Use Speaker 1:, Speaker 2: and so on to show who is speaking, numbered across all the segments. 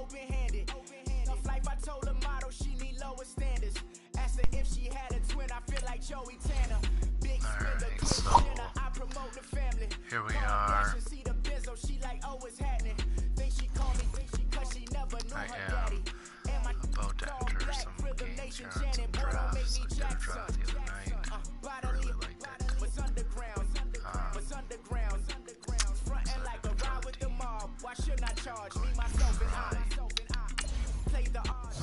Speaker 1: open-handed. Tough life, I told her motto, she need lower standards. Asked her if she had a twin, I feel like Joey Tanner. Big spender,
Speaker 2: so
Speaker 1: I promote the family.
Speaker 2: Here we are.
Speaker 1: See the benzo, she like, oh, it's happening. Think she call me, cause she never knew her daddy. And my
Speaker 2: about to enter some games here on some drafts. I did a draft the other night. I really liked it.
Speaker 1: was underground, frontin' like a ride with the mob. Why shouldn't I charge me, myself, and I? Play the odds.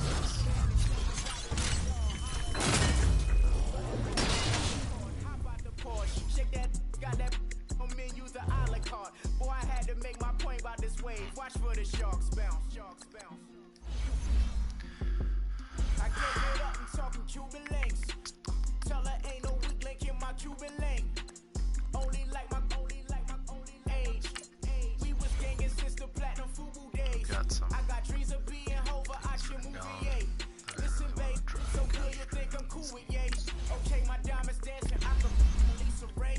Speaker 1: Hop out the Porsche, shake that, got that on menu, the a la carte. Boy, I had to make my point about this wave. Watch for the sharks bounce. I gave it up and talking Cuban links. Tell her ain't no weak link in my Cuban link. Only like my age. We was gangin' since the platinum FUBU days. I got dreams of being Hova, I should movie, yay. Listen, babe, so good you think I'm cool with yay. Okay, my diamonds dancing, I can Lisa Ray.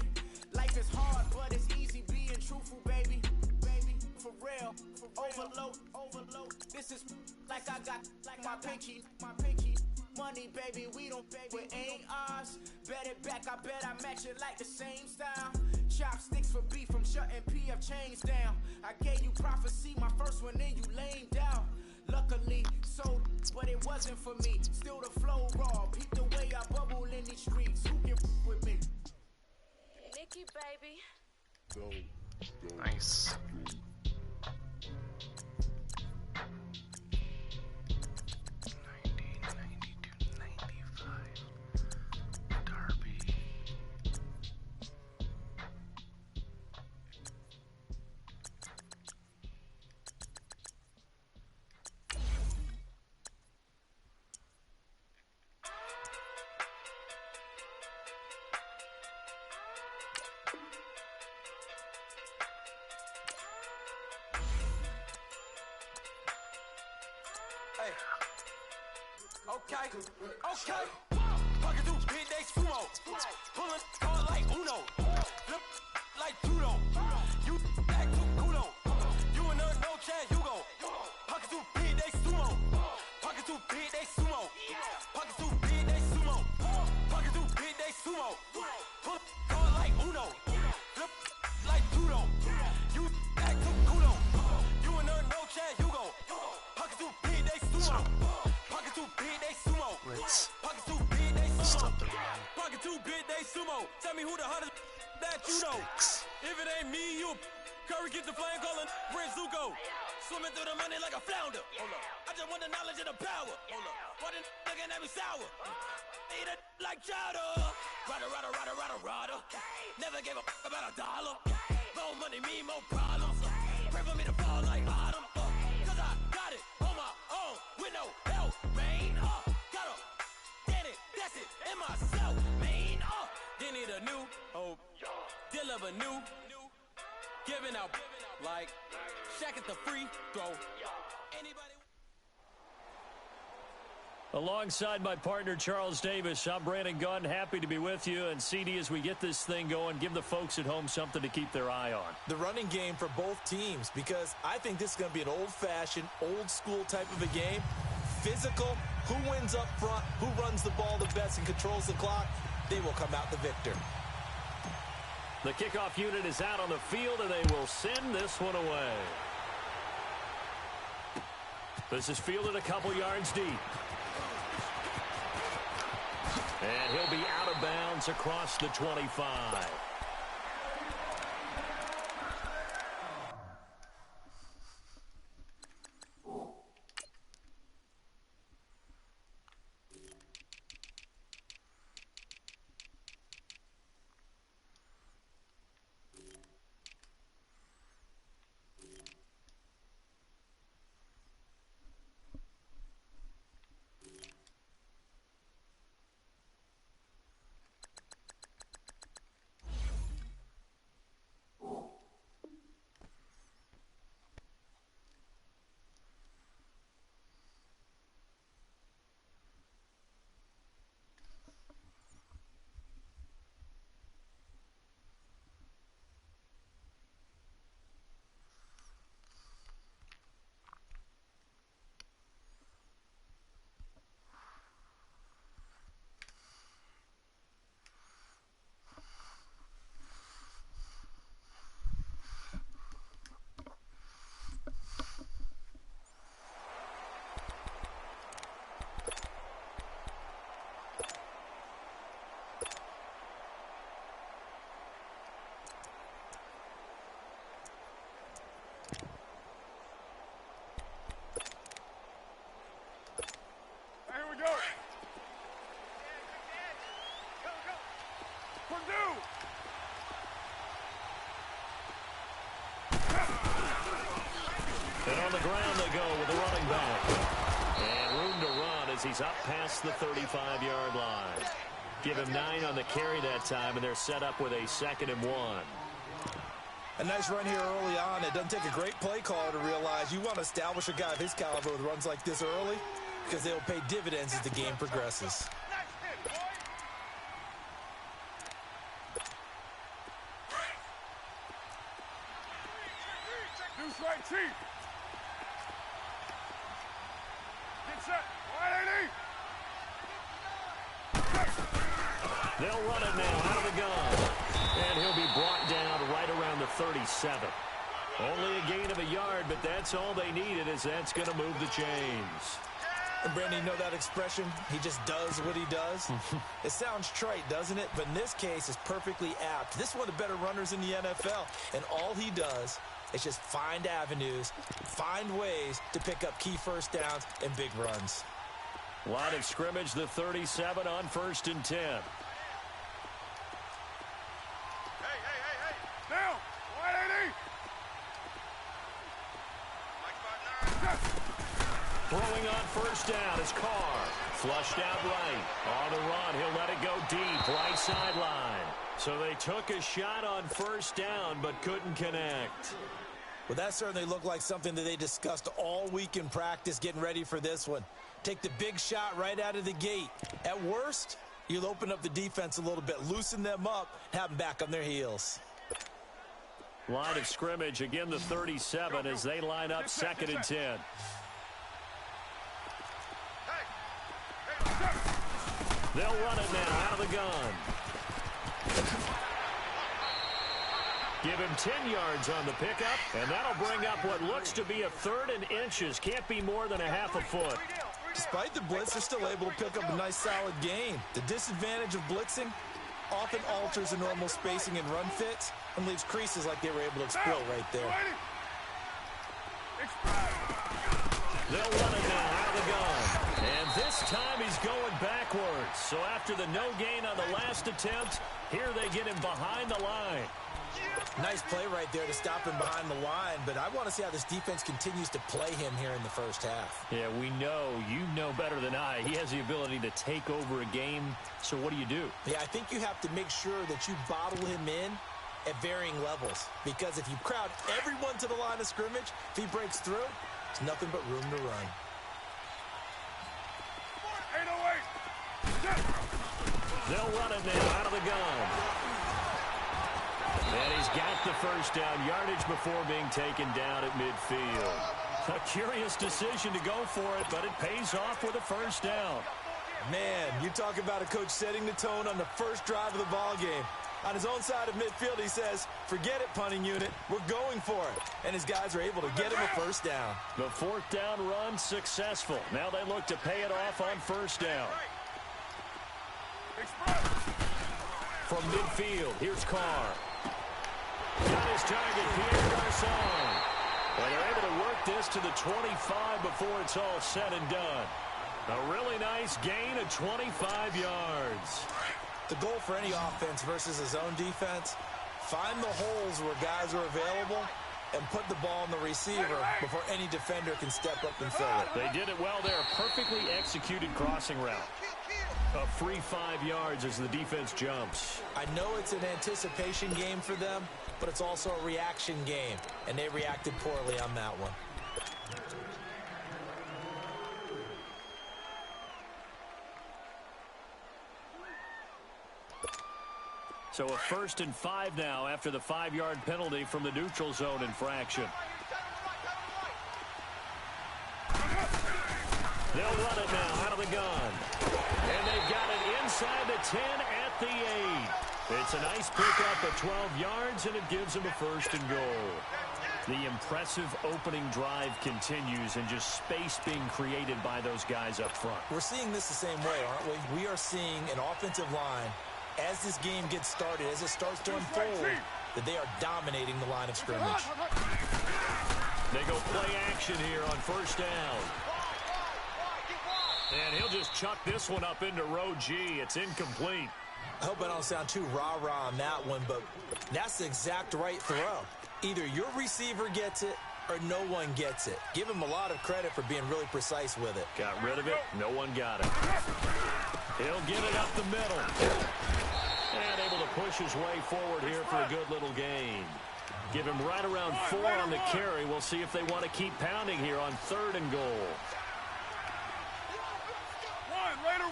Speaker 1: Life is hard, but it's easy being truthful, baby. For real, overload. This is like I got like my pinky. Money, baby, we don't pay, it ain't ours. Bet it back, I bet I match it like the same style. Chopsticks for beef from shutting PF chains down. I gave you prophecy, my first one, then you lamed out. Luckily, sold, but it wasn't for me. Still the flow raw, peep the way I bubble in these streets. Who can with me?
Speaker 3: Nikki, baby.
Speaker 2: Nice.
Speaker 4: Okay. Pocket through big day sumo. Pulling card like Uno. Flip like judo. You act too kudo. You and her no chance, you go. Pocket through big day sumo. Pocket through big day sumo. Pocket through big day sumo. Pocket through big day sumo. Pull card like Uno. Flip like judo. You act too kudo. You and her no chance, you go. Pocket through big day sumo. Pocket too big, they sumo. Pocket too big, they sumo. Pocket too big, they sumo. Tell me who the hottest that you know. If it ain't me, you Curry get the flame calling Prince Zuko. Swimming through the money like a flounder. I just want the knowledge and the power. Why the looking at me sour? Eat it like chowder. Rada. Never gave a about $1. More money, me, more problems. Pray for me to fall like autumn. Cause I got it on my own with no help, man. Got up, did it, that's it, and myself, man. They need a new hope, deliver new, giving out like Shaq at the free throw. Anybody?
Speaker 5: Alongside my partner, Charles Davis, I'm Brandon Gunn. Happy to be with you. And CD, as we get this thing going, give the folks at home something to keep their eye on.
Speaker 6: The running game for both teams, because I think this is going to be an old-fashioned, old-school type of a game. Physical, who wins up front, who runs the ball the best and controls the clock, they will come out the victor.
Speaker 5: The kickoff unit is out on the field, and they will send this one away. This is fielded a couple yards deep. And he'll be out of bounds across the 25. On the ground they go with the running back. And room to run as he's up past the 35-yard line. Give him 9 on the carry that time, and they're set up with a 2nd and 1.
Speaker 6: A nice run here early on. It doesn't take a great play caller to realize you want to establish a guy of his caliber with runs like this early because they'll pay dividends as the game progresses.
Speaker 5: They'll run it now out of the gun. And he'll be brought down right around the 37. Only a gain of a yard, but that's all they needed, as that's going to move the chains.
Speaker 6: And Brandon, you know that expression? He just does what he does. It sounds trite, doesn't it? But in this case, it's perfectly apt. This is one of the better runners in the NFL, and all he does is just find avenues, find ways to pick up key first downs and big runs.
Speaker 5: Line of scrimmage, the 37 on 1st and 10. Throwing on 1st down is Carr. Flushed out right. On the run, he'll let it go deep, right sideline. So they took a shot on 1st down, but couldn't connect.
Speaker 6: Well, that certainly looked like something that they discussed all week in practice, getting ready for this one. Take the big shot right out of the gate. At worst, you'll open up the defense a little bit, loosen them up, have them back on their heels.
Speaker 5: Line of scrimmage, again the 37 as they line up 2nd and 10. They'll run it now out of the gun. Give him 10 yards on the pickup, and that'll bring up what looks to be a 3rd and inches. Can't be more than a half a foot.
Speaker 6: Despite the blitz, they're still able to pick up a nice solid gain. The disadvantage of blitzing often alters the normal spacing and run fits and leaves creases like they were able to exploit right there.
Speaker 5: They'll run it now out of the gun. And this time he's going backwards. So after the no gain on the last attempt, here they get him behind the line.
Speaker 6: Nice play right there to stop him behind the line, but I want to see how this defense continues to play him here in the 1st half.
Speaker 5: Yeah, we know, you know better than I. He has the ability to take over a game, so what do you do?
Speaker 6: Yeah, I think you have to make sure that you bottle him in at varying levels, because if you crowd everyone to the line of scrimmage, if he breaks through, there's nothing but room to run.
Speaker 5: They'll run it now out of the gun. And he's got the 1st down yardage before being taken down at midfield. A curious decision to go for it, but it pays off with a 1st down.
Speaker 6: Man, you talk about a coach setting the tone on the 1st drive of the ball game. On his own side of midfield, he says, forget it, punting unit. We're going for it. And his guys are able to get him a 1st down.
Speaker 5: The 4th down run successful. Now they look to pay it off on 1st down. From midfield, here's Carr. Got his target, Pierre Garçon. And they're able to work this to the 25 before it's all said and done. A really nice gain of 25 yards.
Speaker 6: The goal for any offense versus a zone defense, find the holes where guys are available and put the ball on the receiver before any defender can step up and fill it.
Speaker 5: They did it well there. A perfectly executed crossing route. A free 5 yards as the defense jumps.
Speaker 6: I know it's an anticipation game for them, but it's also a reaction game, and they reacted poorly on that one.
Speaker 5: So a 1st and 5 now after the 5-yard penalty from the neutral zone infraction. They'll run it now out of the gun. And they've got it inside the 10 at the 8. It's a nice pickup of 12 yards, and it gives them a 1st and goal. The impressive opening drive continues, and just space being created by those guys up front.
Speaker 6: We're seeing this the same way, aren't we? We are seeing an offensive line, as this game gets started, as it starts to unfold, that they are dominating the line of scrimmage.
Speaker 5: They go play action here on 1st down. And he'll just chuck this one up into row G. It's incomplete.
Speaker 6: I hope I don't sound too rah-rah on that one, but that's the exact right throw. Either your receiver gets it or no one gets it. Give him a lot of credit for being really precise with it.
Speaker 5: Got rid of it. No one got it. He'll get it up the middle. And able to push his way forward here for a good little gain. Give him right around 4 on the carry. We'll see if they want to keep pounding here on 3rd and goal.
Speaker 7: Raider 1.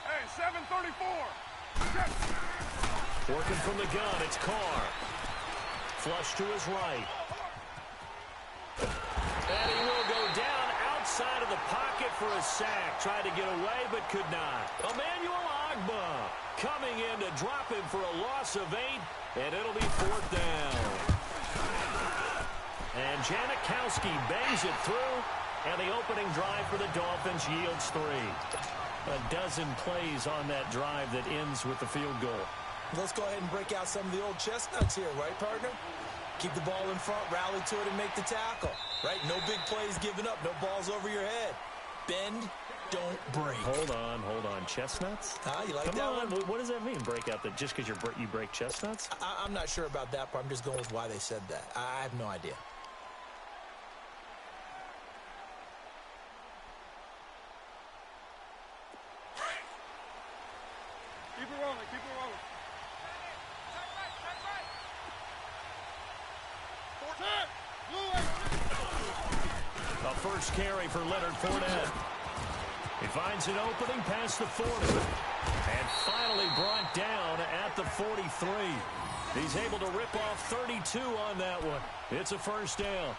Speaker 7: Hey, 734.
Speaker 5: Working from the gun, it's Carr. Flush to his right. And he will go down outside of the pocket for a sack. Tried to get away, but could not. Emmanuel Agba coming in to drop him for a loss of 8, and it'll be 4th down. And Janikowski bangs it through, and the opening drive for the Dolphins yields 3. A dozen plays on that drive that ends with the field goal.
Speaker 6: Let's go ahead and break out some of the old chestnuts here, right, partner? Keep the ball in front, rally to it, and make the tackle, right? No big plays given up, no balls over your head. Bend, don't break.
Speaker 5: Hold on. Chestnuts?
Speaker 6: You like
Speaker 5: Come
Speaker 6: that
Speaker 5: on.
Speaker 6: one?
Speaker 5: What does that mean, break out? That just because you break chestnuts?
Speaker 6: I'm not sure about that part. I'm just going with why they said that. I have no idea.
Speaker 7: Keep it rolling, keep it rolling.
Speaker 5: A first carry for Leonard Fournette. He finds an opening past the 40. And finally brought down at the 43. He's able to rip off 32 on that one. It's a first down.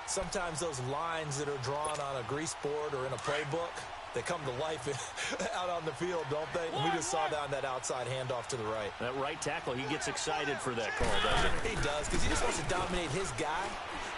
Speaker 6: Sometimes those lines that are drawn on a grease board or in a playbook, they come to life out on the field, don't they? And we just saw down that outside handoff to the right.
Speaker 5: That right tackle, he gets excited for that call, doesn't he?
Speaker 6: He does, because he just wants to dominate his guy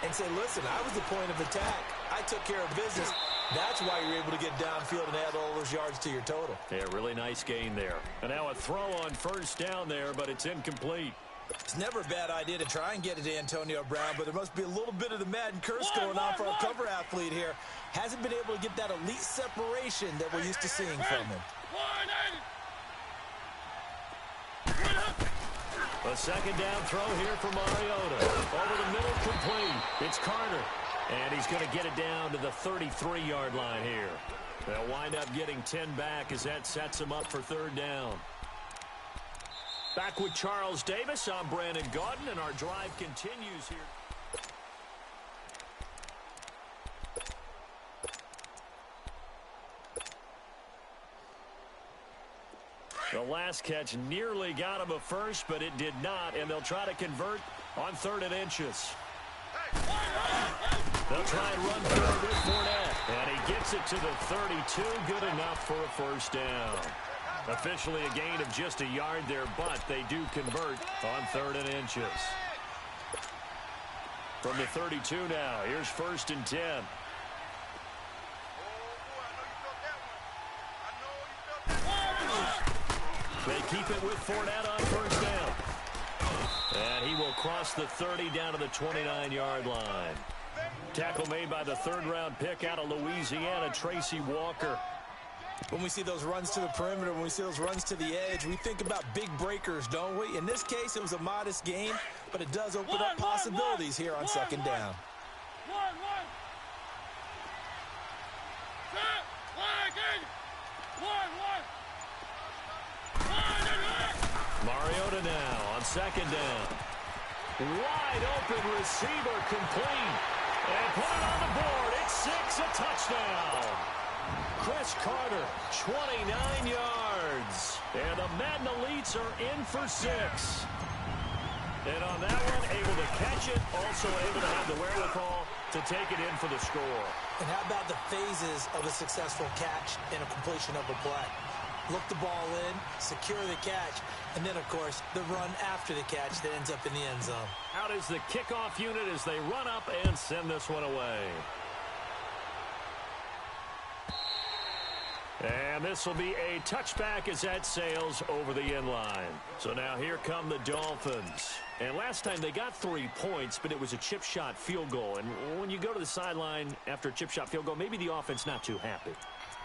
Speaker 6: and say, listen, I was the point of attack. I took care of business. That's why you're able to get downfield and add all those yards to your total.
Speaker 5: Yeah, really nice gain there. And now a throw on first down there, but it's incomplete.
Speaker 6: It's never a bad idea to try and get it to Antonio Brown, but there must be a little bit of the Madden curse going on for our cover athlete here. Hasn't been able to get that elite separation that we're used to seeing from him.
Speaker 5: A second down throw here for Mariota. Over the middle, complete. It's Carter. And he's going to get it down to the 33-yard line here. They'll wind up getting 10 back as that sets them up for 3rd down. Back with Charles Davis. I'm Brandon Gaudin, and our drive continues here. The last catch nearly got him a first, but it did not, and they'll try to convert on 3rd and inches. They'll try and run through it with Fournette, and he gets it to the 32. Good enough for a first down. Officially a gain of just a yard there, but they do convert on 3rd and inches. From the 32 now, here's 1st and 10. They keep it with Fournette on first down. And he will cross the 30 down to the 29-yard line. Tackle made by the 3rd-round pick out of Louisiana, Tracy Walker.
Speaker 6: When we see those runs to the perimeter, when we see those runs to the edge, we think about big breakers, don't we? In this case, it was a modest gain, but it does open up possibilities here on 2nd down.
Speaker 5: Mariota now on 2nd down. Wide open receiver, complete. And put it on the board. It's 6, a touchdown. Chris Carter, 29 yards. And the Madden Elites are in for 6. And on that one, able to catch it, also able to have the wherewithal to take it in for the score.
Speaker 6: And how about the phases of a successful catch and a completion of a play? Look the ball in, secure the catch, and then, of course, the run after the catch that ends up in the end zone.
Speaker 5: Out is the kickoff unit as they run up and send this one away. And this will be a touchback as that sails over the end line. So now here come the Dolphins. And last time they got 3 points, but it was a chip shot field goal. And when you go to the sideline after a chip shot field goal, maybe the offense not too happy.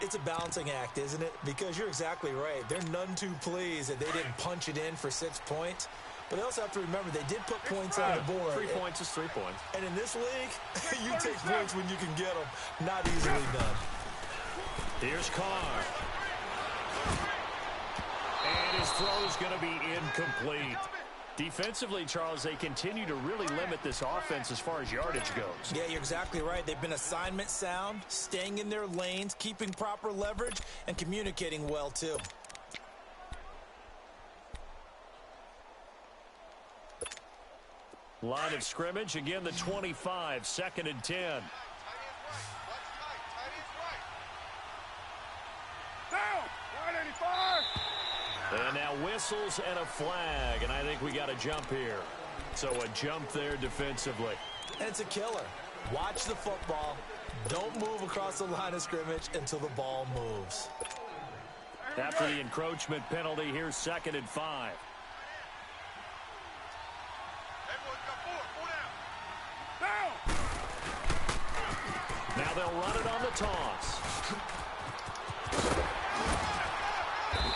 Speaker 6: It's a balancing act, isn't it? Because you're exactly right. They're none too pleased that they didn't punch it in for 6 points. But they also have to remember they did put points on the board.
Speaker 5: 3 points is 3 points.
Speaker 6: And in this league, you take points when you can get them. Not easily done.
Speaker 5: Here's Carr. And his throw is going to be incomplete. Defensively, Charles, they continue to really limit this offense as far as yardage goes.
Speaker 6: Yeah, you're exactly right. They've been assignment sound, staying in their lanes, keeping proper leverage, and communicating well, too.
Speaker 5: Line of scrimmage, again, the 25, 2nd and 10.
Speaker 7: Down! 185!
Speaker 5: And now whistles and a flag, and I think we got a jump here. So a jump there defensively.
Speaker 6: And it's a killer. Watch the football. Don't move across the line of scrimmage until the ball moves.
Speaker 5: After the encroachment penalty, here's 2nd and 5. Now they'll run it on the toss.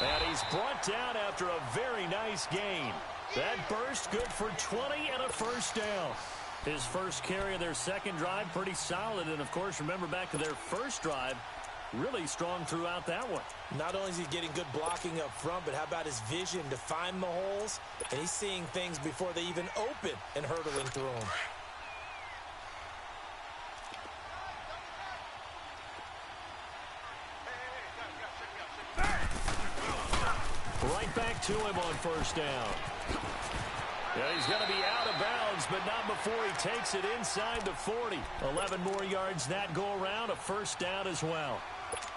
Speaker 5: And he's brought down after a very nice gain. That burst good for 20 and a first down. His first carry of their second drive, pretty solid. And, of course, remember back to their first drive, really strong throughout that one.
Speaker 6: Not only is he getting good blocking up front, but how about his vision to find the holes? And he's seeing things before they even open and hurtling through them.
Speaker 5: Right back to him on first down. Yeah, he's going to be out of bounds, but not before he takes it inside the 40. 11 more yards that go around, a first down as well.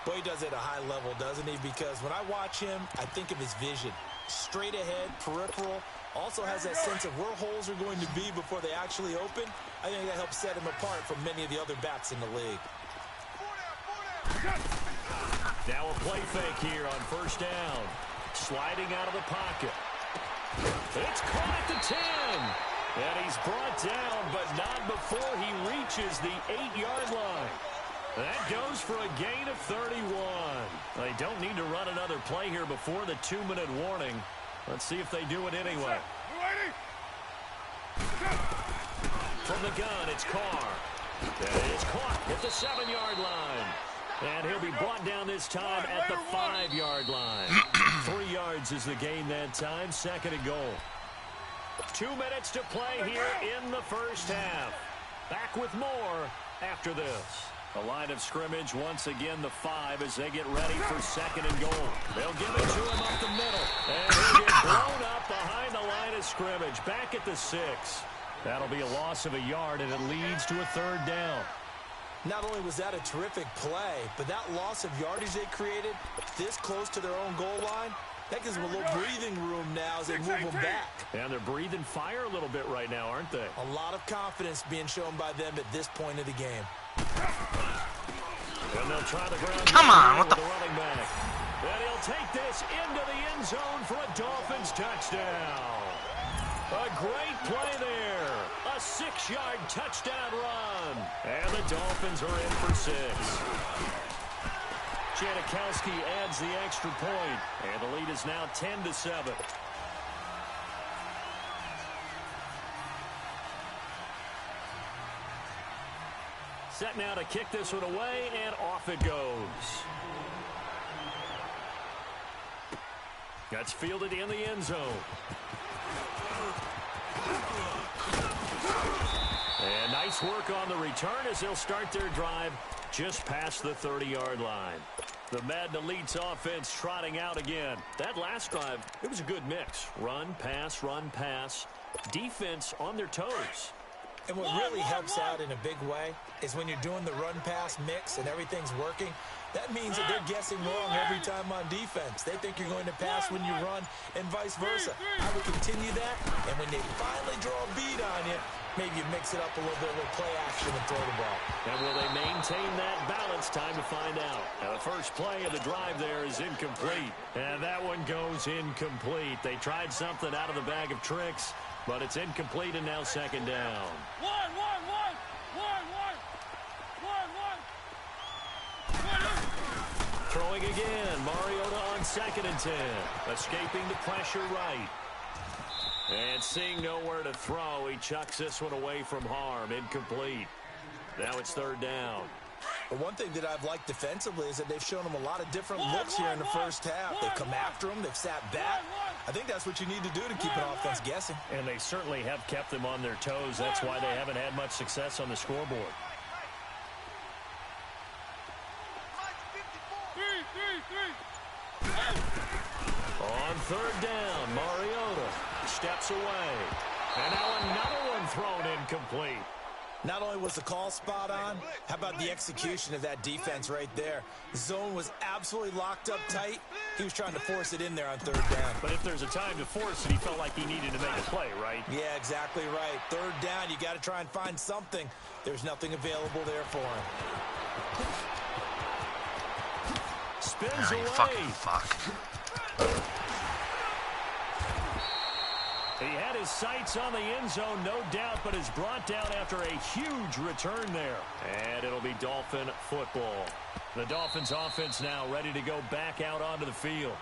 Speaker 6: Boy, he does it at a high level, doesn't he? Because when I watch him, I think of his vision. Straight ahead, peripheral. Also has that sense of where holes are going to be before they actually open. I think that helps set him apart from many of the other backs in the league.
Speaker 5: Now a play fake here on first down. Sliding out of the pocket. It's caught at the 10. And he's brought down, but not before he reaches the 8-yard line. That goes for a gain of 31. They don't need to run another play here before the 2-minute warning. Let's see if they do it anyway. From the gun, it's Carr. And it's caught at the 7-yard line. And he'll be brought down this time at the 5-yard line. 3 yards is the gain that time, 2nd and goal. 2 minutes to play here in the first half. Back with more after this. A line of scrimmage once again, the 5 as they get ready for 2nd and goal. They'll give it to him up the middle. And he'll get blown up behind the line of scrimmage. Back at the 6. That'll be a loss of a yard, and it leads to a 3rd down.
Speaker 6: Not only was that a terrific play, but that loss of yardage they created this close to their own goal line, that gives them a little breathing room now as they move them back.
Speaker 5: And they're breathing fire a little bit right now, aren't they?
Speaker 6: A lot of confidence being shown by them at this point of the game.
Speaker 5: And they'll try the ground.
Speaker 8: Come on, what the
Speaker 5: running back. And he'll take this into the end zone for a Dolphins touchdown. A great play there. A 6-yard touchdown run. And the Dolphins are in for 6. Janikowski adds the extra point. And the lead is now 10-7. Set now to kick this one away, and off it goes. That's fielded in the end zone. And nice work on the return as they'll start their drive just past the 30-yard line. The Madden Elite's offense trotting out again. That last drive, it was a good mix. Run, pass, defense on their toes.
Speaker 6: And what really helps out in a big way is when you're doing the run-pass mix and everything's working, that means that they're guessing wrong every time on defense. They think you're going to pass when you run and vice versa. I would continue that, and when they finally draw a bead on you, maybe you mix it up a little bit with play action and throw the ball.
Speaker 5: And will they maintain that balance? Time to find out. Now, the first play of the drive there is incomplete. And that one goes incomplete. They tried something out of the bag of tricks, but it's incomplete and now 2nd down.
Speaker 7: One.
Speaker 5: Throwing again. Mariota on 2nd and 10. Escaping the pressure right. And seeing nowhere to throw, he chucks this one away from harm. Incomplete. Now it's third down.
Speaker 6: But one thing that I've liked defensively is that they've shown them a lot of different looks here in the first half. They've come after them. They've sat back. I think that's what you need to do to keep an offense guessing.
Speaker 5: And they certainly have kept them on their toes. That's why they haven't had much success on the scoreboard. On third down, Mariota steps away. And now another one thrown incomplete.
Speaker 6: Not only was the call spot on, how about the execution of that defense right there? The zone was absolutely locked up tight. He was trying to force it in there on third down.
Speaker 5: But if there's a time to force it, he felt like he needed to make a play, right?
Speaker 6: Yeah, exactly right. Third down, you got to try and find something. There's nothing available there for him.
Speaker 5: Spins away.
Speaker 2: Fucking fuck.
Speaker 5: He had his sights on the end zone, no doubt, but is brought down after a huge return there. And it'll be Dolphin football. The Dolphins offense now ready to go back out onto the field.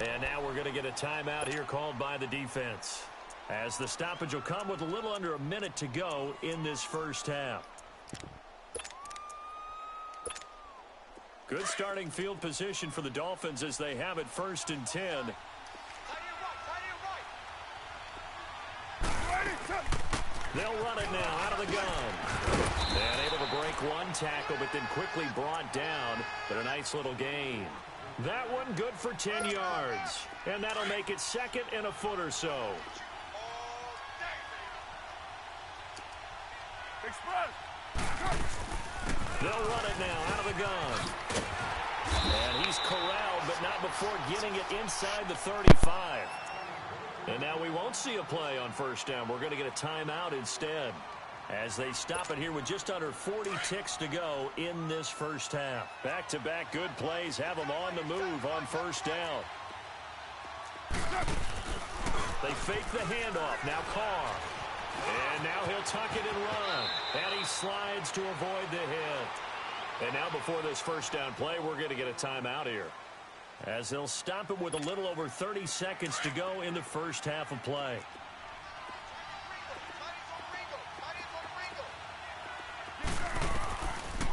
Speaker 5: And now we're going to get a timeout here called by the defense, as the stoppage will come with a little under a minute to go in this first half. Good starting field position for the Dolphins as they have it 1st and 10. They'll run it now out of the gun. And able to break one tackle, but then quickly brought down. But a nice little gain. That one good for 10 yards. And that'll make it 2nd and a foot or so. They'll run it now out of the gun. And he's corralled, but not before getting it inside the 35. And now we won't see a play on first down. We're going to get a timeout instead, as they stop it here with just under 40 ticks to go in this first half. Back-to-back good plays have them on the move on first down. They fake the handoff. Now Carr. And now he'll tuck it and run. And he slides to avoid the hit. And now before this first down play, we're going to get a timeout here, as they'll stop it with a little over 30 seconds to go in the first half of play.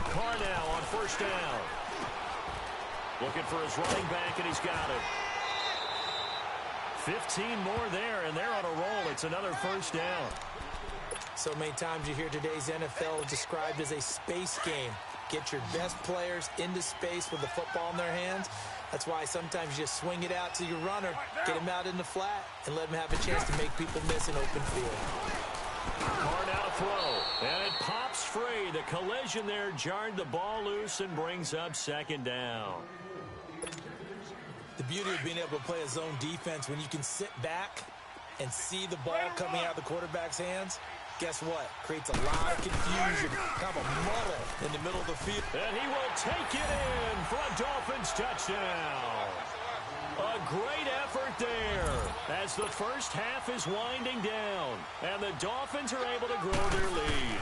Speaker 5: Carr now on first down. Looking for his running back, and he's got it. 15 more there, and they're on a roll. It's another first down.
Speaker 6: So many times you hear today's NFL described as a space game. Get your best players into space with the football in their hands. That's why sometimes you just swing it out to your runner, get him out in the flat, and let him have a chance to make people miss an open field.
Speaker 5: Carr now to throw, and it pops free. The collision there jarred the ball loose and brings up 2nd down.
Speaker 6: The beauty of being able to play a zone defense when you can sit back and see the ball coming out of the quarterback's hands, guess what? Creates a lot of confusion, kind of a muddle in the middle of the field.
Speaker 5: And he will take it in for a Dolphins touchdown. A great effort there as the first half is winding down, and the Dolphins are able to grow their lead.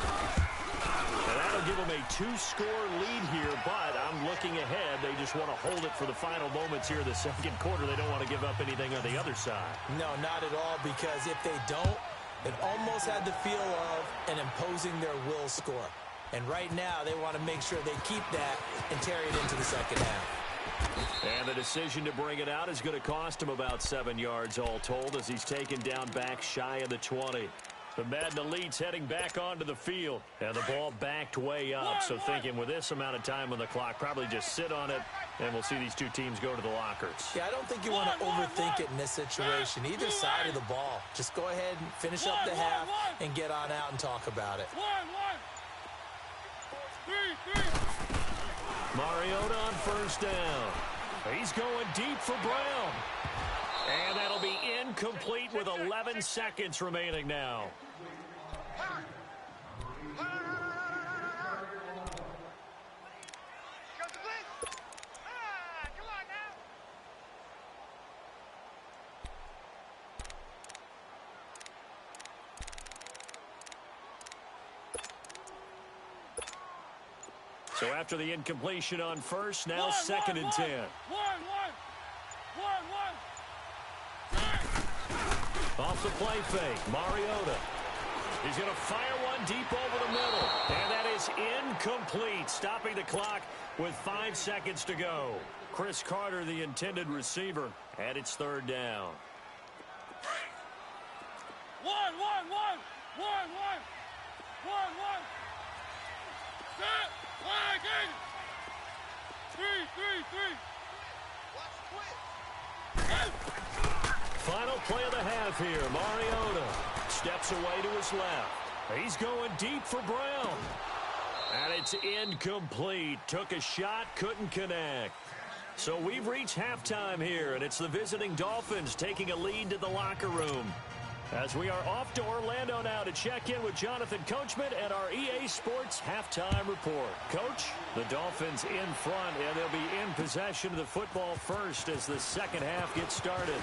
Speaker 5: And that'll give them a 2-score lead here, but I'm looking ahead. They just want to hold it for the final moments here in the second quarter. They don't want to give up anything on the other side.
Speaker 6: No, not at all, because if they don't, it almost had the feel of an imposing their will score. And right now, they want to make sure they keep that and carry it into the second half.
Speaker 5: And the decision to bring it out is going to cost him about 7 yards all told, as he's taken down back shy of the 20. The Madden Elite's heading back onto the field, and the ball backed way up. So thinking with this amount of time on the clock, probably just sit on it, and we'll see these two teams go to the lockers.
Speaker 6: Yeah, I don't think you want to overthink it in this situation. Either side of the ball. Just go ahead and finish up the half and get on out and talk about it.
Speaker 5: Mariota on first down. He's going deep for Brown. And that'll be incomplete with 11 seconds remaining now. So after the incompletion on first, now 2nd and 10. Off the play fake. Mariota. He's going to fire one deep over the middle. And that is incomplete, stopping the clock with 5 seconds to go. Chris Carter, the intended receiver, and it's third down.
Speaker 7: One. Set. Flag in. Three.
Speaker 5: Final play of the half here. Mariota steps away to his left. He's going deep for Brown. And it's incomplete. Took a shot, couldn't connect. So we've reached halftime here, and it's the visiting Dolphins taking a lead to the locker room. As we are off to Orlando now to check in with Jonathan Coachman and our EA Sports halftime report. Coach, the Dolphins in front, and they'll be in possession of the football first as the second half gets started.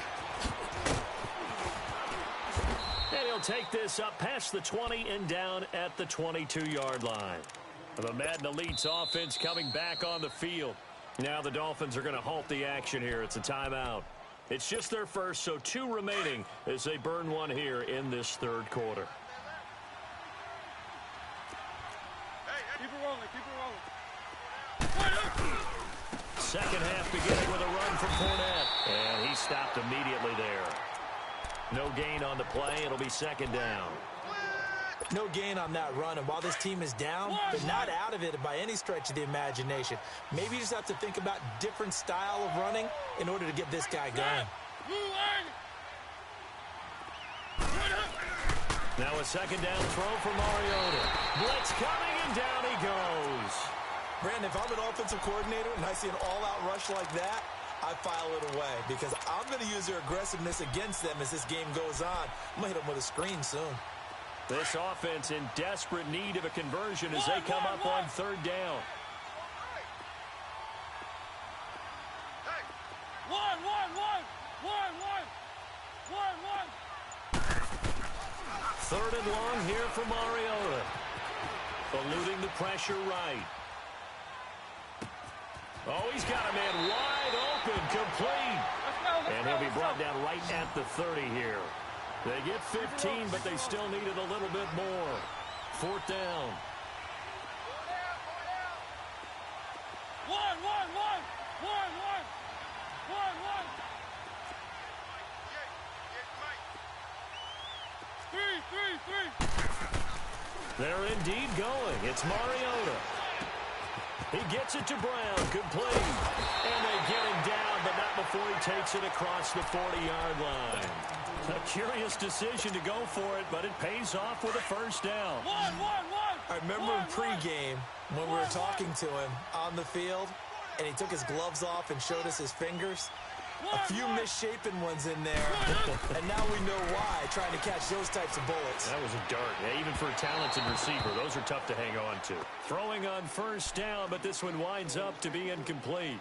Speaker 5: And he'll take this up past the 20 and down at the 22-yard line. The Madden Elite's offense coming back on the field. Now the Dolphins are going to halt the action here. It's a timeout. It's just their first, so 2 remaining as they burn one here in this third quarter.
Speaker 7: Keep it rolling.
Speaker 5: Second half beginning with a run from Fournette. And he stopped immediately there. No gain on the play. It'll be second down.
Speaker 6: No gain on that run, and while this team is down, they're not out of it by any stretch of the imagination. Maybe you just have to think about different style of running in order to get this guy going.
Speaker 5: Now a second down throw for Mariota. Blitz coming, and down he goes.
Speaker 6: Brandon, if I'm an offensive coordinator and I see an all-out rush like that, I file it away because I'm going to use their aggressiveness against them as this game goes on. I'm going to hit them with a screen soon.
Speaker 5: This offense in desperate need of a conversion as they come up on third down. Third and long here for Mariota. Eluding the pressure right. Oh, he's got a man wide open, complete. And he'll be brought down right at the 30 here. They get 15, but they still needed a little bit more. Fourth down.
Speaker 7: One. Three.
Speaker 5: They're indeed going. It's Mariota. He gets it to Brown, complete. And they get him down, but not before he takes it across the 40-yard line. A curious decision to go for it, but it pays off with a first down.
Speaker 6: I remember in pregame when we were talking to him on the field, and he took his gloves off and showed us his fingers. A few misshapen ones in there, and now we know why, trying to catch those types of bullets.
Speaker 5: That was a dart. Yeah, even for a talented receiver, those are tough to hang on to. Throwing on first down, but this one winds up to be incomplete.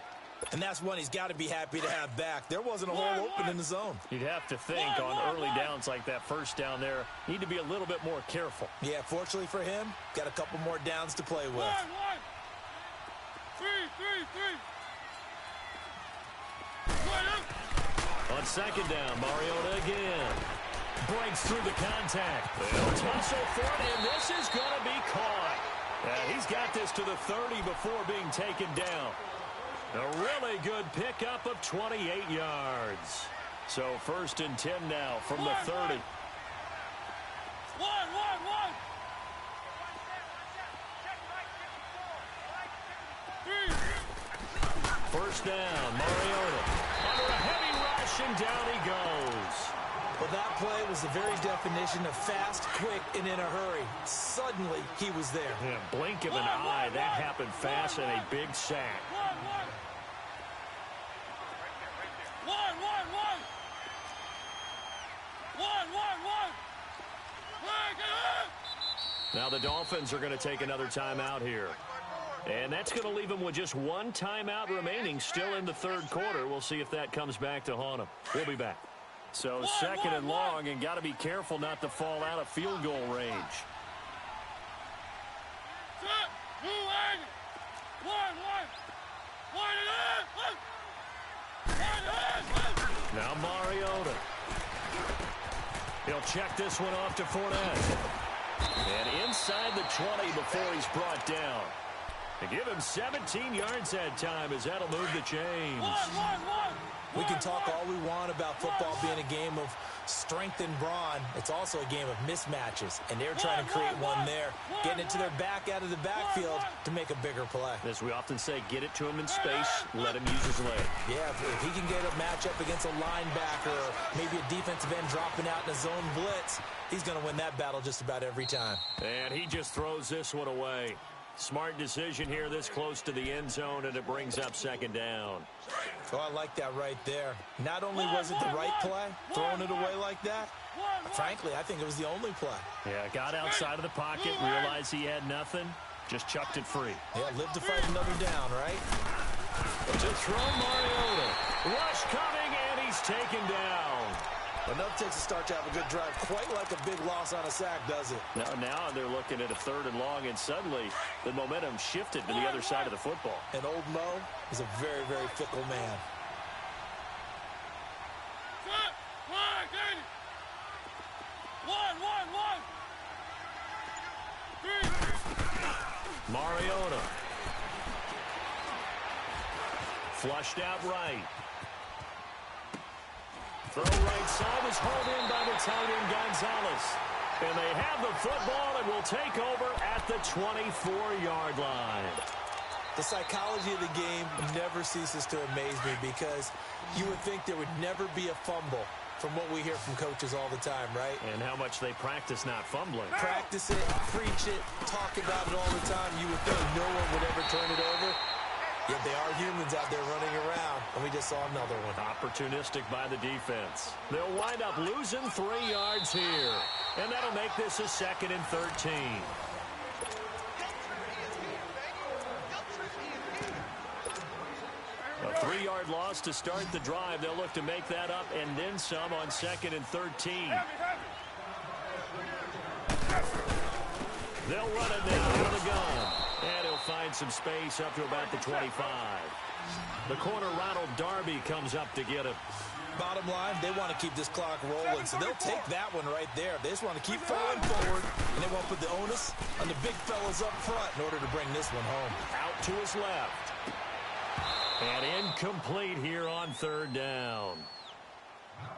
Speaker 6: And that's one he's got to be happy to have back. There wasn't a hole open in the zone.
Speaker 5: You'd have to think on early downs like that first down there, need to be a little bit more careful.
Speaker 6: Yeah, fortunately for him, got a couple more downs to play with.
Speaker 7: Three.
Speaker 5: On second down, Mariota again. Breaks through the contact. They'll tussle for it, and this is going to be caught. He's got this to the 30 before being taken down. A really good pickup of 28 yards. So first and 10 now from the 30.
Speaker 7: One.
Speaker 5: First down, Mariota. Under a heavy rush, and down he goes.
Speaker 6: Well, that play was the very definition of fast, quick, and in a hurry. Suddenly, he was there.
Speaker 5: Yeah, blink of an eye. That happened fast and a big sack. Now the Dolphins are going to take another timeout here. And that's going to leave them with just one timeout remaining still in the third quarter. We'll see if that comes back to haunt them. We'll be back. So second and long, and got to be careful not to fall out of field goal range. Now Mariota. He'll check this one off to Fournette. And inside the 20 before he's brought down. To give him 17 yards that time as that'll move the chains.
Speaker 6: We can talk all we want about football being a game of strength and brawn. It's also a game of mismatches, and they're trying to create one there, getting it to their back out of the backfield to make a bigger play.
Speaker 5: As we often say, get it to him in space, let him use his leg.
Speaker 6: Yeah, if he can get a matchup against a linebacker or maybe a defensive end dropping out in a zone blitz, he's going to win that battle just about every time.
Speaker 5: And he just throws this one away. Smart decision here this close to the end zone, and it brings up second down.
Speaker 6: Oh, I like that right there. Not only was it the right play, throwing it away like that, frankly, I think it was the only play.
Speaker 5: Yeah, got outside of the pocket, realized he had nothing, just chucked it free.
Speaker 6: Yeah, live to fight another down, right?
Speaker 5: To throw Mariota. Rush coming, and he's taken down.
Speaker 6: Enough takes a start to have a good drive. Quite like a big loss on a sack, does it?
Speaker 5: Now they're looking at a 3rd and long, and suddenly the momentum shifted to the other side of the football.
Speaker 6: And old Mo is a very, very fickle man.
Speaker 7: Set, flag, 80. 1, 1, 1. 3.
Speaker 5: Mariota. Flushed out right. Throw right side is hauled in by the tight end Gonzalez. And they have the football and will take over at the 24-yard line.
Speaker 6: The psychology of the game never ceases to amaze me because you would think there would never be a fumble from what we hear from coaches all the time, right?
Speaker 5: And how much they practice not fumbling.
Speaker 6: Practice it, preach it, talk about it all the time. You would think no one would ever turn it over. Yet they are humans out there running around, and we just saw another one.
Speaker 5: Opportunistic by the defense. They'll wind up losing 3 yards here. And that'll make this a 2nd and 13. A 3-yard loss to start the drive. They'll look to make that up and then some on 2nd and 13. They'll run it now out of the gun. And he'll find some space up to about the 25. The corner, Ronald Darby, comes up to get him.
Speaker 6: Bottom line, they want to keep this clock rolling, so they'll take that one right there. They just want to keep falling forward, and they won't put the onus on the big fellas up front in order to bring this one home.
Speaker 5: Out to his left. And incomplete here on 3rd down.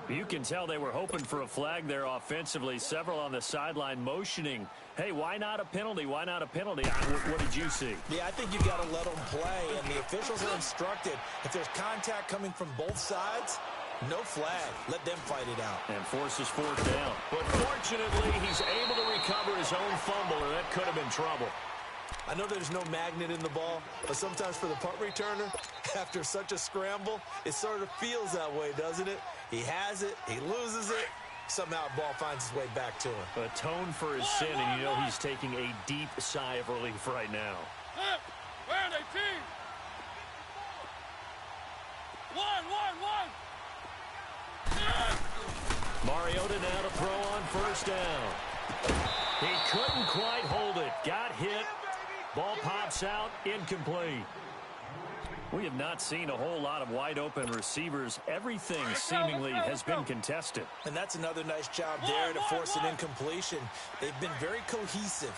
Speaker 5: You can tell they were hoping for a flag there offensively. Several on the sideline motioning, hey, why not a penalty? Why not a penalty? What did you see?
Speaker 6: Yeah, I think you got to let them play, and the officials are instructed. If there's contact coming from both sides, no flag. Let them fight it out.
Speaker 5: And forces 4th down. But fortunately, he's able to recover his own fumble, or that could have been trouble.
Speaker 6: I know there's no magnet in the ball, but sometimes for the punt returner, after such a scramble, it sort of feels that way, doesn't it? He has it, he loses it, somehow the ball finds its way back to him.
Speaker 5: Atone for his sin, and you know he's taking a deep sigh of relief right now.
Speaker 7: Where are they, team? 1, 1, 1.
Speaker 5: Mariota now to throw on 1st down. He couldn't quite hold it. Got hit. Ball pops out. Incomplete. We have not seen a whole lot of wide-open receivers. Everything seemingly has been contested.
Speaker 6: And that's another nice job there to force an incompletion. They've been very cohesive,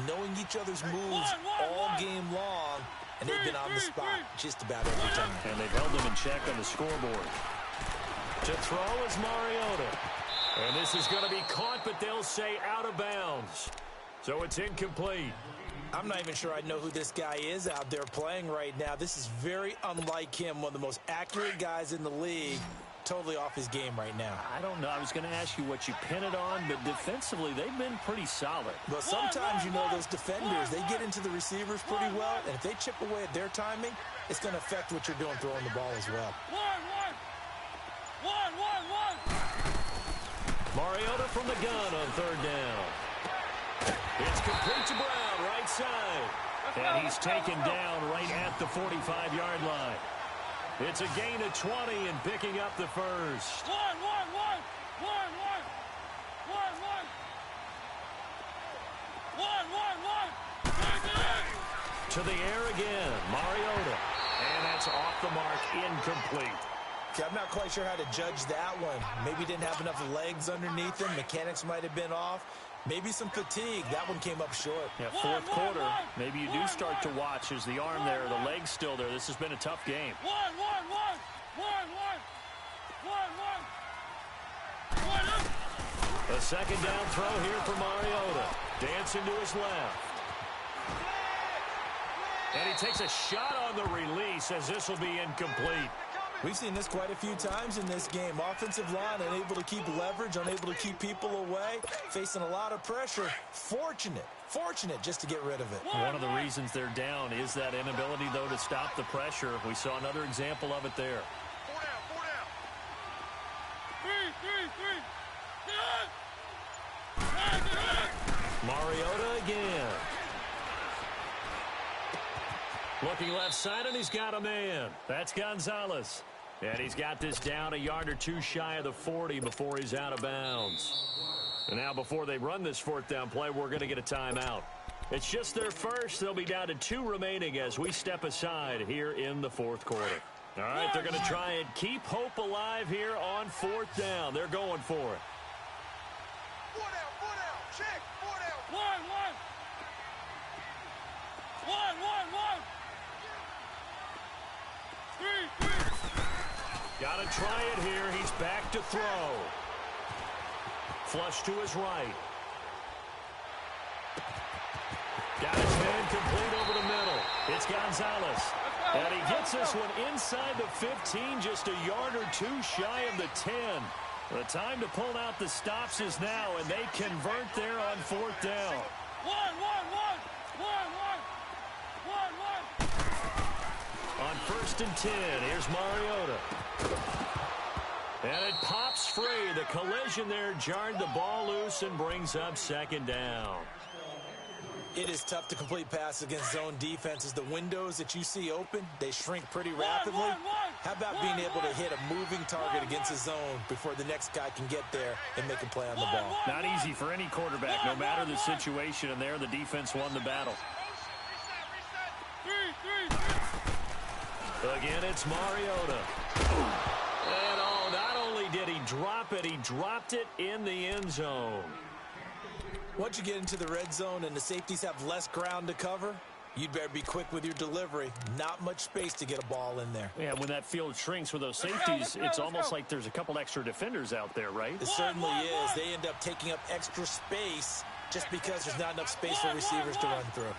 Speaker 6: knowing each other's moves all game long, and they've been on the spot just about every time.
Speaker 5: And they've held them in check on the scoreboard. To throw is Mariota. And this is going to be caught, but they'll say out of bounds. So it's incomplete.
Speaker 6: I'm not even sure I know who this guy is out there playing right now. This is very unlike him, one of the most accurate guys in the league. Totally off his game right now.
Speaker 5: I don't know. I was going to ask you what you pin it on, but defensively, they've been pretty solid.
Speaker 6: But sometimes, you know, those defenders, they get into the receivers pretty well, and if they chip away at their timing, it's going to affect what you're doing throwing the ball as well.
Speaker 7: 1, 1. 1, 1, 1.
Speaker 5: Mariota from the gun on 3rd down. It's complete to Brown, right side. And he's taken down right at the 45-yard line. It's a gain of 20 and picking up the first.
Speaker 7: 1, 1, 1. 1, 1. 1, 1. 1, 1, 1.
Speaker 5: To the air again, Mariota. And that's off the mark, incomplete.
Speaker 6: Okay, I'm not quite sure how to judge that one. Maybe didn't have enough legs underneath him. Mechanics might have been off. Maybe some fatigue. That one came up short.
Speaker 5: Yeah, fourth quarter, maybe you do start to watch as the arm there, the leg's still there. This has been a tough game. A second down throw here for Mariota. Dancing to his left. And he takes a shot on the release as this will be incomplete.
Speaker 6: We've seen this quite a few times in this game. Offensive line unable to keep leverage, unable to keep people away, facing a lot of pressure. Fortunate just to get rid of it.
Speaker 5: One of the reasons they're down is that inability, though, to stop the pressure. We saw another example of it there.
Speaker 7: 4 down. 3.
Speaker 5: Mariota again. Looking left side, and he's got a man. That's Gonzalez. And he's got this down a yard or two shy of the 40 before he's out of bounds. And now before they run this fourth down play, we're going to get a timeout. It's just their first. They'll be down to 2 remaining as we step aside here in the fourth quarter. All right, they're going to try and keep hope alive here on fourth down. They're going for it.
Speaker 7: 4 down. Check. 4 down. 1. 3.
Speaker 5: Got to try it here. He's back to throw. Flush to his right. Got his man complete over the middle. It's Gonzalez. And he gets this one inside the 15, just a yard or two shy of the 10. The time to pull out the stops is now, and they convert there on fourth down.
Speaker 7: 1.
Speaker 5: On first and 10, here's Mariota. And it pops free. The collision there jarred the ball loose and brings up second down.
Speaker 6: It is tough to complete passes against zone defenses. The windows that you see open, they shrink pretty rapidly. How about being able to hit a moving target against a zone before the next guy can get there and make a play on the ball?
Speaker 5: Not easy for any quarterback, no matter the situation, and there the defense won the battle. Again, it's Mariota. And not only did he drop it, he dropped it in the end zone.
Speaker 6: Once you get into the red zone and the safeties have less ground to cover, you'd better be quick with your delivery. Not much space to get a ball in there.
Speaker 5: Yeah, when that field shrinks with those safeties, it's almost like there's a couple extra defenders out there, right?
Speaker 6: It certainly is. They end up taking up extra space just because there's not enough space for receivers to run through.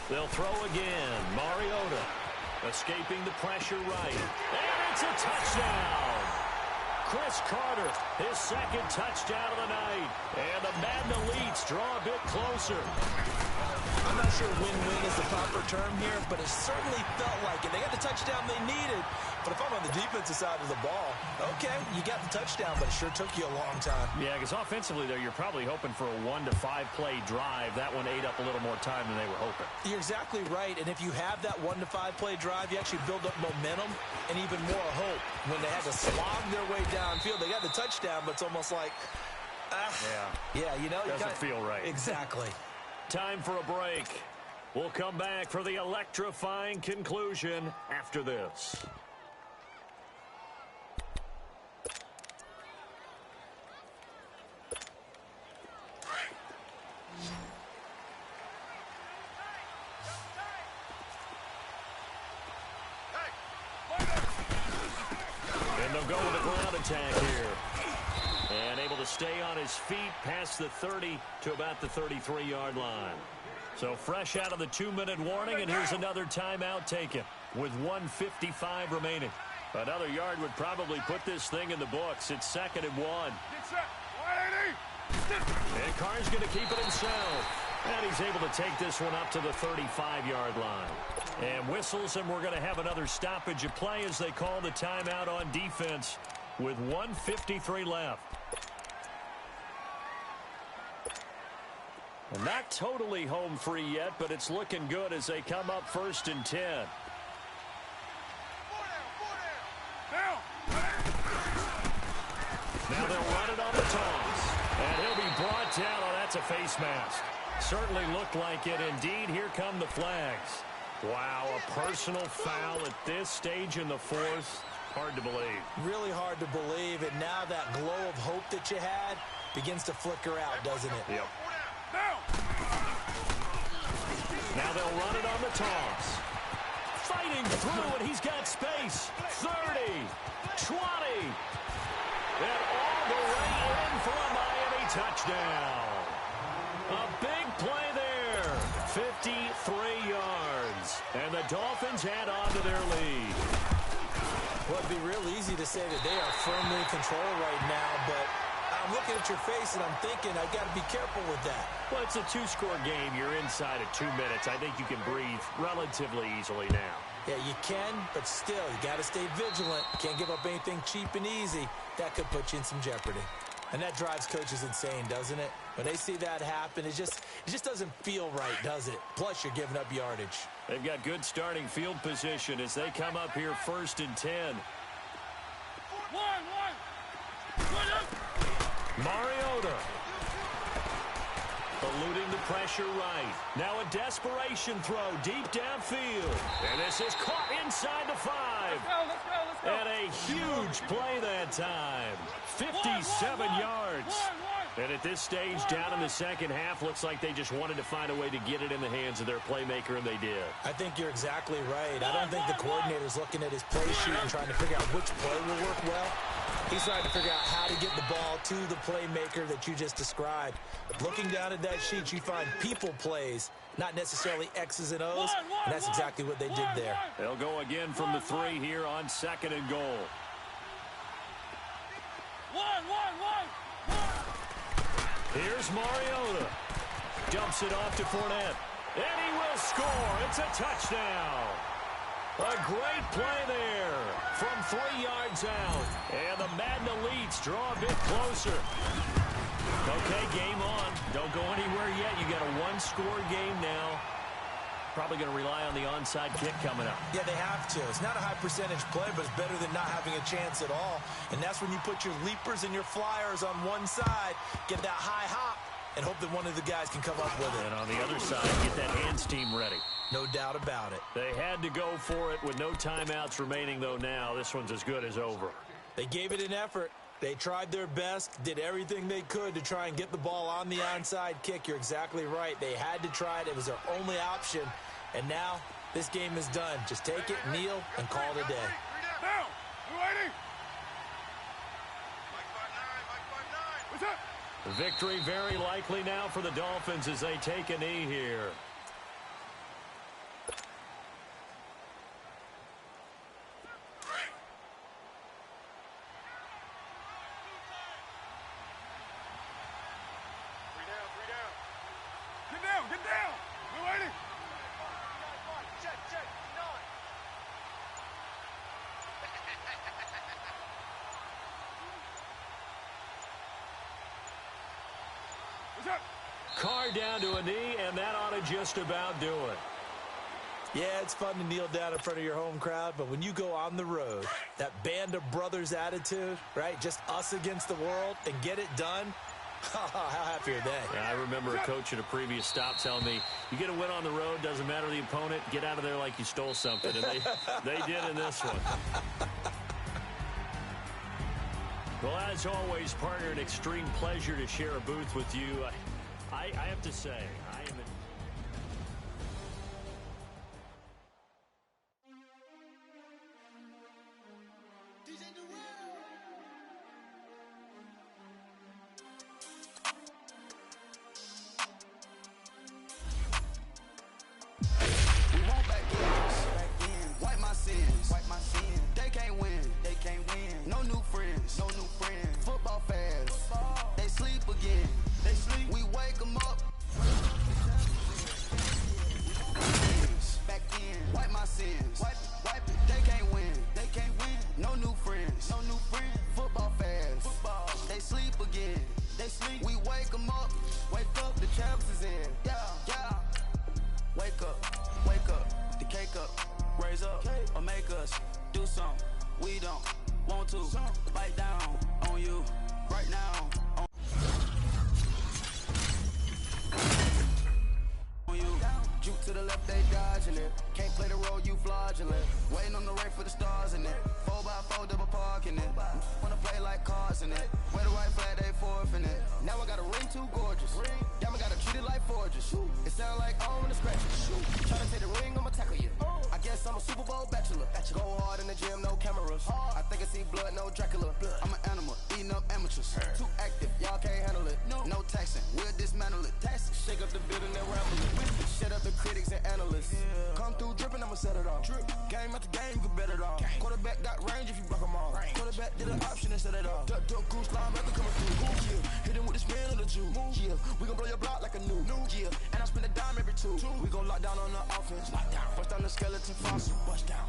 Speaker 5: They'll throw again. Mariota escaping the pressure right. And it's a touchdown. Chris Carter, his second touchdown of the night. And the Madden Elites draw a bit closer.
Speaker 6: I'm not sure win-win is the proper term here, but it certainly felt like it. They got the touchdown they needed, but if I'm on the defensive side of the ball, okay, you got the touchdown, but it sure took you a long time.
Speaker 5: Yeah, because offensively, though, you're probably hoping for a 1 to 5 play drive. That one ate up a little more time than they were hoping.
Speaker 6: You're exactly right, and if you have that 1 to 5 play drive, you actually build up momentum and even more hope. When they had to slog their way downfield, they got the touchdown, but it's almost like, yeah, you know,
Speaker 5: doesn't feel right.
Speaker 6: Exactly.
Speaker 5: Time for a break. We'll come back for the electrifying conclusion after this. And they'll go with a ground attack here. And able to stay on his feet past the 30 to about the 33-yard line. So fresh out of the 2-minute warning, and here's another timeout taken with 1:55 remaining. Another yard would probably put this thing in the books. It's 2nd and 1. And Carr's going to keep it himself. And he's able to take this one up to the 35-yard line. And whistles, and we're going to have another stoppage of play as they call the timeout on defense with 1:53 left. And not totally home free yet, but it's looking good as they come up 1st and 10. Now they'll run it on the toss. And he'll be brought down. Oh, that's a face mask. Certainly looked like it. Indeed, here come the flags. Wow, a personal foul at this stage in the fourth. Hard to believe.
Speaker 6: Really hard to believe, and now that glow of hope that you had begins to flicker out, doesn't it?
Speaker 5: Yep. Now they'll run it on the toss. Fighting through, and he's got space. 30, 20, and all the way in for a Miami touchdown. A big play there. 53 yards, and the Dolphins add on to their lead.
Speaker 6: Well, it'd be real easy to say that they are firmly in control right now, but I'm looking at your face and I'm thinking I've got to be careful with that.
Speaker 5: Well, it's a two-score game. You're inside of 2 minutes. I think you can breathe relatively easily now.
Speaker 6: Yeah, you can, but still, you got to stay vigilant. Can't give up anything cheap and easy. That could put you in some jeopardy. And that drives coaches insane, doesn't it? When they see that happen, it just doesn't feel right, does it? Plus, you're giving up yardage.
Speaker 5: They've got good starting field position as they come up here 1st and 10. Mariota. Eluding the pressure right. Now a desperation throw deep downfield. And this is caught inside the 5.
Speaker 7: Let's go.
Speaker 5: And a huge play that time. 57 yards. And at this stage, down in the second half, looks like they just wanted to find a way to get it in the hands of their playmaker, and they did.
Speaker 6: I think you're exactly right. I don't think the coordinator's looking at his play sheet and trying to figure out which play will work well. He's trying to figure out how to get the ball to the playmaker that you just described. Looking down at that sheet, you find people plays, not necessarily X's and O's, and that's exactly what they did there.
Speaker 5: They'll go again from the 3 here on 2nd and goal. Here's Mariota. Dumps it off to Fournette. And he will score. It's a touchdown. A great play there from 3 yards out. And the Madden elites draw a bit closer. Okay, game on. Don't go anywhere yet. You got a one-score game now. Probably going to rely on the onside kick coming up.
Speaker 6: Yeah, they have to. It's not a high-percentage play, but it's better than not having a chance at all. And that's when you put your leapers and your flyers on one side, get that high hop, and hope that one of the guys can come up with it.
Speaker 5: And on the other side, get that hands team ready.
Speaker 6: No doubt about it.
Speaker 5: They had to go for it with no timeouts remaining, though, now. This one's as good as over.
Speaker 6: They gave it an effort. They tried their best, did everything they could to try and get the ball on the onside kick. You're exactly right. They had to try it. It was their only option. And now, this game is done. Just take it, kneel, and call it a day.
Speaker 7: Down. You ready? What's up?
Speaker 5: Victory very likely now for the Dolphins as they take a knee here.
Speaker 7: Get down. You ready?
Speaker 4: Check.
Speaker 7: What's up?
Speaker 5: Carr down to a knee, and that ought to just about do it.
Speaker 6: Yeah, it's fun to kneel down in front of your home crowd, but when you go on the road, that band of brothers attitude, right, just us against the world, and get it done, how happy are they?
Speaker 5: Yeah, I remember a coach at a previous stop telling me, you get a win on the road, doesn't matter the opponent, get out of there like you stole something. And they did in this one. Well, as always, partner, an extreme pleasure to share a booth with you. I have to say, I am in...
Speaker 1: To the left
Speaker 8: they dodging it. Can't play the role, you fraudulent. Waiting on the rain for the stars in it. 4x4 double parking it. Wanna play like cars in it. Wear the right flag, they forfeiting it. Now I got a ring too gorgeous. Damn, I gotta treat it like forges. It sound like on the scratches. Tryna take the ring, I'ma tackle you. I guess I'm a Super Bowl bachelor. Go hard in the gym, no cameras. I think I see blood, no Dracula. I'm an animal, eating up amateurs. Too active, y'all can't handle it. No taxing, we'll dismantle it. Shake up the building and ramble it. Shut up the critics and analysts. Come through dripping, I'ma set it off. Game after game, you can bet it off. Quarterback got range if you block them all. Quarterback did an option and set it off. Duck, goose, linebacker coming through. Yeah. Hit him with the spin of the Jew. Yeah. We gon' blow your block like a new. Yeah. And I spend a dime every two. We gon' lock down on the offense. Bust down the skeleton fossil.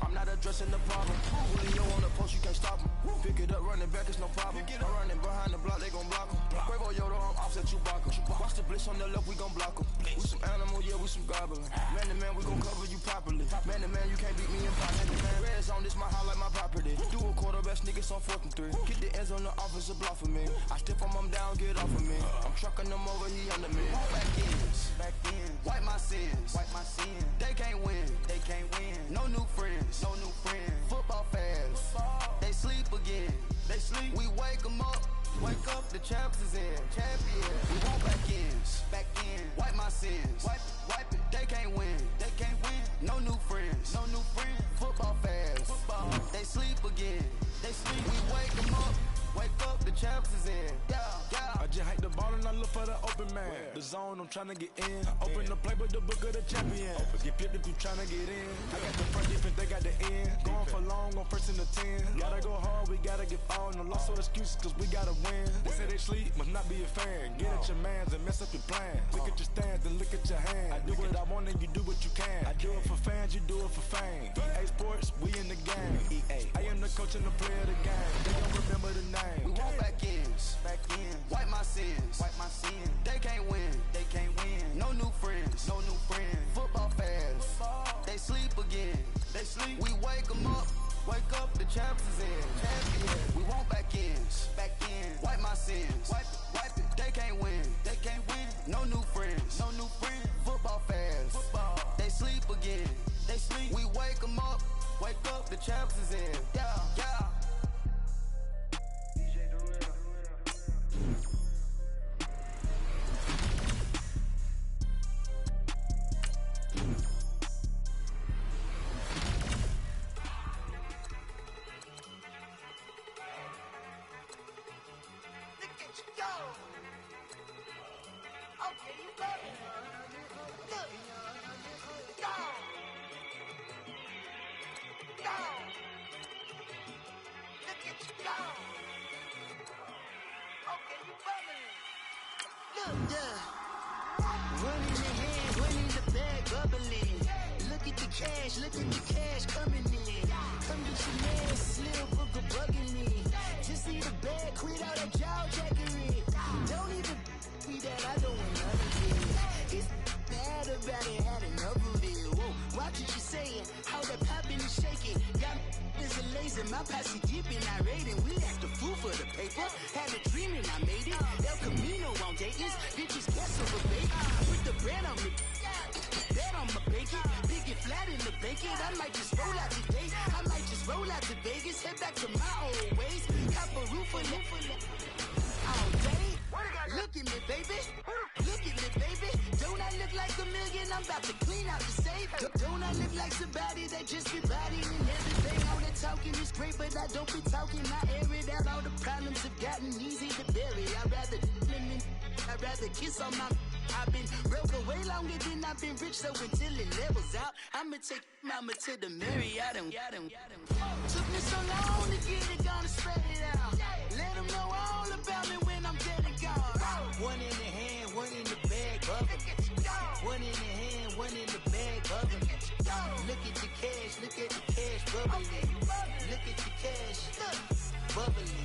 Speaker 8: I'm not addressing the problem. Julio on the post, you can't stop him. Pick it up, running back, it's no problem. I'm running behind the block, they gon' block him. Quavo Yoda on offset, Chewbacca. Watch the blitz on the left, we gon' block him. We some animal, yeah, we some goblin. Man to man, we gon' cover you properly. Man to man, you can't beat me in pocket. Red zone, this my highlight, my property. Do a quarterback sneakers on 4th and 3. Get the ends on the offensive block for me. I step on them down, get off of me. I'm trucking them over, he under me. Back in, wipe my sins. They can't win. No new friends. Football fans. They sleep again. We wake them up. Wake up, the champs is in. Champion. We want back in. Wipe my sins. Wipe it. They can't win. No new friends. Football fans. They sleep again. We wake them up. Wake up, the champs is in. Yeah.
Speaker 9: I just hike the ball and I look for the open man. The zone, I'm tryna get in. Open the playbook, the book of the champion. Get flipped if you tryna get in. I got the front defense, they got the end. Going for long, on 1st and the 10. Gotta go hard, we gotta get all. No loss or excuses, cause we gotta win. They say they sleep, must not be a fan. Get at your mans and mess up your plans. Look at your stands and look at your hands. I do what I want and you do what you can. I do it for fans, you do it for fame. EA Sports, we in the game. EA, I am the coach and the player of the game. They don't remember the name.
Speaker 8: We want back in. Wipe my sins. They can't win. No new friends. Football fans. They sleep again. We wake them up. Wake up, the champs is in. Champion. We want back in. Wipe my sins. Wipe it. They can't win. No new friends. Football fans. They sleep again. We wake them up. Wake up, the champs is in. Yeah.
Speaker 1: Look at the cash coming in. Come get your man, Slim Booker bugging me. Just see the bag, quit all that jaw jackery. Don't even be that, I don't want none of it. It's bad about it, had enough of it. Whoa, watch what you saying, how that poppin' and shaking. Got is a laser, my posse dipping, I raiding. We act a fool for the paper. Had a dream and I made it. El Camino on Dayton's, bitches guess over bacon. Put the brand on me. Bet on my bacon, big it flat in the bacon. I might just roll out today. I might just roll out to Vegas, head back to my old ways. Cop a roof for all day. Look at me, baby. Look at me, baby. Don't I look like a million? I'm about to clean out the safe. Don't I look like somebody that just be bodying everything? All the talking is great, but I don't be talking. I air it out. All the problems have gotten easy to bury. I'd rather kiss on my. I've been broke away longer than I've been rich, so until it levels out, I'ma take mama to the Marriott and took me so long to get it, gonna spread it out. Let them know all about me when I'm dead and gone. One in the hand, one in the bag, bubbling. One in the hand, one in the bag, bubbling. Look at the cash, bubbling. Look at the cash, bubbling.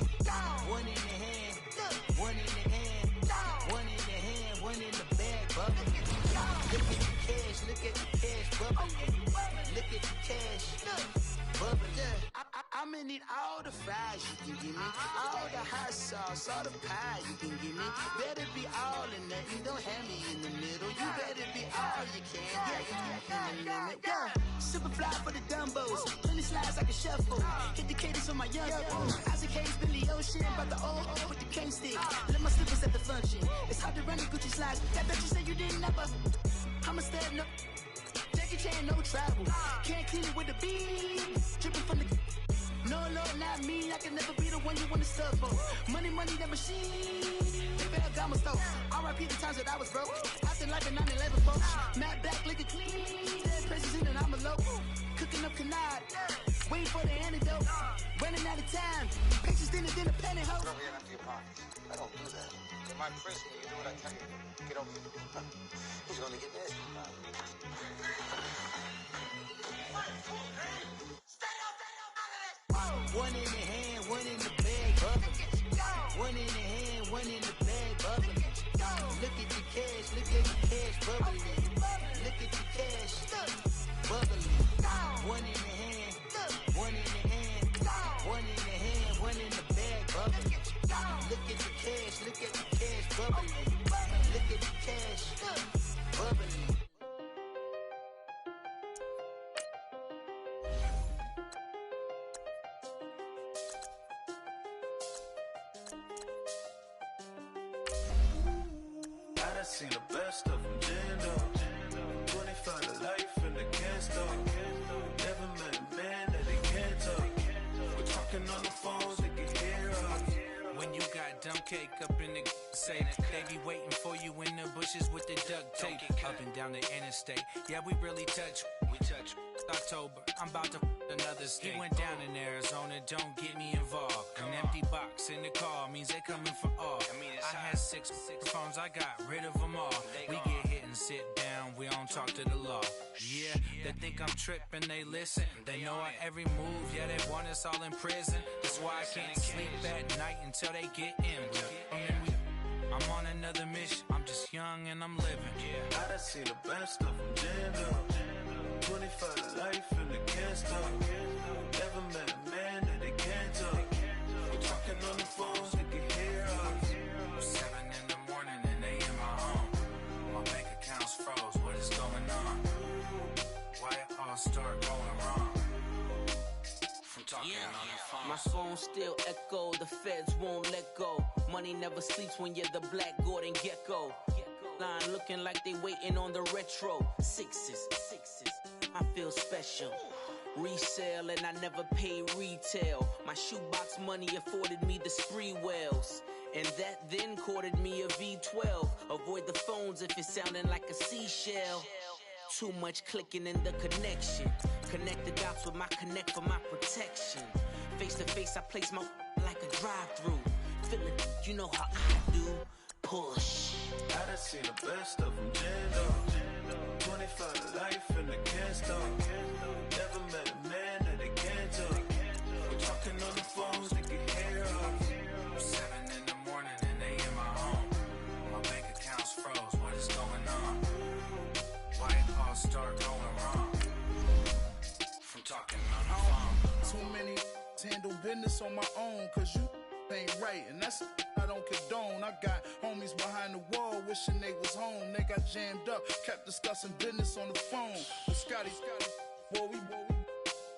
Speaker 1: One in the hand, one in the hand, one in the hand, one in the bag, bubbling. Look at the cash, bubbling. Look at the cash, bubbling. I'ma need all the fries you can give me, all the hot sauce, all the pie you can give me. Better be all or nothing, don't have me in the middle. You better be all you
Speaker 8: Super fly for the Dumbos. Plenty slides like a shuffle. Hit the cadence on my young. Isaac Hayes, Billy Ocean. About the old with the cane stick. Let my slippers at the function. It's hard to run the Gucci slides. That bet you said you didn't never. I'm a step no. Jackie Chan, no travel. Can't clean it with the beat. Dripping from the. No, not me. I can never be the one you want to sub for. Money, that machine. They failed Gamma Stove. RIP the times that I was broke. Acting like a 9/11 folks. Matt back, liquor clean. Dead presses in and I'm alone. Cooking up canard. Waiting for the antidote. Running out of time. Pictures dinner, penny hoe.
Speaker 10: Rub your empty pockets. I don't do that. In my prison, you do what I tell you. Get over here. Who's gonna get this?
Speaker 8: One in the hand, one in the bag, bubbling. One in the hand, one in the bag, bubbling. Look at the cash, bubbling. Look at the cash, bubbling. One in the hand, one in the hand, one in the hand, one in the bag, bubbling. Look at the cash, bubbling. Look at the cash, bubbling.
Speaker 9: I seen the best of them, Jando. 25 to life in the can't stop. Never met a man that they can't talk. We're talking on the phones, they can hear us.
Speaker 11: When you got dumb cake up in the say that they be waiting for you in the bushes with the duct tape up and down the interstate. Yeah, we really touch. October, I'm about to another state. He went down in Arizona, don't get me involved. An empty box in the car means they coming for all. I had six phones, I got rid of them all. We get hit and sit down, we don't talk to the law. Yeah, they think I'm tripping, they listen. They know our every move, yeah, they want us all in prison. That's why I can't sleep at night until they get in. I'm on another mission, I'm just young and I'm living.
Speaker 9: I done seen the best of them, Jando. 25 to life in the can't stop. Never met a man that they can't talk. We're talking on the phones, they can hear us.
Speaker 11: 7 in the morning and they in my home. My bank account's froze, what is going on? Why it all start going wrong? From talking on the phone.
Speaker 12: My phone still echo, the feds won't let go. Money never sleeps when you're the Black Gordon Gecko. Line looking like they waiting on the retro. Sixes, I feel special. Resale and I never pay retail. My shoebox money afforded me the spree wells. And that then courted me a V12. Avoid the phones if it's sounding like a seashell. Too much clicking in the connection. Connect the dots with my connect for my protection. Face to face, I place my like a drive-through. Feel it, you know how I do. Push.
Speaker 9: I done seen the best of them, Jando. 25 to life in the can't stop. Never met a man that they can't talk. We're talking on the phones, they can hear us.
Speaker 11: 7 in the morning and they in my home. My bank account's froze, what is going on? Why it all start going wrong? From talking on the phone.
Speaker 13: Too many handle business on my own, cause you ain't right, and that's I don't condone. I got homies behind the wall wishing they was home. They got jammed up, kept discussing business on the phone. But Scotty, boy, we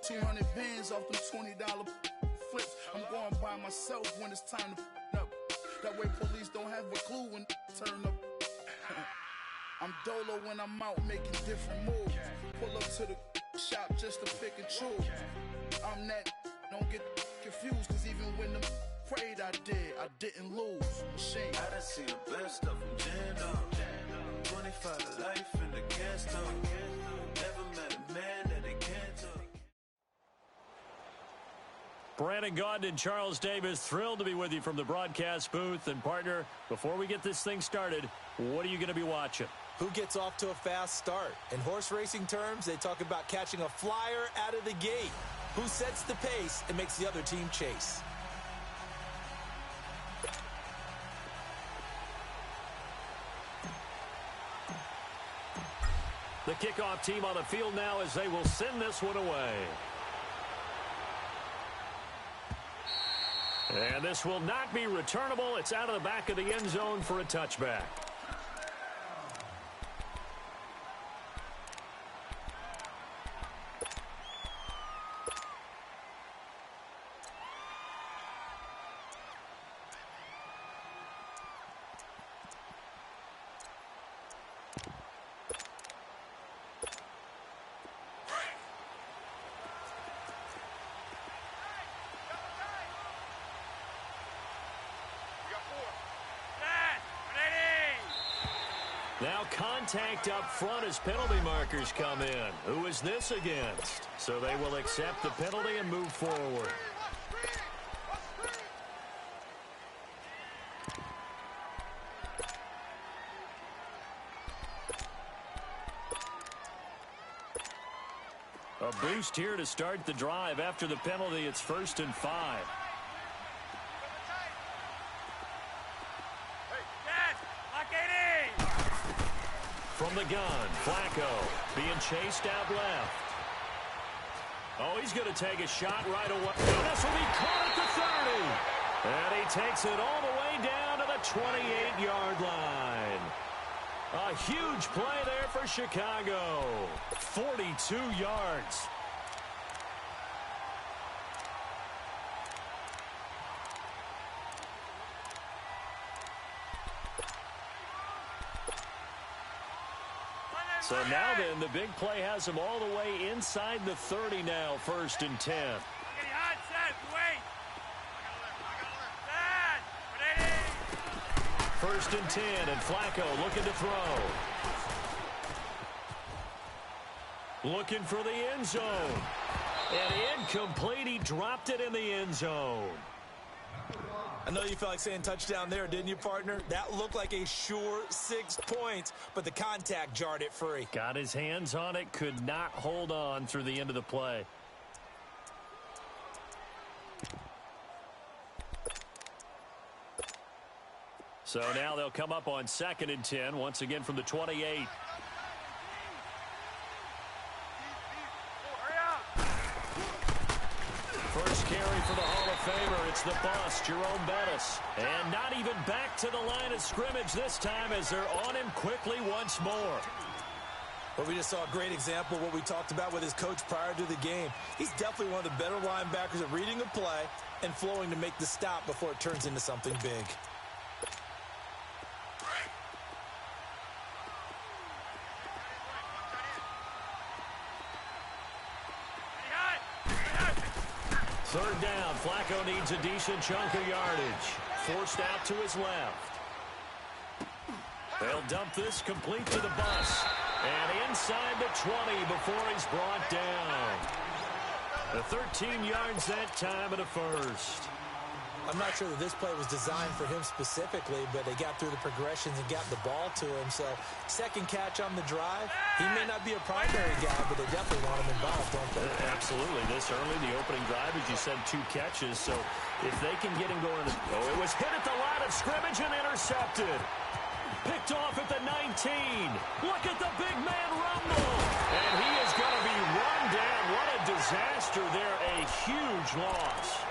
Speaker 13: 200 bands off them $20 flips. I'm going by myself when it's time to up. That way police don't have a clue when turn up. I'm dolo when I'm out making different moves. Pull up to the shop just to pick and choose. I'm that, don't get confused, cause even when them prayed I didn't lose. Machine.
Speaker 9: I done seen the best of them, Jando. 25 to life in the can't stop. Never met a man that they can't talk.
Speaker 5: Brandon Gaudin and Charles Davis, thrilled to be with you from the broadcast booth. And partner, before we get this thing started, what are you going to be watching?
Speaker 6: Who gets off to a fast start? In horse racing terms, they talk about catching a flyer out of the gate. Who sets the pace and makes the other team chase?
Speaker 5: The kickoff team on the field now as they will send this one away. And this will not be returnable. It's out of the back of the end zone for a touchback. Now contact up front as penalty markers come in. Who is this against? So they will accept the penalty and move forward. A boost here to start the drive. After the penalty, it's 1st and 5. From the gun, Flacco being chased out left. Oh, he's going to take a shot right away. And this will be caught at the 30. And he takes it all the way down to the 28-yard line. A huge play there for Chicago. 42 yards. So now then, the big play has him all the way inside the 30 now, 1st and 10. First and 10, and Flacco looking to throw. Looking for the end zone. And incomplete, he dropped it in the end zone.
Speaker 6: I know you felt like saying touchdown there, didn't you, partner? That looked like a sure 6 points, but the contact jarred it free.
Speaker 5: Got his hands on it, could not hold on through the end of the play. So now they'll come up on 2nd and 10, once again from the 28. First carry for the Hall of Famer. It's the boss, Jerome Bettis. And not even back to the line of scrimmage this time as they're on him quickly once more.
Speaker 6: Well, we just saw a great example of what we talked about with his coach prior to the game. He's definitely one of the better linebackers at reading a play and flowing to make the stop before it turns into something big.
Speaker 5: Third down, Flacco needs a decent chunk of yardage. Forced out to his left. They'll dump this complete to the bus. And inside the 20 before he's brought down. The 13 yards that time and a first.
Speaker 6: I'm not sure that this play was designed for him specifically, but they got through the progressions and got the ball to him. So, second catch on the drive. He may not be a primary guy, but they definitely want him involved, don't they?
Speaker 5: Absolutely. This early, the opening drive, as you said, 2 catches. So, if they can get him going. Oh, it was hit at the line of scrimmage and intercepted. Picked off at the 19. Look at the big man rumble. And he is going to be run down. What a disaster there. A huge loss.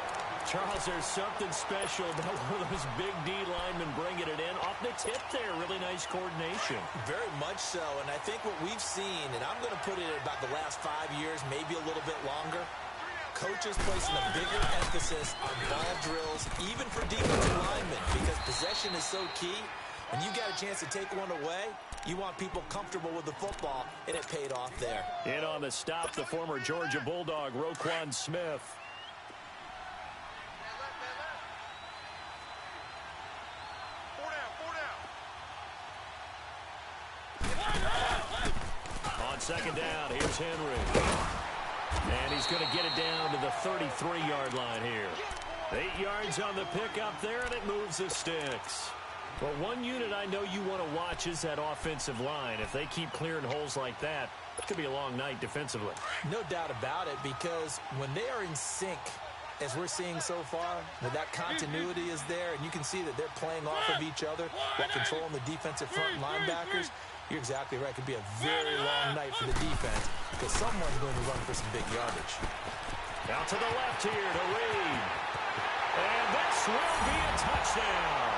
Speaker 5: Charles, there's something special about one of those big D linemen bringing it in. Off the tip there, really nice coordination.
Speaker 6: Very much so, and I think what we've seen, and I'm going to put it at about the last 5 years, maybe a little bit longer, coaches placing a bigger emphasis on ball drills, even for defensive linemen, because possession is so key. When you got a chance to take one away, you want people comfortable with the football, and it paid off there.
Speaker 5: In on the stop, the former Georgia Bulldog, Roquan Smith. On second down, here's Henry. And he's going to get it down to the 33-yard line here. 8 yards on the pickup there, and it moves the sticks. Well, one unit I know you want to watch is that offensive line. If they keep clearing holes like that, it could be a long night defensively.
Speaker 6: No doubt about it, because when they are in sync, as we're seeing so far, that continuity is there, and you can see that they're playing off of each other while controlling the defensive front linebackers. You're exactly right. It could be a very long night for the defense because someone's going to run for some big yardage.
Speaker 5: Out to the left here to Reed. And this will be a touchdown.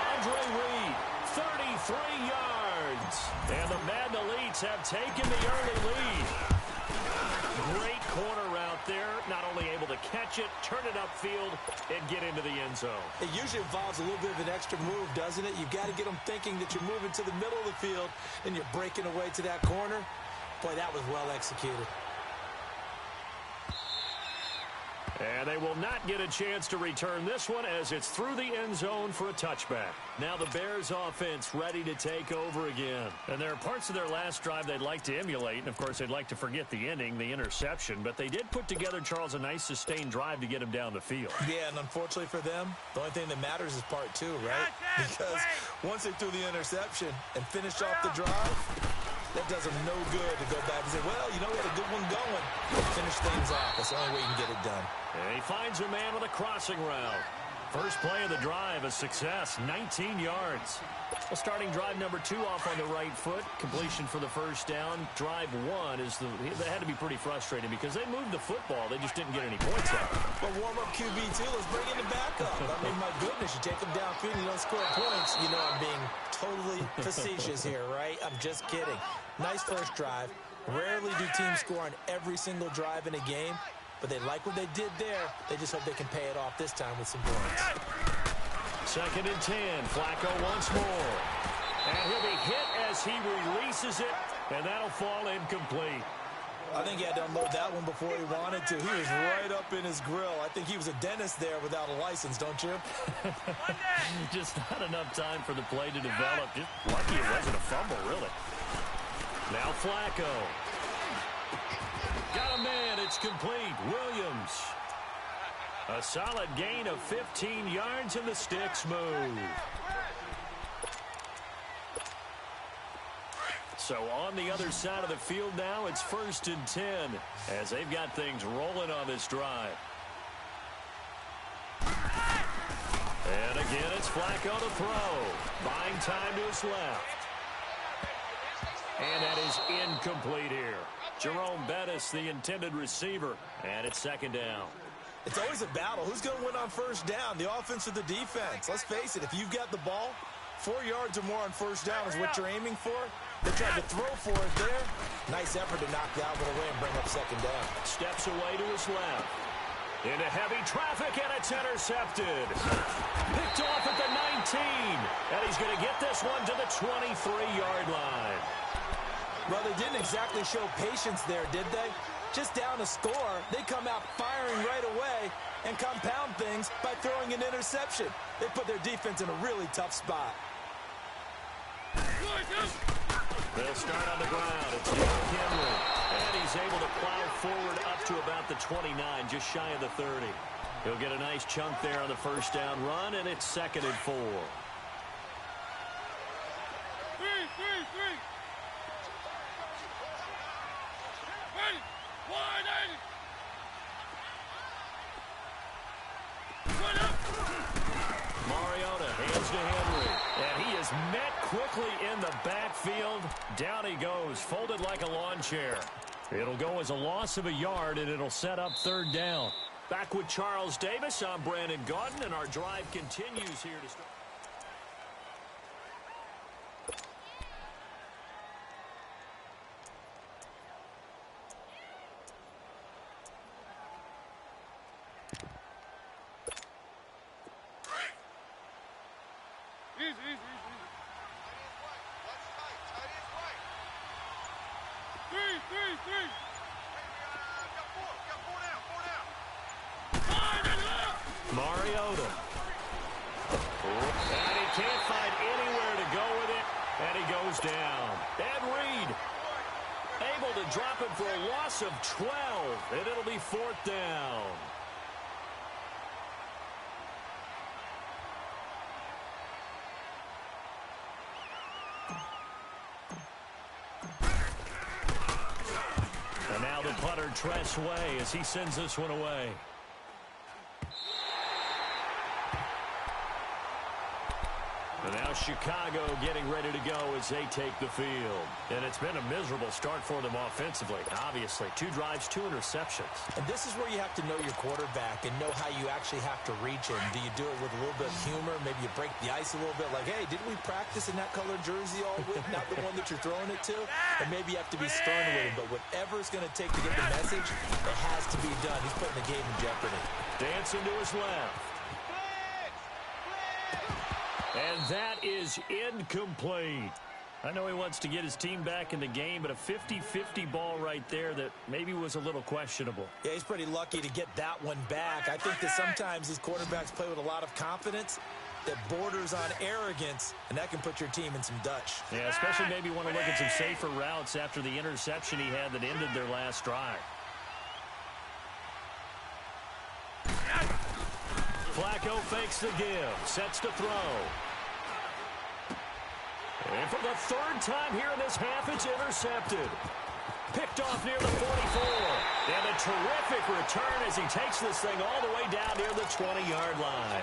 Speaker 5: Andre Reed, 33 yards. And the Madden Elites have taken the early lead. Great corner route there. Not only able to catch it, turn it upfield, and get into the end zone.
Speaker 6: It usually involves a little bit of an extra move, doesn't it? You've got to get them thinking that you're moving to the middle of the field and you're breaking away to that corner. Boy, that was well executed.
Speaker 5: And they will not get a chance to return this one as it's through the end zone for a touchback. Now the Bears offense ready to take over again. And there are parts of their last drive they'd like to emulate. And, of course, they'd like to forget the ending, the interception. But they did put together, Charles, a nice sustained drive to get him down the field.
Speaker 6: Yeah, and unfortunately for them, the only thing that matters is part two, right? Because once they threw the interception and finished off the drive, that does them no good to go back and say, well, you know, we had a good one going. Finish things off. That's the only way you can get it done.
Speaker 5: And he finds a man with a crossing route. First play of the drive, a success, 19 yards. Well, starting drive number 2 off on the right foot. Completion for the first down. Drive 1 is they had to be pretty frustrating because they moved the football. They just didn't get any points out.
Speaker 6: But warm-up QB, too. Let's bring in the backup. I mean, my goodness, you take them downfield and you don't score points. You know I'm being totally facetious here, right? I'm just kidding. Nice first drive. Rarely do teams score on every single drive in a game, but they like what they did there. They just hope they can pay it off this time with some points.
Speaker 5: 2nd and 10. Flacco once more. And he'll be hit as he releases it, and that'll fall incomplete.
Speaker 6: I think he had to unload that one before he wanted to. He was right up in his grill. I think he was a dentist there without a license, don't you?
Speaker 5: Just not enough time for the play to develop. Just lucky it wasn't a fumble, really. Now Flacco. Got a man. It's complete. Williams. A solid gain of 15 yards, and the sticks move. So on the other side of the field now, it's 1st and 10 as they've got things rolling on this drive. And again, it's Flacco to throw. Buying time to his left. And that is incomplete here. Jerome Bettis, the intended receiver, and it's 2nd down.
Speaker 6: It's always a battle. Who's going to win on first down, the offense or the defense? Let's face it, if you've got the ball, 4 yards or more on first down is what you're aiming for. They tried to throw for it there. Nice effort to knock that one away and bring up 2nd down.
Speaker 5: Steps away to his left. Into heavy traffic, and it's intercepted. Picked off at the 19. And he's going to get this one to the 23-yard line.
Speaker 6: Well, they didn't exactly show patience there, did they? Just down a score, they come out firing right away and compound things by throwing an interception. They put their defense in a really tough spot.
Speaker 5: They'll start on the ground. It's Derrick Henry. And he's able to plow forward up to about the 29, just shy of the 30. He'll get a nice chunk there on the first down run, and it's 2nd and 4. Mariota hands to Henry, and he is met quickly in the backfield. Down he goes, folded like a lawn chair. It'll go as a loss of a yard, and it'll set up 3rd down. Back with Charles Davis, I'm Brandon Gaudin, and our drive continues here to start. Mariota. And he can't find anywhere to go with it, and he goes down. Ed Reed able to drop it for a loss of 12, and it'll be 4th down. And now the punter, Tress Way, as he sends this one away. And now Chicago getting ready to go as they take the field. And it's been a miserable start for them offensively, obviously. 2 drives, 2 interceptions.
Speaker 6: And this is where you have to know your quarterback and know how you actually have to reach him. Do you do it with a little bit of humor? Maybe you break the ice a little bit like, hey, didn't we practice in that colored jersey all week? Not the one that you're throwing it to? And maybe you have to be stern with him. But whatever it's going to take to get the message, it has to be done. He's putting the game in jeopardy.
Speaker 5: Dancing to his left. And that is incomplete. I know he wants to get his team back in the game, but a 50-50 ball right there that maybe was a little questionable.
Speaker 6: Yeah, he's pretty lucky to get that one back. I think that sometimes these quarterbacks play with a lot of confidence that borders on arrogance, and that can put your team in some Dutch.
Speaker 5: Yeah, especially maybe want to look at some safer routes after the interception he had that ended their last drive. Flacco fakes the give, sets to throw. And for the third time here in this half, it's intercepted. Picked off near the 44. And a terrific return as he takes this thing all the way down near the 20-yard line.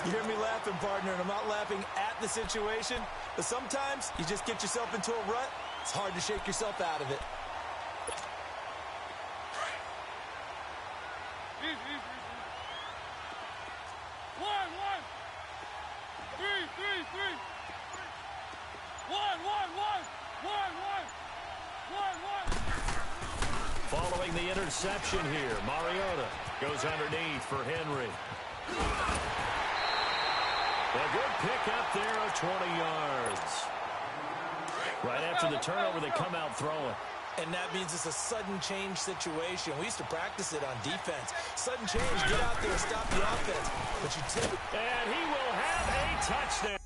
Speaker 6: You hear me laughing, partner, and I'm not laughing at the situation, but sometimes you just get yourself into a rut. It's hard to shake yourself out of it.
Speaker 5: Following the interception here, Mariota goes underneath for Henry. A good pickup there of 20 yards. Right after the turnover, they come out throwing.
Speaker 6: And that means it's a sudden change situation. We used to practice it on defense. Sudden change, get out there, stop the offense. But you tip it.
Speaker 5: And he will have a touchdown.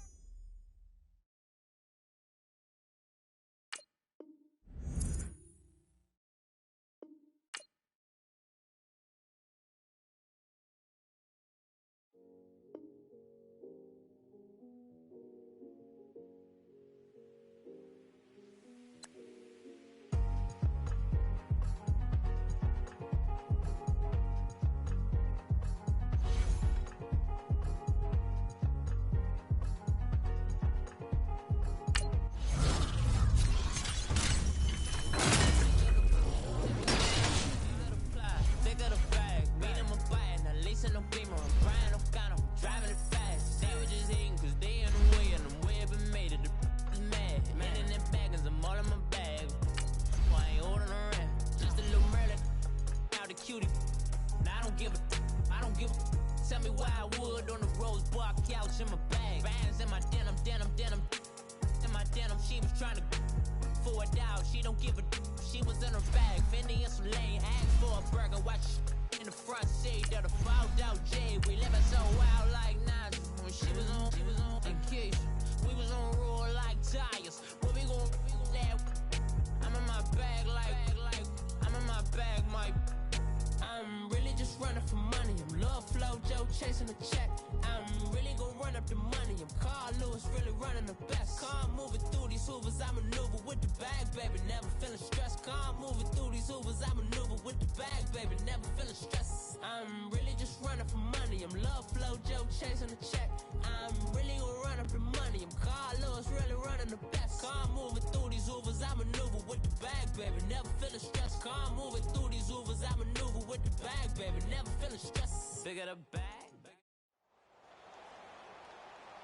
Speaker 14: Chasing the check, I'm really gonna run up the money. I'm Carl Lewis, really running the best. Car moving through these hoovers, I maneuver with the bag, baby, never feeling stressed. Car moving through these hoovers, I maneuver with the bag, baby, never feeling stressed. I'm really just running for money. I'm Love Flow Joe chasing the check. I'm really gonna run up the money. I'm Carl Lewis, really running the best. Car moving through these hoovers, I maneuver with the bag, baby, never feeling stressed. Car moving through these hoovers, I maneuver with the bag, baby, never feeling stressed. Bigger the bag.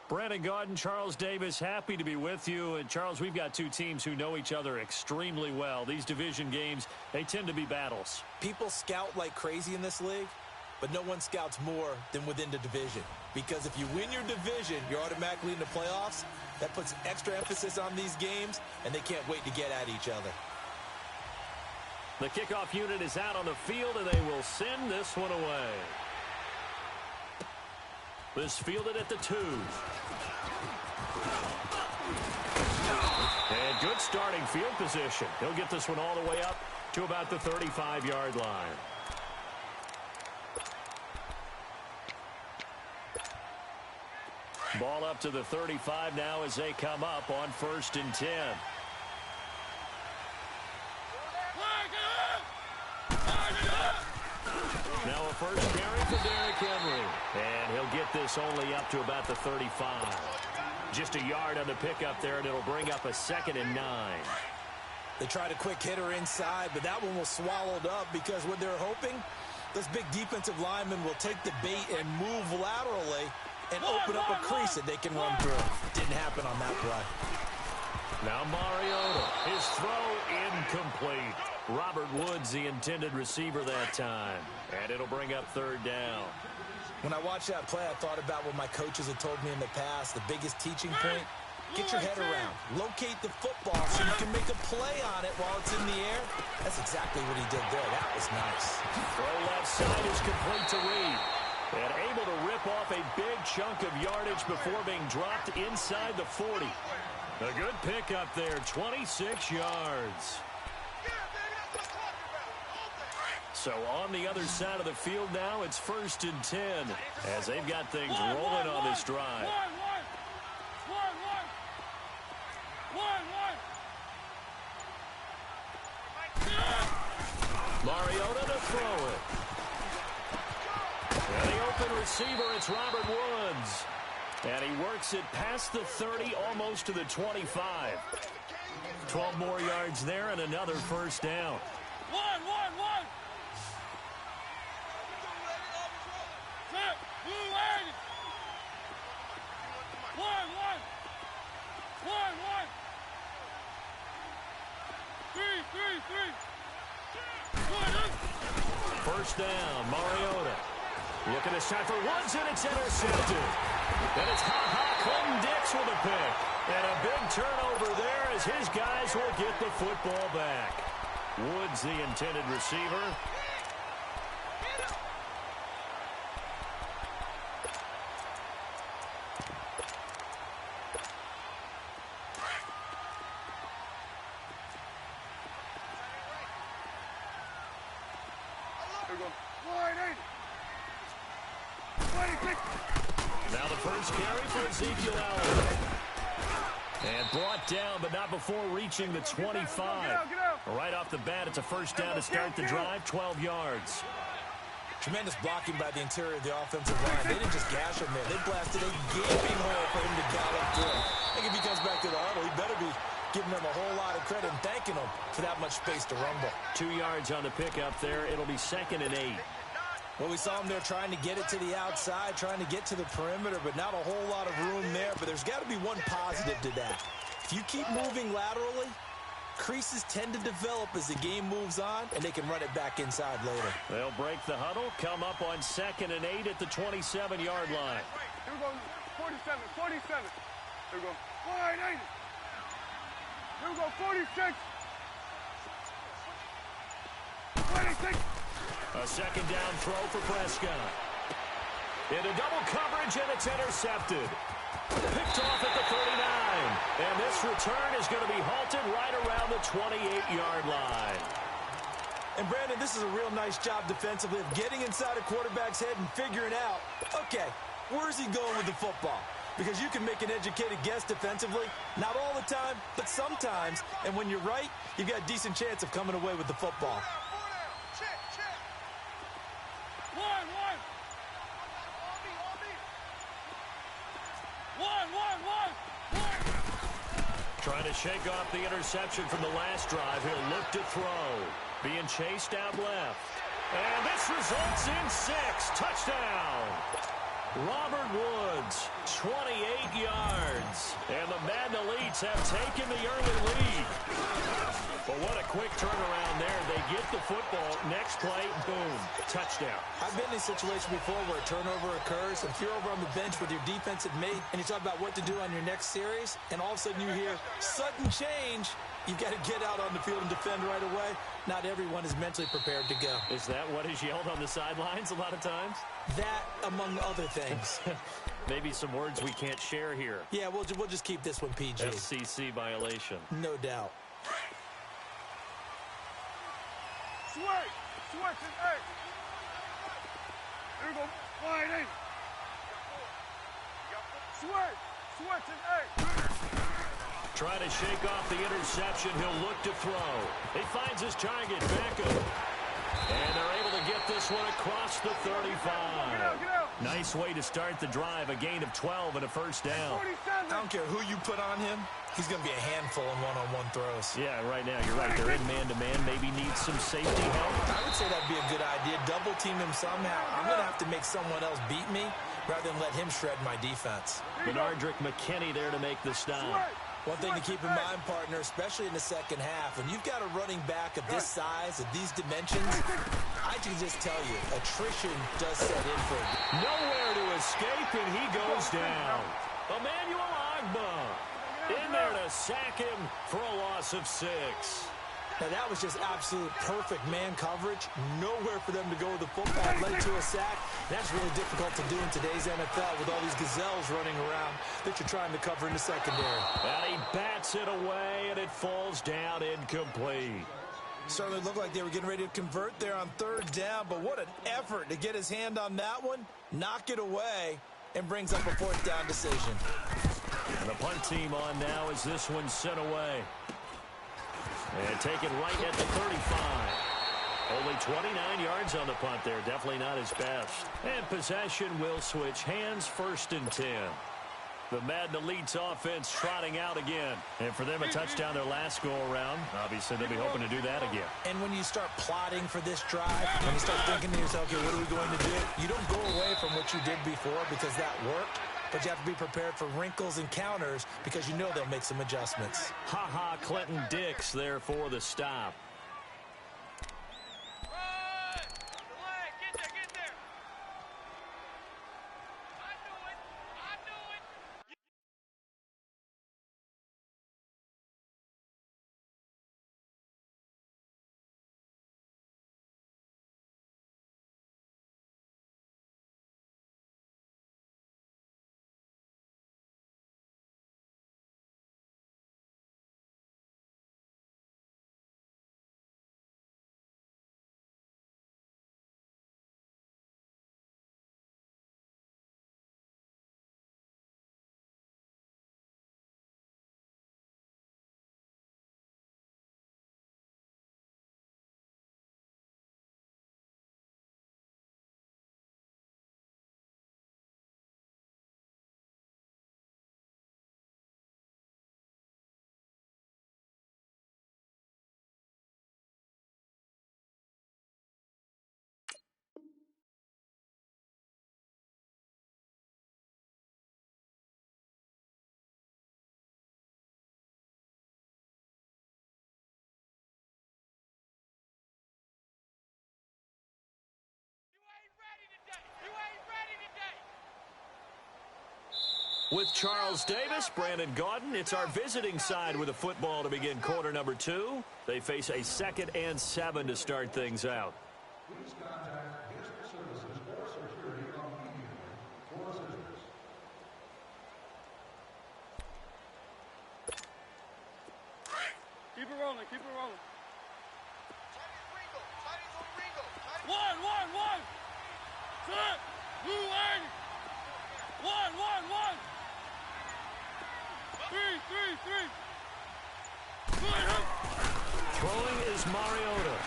Speaker 5: Brandon Gaudin, Charles Davis, happy to be with you. And, Charles, we've got two teams who know each other extremely well. These division games, they tend to be battles.
Speaker 6: People scout like crazy in this league, but no one scouts more than within the division. Because if you win your division, you're automatically in the playoffs. That puts extra emphasis on these games, and they can't wait to get at each other.
Speaker 5: The kickoff unit is out on the field, and they will send this one away. This fielded at the 2. And good starting field position. He'll get this one all the way up to about the 35-yard line. Ball up to the 35 now as they come up on 1st and 10. Now a first carry for Derrick Henry. And he'll get this only up to about the 35. Just a yard on the pickup there, and it'll bring up a 2nd and 9.
Speaker 6: They tried a quick hitter inside, but that one was swallowed up because what they're hoping, those big defensive linemen will take the bait and move laterally and open up a crease that they can run through. Didn't happen on that play.
Speaker 5: Now Mariota, his throw incomplete. Robert Woods, the intended receiver that time. And it'll bring up 3rd down.
Speaker 6: When I watched that play, I thought about what my coaches had told me in the past. The biggest teaching point, get your head around. Locate the football so you can make a play on it while it's in the air. That's exactly what he did there. That was nice.
Speaker 5: Throw left side is complete to Reed. And able to rip off a big chunk of yardage before being dropped inside the 40. A good pickup there, 26 yards. So on the other side of the field now, it's 1st and 10 as they've got things rolling on this drive. Mariota to throw it. And the open receiver, it's Robert Woods. And he works it past the 30, almost to the 25. 12 more yards there and another first down. First down, Mariota. Looking this time for Woods, and it's intercepted. And it's Clinton-Dix with a pick. And a big turnover there as his guys will get the football back. Woods, the intended receiver. Now the first carry for Ezekiel Elliott. And brought down, but not before reaching the 25. Right off the bat, it's a first down to start the drive, 12 yards.
Speaker 6: Tremendous blocking by the interior of the offensive line. They didn't just gash him there. They blasted a gaping hole for him to gallop through. I think if he comes back to the huddle, he better be giving them a whole lot of credit and thanking them for that much space to rumble.
Speaker 5: 2 yards on the pickup there. It'll be 2nd and 8.
Speaker 6: Well, we saw him there trying to get it to the outside, trying to get to the perimeter, but not a whole lot of room there. But there's got to be one positive to that. If you keep moving laterally, creases tend to develop as the game moves on, and they can run it back inside later.
Speaker 5: They'll break the huddle, come up on 2nd and 8 at the 27-yard line.
Speaker 7: Here we go, 47, 47. Here we go, 480. Here we go, 46. 26.
Speaker 5: A second down throw for Prescott. Into double coverage, and it's intercepted. Picked off at the 39. And this return is going to be halted right around the 28-yard line.
Speaker 6: And, Brandon, this is a real nice job defensively of getting inside a quarterback's head and figuring out, okay, where's he going with the football? Because you can make an educated guess defensively. Not all the time, but sometimes. And when you're right, you've got a decent chance of coming away with the football.
Speaker 5: Trying to shake off the interception from the last drive. He'll look to throw. Being chased out left. And this results in 6. Touchdown. Robert Woods, 28 yards. And the Madden Elites have taken the early lead. But what a quick turnaround there. They get the football. Next play, boom, touchdown.
Speaker 6: I've been in a situation before where a turnover occurs, and if you're over on the bench with your defensive mate, and you talk about what to do on your next series, and all of a sudden you hear sudden change, you've got to get out on the field and defend right away. Not everyone is mentally prepared to go.
Speaker 5: Is that what is yelled on the sidelines a lot of times?
Speaker 6: That, among other things.
Speaker 5: Maybe some words we can't share here.
Speaker 6: Yeah, we'll just keep this one PG.
Speaker 5: FCC violation.
Speaker 6: No doubt.
Speaker 7: Switch and 8. Here we go, 580. Switch and 8.
Speaker 5: Trying to shake off the interception. He'll look to throw. He finds his target back up. And they're able to get this one across the 35.
Speaker 7: Get out.
Speaker 5: Nice way to start the drive. A gain of 12 and a first down.
Speaker 6: I don't care who you put on him. He's going to be a handful in one-on-one throws.
Speaker 5: Yeah, right now, you're right. They're in man-to-man. Maybe needs some safety help.
Speaker 6: I would say that'd be a good idea. Double team him somehow. I'm going to have to make someone else beat me rather than let him shred my defense.
Speaker 5: Benardrick McKinney there to make the stop.
Speaker 6: One thing to keep in mind, partner, especially in the second half, when you've got a running back of this size, of these dimensions, I can just tell you, attrition does set in for him.
Speaker 5: Nowhere to escape, and he goes down. Emmanuel Ogbah to sack him for a loss of 6.
Speaker 6: Now, that was just absolute perfect man coverage. Nowhere for them to go with the football. Led to a sack. That's really difficult to do in today's NFL with all these gazelles running around that you're trying to cover in the secondary.
Speaker 5: And he bats it away, and it falls down incomplete.
Speaker 6: Certainly looked like they were getting ready to convert there on 3rd down, but what an effort to get his hand on that one, knock it away, and brings up a 4th down decision.
Speaker 5: And the punt team on now as this one's sent away. And taken right at the 35. Only 29 yards on the punt there. Definitely not his best. And possession will switch hands, 1st and 10. The Madden Elite's offense trotting out again. And for them, a touchdown their last go-around. Obviously, they'll be hoping to do that again.
Speaker 6: And when you start plotting for this drive, when you start thinking to yourself, okay, what are we going to do? You don't go away from what you did before because that worked. But you have to be prepared for wrinkles and counters because you know they'll make some adjustments.
Speaker 5: Ha-ha, Clinton Dix there for the stop. With Charles Davis, Brandon Gaudin, it's our visiting side with the football to begin quarter number 2. They face a 2nd and 7 to start things out.
Speaker 15: Please contact guest services or security on the for visitors.
Speaker 7: Keep it rolling, keep it rolling. One. Set. Blue 80. One. 3.
Speaker 5: Throwing is Mariota.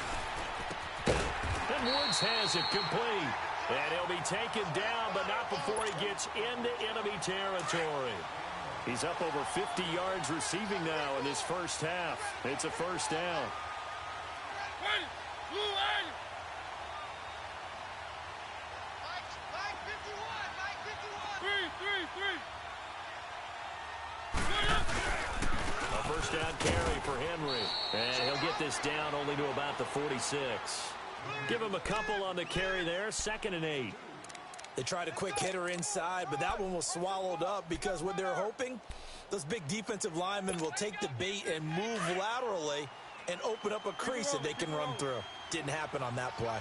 Speaker 5: And Woods has it complete. And he'll be taken down, but not before he gets into enemy territory. He's up over 50 yards receiving now in this first half. It's a 1st down.
Speaker 7: Ready. Blue 80. Mike 51. 3.
Speaker 5: A 1st down carry for Henry. And he'll get this down only to about the 46. Give him a couple on the carry there. 2nd and 8.
Speaker 6: They tried a quick hitter inside, but that one was swallowed up because what they're hoping, those big defensive linemen will take the bait and move laterally and open up a crease that they can run through. Didn't happen on that play.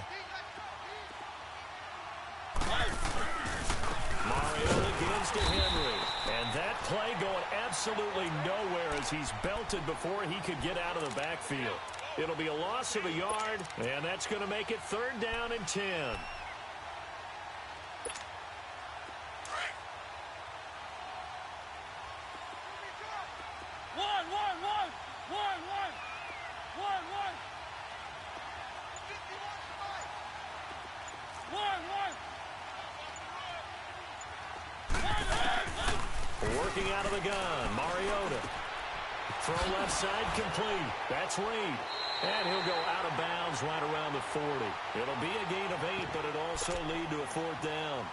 Speaker 5: Mariota gives to Henry. And that play going absolutely nowhere as he's belted before he could get out of the backfield. It'll be a loss of a yard, and that's going to make it 3rd down and 10. Working out of the gun, Mariota. Throw left side complete. That's Reed. And he'll go out of bounds right around the 40. It'll be a gain of 8, but it'll also lead to a 4th down.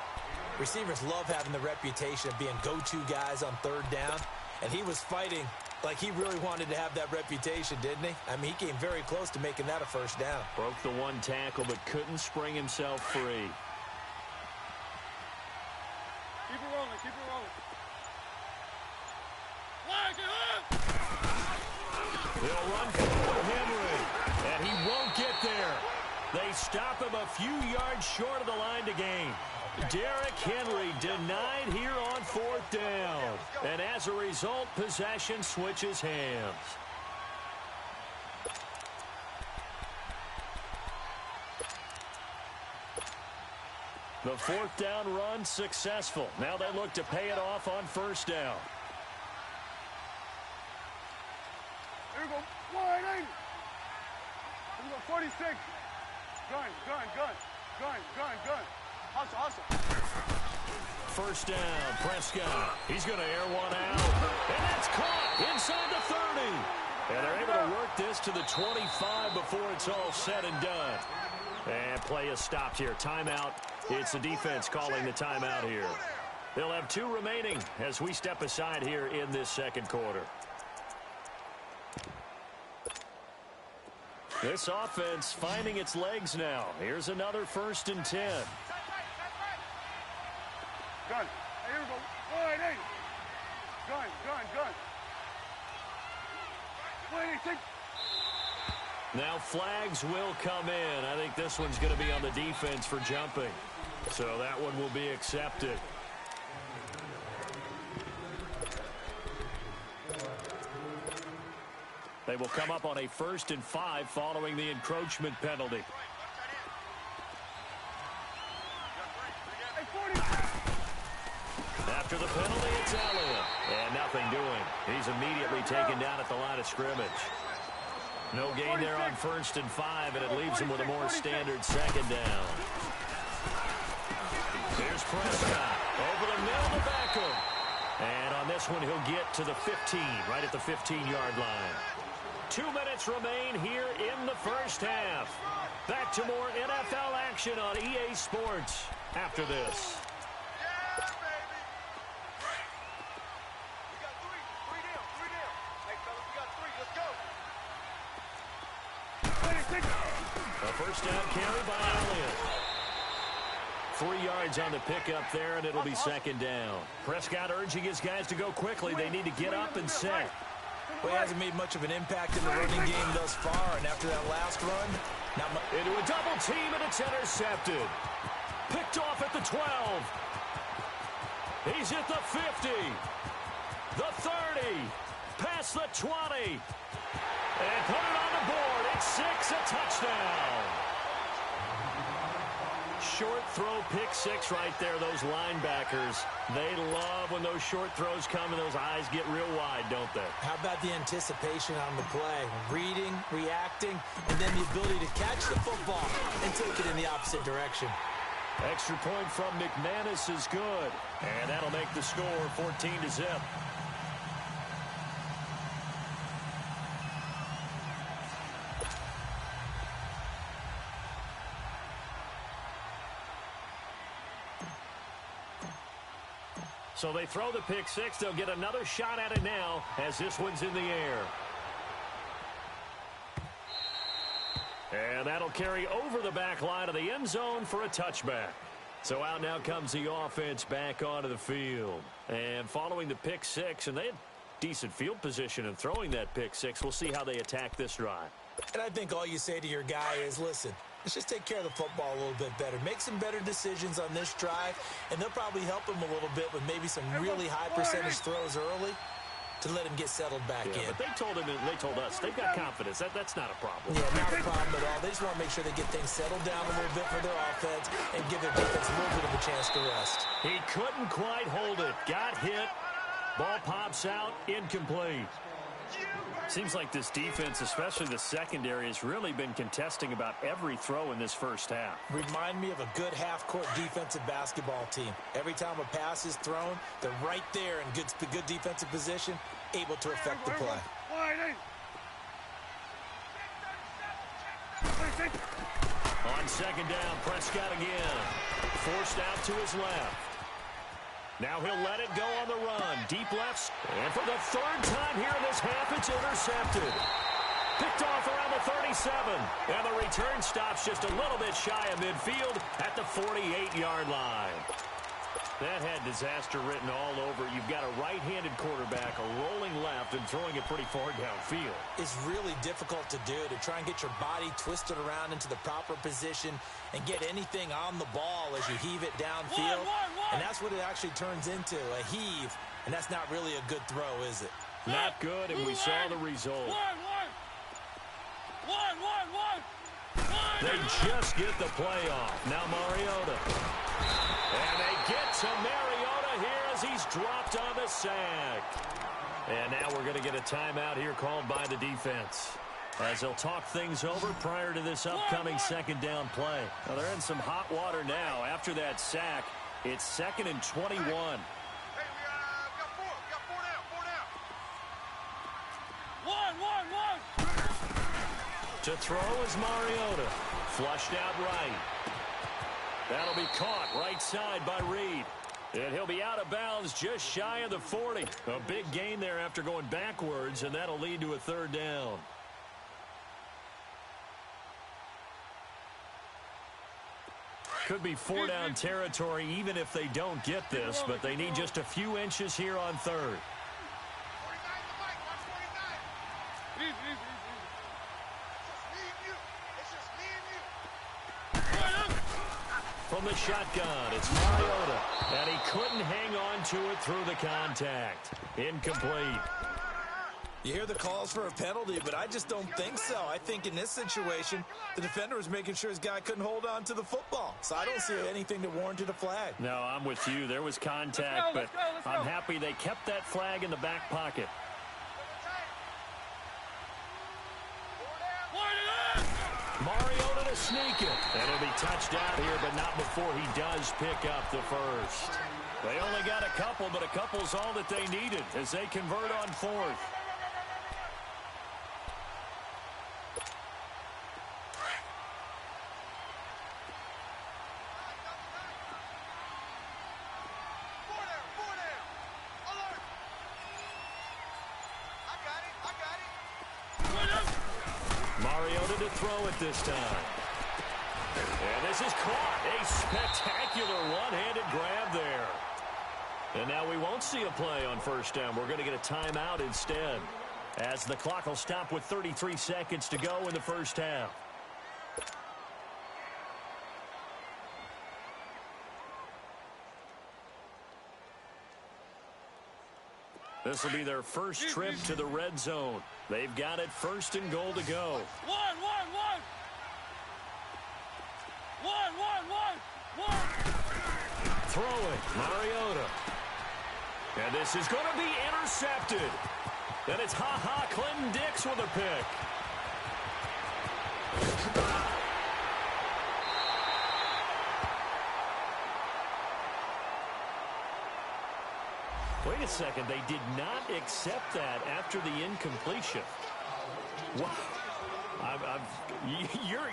Speaker 6: Receivers love having the reputation of being go-to guys on 3rd down. And he was fighting like he really wanted to have that reputation, didn't he? I mean, he came very close to making that a 1st down.
Speaker 5: Broke the 1 tackle, but couldn't spring himself free.
Speaker 7: Keep it rolling. Flag it up!
Speaker 5: They'll run forward Henry, and he won't get there. They stop him a few yards short of the line to gain. Derrick Henry denied here on 4th down. And as a result, possession switches hands. The 4th down run successful. Now they look to pay it off on 1st down.
Speaker 7: Here we go. 180. Here we go. 46. Gun. Hustle.
Speaker 5: 1st down, Prescott. He's going to air one out. And that's caught inside the 30. And they're able to work this to the 25 before it's all said and done. And play is stopped here. Timeout. It's the defense calling the timeout here. They'll have 2 remaining as we step aside here in this 2nd quarter. This offense finding its legs now. Here's another 1st and 10.
Speaker 7: Gun. Here we go. 180. Gun. 180.
Speaker 5: Now flags will come in. I think this one's going to be on the defense for jumping. So that one will be accepted. They will come up on a 1st and 5 following the encroachment penalty. After the penalty, it's Elliott. And nothing doing. He's immediately taken down at the line of scrimmage. No gain there on 1st and 5, and it leaves him with a more standard 2nd down. Here's Prescott. Over the middle to Beckham. And on this one, he'll get to the 15, right at the 15-yard line. 2 minutes remain here in the 1st half. Back to more NFL action on EA Sports after this. A 1st down carry by Elliott. 3 yards on the pickup there, and it'll be 2nd down. Prescott urging his guys to go quickly. They need to get up and set.
Speaker 6: Well, he hasn't made much of an impact in the running game thus far, and after that last run, not much.
Speaker 5: Into a double team, and it's intercepted. Picked off at the 12. He's at the 50. The 30. Past the 20. And put it on the board. It's 6, a touchdown. Short throw, pick 6 right there. Those linebackers, they love when those short throws come and those eyes get real wide, don't they?
Speaker 6: How about the anticipation on the play? Reading, reacting, and then the ability to catch the football and take it in the opposite direction.
Speaker 5: Extra point from McManus is good. And that'll make the score 14-0. So they throw the pick 6. They'll get another shot at it now as this one's in the air. And that'll carry over the back line of the end zone for a touchback. So out now comes the offense back onto the field. And following the pick 6, and they had decent field position in throwing that pick 6. We'll see how they attack this drive.
Speaker 6: And I think all you say to your guy is, listen, let's just take care of the football a little bit better. Make some better decisions on this drive, and they'll probably help him a little bit with maybe some really high percentage throws early to let him get settled back in.
Speaker 5: But they told us, they've got confidence. That's not a problem.
Speaker 6: Yeah, not a problem at all. They just want to make sure they get things settled down a little bit for their offense and give their defense a little bit of a chance to rest.
Speaker 5: He couldn't quite hold it. Got hit. Ball pops out. Incomplete. Seems like this defense, especially the secondary, has really been contesting about every throw in this first half.
Speaker 6: Remind me of a good half-court defensive basketball team. Every time a pass is thrown, they're right there in good defensive position, able to affect the play.
Speaker 5: On 2nd down, Prescott again. Forced out to his left. Now he'll let it go on the run. Deep left. And for the 3rd time here in this half, it's intercepted. Picked off around the 37. And the return stops just a little bit shy of midfield at the 48-yard line. That had disaster written all over. You've got a right-handed quarterback, a rolling left, and throwing it pretty far downfield.
Speaker 6: It's really difficult to do, to try and get your body twisted around into the proper position and get anything on the ball as you heave it downfield. And that's what it actually turns into, a heave. And that's not really a good throw, is it?
Speaker 5: Not good, and we saw the result. They just get the play off. Now Mariota. And they get to Mariota here as he's dropped on the sack. And now we're going to get a timeout here called by the defense, as they'll talk things over prior to this upcoming second down play. Now they're in some hot water now. After that sack, it's 2nd and 21.
Speaker 7: Hey, we got four. We got four down. One.
Speaker 5: To throw is Mariota. Flushed out right. That'll be caught right side by Reed. And he'll be out of bounds just shy of the 40. A big gain there after going backwards, and that'll lead to a 3rd down. Could be 4-down territory even if they don't get this, but they need just a few inches here on 3rd. From the shotgun, it's Mariota, and he couldn't hang on to it through the contact. Incomplete.
Speaker 6: You hear the calls for a penalty, but I just don't think so. I think in this situation, the defender was making sure his guy couldn't hold on to the football. So I don't see anything that warranted a flag.
Speaker 5: No, I'm with you. There was contact, but I'm happy they kept that flag in the back pocket. Mariota to sneak it. And he'll be touched out here, but not before he does pick up the first. They only got a couple, but a couple's all that they needed as they convert on 4th. Mariota to throw it this time. And this is caught. A spectacular one-handed grab there. And now we won't see a play on 1st down. We're going to get a timeout instead, as the clock will stop with 33 seconds to go in the 1st half. This will be their first trip to the red zone. They've got it 1st and goal to go.
Speaker 7: One.
Speaker 5: Throwing, Mariota. And this is going to be intercepted. Then it's Clinton Dix with a pick. Wait a second. They did not accept that after the incompletion. Wow.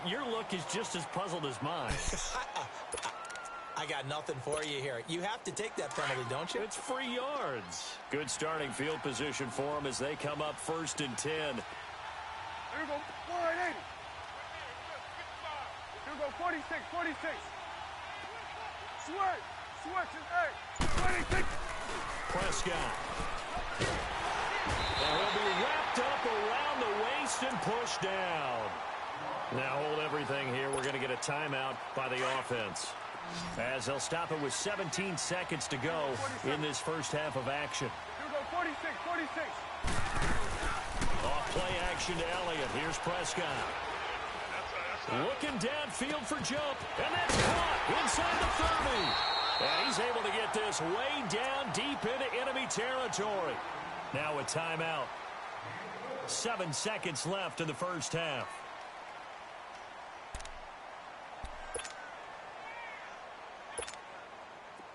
Speaker 5: Your look is just as puzzled as mine.
Speaker 6: I got nothing for you here. You have to take that penalty, don't you?
Speaker 5: It's free yards. Good starting field position for them as they come up 1st and 10.
Speaker 7: Here we go. 480. Here we go. 46. Switch is 8. 26.
Speaker 5: Prescott. And he'll be wrapped up around the waist and pushed down. Now hold everything here. We're going to get a timeout by the offense, as they'll stop it with 17 seconds to go in this 1st half of action.
Speaker 7: Here we go. 46.
Speaker 5: Off play action to Elliott. Here's Prescott. Looking downfield for jump. And that's caught inside the 30. And he's able to get this way down deep into enemy territory. Now a timeout. 7 seconds left in the 1st half.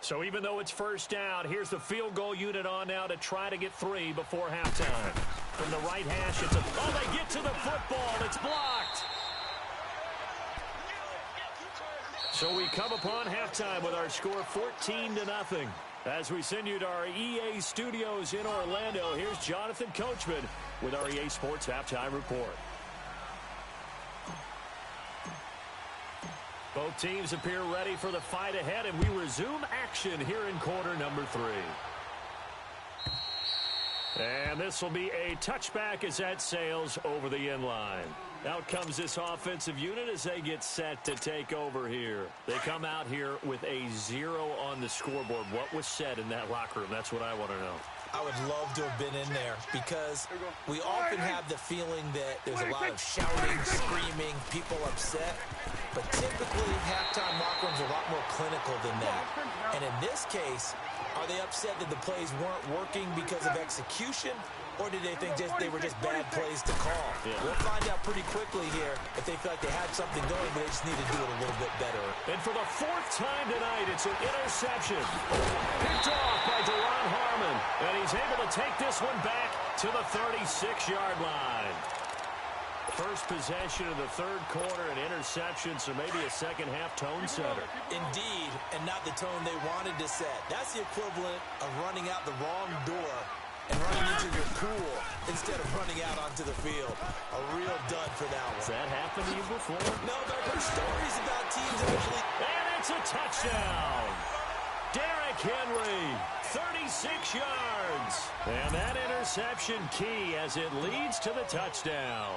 Speaker 5: So even though it's 1st down, here's the field goal unit on now to try to get 3 before halftime. From the right hash, it's they get to the football. It's blocked. So we come upon halftime with our score 14-0. As we send you to our EA studios in Orlando, here's Jonathan Coachman with our EA Sports Halftime Report. Both teams appear ready for the fight ahead, and we resume action here in quarter number 3. And this will be a touchback as that sails over the end line. Out comes this offensive unit as they get set to take over here. They come out here with a 0 on the scoreboard. What was said in that locker room? That's what I want to know.
Speaker 6: I would love to have been in there because we often have the feeling that there's a lot of shouting, screaming, people upset. But typically, halftime locker rooms are a lot more clinical than that. And in this case, are they upset that the plays weren't working because of execution? Or did they think they were just bad plays to call? Yeah. We'll find out pretty quickly here if they feel like they had something going, but they just need to do it a little bit better.
Speaker 5: And for the 4th time tonight, it's an interception. Picked off by Deron Harmon. And he's able to take this one back to the 36-yard line. First possession of the 3rd quarter, an interception, so maybe a second-half tone setter.
Speaker 6: Indeed, and not the tone they wanted to set. That's the equivalent of running out the wrong door and running into your pool instead of running out onto the field. A real dud for that one.
Speaker 5: Has that happened to you before?
Speaker 6: No, but I've heard stories about teams actually.
Speaker 5: And it's a touchdown. Derrick Henry, 36 yards. And that interception key as it leads to the touchdown.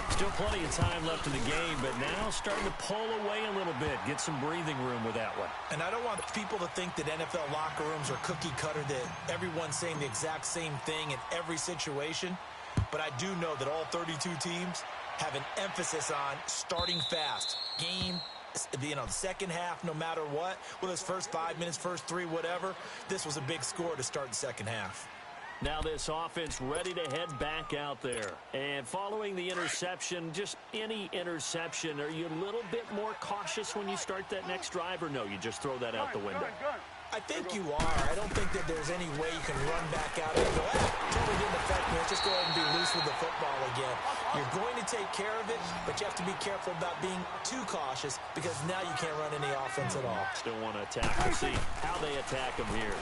Speaker 5: Still plenty of time left in the game, but now starting to pull away a little bit. Get some breathing room with that one.
Speaker 6: And I don't want people to think that NFL locker rooms are cookie cutter, that everyone's saying the exact same thing in every situation. But I do know that all 32 teams have an emphasis on starting fast. Game, the second half, no matter what. Whether it's first 5 minutes, first 3, whatever. This was a big score to start the second half.
Speaker 5: Now this offense ready to head back out there. And following the interception, just any interception, are you a little bit more cautious when you start that next drive, or no, you just throw that out the window?
Speaker 6: I think you are. I don't think that there's any way you can run back out and go, totally didn't affect me. Let's just go ahead and be loose with the football again. You're going to take care of it, but you have to be careful about being too cautious because now you can't run any offense at all.
Speaker 5: Still want to attack. We'll see how they attack him here.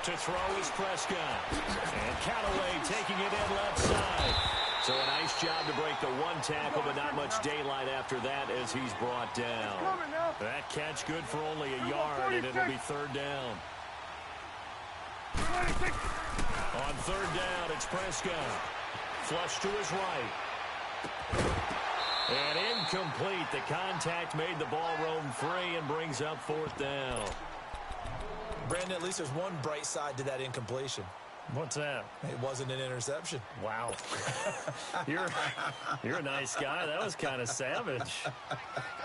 Speaker 5: To throw is Prescott. And Callaway taking it in left side. So a nice job to break the 1 tackle, but not much daylight after that as he's brought down. That catch good for only a yard, and it'll be 3rd down. On 3rd down, it's Prescott. Flush to his right. And incomplete. The contact made the ball roam free and brings up 4th down.
Speaker 6: Brandon, at least there's one bright side to that incompletion.
Speaker 5: What's that?
Speaker 6: It wasn't an interception.
Speaker 5: Wow. You're a nice guy. That was kind of savage.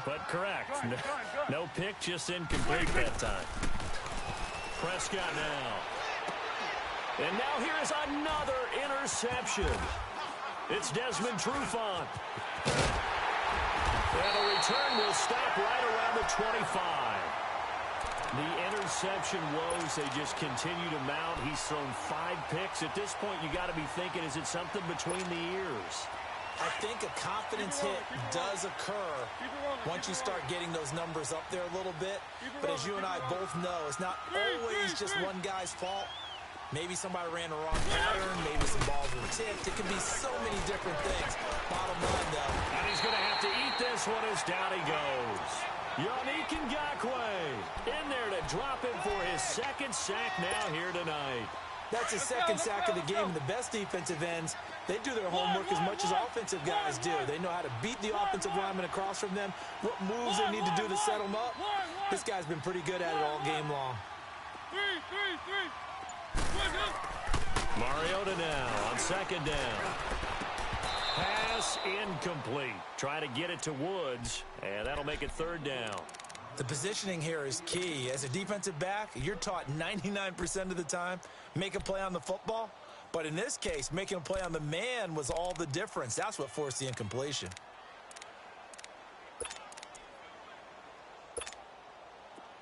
Speaker 5: But correct. No pick, just incomplete that time. Prescott now. And now here is another interception. It's Desmond Trufant. And the return will stop right around the 25. The interception woes, they just continue to mount. He's thrown 5 picks. At this point, you got to be thinking, is it something between the ears?
Speaker 6: I think a confidence hit does occur once you start getting those numbers up there a little bit. But as you and I both know, it's not always just one guy's fault. Maybe somebody ran the wrong pattern. Maybe some balls were tipped. It can be so many different things. Bottom line, though.
Speaker 5: And he's going to have to eat this one as down he goes. Yannick Ngakoue in there to drop him for his 2nd sack now here tonight.
Speaker 6: That's his 2nd sack of the game. The best defensive ends, they do their homework as much as offensive guys do. They know how to beat the offensive lineman across from them, what moves they need to do to set them up. This guy's been pretty good at it all game long.
Speaker 5: Mariota now on 2nd down. Pass incomplete. Try to get it to Woods, and that'll make it 3rd down.
Speaker 6: The positioning here is key. As a defensive back, you're taught 99% of the time, make a play on the football. But in this case, making a play on the man was all the difference. That's what forced the incompletion.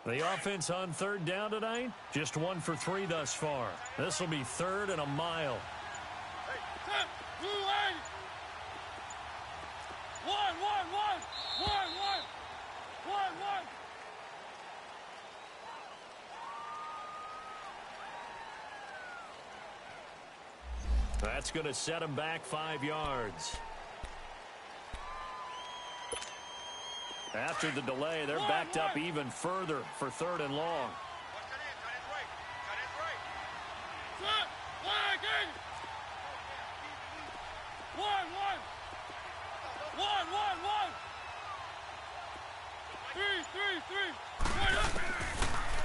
Speaker 5: The offense on 3rd down tonight, just 1 for 3 thus far. This will be 3rd and a mile. That's going to set him back 5 yards. After the delay, they're backed up even further for 3rd and long.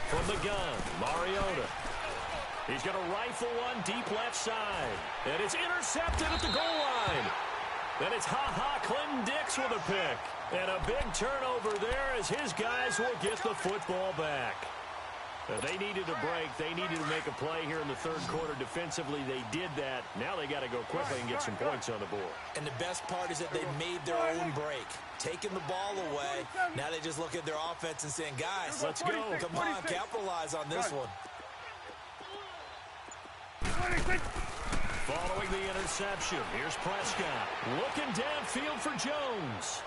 Speaker 5: From the gun, Mariota. He's going to rifle one deep left side. And it's intercepted at the goal line. Then it's Clinton Dix with a pick. And a big turnover there as his guys will get the football back. They needed a break. They needed to make a play here in the 3rd quarter. Defensively, they did that. Now they got to go quickly and get some points on the board.
Speaker 6: And the best part is that they made their own break. Taking the ball away. Now they just look at their offense and saying, guys,
Speaker 5: let's go.
Speaker 6: Come on, capitalize on this one.
Speaker 5: Following the interception, here's Prescott. Looking downfield for Jones.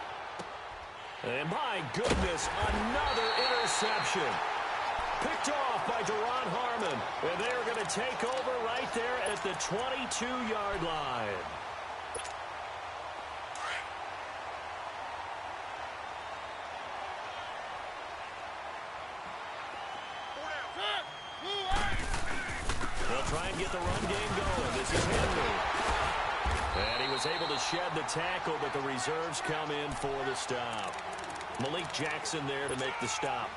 Speaker 5: And my goodness, another interception. Picked off by Duron Harmon. And they're going to take over right there at the 22-yard line. They'll try and get the run game going. This is Henry. And he was able to shed the tackle, but the reserves come in for the stop. Malik Jackson there to make the stop.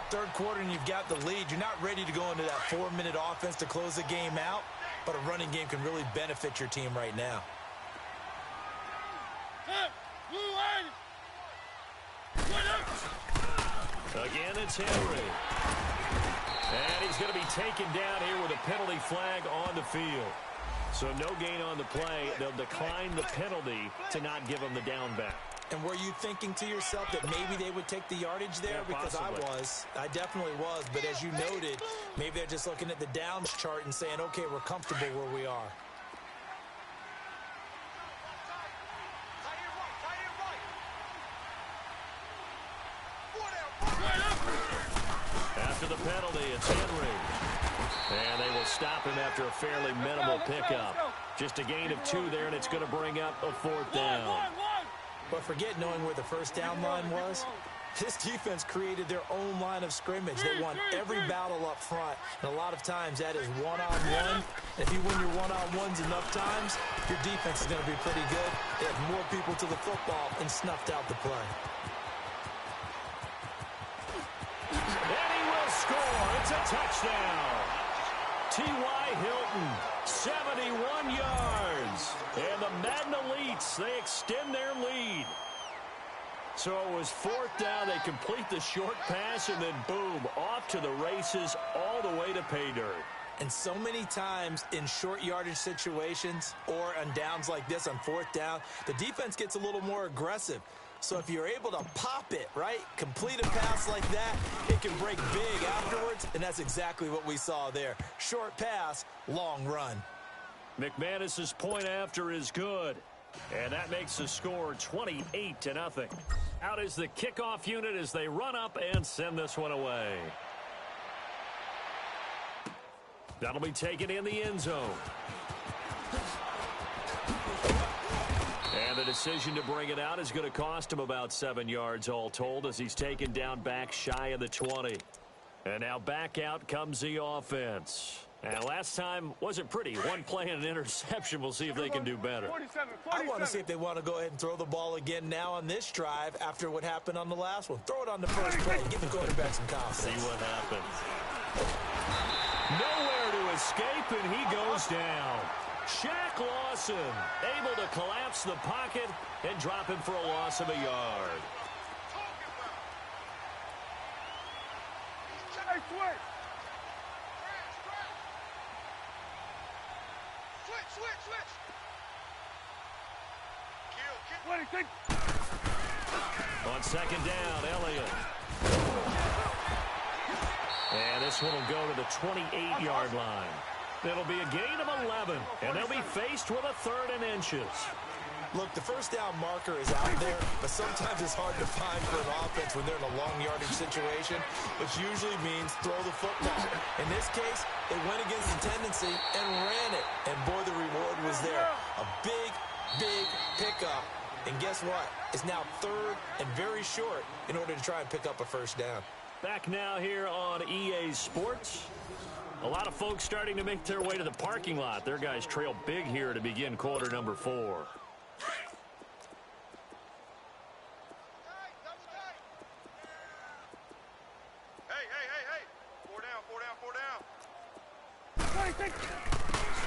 Speaker 6: 3rd quarter and you've got the lead. You're not ready to go into that 4-minute offense to close the game out, but a running game can really benefit your team right now.
Speaker 5: Again, it's Henry. And he's going to be taken down here with a penalty flag on the field. So no gain on the play. They'll decline the penalty to not give him the down back.
Speaker 6: And were you thinking to yourself that maybe they would take the yardage there?
Speaker 5: Yeah,
Speaker 6: because I definitely was. But as you noted, maybe they're just looking at the downs chart and saying, okay, we're comfortable where we are.
Speaker 5: After the penalty, it's Henry. And they will stop him after a fairly minimal pickup. Just a gain of 2 there, and it's going to bring up a 4th down.
Speaker 6: But forget knowing where the first down line was. This defense created their own line of scrimmage. They won every battle up front. And a lot of times that is one-on-one. If you win your one-on-ones enough times, your defense is going to be pretty good. They have more people to the football and snuffed out the play.
Speaker 5: And he will score. It's a touchdown. T.Y. Hilton, 71 yards. And the Madden Elites, they extend their lead. So it was 4th down. They complete the short pass, and then boom, off to the races all the way to pay dirt.
Speaker 6: And so many times in short yardage situations or on downs like this on 4th down, the defense gets a little more aggressive. So if you're able to pop it, right, complete a pass like that, it can break big afterwards, and that's exactly what we saw there. Short pass, long run.
Speaker 5: McManus's point after is good, and that makes the score 28-0. Out is the kickoff unit as they run up and send this one away. That'll be taken in the end zone. And the decision to bring it out is going to cost him about 7 yards all told as he's taken down back shy of the 20. And now back out comes the offense. And last time wasn't pretty. One play and an interception. We'll see if they can do better.
Speaker 7: 47.
Speaker 6: I want to see if they want to go ahead and throw the ball again now on this drive after what happened on the last one. Throw it on the first play. Give the quarterback some confidence.
Speaker 5: See what happens. Nowhere to escape, and he goes down. Shaq Lawson able to collapse the pocket and drop him for a loss of a yard.
Speaker 7: Hey, switch. Switch.
Speaker 5: On 2nd down, Elliott. And this one will go to the 28-yard line. It'll be a gain of 11, and they'll be faced with a 3rd and inches.
Speaker 6: Look, the first down marker is out there, but sometimes it's hard to find for an offense when they're in a long yardage situation, which usually means throw the football. In this case, they went against the tendency and ran it, and boy, the reward was there. A big pickup And guess what? It's now 3rd and very short in order to try and pick up a first down.
Speaker 5: Back now here on EA Sports. A lot of folks starting to make their way to the parking lot. Their guys trail big here to begin quarter number 4.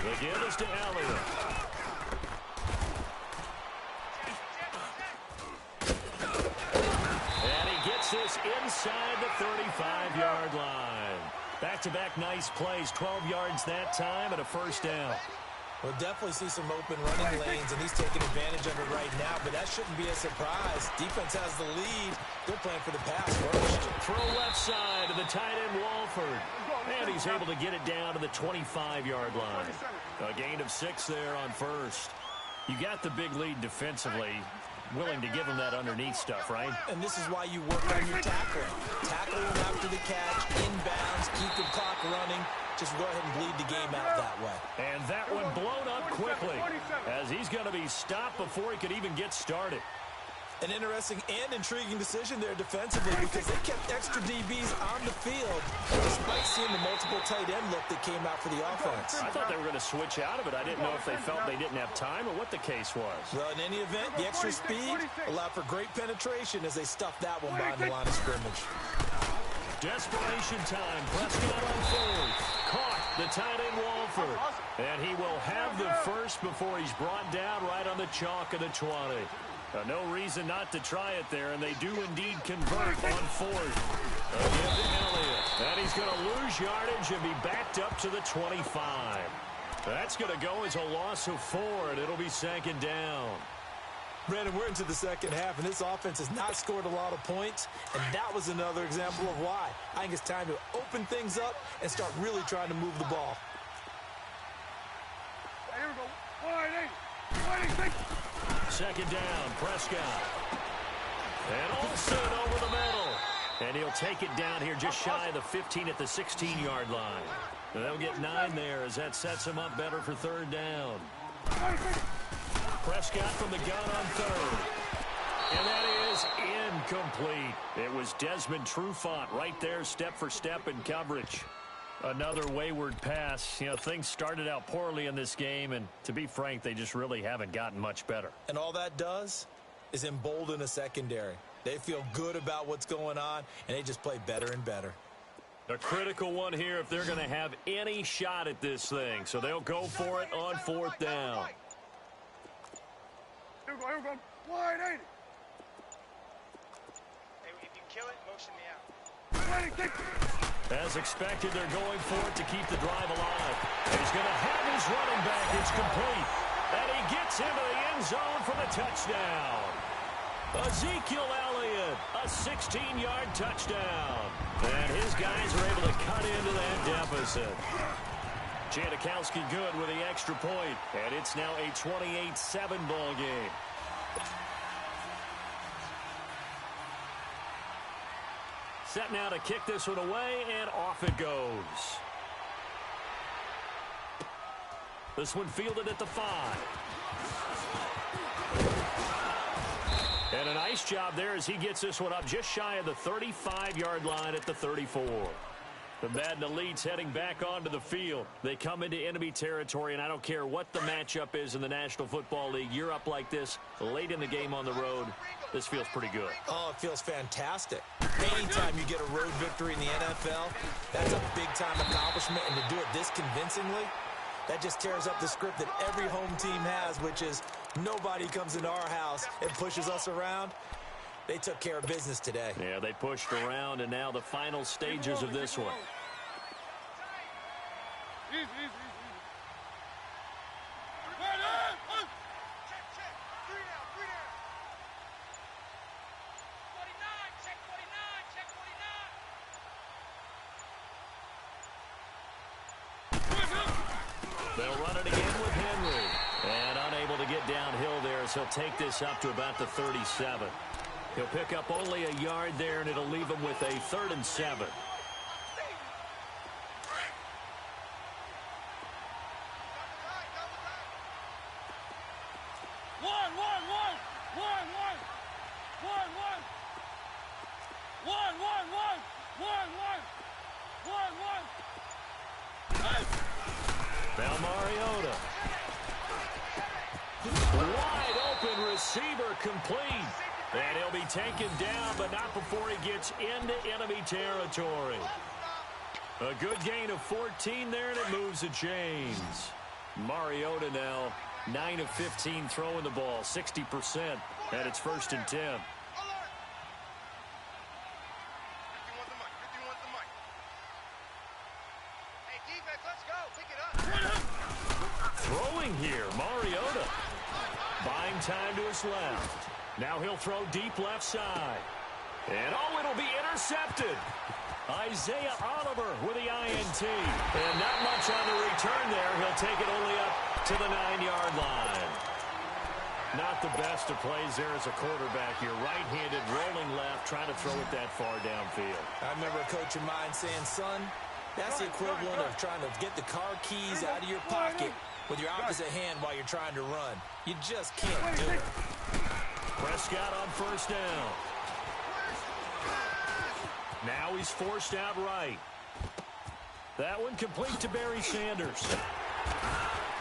Speaker 5: The give is to Elliott. And he gets this inside the 35-yard line. Back-to-back nice plays, 12 yards that time and a first down.
Speaker 6: We'll definitely see some open running lanes, and he's taking advantage of it right now, but that shouldn't be a surprise. Defense has the lead. They're playing for the pass first.
Speaker 5: Throw left side to the tight end, Walford. And he's able to get it down to the 25-yard line. A gain of 6 there on first. You got the big lead defensively. Willing to give him that underneath stuff, right?
Speaker 6: And this is why you work on your tackling. Tackle him after the catch, inbounds, keep the clock running. Just go ahead and bleed the game out that way.
Speaker 5: And that one blown up quickly as he's going to be stopped before he could even get started.
Speaker 6: An interesting and intriguing decision there defensively because they kept extra DBs on the field despite seeing the multiple tight end look that came out for the offense.
Speaker 5: I thought they were going to switch out of it. I didn't know if they felt they didn't have time or what the case was.
Speaker 6: Well, in any event, the extra speed allowed for great penetration as they stuffed that one behind the line of scrimmage.
Speaker 5: Desperation time. Prescott on 4th. Caught the tight end Walford. And he will have the first before he's brought down right on the chalk of the 20. No reason not to try it there, and they do indeed convert on 4th. Again to Elliott. And he's going to lose yardage and be backed up to the 25. That's going to go as a loss of 4, and it'll be 2nd down.
Speaker 6: Brandon, we're into the second half, and this offense has not scored a lot of points, and that was another example of why. I think it's time to open things up and start really trying to move the ball.
Speaker 7: Here we go. 180.
Speaker 5: 2nd down, Prescott. And Olsen over the middle. And he'll take it down here just shy of the 15 at the 16-yard line. And they'll get 9 there as that sets him up better for 3rd down. Prescott from the gun on 3rd. And that is incomplete. It was Desmond Trufant right there, step for step in coverage. Another wayward pass. You know, things started out poorly in this game, and to be frank, they just really haven't gotten much better.
Speaker 6: And all that does is embolden a secondary. They feel good about what's going on, and they just play better and better.
Speaker 5: A critical one here if they're going to have any shot at this thing. So they'll go for it on 4th down.
Speaker 7: Here we go. 180.
Speaker 10: Hey, if you kill it, motion me out.
Speaker 5: As expected, they're going for it to keep the drive alive. He's going to have his running back. It's complete. And he gets into the end zone for the touchdown. Ezekiel Elliott, a 16-yard touchdown. And his guys are able to cut into that deficit. Janikowski good with the extra point. And it's now a 28-7 ball game. Set now to kick this one away, and off it goes. This one fielded at the 5. And a nice job there as he gets this one up just shy of the 35-yard line at the 34. The Madden Elites heading back onto the field. They come into enemy territory, and I don't care what the matchup is in the National Football League. You're up like this late in the game on the road. This feels pretty good.
Speaker 6: Oh, it feels fantastic. Anytime you get a road victory in the NFL, that's a big-time accomplishment, and to do it this convincingly, that just tears up the script that every home team has, which is nobody comes into our house and pushes us around. They took care of business today.
Speaker 5: Yeah, they pushed around, and now the final stages of this one.
Speaker 7: Easy.
Speaker 10: Check. 3 down. 49, check 49.
Speaker 5: They'll run it again with Henry. And unable to get downhill there, so he'll take this up to about the 37. He'll pick up only a yard there, and it'll leave him with a 3rd and 7.
Speaker 7: One.
Speaker 5: Now Mariota. Wide open receiver complete. And he'll be taken down, but not before he gets into enemy territory. A good gain of 14 there, and it moves the chains. Mariota now 9 of 15 throwing the ball, 60%, and it's 1st and 10. Throwing here, Mariota. Buying time to his left. Now he'll throw deep left side. And, it'll be intercepted. Isaiah Oliver with the INT. And not much on the return there. He'll take it only up to the 9-yard line. Not the best of plays there as a quarterback here. Right-handed, rolling left, trying to throw it that far downfield.
Speaker 6: I remember a coach of mine saying, son, that's the equivalent of trying to get the car keys out of your pocket with your opposite hand while you're trying to run. You just can't do it.
Speaker 5: Prescott on 1st down. Now he's forced out right. That one complete to Barry Sanders.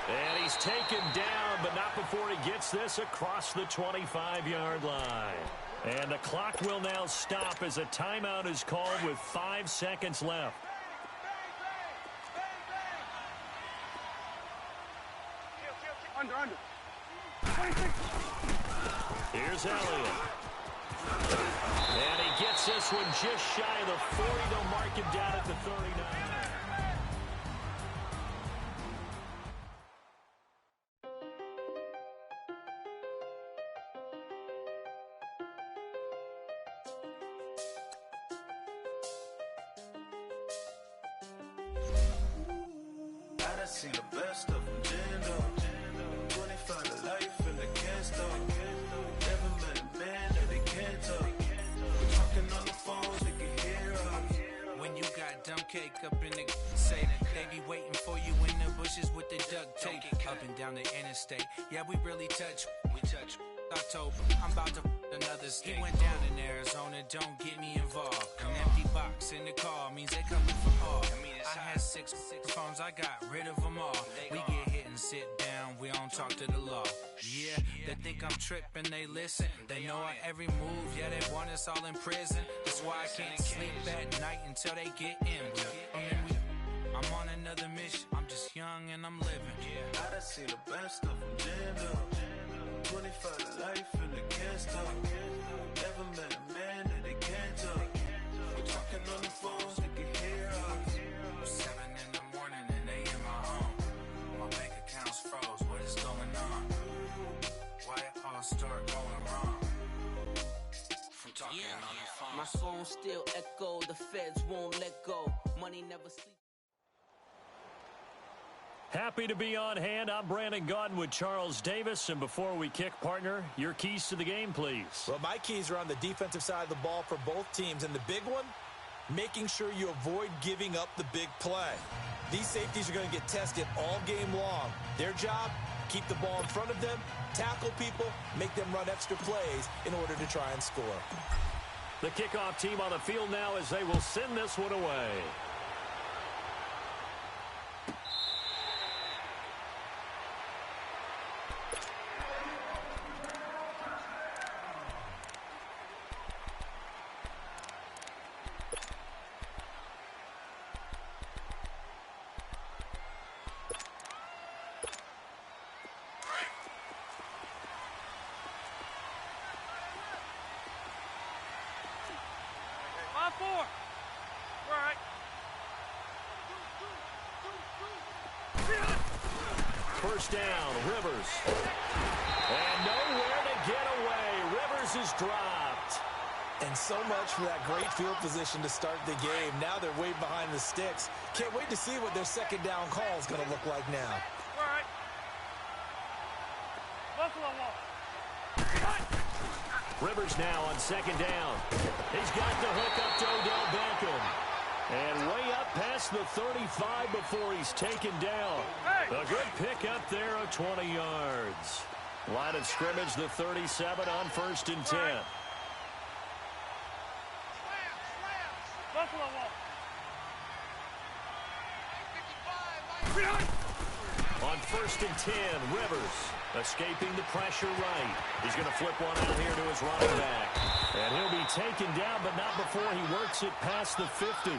Speaker 5: And he's taken down, but not before he gets this across the 25-yard line. And the clock will now stop as a timeout is called with 5 seconds left.
Speaker 7: Under.
Speaker 5: Here's Elliott. And he gets this one just shy of the 40. They'll mark him down at the 39.
Speaker 16: I done seen the best of them, jammed up. 25 to life and they can't stop. Never met a man that they can't talk. Talking on the phones, they can hear us.
Speaker 11: When you got dumb cake up in the say that they be waiting for you in the bushes with the duct tape. Up and down the interstate, yeah, we really touch. We touch. October, I'm about to another state. He went down in Arizona, don't get me involved. An empty box in the car means they coming for all. I had six phones, I got rid of them all. We get hit and sit down, we don't talk to the law. Yeah, they think I'm tripping, they listen. They know our every move, yeah, they want us all in prison. That's why I can't sleep at night until they get in. I'm on another mission, I'm just young and I'm living.
Speaker 16: I done seen the best of them, jammed up. 25 to life and they can't stop. Never met a man that they can't talk. We're talking on the phones, they can hear us.
Speaker 11: 7 in the morning and they in my home. My bank account's froze, what is going on? Why it all start going wrong? From talking on the phone.
Speaker 12: My phone still echo, the feds won't let go. Money never sleeps.
Speaker 5: Happy to be on hand. I'm Brandon Gaudin with Charles Davis. And before we kick, partner, your keys to the game, please.
Speaker 6: Well, my keys are on the defensive side of the ball for both teams. And the big one, making sure you avoid giving up the big play. These safeties are going to get tested all game long. Their job, keep the ball in front of them, tackle people, make them run extra plays in order to try and score.
Speaker 5: The kickoff team on the field now as they will send this one away. First down, Rivers. And nowhere to get away. Rivers is dropped.
Speaker 6: And so much for that great field position to start the game. Now they're way behind the sticks. Can't wait to see what their second down call is going to look like now.
Speaker 7: All right. Buffalo wall.
Speaker 5: Rivers now on second down. He's got the hook up to Odell Beckham. And way up past the 35 before he's taken down. A good pick up there of 20 yards. Line of scrimmage, the 37 on 1st and 10. On 1st and 10, Rivers escaping the pressure right. He's going to flip one out here to his running back. And he'll be taken down, but not before he works it past the 50.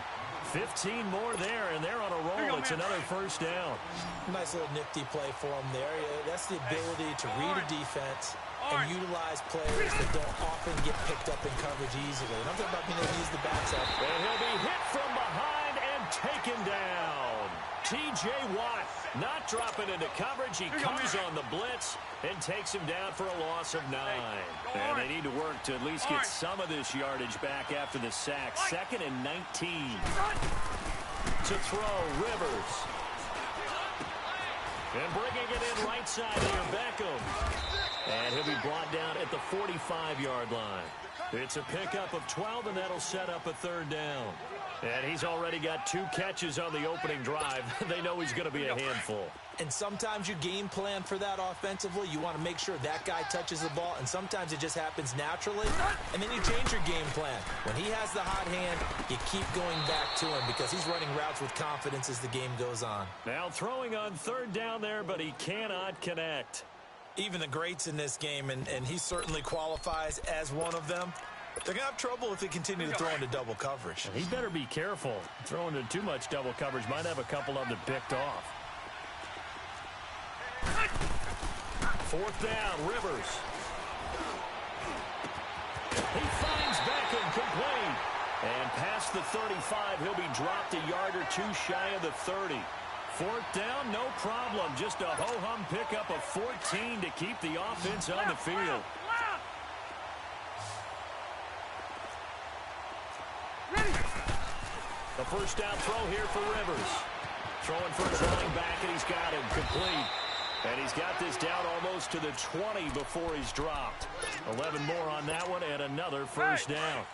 Speaker 5: 15 more there, and they're on a roll. It's another 1st down.
Speaker 6: Nice little nifty play for him there. That's the ability to read a defense and utilize players that don't often get picked up in coverage easily. And I'm talking about being able to use the backs up.
Speaker 5: And he'll be hit from behind and taken down. T.J. Watt not dropping into coverage. He comes on the blitz and takes him down for a loss of 9. And they need to work to at least get some of this yardage back after the sack. 2nd and 19. To throw, Rivers. And bringing it in right side here, Beckham. And he'll be brought down at the 45-yard line. It's a pickup of 12, and that'll set up a 3rd down. And he's already got 2 catches on the opening drive. They know he's going to be a handful.
Speaker 6: And sometimes you game plan for that offensively. You want to make sure that guy touches the ball, and sometimes it just happens naturally. And then you change your game plan. When he has the hot hand, you keep going back to him because he's running routes with confidence as the game goes on.
Speaker 5: Now throwing on 3rd down there, but he cannot connect.
Speaker 6: Even the greats in this game, and he certainly qualifies as one of them, they're going to have trouble if they continue to throw into double coverage.
Speaker 5: And he better be careful. Throwing into too much double coverage might have a couple of them picked off. 4th down, Rivers. He finds Beckham complete. And past the 35, he'll be dropped a yard or 2 shy of the 30. 4th down, no problem. Just a ho-hum pickup of 14 to keep the offense on the field. The 1st down throw here for Rivers. Throwing for his running back, and he's got him complete. And he's got this down almost to the 20 before he's dropped. 11 more on that one, and another 1st down.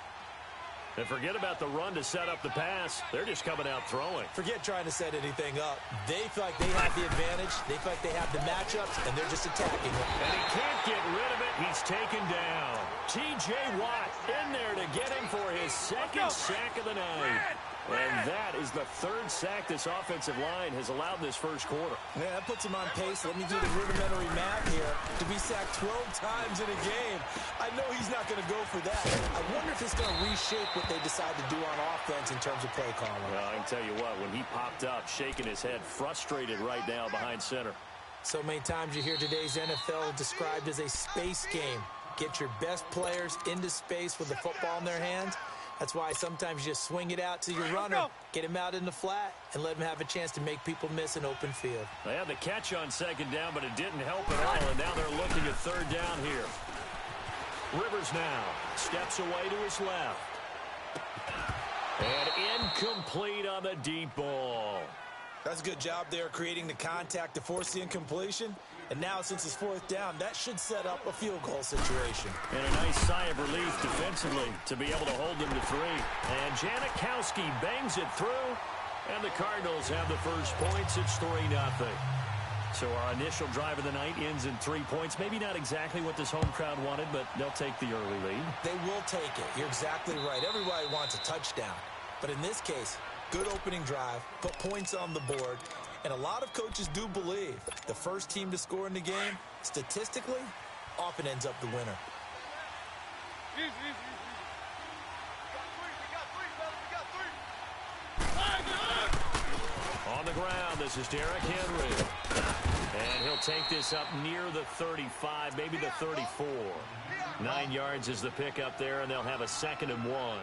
Speaker 5: And forget about the run to set up the pass. They're just coming out throwing.
Speaker 6: Forget trying to set anything up. They feel like they have the advantage. They feel like they have the matchups, and they're just attacking it.
Speaker 5: And he can't get rid of it. He's taken down. T.J. Watt in there to get him for his 2nd sack of the night. And that is the 3rd sack this offensive line has allowed this 1st quarter.
Speaker 6: Yeah, that puts him on pace. Let me do the rudimentary math here. To be sacked 12 times in a game, I know he's not going to go for that. I wonder if it's going to reshape what they decide to do on offense in terms of play calling.
Speaker 5: Well, I can tell you what, when he popped up, shaking his head, frustrated right now behind center.
Speaker 6: So many times you hear today's NFL described as a space game. Get your best players into space with the football in their hands. That's why sometimes you just swing it out to your runner, get him out in the flat, and let him have a chance to make people miss an open field.
Speaker 5: They had the catch on 2nd down, but it didn't help at all, and now they're looking at 3rd down here. Rivers now steps away to his left. And incomplete on the deep ball.
Speaker 6: That's a good job there creating the contact to force the incompletion. And now, since it's 4th down, that should set up a field goal situation.
Speaker 5: And a nice sigh of relief defensively to be able to hold them to 3. And Janikowski bangs it through, and the Cardinals have the 1st points. It's 3-0. So our initial drive of the night ends in 3 points. Maybe not exactly what this home crowd wanted, but they'll take the early lead.
Speaker 6: They will take it. You're exactly right. Everybody wants a touchdown. But in this case, good opening drive, put points on the board. And a lot of coaches do believe the 1st team to score in the game, statistically, often ends up the winner.
Speaker 5: On the ground, this is Derrick Henry. And he'll take this up near the 35, maybe the 34. 9 yards is the pickup there, and they'll have a 2nd and 1.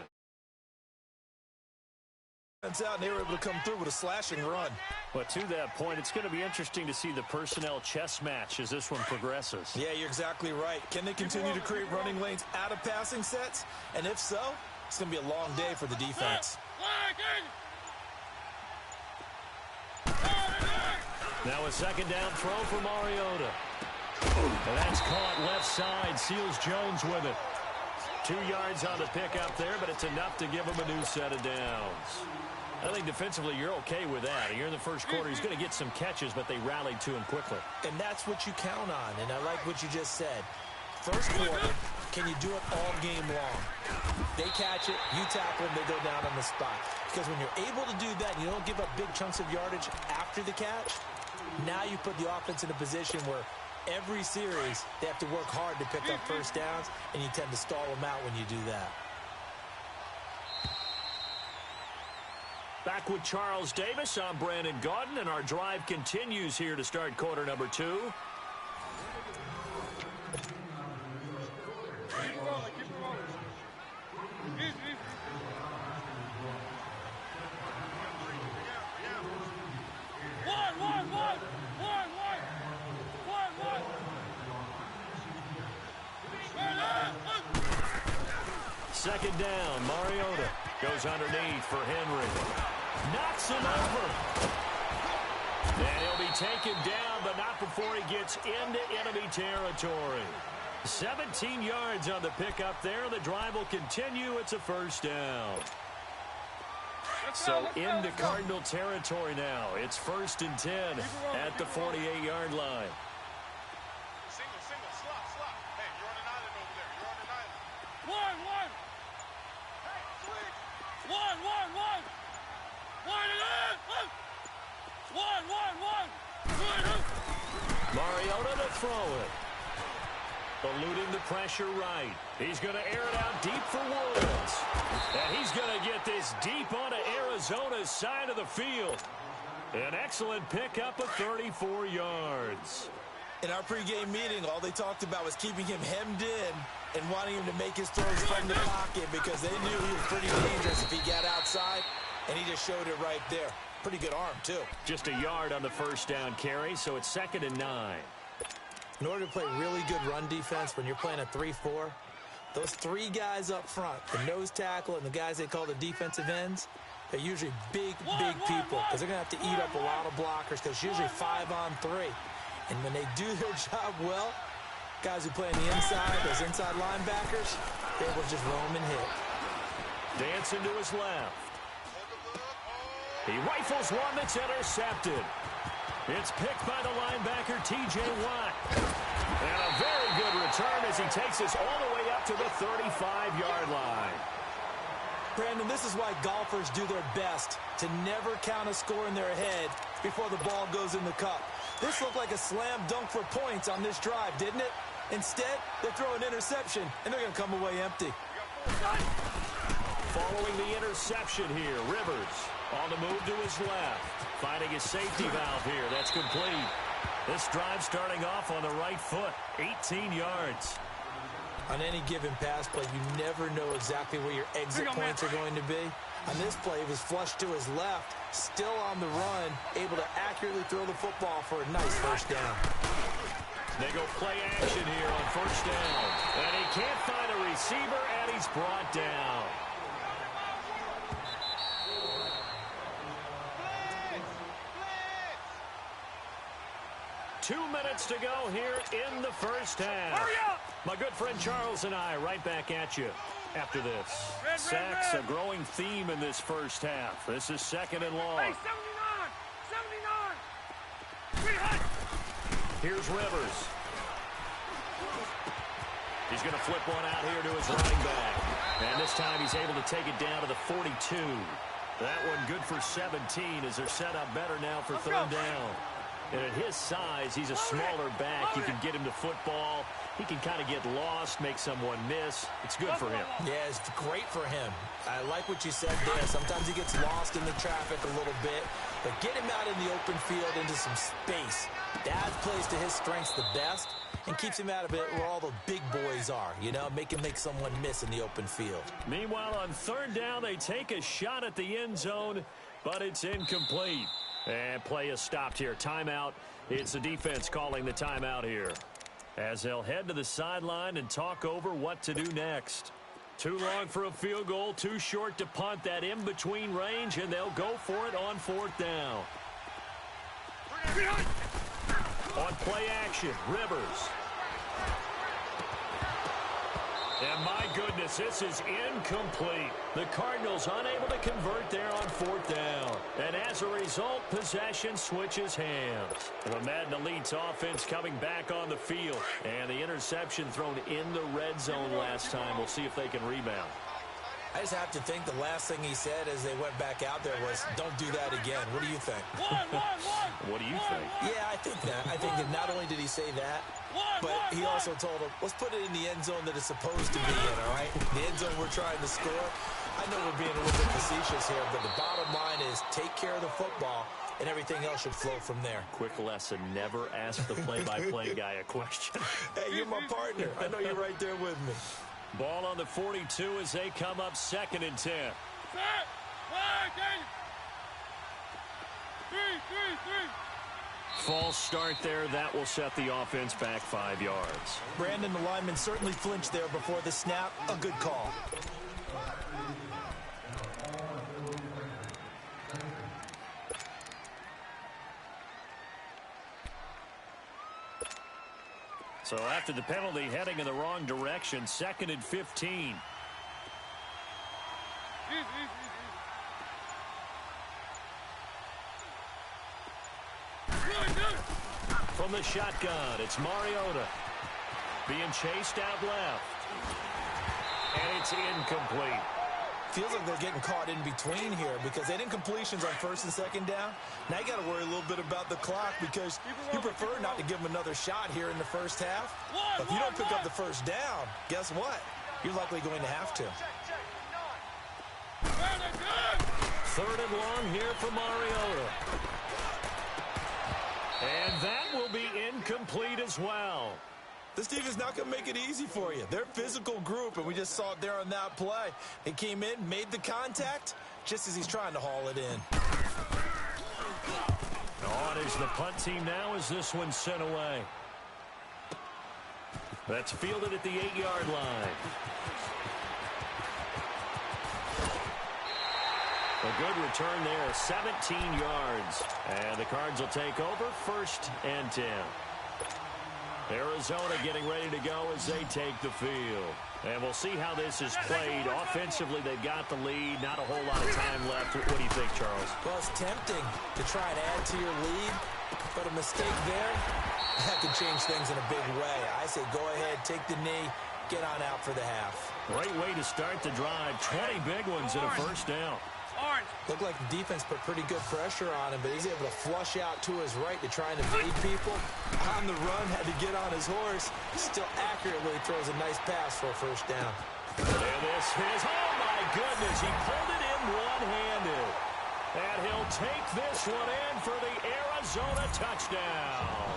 Speaker 6: Out and they were able to come through with a slashing run.
Speaker 5: But to that point, it's going to be interesting to see the personnel chess match as this one progresses.
Speaker 6: Yeah, you're exactly right. Can they continue to create running lanes out of passing sets? And if so, it's going to be a long day for the defense.
Speaker 5: Now a 2nd down throw for Mariota. And that's caught left side. Seals Jones with it. 2 yards on the pickup there, but it's enough to give him a new set of downs. I think defensively you're okay with that. You're in the first quarter. He's going to get some catches, but they rallied to him quickly.
Speaker 6: And that's what you count on, and I like what you just said. First quarter, can you do it all game long? They catch it, you tackle them, they go down on the spot. Because when you're able to do that, and you don't give up big chunks of yardage after the catch, now you put the offense in a position where every series they have to work hard to pick up first downs, and you tend to stall them out when you do that.
Speaker 5: Back with Charles Davis, I'm Brandon Gaudin, and our drive continues here to start quarter number 2.
Speaker 7: Keep it rolling, keep it rolling. Easy, easy.
Speaker 5: Second down, Mariota goes underneath for Henry. Knocks him over. And he'll be taken down, but not before he gets into enemy territory. 17 yards on the pickup there. The drive will continue. It's a first down. So into Cardinal territory now. It's 1st and 10 at the 48-yard line.
Speaker 7: Single, slot. Hey, you're on an island over there. You're on an island. One. Hey, switch. One.
Speaker 5: Mariota to throw it. Eluding the pressure right. He's going to air it out deep for Woods. And he's going to get this deep onto Arizona's side of the field. An excellent pickup of 34 yards.
Speaker 6: In our pregame meeting, all they talked about was keeping him hemmed in and wanting him to make his throws from the pocket because they knew he was pretty dangerous if he got outside, and he just showed it right there. Pretty good arm, too.
Speaker 5: Just a yard on the first down carry, so it's 2nd and 9.
Speaker 6: In order to play really good run defense when you're playing a 3-4, those 3 guys up front, the nose tackle and the guys they call the defensive ends, they're usually big people because they're going to have to eat up a lot of blockers because it's usually 5-on-3. And when they do their job well, guys who play on the inside, those inside linebackers, they're able to just roam and hit.
Speaker 5: Dancing to his left. He rifles one that's intercepted. It's picked by the linebacker, T.J. Watt. And a very good return as he takes us all the way up to the 35-yard line.
Speaker 6: Brandon, this is why golfers do their best to never count a score in their head before the ball goes in the cup. This looked like a slam dunk for points on this drive, didn't it? Instead, they throw an interception, and they're going to come away empty.
Speaker 5: Following the interception here, Rivers on the move to his left. Finding his safety valve here. That's complete. This drive starting off on the right foot. 18 yards.
Speaker 6: On any given pass play, you never know exactly where your exit points are going to be. On this play, he was flushed to his left, still on the run, able to accurately throw the football for a nice first down.
Speaker 5: They go play action here on first down. And he can't find a receiver, and he's brought down. Two minutes to go here in the first half.
Speaker 7: Hurry up!
Speaker 5: My good friend Charles and I right back at you after this. Sacks, a growing theme in this first half. This is 2nd and long.
Speaker 7: Hey, 79!
Speaker 5: Here's Rivers. He's going to flip one out here to his running back. And this time he's able to take it down to the 42. That one good for 17 as they're set up better now for 3rd down. And at his size, he's a smaller back. You can get him to football. He can kind of get lost, make someone miss. It's good for him.
Speaker 6: Yeah, it's great for him. I like what you said there. Sometimes he gets lost in the traffic a little bit. But get him out in the open field into some space. That plays to his strengths the best and keeps him out of it where all the big boys are. You know, make him make someone miss in the open field.
Speaker 5: Meanwhile, on 3rd down, they take a shot at the end zone, but it's incomplete. And play is stopped here. Timeout. It's the defense calling the timeout here, as they'll head to the sideline and talk over what to do next. Too long for a field goal, too short to punt. That in-between range, and they'll go for it on 4th down. On play action, Rivers. And my goodness, this is incomplete. The Cardinals unable to convert there on 4th down. And as a result, possession switches hands. The Madden Elite's offense coming back on the field. And the interception thrown in the red zone last time. We'll see if they can rebound.
Speaker 6: I just have to think the last thing he said as they went back out there was, don't do that again. What do you think?
Speaker 5: What do you think?
Speaker 6: Yeah, I think that. I think that not only did he say that, but he also told him, let's put it in the end zone that it's supposed to be in, all right? The end zone we're trying to score. I know we're being a little bit facetious here, but the bottom line is take care of the football, and everything else should flow from there.
Speaker 5: Quick lesson, never ask the play-by-play guy a question.
Speaker 6: Hey, you're my partner. I know you're right there with me.
Speaker 5: Ball on the 42 as they come up 2nd and 10. False start there. That will set the offense back 5 yards.
Speaker 6: Brandon, the lineman certainly flinched there before the snap. A good call.
Speaker 5: So after the penalty, heading in the wrong direction, 2nd and 15. From the shotgun, it's Mariota. Being chased out left. And it's incomplete.
Speaker 6: Feels like they're getting caught in between here because they didn't completions on 1st and 2nd down. Now you got to worry a little bit about the clock because you prefer not to give them another shot here in the first half. But if you don't pick up the 1st down, guess what? You're likely going to have to.
Speaker 5: 3rd and long here for Mariota. And that will be incomplete as well.
Speaker 6: This defense is not going to make it easy for you. They're a physical group, and we just saw it there on that play. He came in, made the contact, just as he's trying to haul it in.
Speaker 5: On is the punt team now as this one's sent away. That's fielded at the 8-yard line. A good return there, 17 yards. And the Cards will take over 1st and 10. Arizona getting ready to go as they take the field. And we'll see how this is played. Offensively, they've got the lead. Not a whole lot of time left. What do you think, Charles?
Speaker 6: Well, it's tempting to try and add to your lead, but a mistake there, that could change things in a big way. I say go ahead, take the knee, get on out for the half.
Speaker 5: Great way to start the drive. 20 big ones and a 1st down.
Speaker 6: Looked like the defense put pretty good pressure on him, but he's able to flush out to his right to try and evade people. On the run, had to get on his horse. Still accurately throws a nice pass for a 1st down.
Speaker 5: And this is, oh my goodness, he pulled it in one-handed. And he'll take this one in for the Arizona touchdown.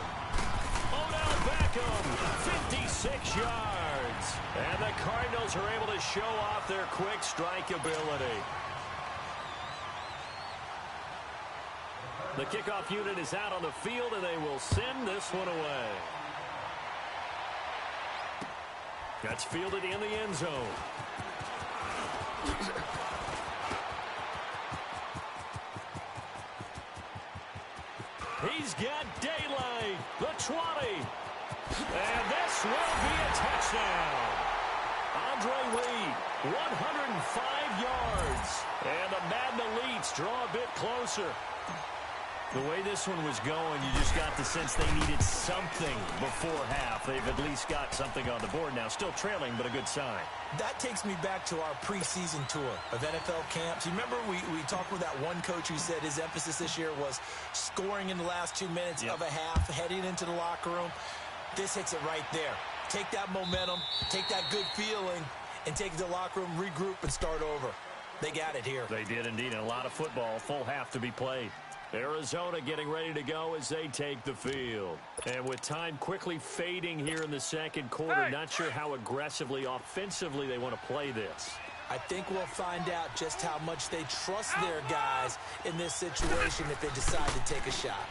Speaker 5: Odell Beckham, 56 yards. And the Cardinals are able to show off their quick strike ability. The kickoff unit is out on the field, and they will send this one away. That's fielded in the end zone. He's got daylight. The 20. And this will be a touchdown. Andre Reed, 105 yards. And the Madden Elites draw a bit closer. The way this one was going, you just got the sense they needed something before half. They've at least got something on the board now. Still trailing, but a good sign.
Speaker 6: That takes me back to our preseason tour of NFL camps. You remember we talked with that one coach who said his emphasis this year was scoring in the last 2 minutes of a half, heading into the locker room. This hits it right there. Take that momentum, take that good feeling, and take it to the locker room, regroup, and start over. They got it here.
Speaker 5: They did indeed. And a lot of football, full half to be played. Arizona getting ready to go as they take the field. And with time quickly fading here in the 2nd quarter, not sure how aggressively, offensively they want to play this.
Speaker 6: I think we'll find out just how much they trust their guys in this situation if they decide to take a shot.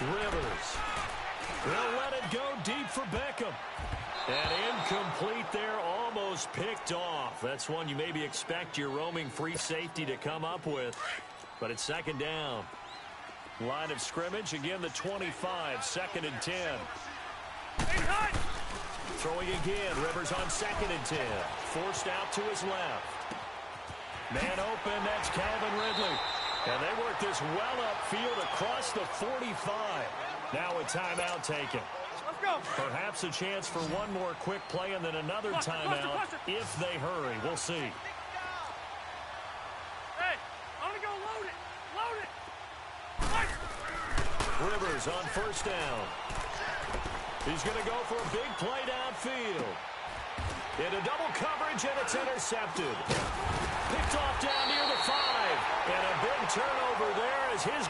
Speaker 5: Rivers. They'll let it go deep for Beckham. And incomplete there, almost picked off. That's one you maybe expect your roaming free safety to come up with. But it's 2nd down. Line of scrimmage, again the 25, 2nd and 10. Throwing again. Rivers on 2nd and 10. Forced out to his left. Man open. That's Calvin Ridley. And they work this well upfield across the 45. Now a timeout taken.
Speaker 7: Let's go.
Speaker 5: Perhaps a chance for one more quick play and then another timeout if they hurry. We'll see.
Speaker 7: Hey, I'm going to go load it. Load it.
Speaker 5: Rivers on 1st down. He's going to go for a big play downfield. Into double coverage, and it's intercepted. Picked off down near the 5. And a big turnover there as his...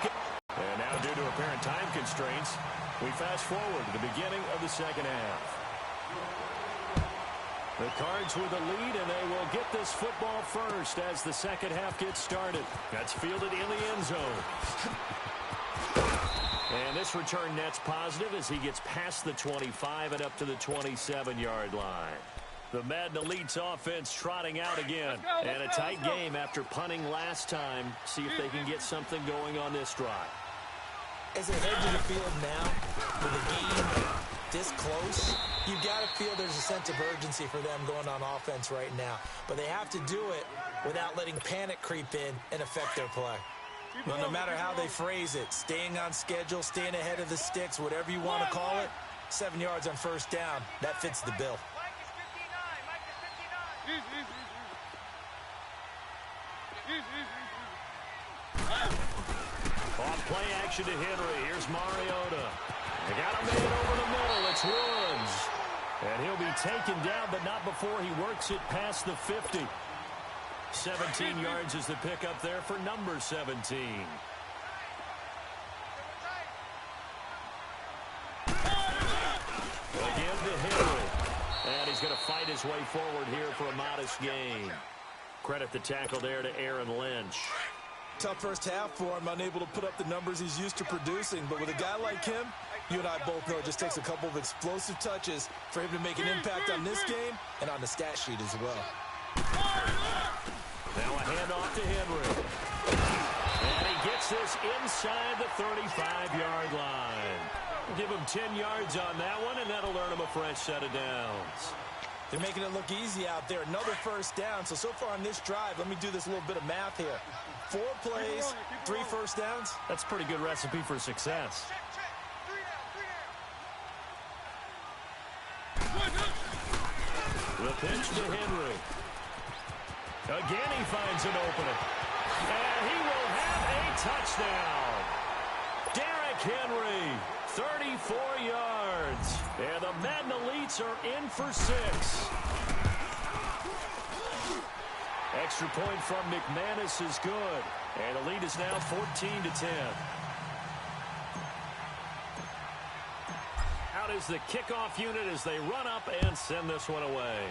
Speaker 5: And now, due to apparent time constraints, we fast forward to the beginning of the second half. The Cards with a lead, and they will get this football first as the second half gets started. That's fielded in the end zone. And this return net's positive as he gets past the 25 and up to the 27-yard line. The Madden Elite's offense trotting out again. And a tight game after punting last time. See if they can get something going on this drive.
Speaker 6: As they head to the field now, with the game this close, you've got to feel there's a sense of urgency for them going on offense right now. But they have to do it without letting panic creep in and affect their play. Well, no matter how they phrase it, staying on schedule, staying ahead of the sticks, whatever you want to call it, 7 yards on 1st down, that fits the bill.
Speaker 5: Off play action to Henry. Here's Mariota. They got a man over the middle. It's Woods. And he'll be taken down, but not before he works it past the 50. 17 yards is the pickup there for number 17. Again to Henry. And he's going to fight his way forward here for a modest gain. Credit the tackle there to Aaron Lynch.
Speaker 6: Tough first half for him, unable to put up the numbers he's used to producing. But with a guy like him, you and I both know it just takes a couple of explosive touches for him to make an impact on this game and on the stat sheet as well.
Speaker 5: Now a handoff to Henry. And he gets this inside the 35-yard line. We'll give him 10 yards on that one, and that'll earn him a fresh set of downs.
Speaker 6: They're making it look easy out there. Another 1st down. So far on this drive, let me do this little bit of math here. 4 plays, 3 1st downs.
Speaker 5: That's a pretty good recipe for success. The pitch to Henry. Again, he finds an opening. And he will have a touchdown. Derrick Henry, 34 yards. And the Madden Elites are in for 6. Extra point from McManus is good. And the lead is now 14-10. Out is the kickoff unit as they run up and send this one away.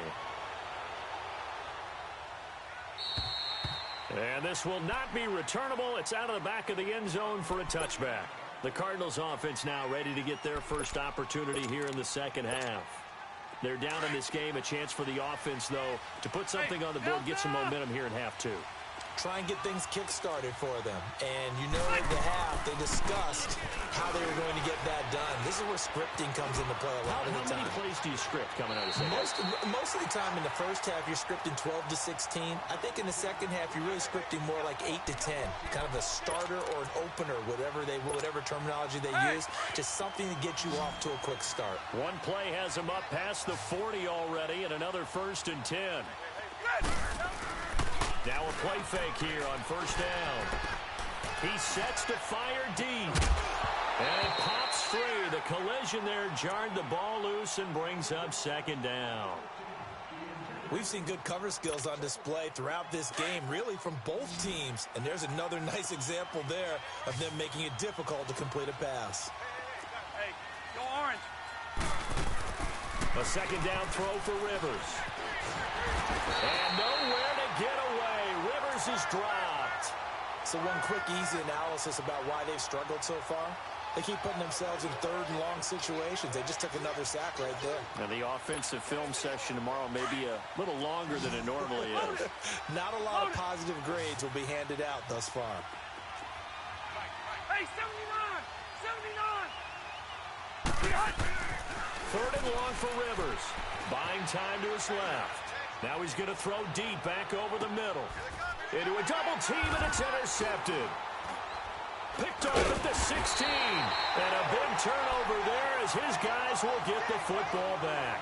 Speaker 5: And this will not be returnable. It's out of the back of the end zone for a touchback. The Cardinals offense now ready to get their first opportunity here in the second half. They're down in this game. A chance for the offense, though, to put something on the board, get some momentum here in half 2.
Speaker 6: Try and get things kick-started for them. And you know at the half, they discussed how they were going to get that done. This is where scripting comes into play a lot of the time.
Speaker 5: How many plays do you script coming out of the second half?
Speaker 6: Most of the time in the first half, you're scripting 12 to 16. I think in the second half, you're really scripting more like 8 to 10. Kind of a starter or an opener, whatever terminology they use. Just something to get you off to a quick start.
Speaker 5: One play has him up past the 40 already, and another 1st and 10. Now a play fake here on 1st down. He sets to fire deep. And it pops free. The collision there jarred the ball loose and brings up 2nd down.
Speaker 6: We've seen good cover skills on display throughout this game, really from both teams. And there's another nice example there of them making it difficult to complete a pass.
Speaker 7: Hey, go orange.
Speaker 5: A 2nd down throw for Rivers. And nowhere to get away. Rivers is dropped.
Speaker 6: So one quick, easy analysis about why they've struggled so far. They keep putting themselves in 3rd and long situations. They just took another sack right there.
Speaker 5: Now the offensive film session tomorrow may be a little longer than it normally is.
Speaker 6: Not a lot of positive grades will be handed out thus far.
Speaker 7: Hey, 79! 79!
Speaker 5: 3rd and long for Rivers. buying time to his left. Now he's going to throw deep back over the middle. Into a double team, and it's intercepted. Picked off at the 16. And a big turnover there as his guys will get the football back.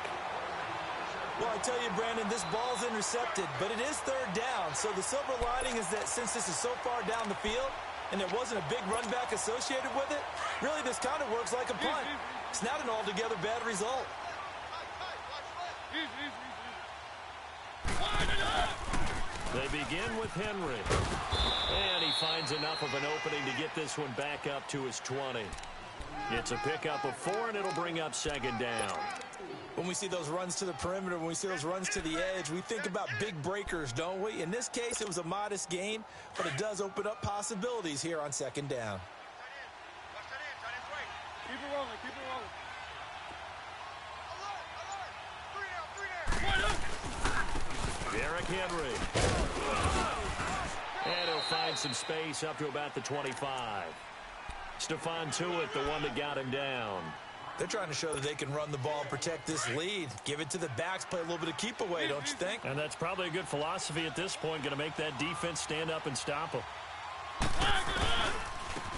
Speaker 6: Well, I tell you, Brandon, this ball's intercepted, but it is third down. So the silver lining is that since this is so far down the field and there wasn't a big run back associated with it, really this kind of works like a punt. It's not an altogether bad result.
Speaker 5: They begin with Henry. And he finds enough of an opening to get this one back up to his 20. It's a pickup of 4, and it'll bring up second down.
Speaker 6: When we see those runs to the perimeter, when we see those runs to the edge, we think about big breakers, don't we? In this case, it was a modest gain, but it does open up possibilities here on second down.
Speaker 7: Keep it rolling, keep it rolling.
Speaker 5: Derrick Henry. And he'll find some space up to about the 25. Stephon Tuitt, the one that got him down.
Speaker 6: They're trying to show that they can run the ball and protect this lead. Give it to the backs, play a little bit of keep away, don't you think?
Speaker 5: And that's probably a good philosophy at this point, going to make that defense stand up and stop them.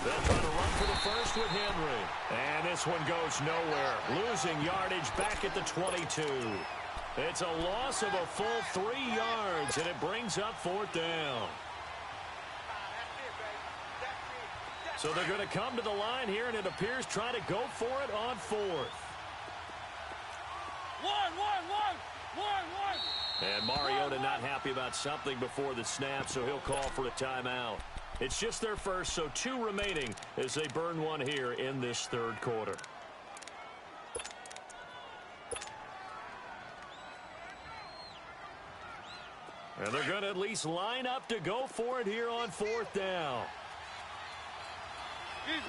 Speaker 5: They'll try to run for the first with Henry. And this one goes nowhere. Losing yardage back at the 22. It's a loss of a full 3 yards, and it brings up fourth down. So they're going to come to the line here, and it appears trying to go for it on fourth.
Speaker 7: One.
Speaker 5: And Mariota not happy about something before the snap, so he'll call for a timeout. It's just their first, so 2 remaining as they burn one here in this third quarter. And they're going to at least line up to go for it here on fourth down.
Speaker 7: Easy.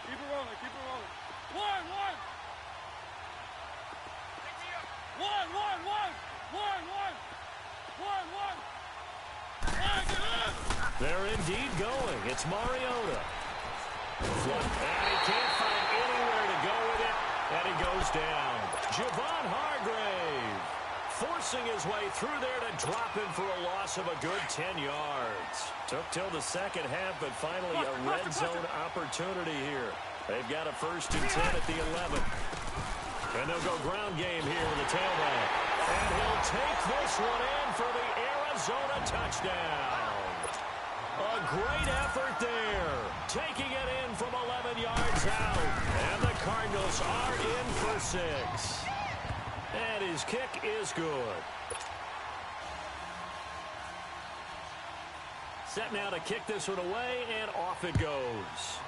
Speaker 7: Keep it rolling, One.
Speaker 5: They're indeed going. It's Mariota. And he can't find anywhere to go with it. And he goes down. Javon Hargrave forcing his way through there to drop him for a loss of a good 10 yards. Took till the second half, but finally a red zone opportunity here. They've got a 1st and 10 at the 11. And they'll go ground game here with the tailback. And he'll take this one in for the Arizona touchdown. A great effort there. Taking it in from 11 yards out. And the Cardinals are in for 6. And his kick is good. Set now to kick this one away, and off it goes.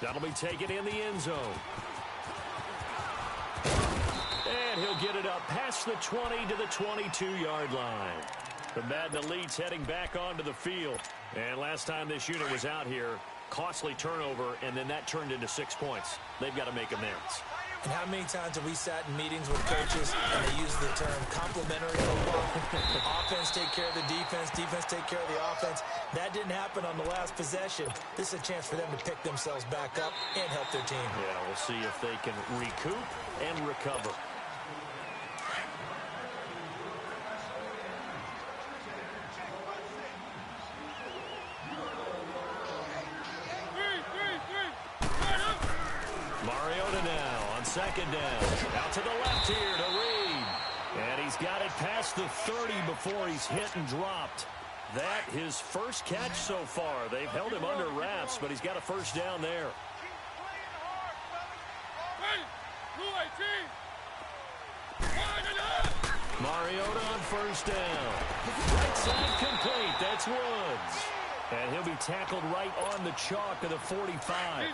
Speaker 5: That'll be taken in the end zone. And he'll get it up past the 20 to the 22-yard line. The Madden Elites heading back onto the field. And last time this unit was out here, costly turnover, and then that turned into 6 points. They've got to make amends.
Speaker 6: And how many times have we sat in meetings with coaches and they use the term complementary football? Offense take care of the defense, defense take care of the offense. That didn't happen on the last possession. This is a chance for them to pick themselves back up and help their team.
Speaker 5: Yeah, we'll see if they can recoup and recover. Mariota now on second down. Out to the left here to Reed. And he's got it past the 30 before he's hit and dropped. That his first catch so far. They've held him under wraps, but he's got a first down there. Mariota on first down. Right side complete. That's Woods. And he'll be tackled right on the chalk of the 45.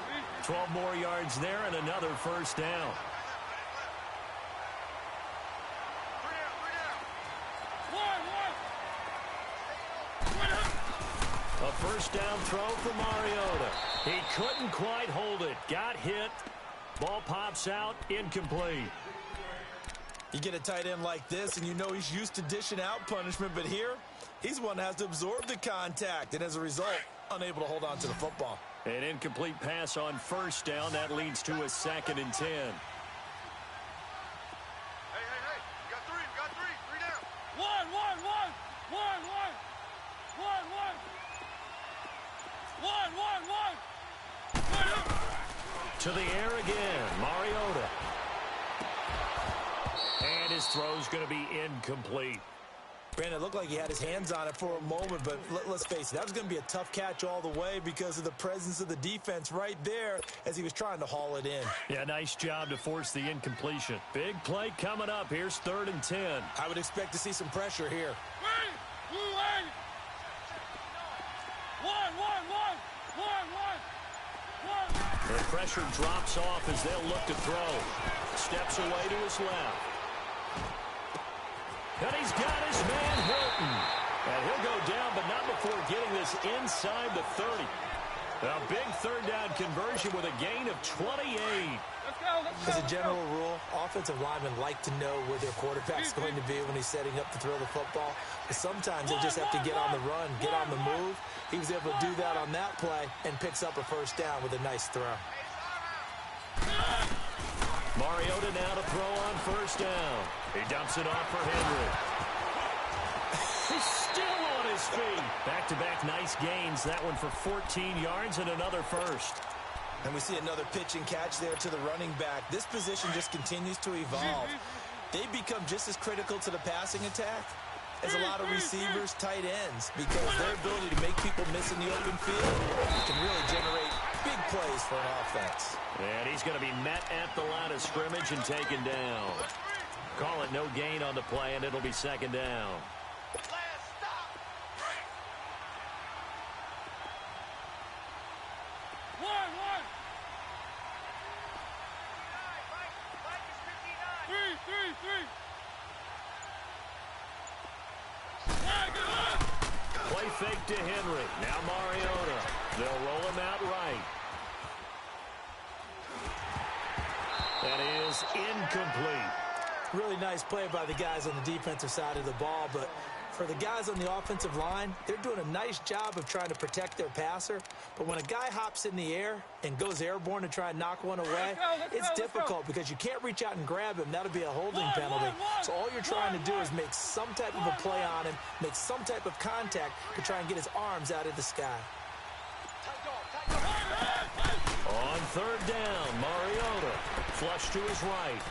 Speaker 5: 12 more yards there and another first down. A first down throw for Mariota. He couldn't quite hold it. Got hit. Ball pops out. Incomplete.
Speaker 6: You get a tight end like this, and you know he's used to dishing out punishment, but here, he's one that has to absorb the contact, and as a result, unable to hold on to the football.
Speaker 5: An incomplete pass on first down. That leads to a 2nd and 10.
Speaker 7: Hey, you got three. Three down. One.
Speaker 5: To the air again, Mariota. And his throw's going to be incomplete.
Speaker 6: Brandon, it looked like he had his hands on it for a moment, but let's face it, that was going to be a tough catch all the way because of the presence of the defense right there as he was trying to haul it in.
Speaker 5: Yeah, nice job to force the incompletion. Big play coming up. Here's 3rd and 10.
Speaker 6: I would expect to see some pressure here.
Speaker 5: The pressure drops off as they'll look to throw. Steps away to his left. And he's got his man Hilton. And he'll go down, but not before getting this inside the 30. A big 3rd down conversion with a gain of 28.
Speaker 6: As a general rule, offensive linemen like to know where their quarterback's going to be when he's setting up to throw the football. But sometimes they just have to get on the run, get on the move. He was able to do that on that play and picks up a 1st down with a nice throw.
Speaker 5: Mariota now to throw on 1st down. He dumps it off for Henry. He's still on his feet. Back-to-back nice gains. That one for 14 yards and another 1st.
Speaker 6: And we see another pitch and catch there to the running back. This position just continues to evolve. They become just as critical to the passing attack as a lot of receivers, tight ends, because their ability to make people miss in the open field can really generate big plays for an offense.
Speaker 5: And he's going to be met at the line of scrimmage and taken down. Call it no gain on the play, and it'll be 2nd down. Play fake to Henry. Now Mariota. They'll roll him out right. That is incomplete.
Speaker 6: Really nice play by the guys on the defensive side of the ball, but for the guys on the offensive line, they're doing a nice job of trying to protect their passer. But when a guy hops in the air and goes airborne to try and knock one away, it's difficult because you can't reach out and grab him. That'll be a holding penalty. So all you're trying to do is make some type of a play on him, make some type of contact to try and get his arms out of the sky.
Speaker 5: On 3rd down, Mariota. Flush to his right.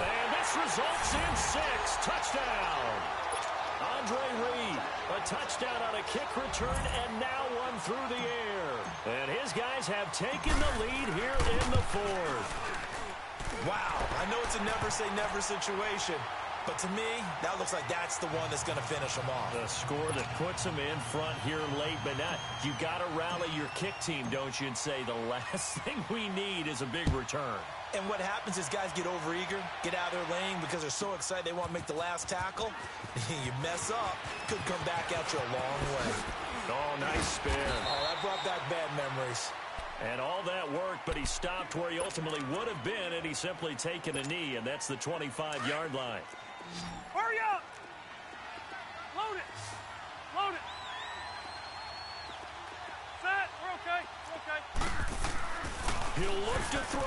Speaker 5: And this results in 6. Touchdown. Andre Reed, a touchdown on a kick return, and now one through the air. And his guys have taken the lead here in the 4th.
Speaker 6: Wow, I know it's a never-say-never situation, but to me, that looks like that's the one that's going to finish them off.
Speaker 5: The score that puts them in front here late, but not. You got to rally your kick team, don't you, and say the last thing we need is a big return.
Speaker 6: And what happens is guys get overeager, get out of their lane because they're so excited they want to make the last tackle. You mess up, could come back at you a long way.
Speaker 5: Oh, nice spin.
Speaker 6: Oh, that brought back bad memories.
Speaker 5: And all that worked, but he stopped where he ultimately would have been, and he's simply taken a knee, and that's the 25-yard line.
Speaker 7: Hurry up! Load it! Load it! Set! We're okay. We're okay.
Speaker 5: He'll look to throw.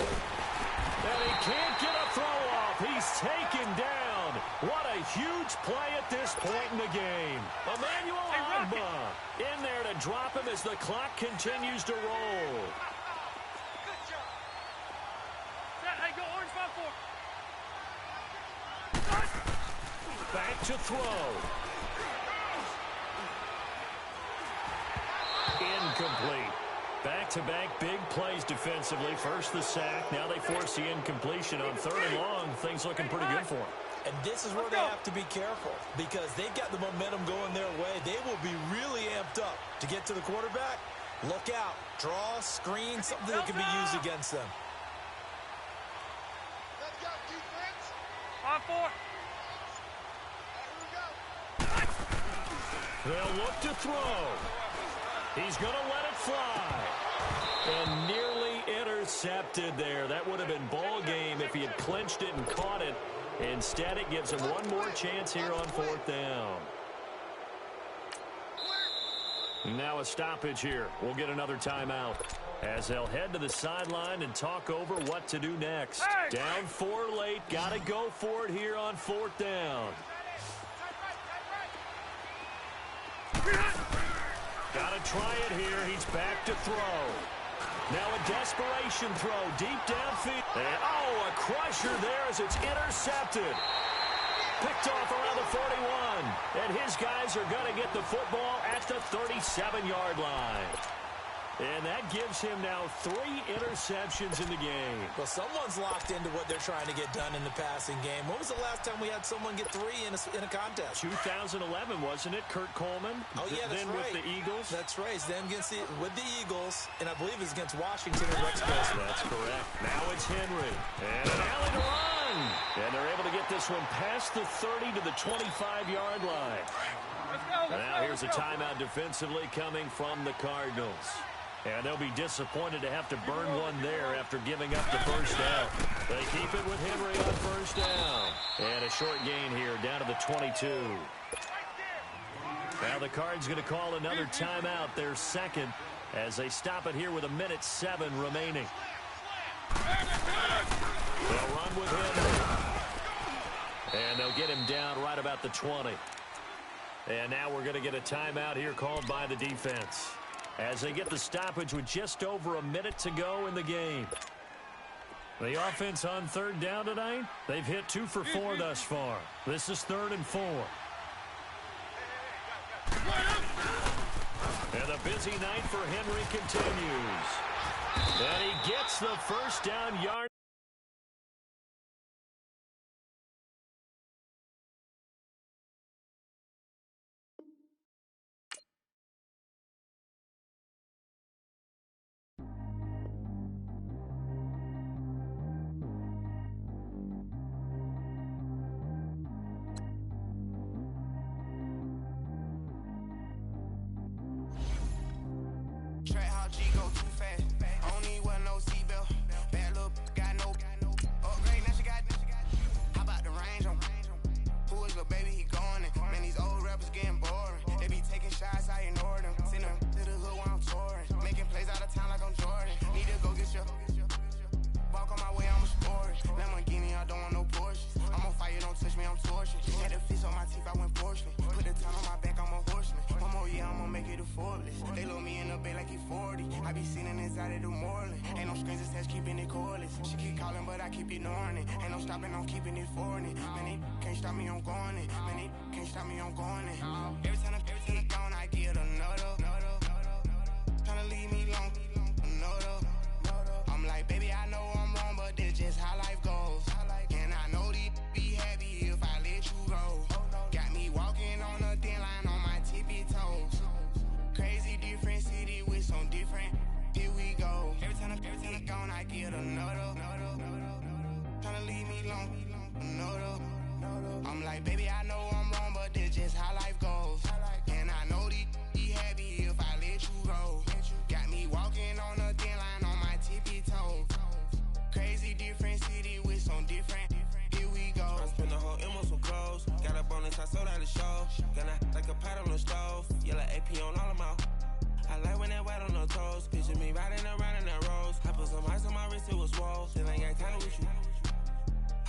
Speaker 5: And he can't get a throw off. He's taken down. What a huge play at this point in the game. Emmanuel Agba in there to drop him as the clock continues to roll.
Speaker 7: Good job. Set, hey, go orange 5-4.
Speaker 5: Back to throw. Incomplete. Back-to-back big plays defensively. First the sack. Now they force the incompletion on 3rd and long. Things looking pretty good for them.
Speaker 6: And this is where they have to be careful because they've got the momentum going their way. They will be really amped up to get to the quarterback. Look out. Draw, screen, something that can be used against them.
Speaker 7: Let's go, defense. 5-4.
Speaker 5: They'll look to throw. He's going to let it fly. And nearly intercepted there. That would have been ball game if he had clinched it and caught it. Instead, it gives him one more chance here on 4th down. Now a stoppage here. We'll get another timeout as they'll head to the sideline and talk over what to do next. Down 4 late. Got to go for it here on 4th down. Got to try it here. He's back to throw. Now a desperation throw deep downfield. And, oh, a crusher there as it's intercepted. Picked off around the 41. And his guys are going to get the football at the 37-yard line. And that gives him now 3 interceptions in the game.
Speaker 6: Well, someone's locked into what they're trying to get done in the passing game. When was the last time we had someone get 3 in a contest?
Speaker 5: 2011, wasn't it? Kurt Coleman?
Speaker 6: Oh, yeah, that's
Speaker 5: then
Speaker 6: right.
Speaker 5: With the Eagles?
Speaker 6: That's right. It's them with the Eagles, and I believe it's against Washington and Rex Grossman.
Speaker 5: That's correct. Now it's Henry. And an alley to run. And they're able to get this one past the 30 to the 25-yard line. Now here's a timeout defensively coming from the Cardinals. And they'll be disappointed to have to burn one there after giving up the first down. They keep it with Henry on first down. And a short gain here down to the 22. Now the Cards going to call another timeout, their second, as they stop it here with 1:07 remaining. They'll run with Henry. And they'll get him down right about the 20. And now we're going to get a timeout here called by the defense, as they get the stoppage with just over a minute to go in the game. The offense on 3rd down tonight, they've hit 2 for 4 thus far. This is 3rd and 4. And the busy night for Henry continues. And he gets the first down yard.
Speaker 1: Track how G go too fast. I don't need wear no seatbelt. Bad little got no upgrade. Now she got. How about the range on? Who is the baby? He going in. Man, these old rappers getting boring. They be taking shots, I ignore them. Send them to the hood while I'm touring. Making plays out of town like I'm Jordan. Need to go get your. Walk on my way, I'm a sport. Lamborghini, I don't want no Porsches. I'm on fire, don't touch me, I'm torching. Had a fish on my teeth, I went fortunate. Put the ton on my back, I'm a horseman. One more year, I'ma make it a Forbes. They load me in the bay like he 40. I be sitting inside of the Moreland. Ain't no strings attached, keeping it cordless. She keep calling, but I keep ignoring it. Ain't no stopping, I'm keeping it for it. Man, they can't stop me, I'm going it. Man, they can't stop me, I'm going it. Every time I gone, I get another. Tryna leave me long, another. I'm like, baby, I know I'm wrong, but that's just how life goes. And I know these be happy if I let you go. Got me walking on a thin line on my tippy toes. Crazy different city with some different. Here we go. Every time I gone, I get another. Tryna leave me long, another. I'm like, baby, I know I'm wrong, but that's just how life goes. And I know these be happy if I let you go. Got me walking on a thin line on my tippy toes. Crazy different city with some different. Here we go. I spent the whole M on some clothes. Got up on this, I sold out the show. Gonna like a pot on the stove. Yellow AP on all of my. I like when that white on the toes. Picture me riding around in that rose. I put some ice on my wrist, it was swole. Still ain't got time with you.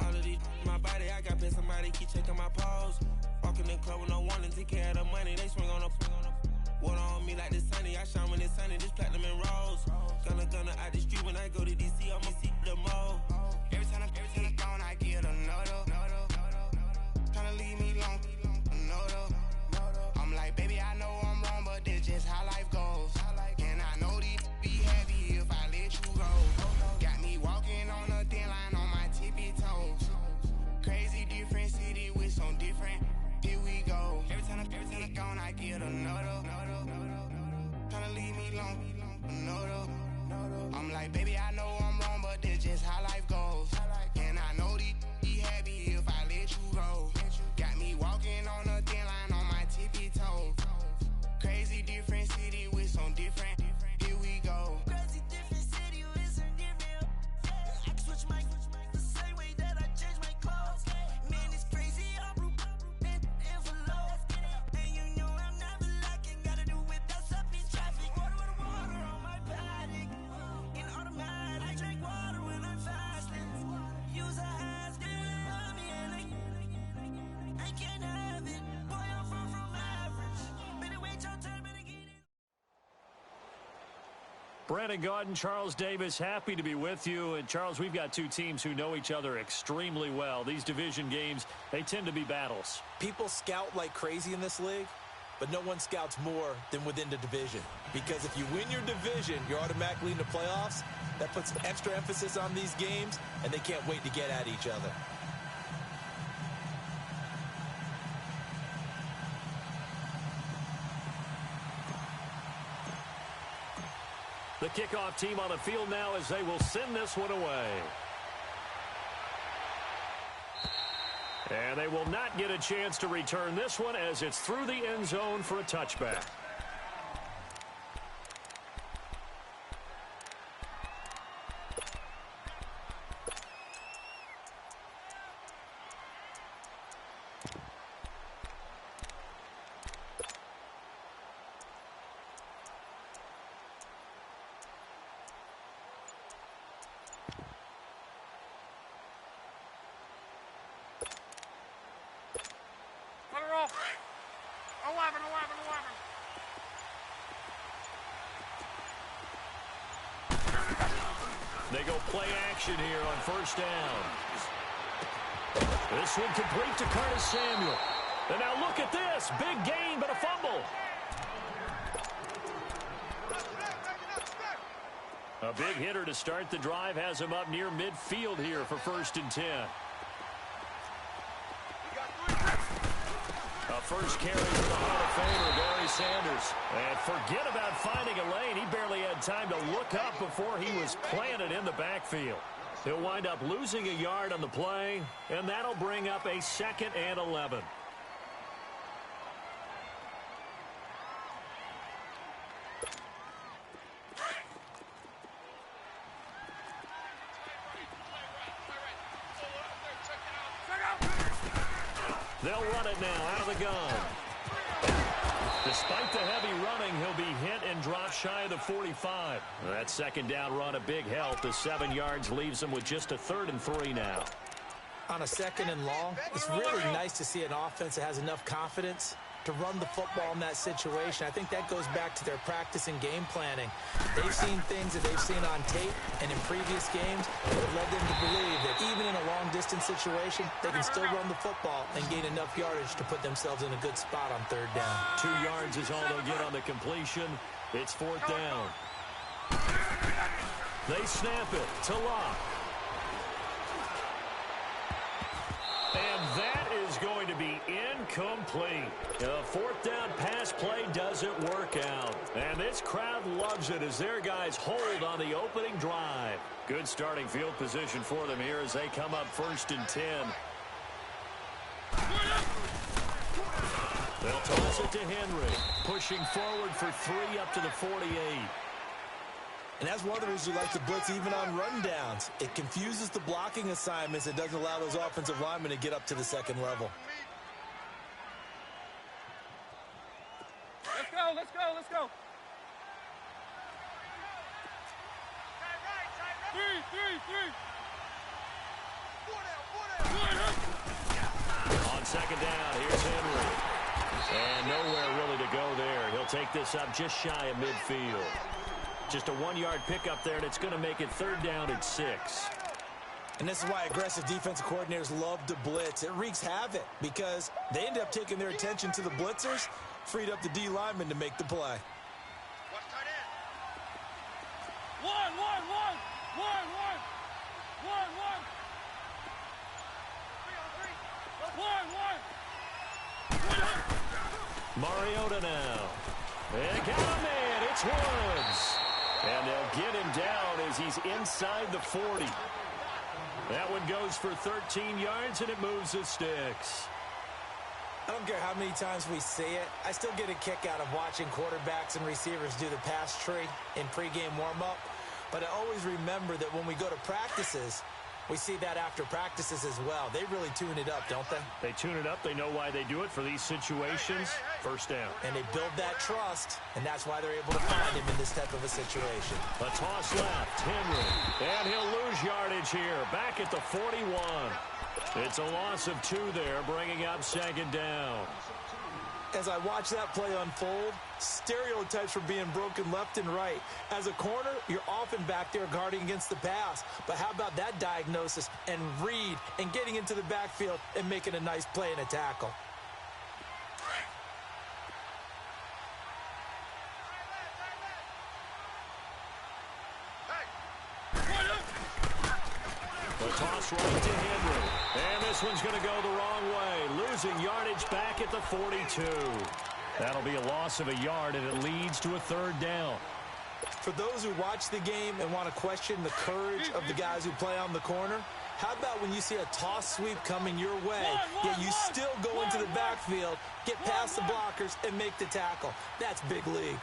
Speaker 1: All of these my body, I got pissed, somebody keep checking my pose. Walking in the club with no warning, take care of the money. They swing on the. Water on me like the sunny, I shine when it's sunny, this platinum and rose. Gonna out the street when I go to DC, I'ma see the mall. Every time I gone, I get another. Tryna leave me long, another. I'm like, baby, I know I'm wrong, but that's just how life goes. And I know these be happy if I let you go. Got me walking on a thin line on my tippy toes. Crazy different city with some different. Here we go. Every time I gone, I get another. Tryna leave me long, another. I'm like, baby, I know I'm wrong, but that's just how life goes. And I know these be happy if I let you go. Got me walking on a thin line on my tippy toes. Crazy different city with some different. Here we go. Crazy different city with some different. I can switch my the same way that I change my clothes. Man, it's crazy. I'm envelope. And you know I'm never lacking. Gotta do it, that's up.
Speaker 5: Brandon Gaudin, Charles Davis, happy to be with you. And, Charles, we've got two teams who know each other extremely well. These division games, they tend to be battles.
Speaker 6: People scout like crazy in this league, but no one scouts more than within the division. Because if you win your division, you're automatically in the playoffs. That puts extra emphasis on these games, and they can't wait to get at each other.
Speaker 5: The kickoff team on the field now as they will send this one away. And they will not get a chance to return this one as it's through the end zone for a touchback.
Speaker 7: Put her off. 11.
Speaker 5: They go play action here on first down. This one complete to Curtis Samuel. And now look at this. Big gain, but a fumble. A big hitter to start the drive has him up near midfield here for 1st and 10. A first carry for the Hall of Famer, Barry Sanders. And forget about finding a lane. He barely had time to look up before he was planted in the backfield. He'll wind up losing a yard on the play, and that'll bring up a 2nd and 11. They'll run it now out of the gun. Despite the heavy running, he'll be hit and drop shy of the 45. That 2nd down run, a big help. The 7 yards leaves him with just a 3rd and 3 now.
Speaker 6: On a 2nd and long, it's really nice to see an offense that has enough confidence to run the football in that situation. I think that goes back to their practice and game planning. They've seen things that they've seen on tape and in previous games that have led them to believe that even in a long-distance situation, they can still run the football and gain enough yardage to put themselves in a good spot on 3rd down.
Speaker 5: 2 yards is all they'll get on the completion. It's 4th down. They snap it to Locke. And that is going to be incomplete. A 4th down pass play doesn't work out. And this crowd loves it as their guys hold on the opening drive. Good starting field position for them here as they come up 1st and 10. They'll toss it to Henry. Pushing forward for 3 up to the 48.
Speaker 6: And that's one of the reasons you like to blitz even on rundowns. It confuses the blocking assignments. It doesn't allow those offensive linemen to get up to the 2nd level.
Speaker 7: Let's go. 3.
Speaker 5: On 2nd down, here's Henry. And nowhere really to go there. He'll take this up just shy of midfield. Just a 1-yard pickup there, and it's going to make it 3rd down at 6.
Speaker 6: And this is why aggressive defensive coordinators love to blitz. It wreaks havoc because they end up taking their attention to the blitzers, freed up the D lineman to make the play.
Speaker 7: 1.
Speaker 5: Mariota now. They got him in. It's Woods. And they'll get him down as he's inside the 40. That one goes for 13 yards, and it moves the sticks.
Speaker 6: I don't care how many times we see it. I still get a kick out of watching quarterbacks and receivers do the pass tree in pregame warm-up. But I always remember that when we go to practices, we see that after practices as well. They really tune it up, don't they?
Speaker 5: They tune it up. They know why they do it for these situations. 1st down.
Speaker 6: And they build that trust, and that's why they're able to find him in this type of a situation.
Speaker 5: A toss left. Henry. And he'll lose yardage here. Back at the 41. It's a loss of 2 there, bringing up 2nd down.
Speaker 6: As I watch that play unfold, stereotypes were being broken left and right. As a corner, you're often back there guarding against the pass. But how about that diagnosis and read and getting into the backfield and making a nice play and a tackle?
Speaker 5: The toss right to Henry. And this one's going to go the wrong way. Losing yardage back at the 42. That'll be a loss of a yard, and it leads to a third down.
Speaker 6: For those who watch the game and want to question the courage of the guys who play on the corner, how about when you see a toss sweep coming your way, yet you still go into the backfield, get past the blockers, and make the tackle? That's big league.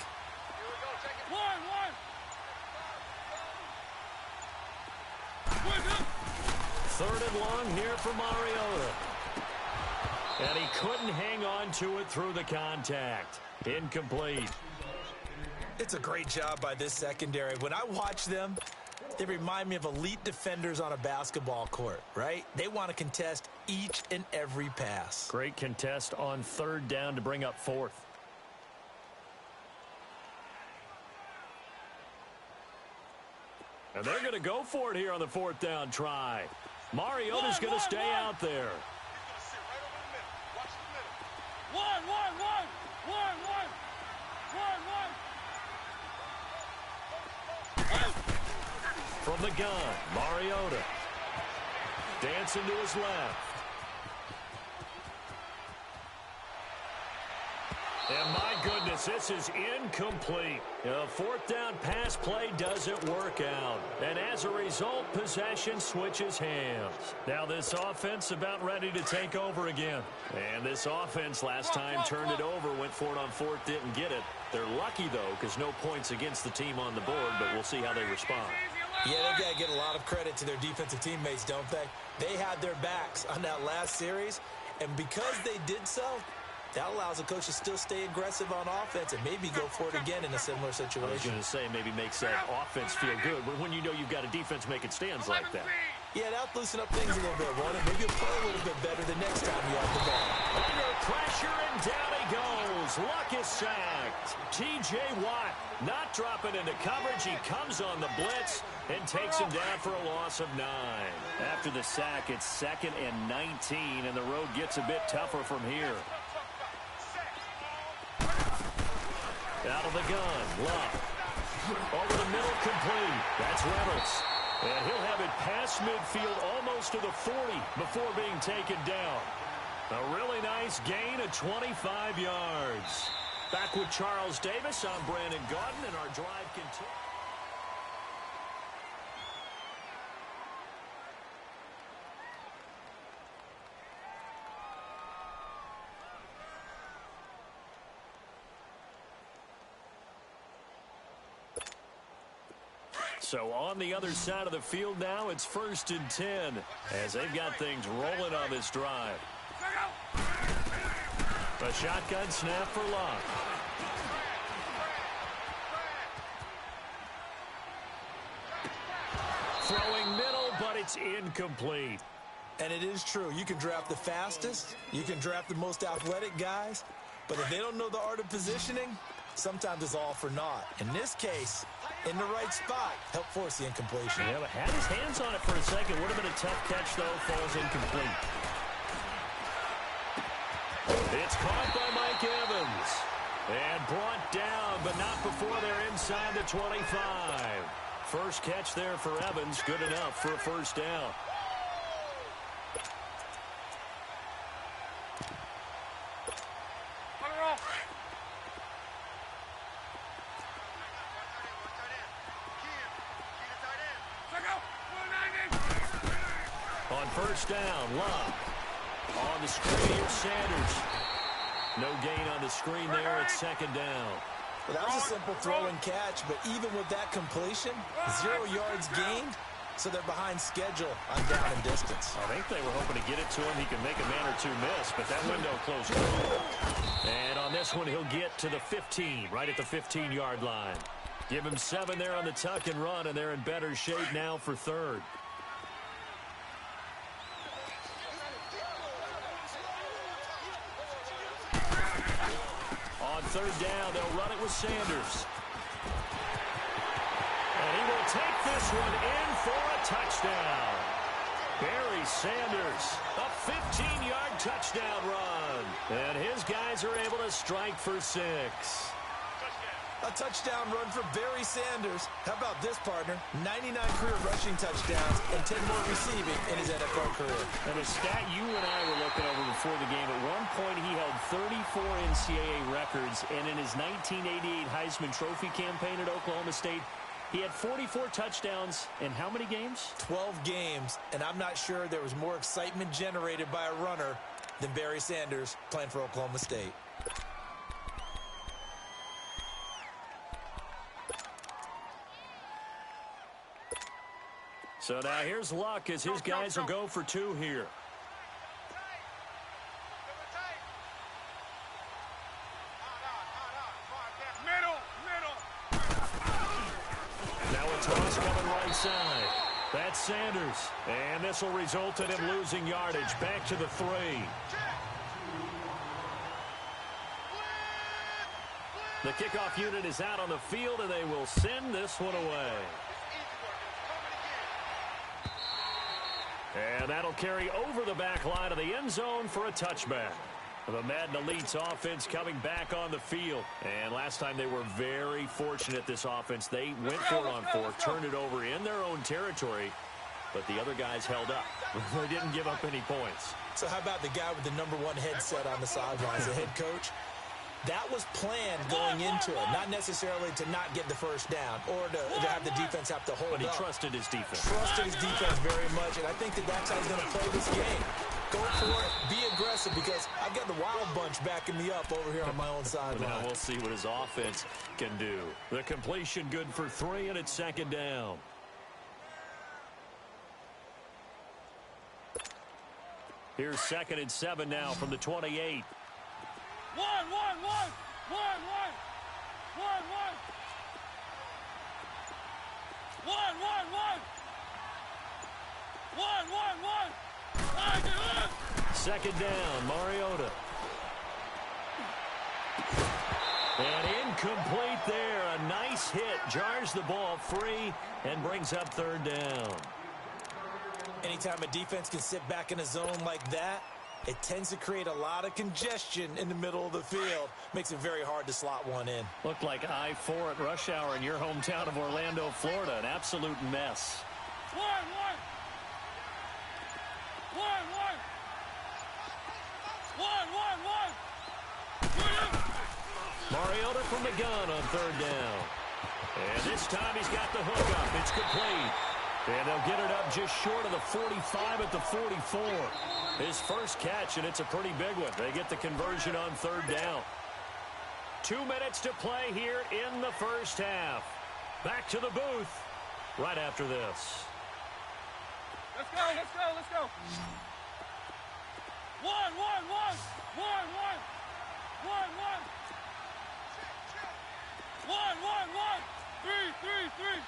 Speaker 5: Third and long here for Mariota. And he couldn't hang on to it through the contact. Incomplete.
Speaker 6: It's a great job by this secondary. When I watch them, they remind me of elite defenders on a basketball court, right? They want to contest each and every pass.
Speaker 5: Great contest on third down to bring up fourth. And they're going to go for it here on the fourth down try. Mariota's going to stay out there. From the gun, Mariota. Dancing to his left. And my goodness, this is incomplete. A fourth down pass play doesn't work out. And as a result, possession switches hands. Now this offense about ready to take over again. And this offense last time turned it over, went for it on fourth, didn't get it. They're lucky, though, because no points against the team on the board, but we'll see how they respond.
Speaker 6: Yeah, they've got to get a lot of credit to their defensive teammates, don't they? They had their backs on that last series, and because they did so, that allows the coach to still stay aggressive on offense and maybe go for it again in a similar situation.
Speaker 5: I was going to say maybe makes that offense feel good, but when you know you've got a defense making stands like that.
Speaker 6: Yeah, that'll loosen up things a little bit, won't it? Maybe you'll play a little bit better the next time you have the ball.
Speaker 5: Under pressure, and down he goes. Luck is sacked. T.J. Watt not dropping into coverage. He comes on the blitz and takes him down for a loss of 9. After the sack, it's 2nd and 19, and the road gets a bit tougher from here. Out of the gun, Luck. Over the middle, complete. That's Reynolds. And he'll have it past midfield almost to the 40 before being taken down. A really nice gain of 25 yards. Back with Charles Davis, I'm Brandon Gaudin, and our drive continues. So on the other side of the field now, it's 1st and 10 as they've got things rolling on this drive. A shotgun snap for Luck. Throwing middle, but it's incomplete.
Speaker 6: And it is true. You can draft the fastest. You can draft the most athletic guys. But if they don't know the art of positioning, sometimes it's all for naught. In this case, in the right spot, help force the incompletion.
Speaker 5: Yeah, but had his hands on it for a second. Would have been a tough catch, though. Falls incomplete. It's caught by Mike Evans. And brought down, but not before they're inside the 25. First catch there for Evans. Good enough for a first down. On first down, Luck. On the screen, here's Sanders. No gain on the screen there. It's 2nd down.
Speaker 6: Well, that was a simple throw and catch, but even with that completion, 0 yards gained, so they're behind schedule on down and distance.
Speaker 5: I think they were hoping to get it to him. He can make a man or two miss, but that window closed. And on this one, he'll get to the 15, right at the 15-yard line. Give him 7 there on the tuck and run, and they're in better shape now for 3rd. third down. They'll run it with Sanders. And he will take this one in for a touchdown. Barry Sanders, a 15-yard touchdown run. And his guys are able to strike for 6.
Speaker 6: A touchdown run for Barry Sanders. How about this, partner? 99 career rushing touchdowns and 10 more receiving in his NFL career.
Speaker 5: And a stat you and I were looking over before the game, at one point he held 34 NCAA records, and in his 1988 Heisman Trophy campaign at Oklahoma State, he had 44 touchdowns in how many games?
Speaker 6: 12 games, and I'm not sure there was more excitement generated by a runner than Barry Sanders playing for Oklahoma State.
Speaker 5: So now here's Luck as his guys will go for 2 here. Now a toss coming right side. That's Sanders. And this will result in him losing yardage. Back to the 3. The kickoff unit is out on the field, and they will send this one away. And that'll carry over the back line of the end zone for a touchback. The Madden Elites offense coming back on the field. And last time they were very fortunate, this offense. They went for it on 4, turned it over in their own territory, but the other guys held up. They didn't give up any points.
Speaker 6: So how about the guy with the #1 headset on the sidelines, the head coach? That was planned going into it, not necessarily to not get the first down or to have the defense have to hold up.
Speaker 5: But he trusted his defense.
Speaker 6: Trusted his defense very much, and I think that's how he's going to play this game. Go for it, be aggressive, because I've got the Wild Bunch backing me up over here on my own sideline.
Speaker 5: Now we'll see what his offense can do. The completion good for 3, and it's 2nd down. Here's 2nd and 7 now from the 28.
Speaker 7: One.
Speaker 5: Second down, Mariota. And incomplete there. A nice hit. Jars the ball free and brings up 3rd down.
Speaker 6: Anytime a defense can sit back in a zone like that, it tends to create a lot of congestion in the middle of the field. Makes it very hard to slot one in.
Speaker 5: Looked like I-4 at rush hour in your hometown of Orlando, Florida. An absolute mess.
Speaker 7: One.
Speaker 5: Mariota from the gun on 3rd down. And this time he's got the hook up. It's complete. And they'll get it up just short of the 45 at the 44. His first catch, and it's a pretty big one. They get the conversion on 3rd down. 2 minutes to play here in the first half. Back to the booth right after this.
Speaker 7: Let's go. One. 3.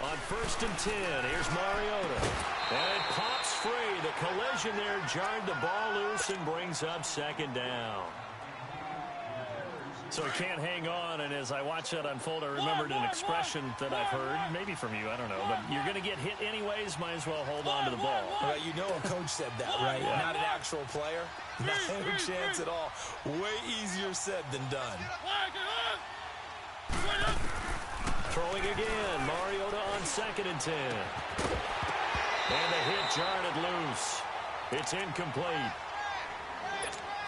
Speaker 5: On 1st and 10, here's Mariota. And it pops free. The collision there jarred the ball loose and brings up 2nd down. So he can't hang on, and as I watch that unfold, I remembered an expression that I've heard, maybe from you, I don't know, but you're going to get hit anyways, might as well hold on to the ball.
Speaker 6: Well, you know a coach said that, right?
Speaker 5: Yeah.
Speaker 6: Not an actual player. No chance at all. Way easier said than done.
Speaker 5: Throwing again, Mariota on 2nd and 10. And the hit jarred it loose. It's incomplete.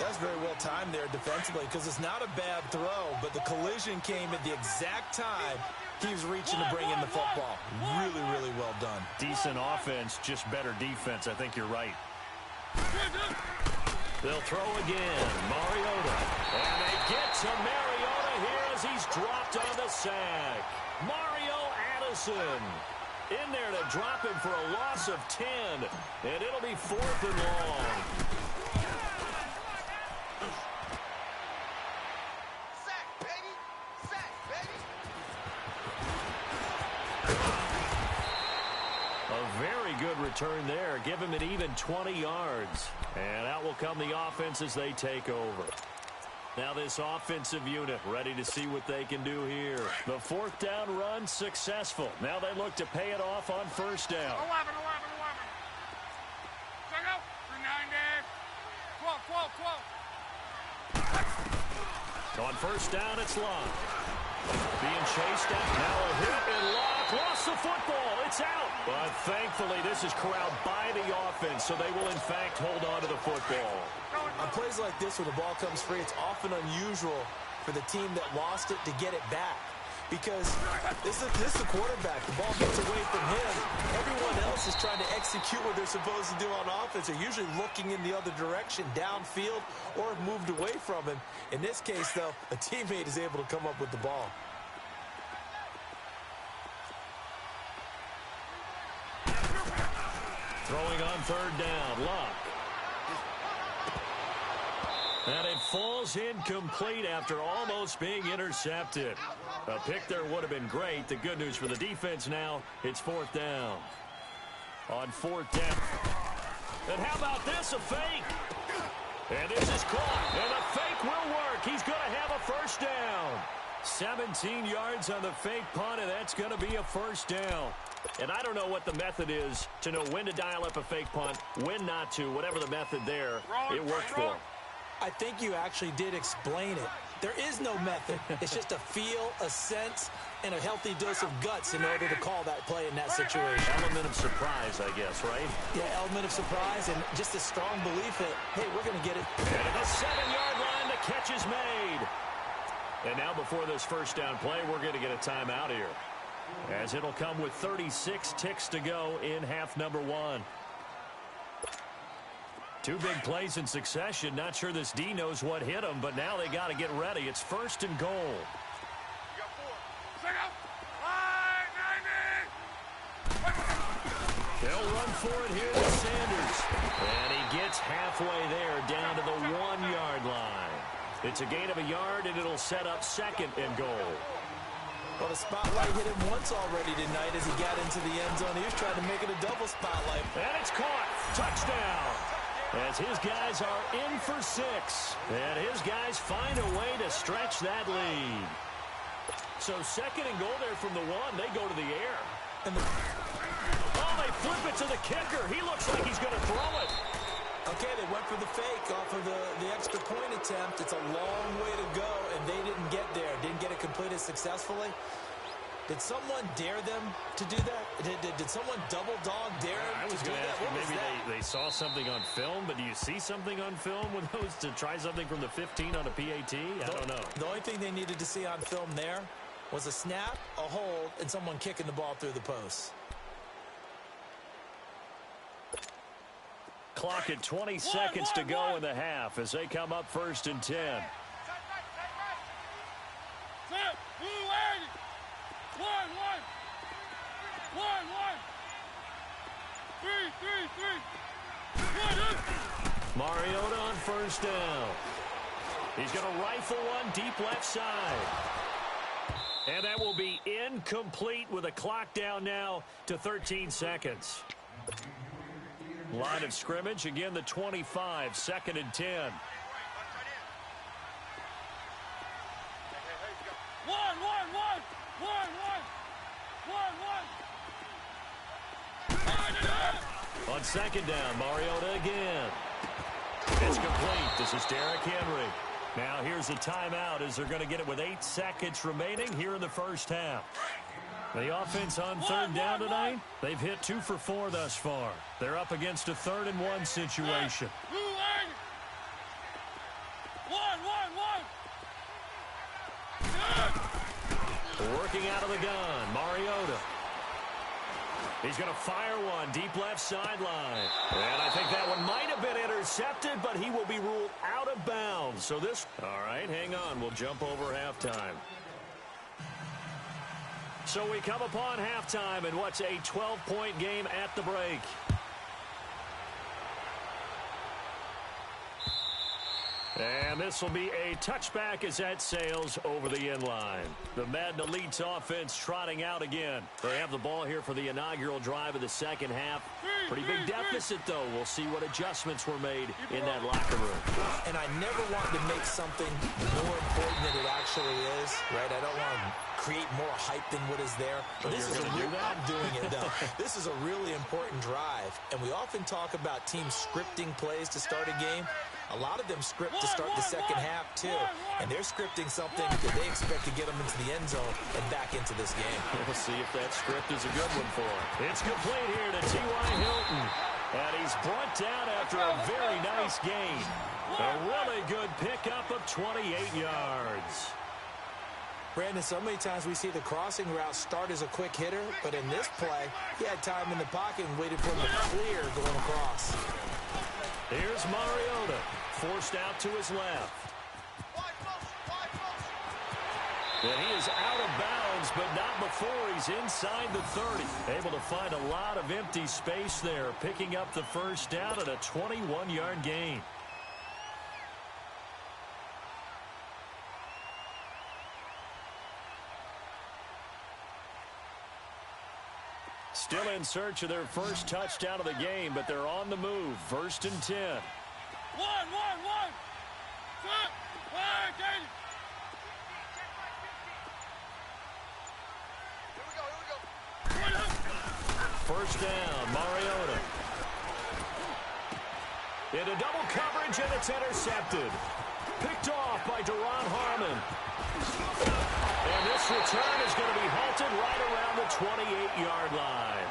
Speaker 6: That's very well timed there defensively, because it's not a bad throw, but the collision came at the exact time he was reaching to bring in the football. Really, really well done.
Speaker 5: Decent offense, just better defense. I think you're right. They'll throw again. Mariota. And they get to Mariota here as he's dropped on the sack. Mario Addison in there to drop him for a loss of 10. And it'll be 4th and long. good return there. Give him an even 20 yards. And out will come the offense as they take over. Now this offensive unit ready to see what they can do here. The fourth down run successful. Now they look to pay it off on first down.
Speaker 7: 11. Check out. 9 days. 12.
Speaker 5: On first down, it's Locke. Being chased down. Now a hit and Locke lost the football. It's out. But thankfully, this is corralled by the offense, so they will, in fact, hold on to the football.
Speaker 6: On plays like this where the ball comes free, it's often unusual for the team that lost it to get it back. Because this is the quarterback. The ball gets away from him. Everyone else is trying to execute what they're supposed to do on offense. They're usually looking in the other direction, downfield, or have moved away from him. In this case, though, a teammate is able to come up with the ball.
Speaker 5: Throwing on third down, Locke. And it falls incomplete after almost being intercepted. A pick there would have been great. The good news for the defense now, it's fourth down. On fourth down. And how about this, a fake? And this is caught, and the fake will work. He's going to have a first down. 17 yards on the fake punt, and that's going to be a first down. And I don't know what the method is to know when to dial up a fake punt, when not to, whatever the method there, it worked for him.
Speaker 6: I think you actually did explain it. There is no method. It's just a feel, a sense, and a healthy dose of guts in order to call that play in that situation.
Speaker 5: Element of surprise, I guess, right?
Speaker 6: Yeah, element of surprise and just a strong belief that, hey, we're going to get it.
Speaker 5: And at the 7-yard line, the catch is made. And now before this first down play, we're going to get a timeout here, as it'll come with 36 ticks to go in half number one. Two big plays in succession. Not sure this D knows what hit them, but now they got to get ready. It's first and goal.
Speaker 7: You got 4. Check out. 90.
Speaker 5: They'll run for it here with Sanders. And he gets halfway there, down to the 1-yard line. It's a gain of a yard, and it'll set up second and goal.
Speaker 6: Well, the spotlight hit him once already tonight as he got into the end zone. He was trying to make it a double spotlight.
Speaker 5: And it's caught. Touchdown. As his guys are in for 6. And his guys find a way to stretch that lead. So second and goal there from the 1. They go to the air. And they flip it to the kicker. He looks like he's going to throw it.
Speaker 6: Okay, they went for the fake off of the extra point attempt. It's a long way to go, and they didn't get there. Didn't get it completed successfully. Did someone dare them to do that? Did someone double dog dare them to do that?
Speaker 5: Maybe they saw something on film, but do you see something on film with those to try something from the 15 on a PAT? I don't know.
Speaker 6: The only thing they needed to see on film there was a snap, a hold, and someone kicking the ball through the post.
Speaker 5: Clock at 20 seconds to go in the half as they come up first and 10.
Speaker 7: 3.
Speaker 5: Mariota on first down. He's going to rifle one deep left side. And that will be incomplete with a clock down now to 13 seconds. Line of scrimmage, again the 25, second and 10. 1. On second down, Mariota again. It's complete. This is Derrick Henry. Now here's a timeout as they're going to get it with 8 seconds remaining here in the first half. The offense on third down tonight, they've hit 2 for 4 thus far. They're up against a 3rd and 1 situation. Working out of the gun, Mariota. He's going to fire one deep left sideline. And I think that one might have been intercepted, but he will be ruled out of bounds. So this, all right, hang on. We'll jump over halftime. So we come upon halftime in what's a 12-point game at the break. And this will be a touchback as that sails over the end line. The Madden Elite's offense trotting out again. They have the ball here for the inaugural drive of the second half. Pretty big deficit, though. We'll see what adjustments were made in that locker room.
Speaker 6: And I never want to make something more important than it actually is, right? I don't want to create more hype than what is there.
Speaker 5: But
Speaker 6: this is I'm doing it, though. This is a really important drive, and we often talk about teams scripting plays to start a game. A lot of them script to start the second half, too. And they're scripting something that they expect to get them into the end zone and back into this game.
Speaker 5: We'll see if that script is a good one for him. It's complete here to T.Y. Hilton. And he's brought down after a very nice gain. A really good pickup of 28 yards.
Speaker 6: Brandon, so many times we see the crossing route start as a quick hitter, but in this play, he had time in the pocket and waited for him to clear going across.
Speaker 5: Here's Mariota, forced out to his left. And he is out of bounds, but not before he's inside the 30. Able to find a lot of empty space there, picking up the first down at a 21-yard gain. Still in search of their first touchdown of the game, but they're on the move. 1st and 10.
Speaker 7: One.
Speaker 5: First down, Mariota. Into double coverage, and it's intercepted. Picked off by Deron Harmon. And this return is going to be halted right around the 28-yard line.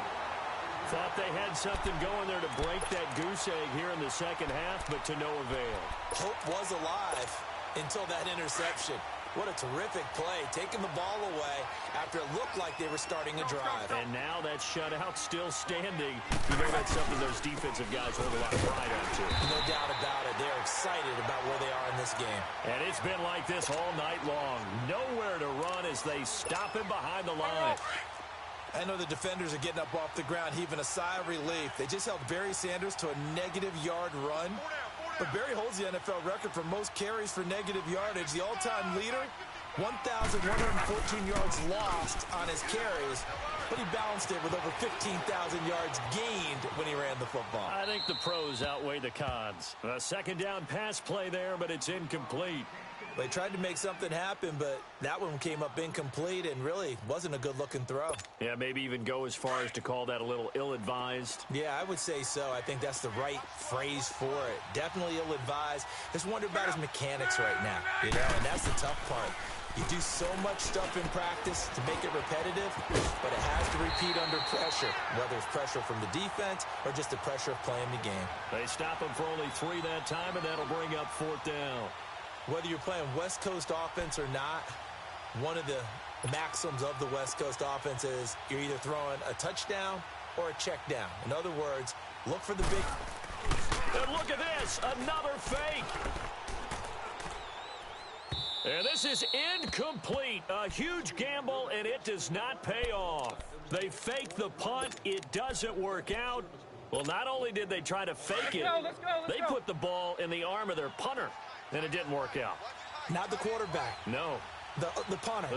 Speaker 5: Thought they had something going there to break that goose egg here in the second half, but to no avail.
Speaker 6: Hope was alive until that interception. What a terrific play, taking the ball away after it looked like they were starting a drive.
Speaker 5: And now that shutout still standing. You know that's something those defensive guys hold a lot of pride on, too.
Speaker 6: No doubt about it. They're excited about where they are in this game.
Speaker 5: And it's been like this all night long. Nowhere to run as they stop him behind the line.
Speaker 6: I know the defenders are getting up off the ground, heaving a sigh of relief. They just held Barry Sanders to a -yard run. But Barry holds the NFL record for most carries for negative yardage. The all-time leader, 1,114 yards lost on his carries. But he balanced it with over 15,000 yards gained when he ran the football.
Speaker 5: I think the pros outweigh the cons. A second down pass play there, but it's incomplete.
Speaker 6: They tried to make something happen, but that one came up incomplete and really wasn't a good-looking throw.
Speaker 5: Yeah, maybe even go as far as to call that a little ill-advised.
Speaker 6: Yeah, I would say so. I think that's the right phrase for it. Definitely ill-advised. Just wonder about his mechanics right now, you know, and that's the tough part. You do so much stuff in practice to make it repetitive, but it has to repeat under pressure, whether it's pressure from the defense or just the pressure of playing the game.
Speaker 5: They stop him for only 3 that time, and that'll bring up 4th down.
Speaker 6: Whether you're playing West Coast offense or not, one of the maxims of the West Coast offense is you're either throwing a touchdown or a check down. In other words, look for the big...
Speaker 5: And look at this, another fake. And this is incomplete. A huge gamble, and it does not pay off. They fake the punt. It doesn't work out. Well, not only did they try to fake it, they put the ball in the arm of their punter, and it didn't work out.
Speaker 6: Not the quarterback.
Speaker 5: No.
Speaker 6: The punter.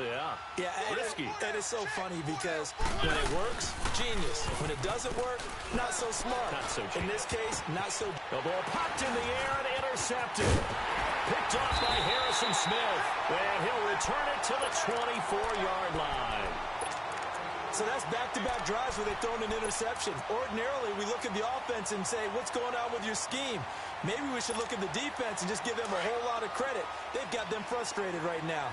Speaker 5: Yeah. Risky.
Speaker 6: And it's so funny because when it works, genius. When it doesn't work, not so smart.
Speaker 5: Not so genius.
Speaker 6: In this case, not so...
Speaker 5: The ball popped in the air and intercepted. Picked off by Harrison Smith. And he'll return it to the 24-yard line.
Speaker 6: So that's back-to-back drives where they throw an interception. Ordinarily, we look at the offense and say, what's going on with your scheme? Maybe we should look at the defense and just give them a whole lot of credit. They've got them frustrated right now.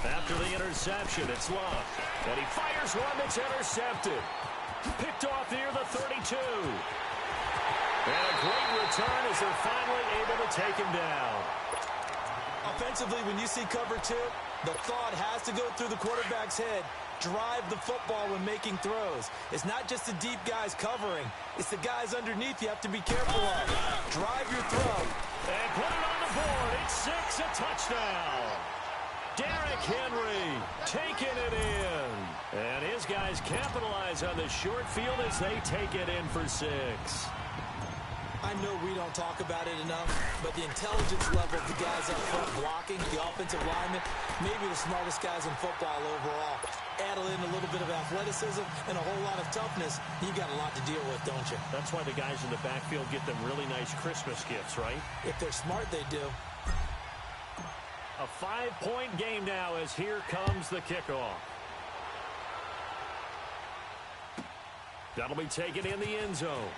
Speaker 5: After the interception, it's Love. And he fires one that's intercepted. Picked off near the 32. And a great return as they're finally able to take him down.
Speaker 6: Offensively, when you see cover 2, the thought has to go through the quarterback's head. Drive the football when making throws. It's not just the deep guys covering. It's the guys underneath you have to be careful of. Drive your throw.
Speaker 5: And put it on the board. It's 6, a touchdown. Derrick Henry taking it in. And his guys capitalize on the short field as they take it in for 6.
Speaker 6: I know we don't talk about it enough, but the intelligence level of the guys up front blocking, the offensive linemen, maybe the smartest guys in football overall. Add in a little bit of athleticism and a whole lot of toughness, you got a lot to deal with, don't you?
Speaker 5: That's why the guys in the backfield get them really nice Christmas gifts, right?
Speaker 6: If they're smart, they do.
Speaker 5: A 5-point game now as here comes the kickoff. That'll be taken in the end zone.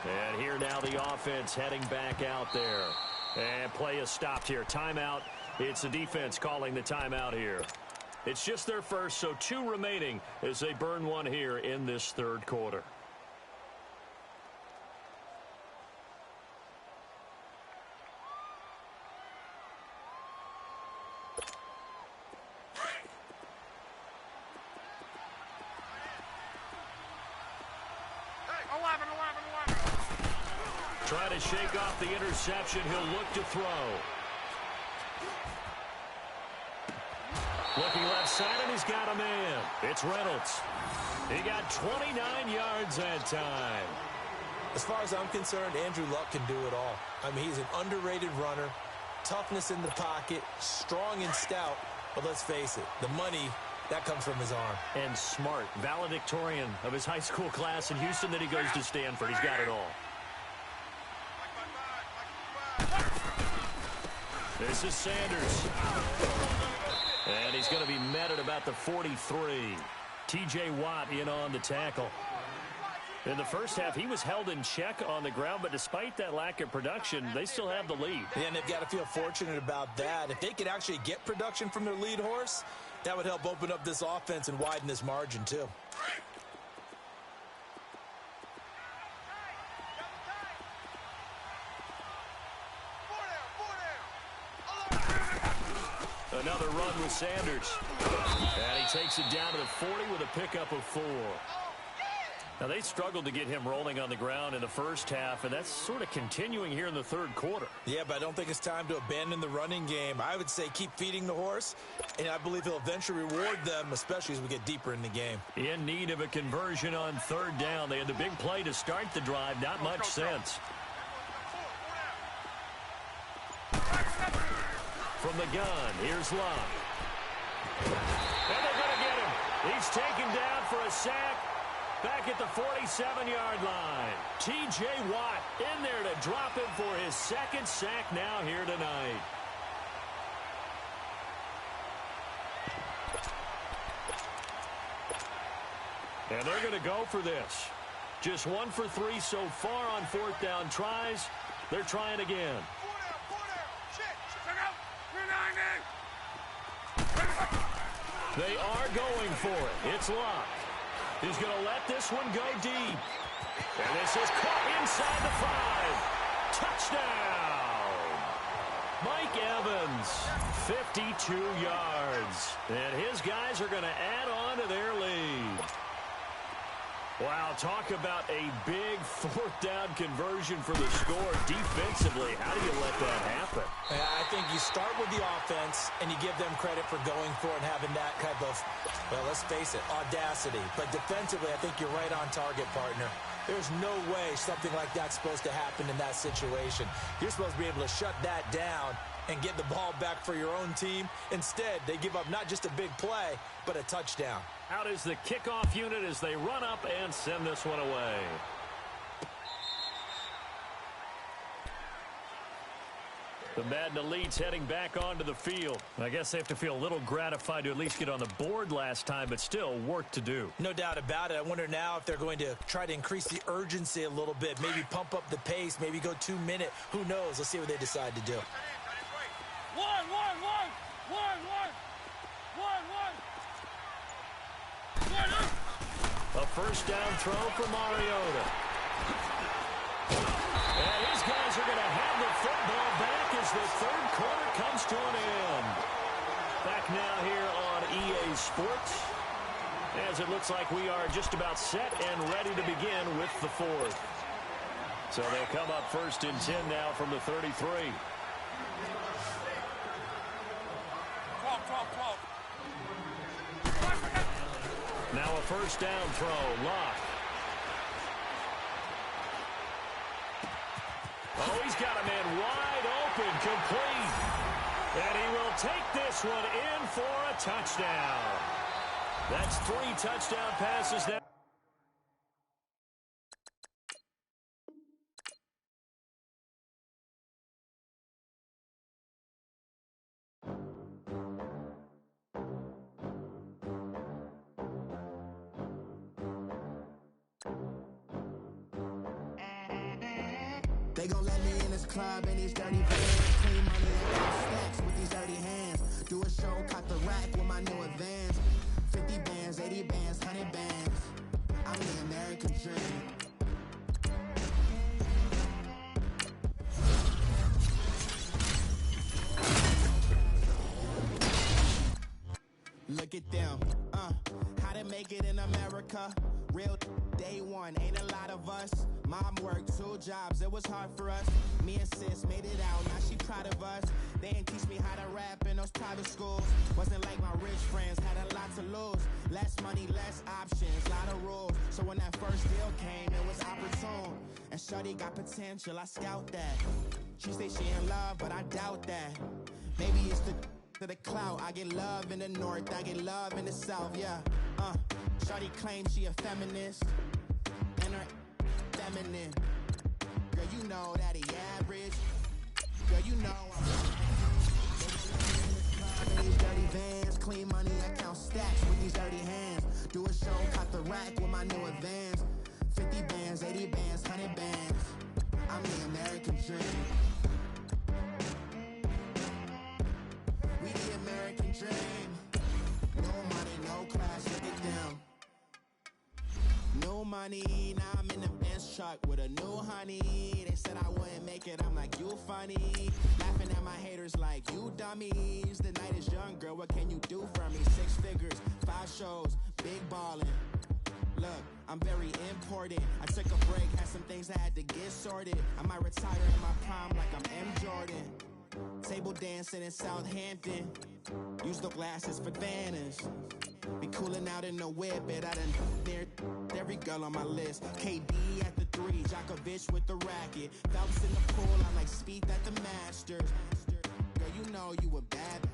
Speaker 5: And here now the offense heading back out there. And play is stopped here. Timeout. It's the defense calling the timeout here. It's just their first, so 2 remaining as they burn one here in this third quarter. Try to shake off the interception. He'll look to throw. Looking left side, and he's got a man. It's Reynolds. He got 29 yards that time.
Speaker 6: As far as I'm concerned, Andrew Luck can do it all. I mean, he's an underrated runner, toughness in the pocket, strong and stout. But let's face it, the money, that comes from his arm.
Speaker 5: And smart, valedictorian of his high school class in Houston, then he goes to Stanford. He's got it all. This is Sanders. And he's going to be met at about the 43. T.J. Watt in on the tackle. In the first half, he was held in check on the ground, but despite that lack of production, they still have the lead.
Speaker 6: Yeah, and they've got to feel fortunate about that. If they could actually get production from their lead horse, that would help open up this offense and widen this margin, too.
Speaker 5: Another run with Sanders. And he takes it down to the 40 with a pickup of 4. Now, they struggled to get him rolling on the ground in the first half, and that's sort of continuing here in the third quarter.
Speaker 6: Yeah, but I don't think it's time to abandon the running game. I would say keep feeding the horse, and I believe he'll eventually reward them, especially as we get deeper in the game.
Speaker 5: In need of a conversion on third down. They had the big play to start the drive. Not much sense. From the gun, here's Luck. And they're going to get him. He's taken down for a sack back at the 47-yard line. T.J. Watt in there to drop him for his second sack now here tonight. And they're going to go for this. Just 1 for 3 so far on fourth down tries. They're trying again. They are going for it. It's Luck. He's going to let this one go deep. And this is caught inside the 5. Touchdown. Mike Evans, 52 yards. And his guys are going to add on to their lead. Wow, talk about a big fourth down conversion for the score. Defensively, how do you let that happen?
Speaker 6: Yeah, I think you start with the offense, and you give them credit for going for it and having that type of, well, let's face it, audacity. But defensively, I think you're right on target, partner. There's no way something like that's supposed to happen in that situation. You're supposed to be able to shut that down and get the ball back for your own team. Instead, they give up not just a big play, but a touchdown.
Speaker 5: Out is the kickoff unit as they run up and send this one away. The Madden Elites heading back onto the field. I guess they have to feel a little gratified to at least get on the board last time, but still work to do.
Speaker 6: No doubt about it. I wonder now if they're going to try to increase the urgency a little bit, maybe pump up the pace, maybe go 2 minute. Who knows? Let's see what they decide to do.
Speaker 5: A first down throw for Mariota. And his guys are going to have the football back as the third quarter comes to an end. Back now here on EA Sports, as it looks like we are just about set and ready to begin with the fourth. So they'll come up 1st and 10 now from the 33.
Speaker 7: 12.
Speaker 5: Now a 1st down throw. Locke. Oh, he's got a man wide open, complete. And he will take this one in for a touchdown. That's 3 touchdown passes now.
Speaker 17: They gon' let me in this club in these dirty vans. Clean money and got stacks with these dirty hands. Do a show, caught the rack with my new advance. 50 bands, 80 bands, 100 bands. I'm the American dream. Look at them, how to make it in America. Real day one, ain't a lot of us. Mom worked 2 jobs, it was hard for us. Me and sis made it out, now she proud of us. They ain't teach me how to rap in those private schools. Wasn't like my rich friends, had a lot to lose. Less money, less options, lot of rules. So when that first deal came, it was opportune. And shorty got potential, I scout that. She say she in love, but I doubt that. Maybe it's to the clout. I get love in the north, I get love in the south, yeah. Shorty claims she a feminist, and her feminine. Girl, you know that he average. Girl, you know I'm these dirty vans, clean money, I count stacks with these dirty hands. Do a show, caught the rack with my new advance. 50 bands, 80 bands, 100 bands. I'm the American dream. We the American dream. No money, no class, look at them. No money, now I'm in the Benz truck with a new honey. They said I wouldn't make it, I'm like, you funny. Laughing at my haters like, you dummies. The night is young, girl, what can you do for me? 6 figures, 5 shows, big ballin'. Look, I'm very important. I took a break, had some things I had to get sorted. I might retire in my prime like I'm M. Jordan. Table dancing in Southampton. Use the glasses for banners. Be cooling out in the whip, but I done near every girl on my list. KD at the 3, Djokovic with the racket. Phelps in the pool, I'm like Speed at the Masters. Girl, you know you a bad.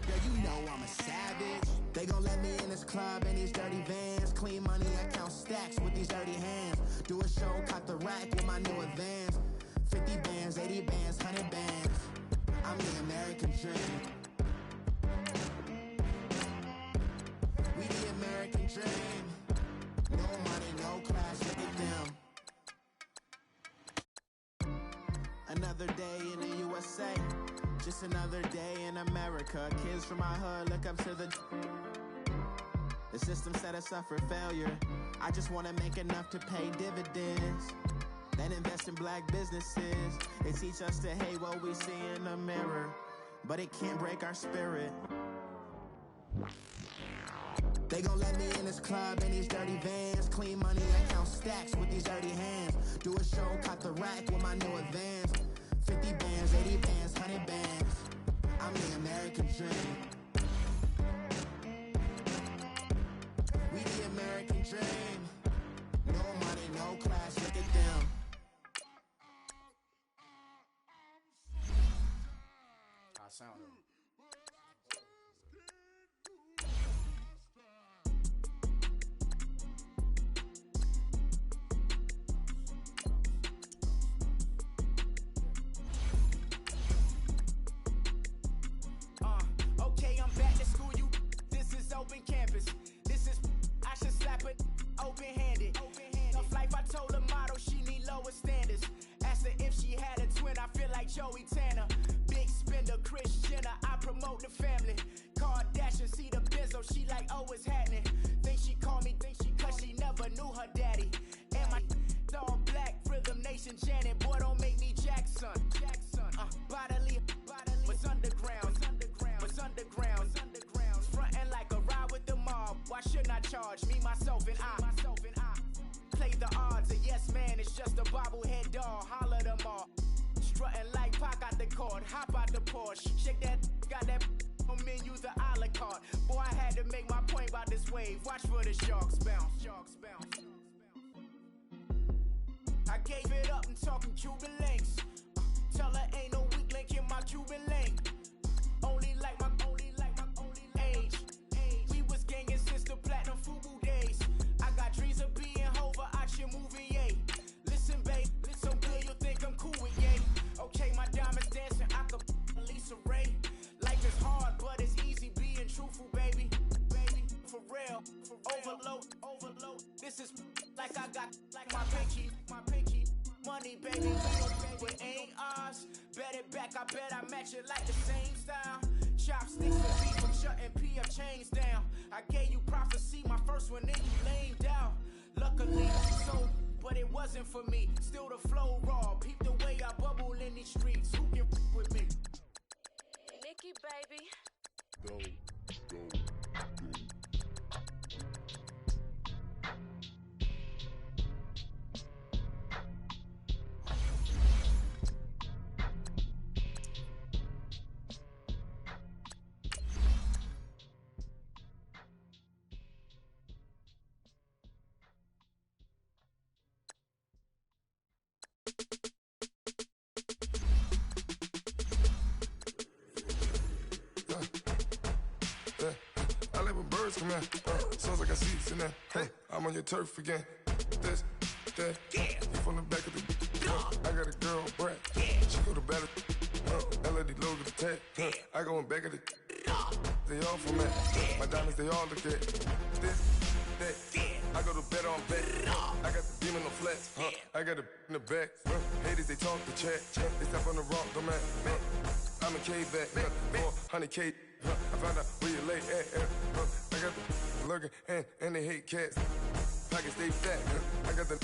Speaker 17: Girl, you know I'm a savage. They gon' let me in this club in these dirty vans. Clean money, I count stacks with these dirty hands. Do a show, caught the rack with my new advance. 50 bands, 80 bands, 100 bands. I'm the American dream. We the American dream. No money, no class, look at them. Another day in the USA. Just another day in America. Kids from my hood look up to the system set us up for failure. I just wanna make enough to pay dividends. Then invest in black businesses. They teach us to hate what we see in the mirror, but it can't break our spirit. They gon' let me in this club in these dirty vans. Clean money, I count stacks with these dirty hands. Do a show, caught the rack with my new advance. 50 bands, 80 bands, 100 bands. I'm the American dream. We the American dream. No money, no class, look at them. I sound it.
Speaker 1: Okay, I'm back to school, you. This is open campus. This is, I should slap it open-handed. Tough life, I told her motto, she need lower standards. Asked her if she had a twin, I feel like Joey Tanner. Big spender, Kris Jenner, I promote the family. Kardashian, see the benzo, she like, oh, it's happening. Think she called me, cause she never knew her daddy. And my all black, Rhythm Nation, Janet, boy, don't make me Jackson. Bodily, was underground. Frontin' like a ride with the mob. Why shouldn't I charge me, myself, and I? Play the odds, a yes man, it's just a bobble I got the cord, hop out the Porsche. Shake that, got that on menu, the a la carte. Boy, I had to make my point about this wave. Watch for the sharks bounce. Sharks bounce. I gave it up and talking Cuban links. Tell her ain't no weak link in my Cuban link. Only like my age. We was gangin' since the platinum FUBU days. I got dreams of being Hova out your movie, yay. Listen, babe, listen good, you'll think I'm cool with yay. Okay, my diamonds dancing, I could Lisa Ray. Life is hard, but it's easy being truthful, baby. Baby, for real. Overload. This is like I got like my pinky. Money, baby, but ain't ours. Bet it back, I bet I match it like the same style. Chopsticks and beef from shutting P.F. chains down. I gave you prophecy, my first one, then you lamed out. Luckily, so, but it wasn't for me. Still the flow raw, peep the way I bubble in these streets. Who can with me?
Speaker 3: Nikki, baby.
Speaker 15: Go. Come here, sounds like I see it's in there. Hey, I'm on your turf again. This, that, you from the back of the. I got a girl, Brad. She go to battle. LED logo the tag. I go in back of the. They all from that. My diamonds, they all look at. This, that. I go to bed on bed. I got the demon on flats. I got it in the back. Haters, they talk the chat. They step on the rock, the man. I'm a K-back. 400K. I found out where you lay at. I got the lurking and they hate cats. Pockets stay fat. I got the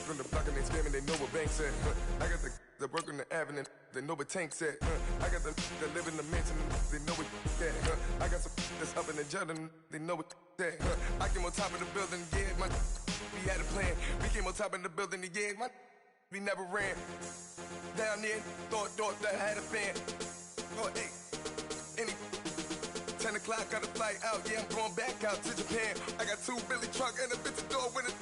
Speaker 15: from the block and they scamming, they know what banks at. I got the work on the avenue, they know what tanks at. I got the live in the mansion, they know what that. I got some that's up in the Jordan, they know what that. I came on top of the building, yeah, we had a plan. We came on top of the building, yeah, we never ran. Down there, thought that I had a fan. Oh, hey, any 10 o'clock, got a flight out, yeah, I'm going back out to Japan. I got 2 Billy truck and a bitch door with a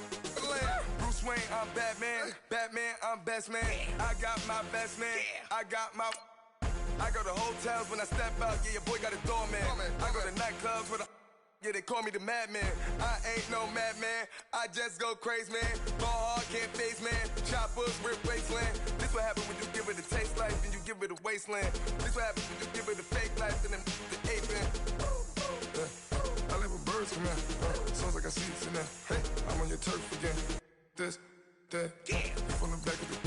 Speaker 15: land. Bruce Wayne, I'm Batman. Batman, I'm best man. I got my best man. I got my. I go to hotels when I step out, yeah, your boy got a doorman. I go to nightclubs with a. Yeah, they call me the madman. I ain't no madman. I just go crazy, man. Ball hard, can't face, man. Choppers, rip wasteland. This what happen when you give it a taste life and you give it a wasteland. This what happen when you give it a fake life and then the aping. I live with birds from here. Sounds like I see it's in there. Hey, I'm on your turf again. This, that, you from the back of the.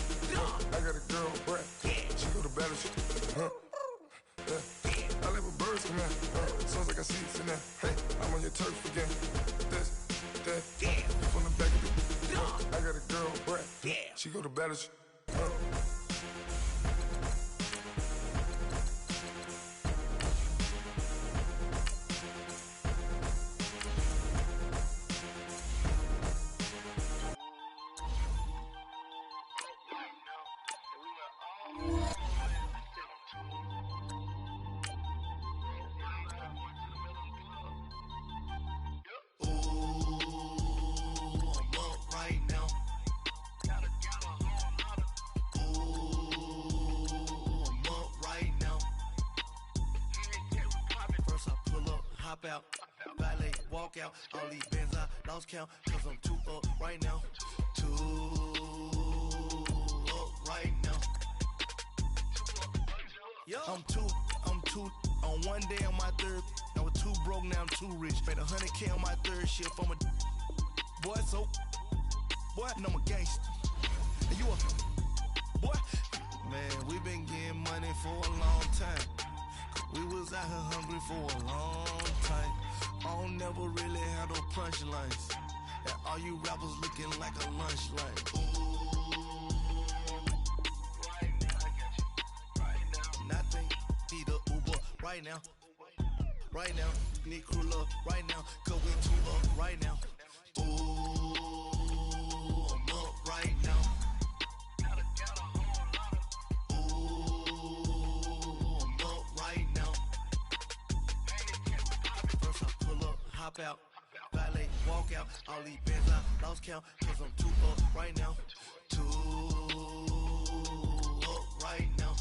Speaker 15: I got a girl, Brad. She go to battle. I live with birds from here. Sounds like I see it's in there. Hey, I'm on your turf again. This, that, you from the back of the. I got a girl, Brad. She go to battle.
Speaker 18: Out, valet, walk out, all these bands I lost count, cause I'm too up right now, too up right now. I'm too, on one day on my third, I was too broke, now I'm too rich, made 100K on my third shift, I'm a boy, so, boy, and I'm a gangster, and you a, boy, man, we been getting money for a long time. We was out here hungry for a long time. I don't never really have no punchlines. And all you rappers looking like a lunch line. Nothing, need a Uber right now. Right now, need crew love right now. Cause we too up right now. Ooh, I'm up right now. Ooh. walk out, all these bands I lost count, cause I'm too up right now. Too up right now.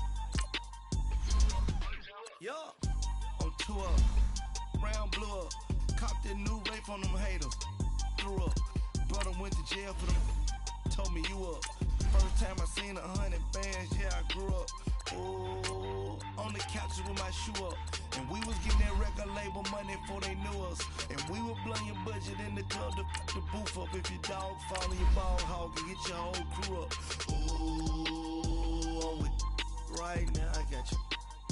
Speaker 18: Yo, I'm too up. Round blew up. Copped that new rape on them haters. Threw up. Brother went to jail for them. Told me you up. First time I seen 100 bands, yeah, I grew up. Ooh, on the couches with my shoe up. And we was getting that record label money before they knew us. And we were blowing your budget in the club to the booth up. If your dog fall in your ball hog and get your whole crew up. Ooh, I'm with right now, I got you.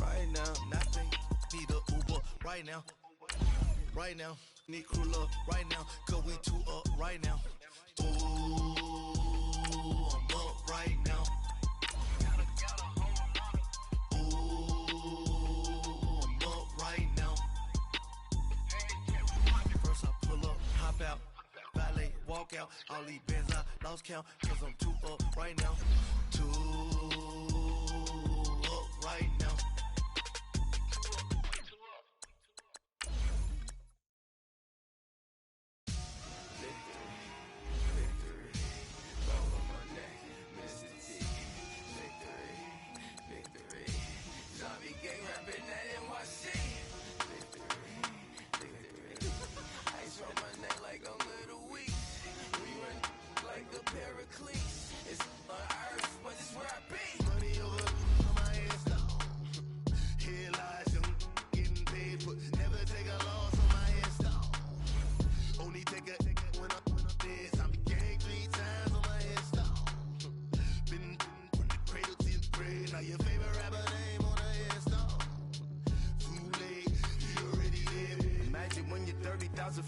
Speaker 18: Right now, nothing. Need a Uber right now. Right now, need crew love right now. Cause we too up right now. Ooh, I'm up right now. Ooh, I'm up right now. First I pull up, hop out, valet, walk out. All these bands I lost count, cause I'm too up right now. Too up right now.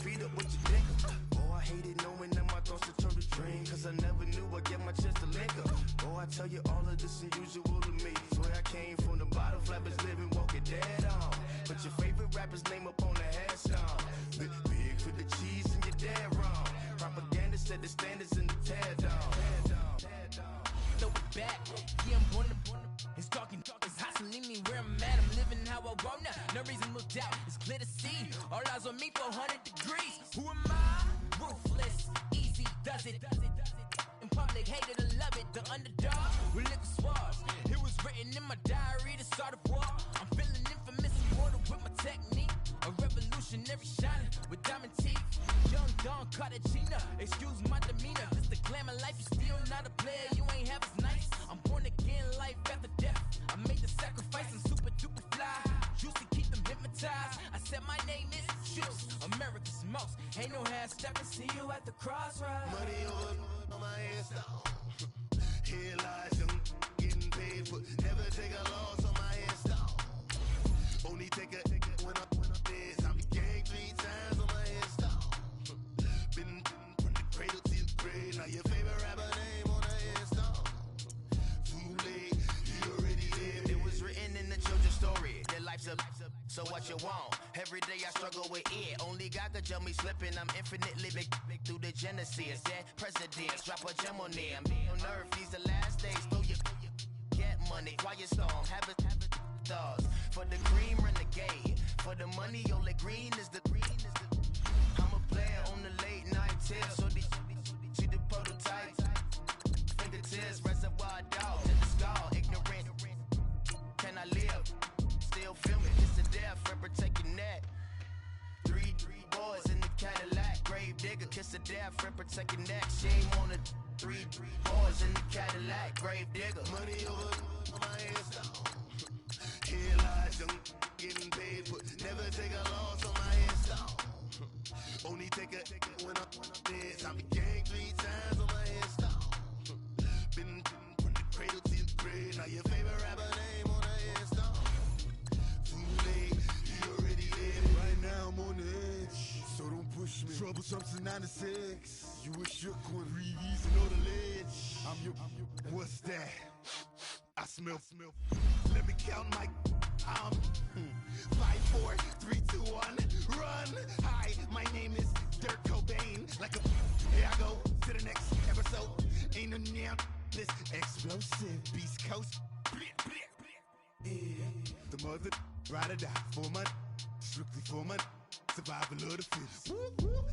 Speaker 18: Feet up with your dick. Oh, I hated knowing that my thoughts would turn to dream. Cause I never knew I'd get my chance to lick up. Oh, I tell you all of this unusual to me. Swear I came from the bottom, flappers living, walking dead on. Put your favorite rapper's name up on the headstone. Big for the cheese and you're dead wrong. Propaganda set the standards in the tear down.
Speaker 14: Throw it back, yeah, I'm born to it's talking, it's hustling me where I'm at. I'm living how I want now. No reason to look doubt, it's clear to see. All eyes on me for 100 degrees. Who am I? Ruthless, easy, does it. In public, hated or love it. The underdog with liquor swabs. It was written in my diary to start a war. I'm feeling infamous, immortal with my technique. A revolutionary shining with diamond teeth. Young Don Cartagena, excuse my demeanor. This the glamour life, you still not a player. You ain't half as nice. I'm born again, life after death. I made the sacrifice and super duper fly. Used to keep them hypnotized. I said my name is Juice, America's most. Ain't no half stepping. See you at the crossroads.
Speaker 18: Money on my headstone. Here lies young, getting paid for. Never take a loss on my headstone. Only take a when I'm dead. I be gang 3 times on my headstone. Been from the cradle to the grave. Now your favorite rapper name on the headstone. Too late, you already lived. It was written in the children's story. Their life's a so what you want? Every day I struggle with it. Only God could tell me slipping. I'm infinitely big through the genesis. Dead presidents, drop a gem on them. On earth, these the last days. Throw your get money, quiet storm. Have it stars. For the cream renegade. For the money, only green is the I'm a player on the late night tips. So they see the prototypes. Fingertips, reservoir dog to the skull. Ignorant. Can I live? Still filming, it's a death, rapper taking that. Three boys in the Cadillac, grave digger, kiss a death, rapper taking that. Shame on the 3 boys in the Cadillac, grave digger. Money over my headstone. Here lies young, getting paid for. Never take a loss on my headstone. Only take a when I'm dead. I be gang 3 times on my headstone. Been from the cradle to the grave. Now your favorite rapper name on the headstone.
Speaker 9: Right now I'm on the edge, so don't push me. Troublesome to 96. You a shook one, breathe easy on the ledge. I'm your, what's that? I smell. Let me count my. 5, 4, 3, 2, 1, run. Hi, my name is Dirk Cobain. Like a, here I go to the next episode. Ain't no damn this explosive Beast Coast. Yeah. The mother ride or die for my. Strictly for my survival of the fittest.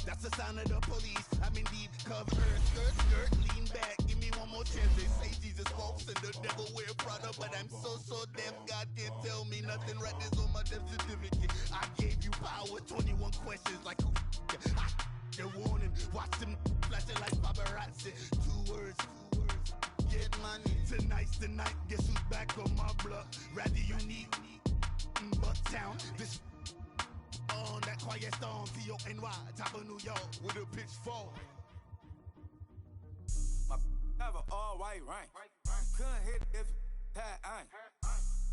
Speaker 9: That's a
Speaker 18: sound of the police. I'm in deep cover, skirt, lean back, give me one more chance. They say Jesus walks and the devil wear Prada, but I'm so deaf, God can't tell me nothing. Right there's on my death certificate. I gave you power, 21 questions like who I your warning. Watch them flashing like paparazzi. Two words. Get money. Tonight's the night. Guess who's back on my block? Rather unique, Bucktown. This on that quiet storm. T-O-N-Y, top of New York with a pitchfork.
Speaker 19: My have an all-white rank. Couldn't hit if it had ain't.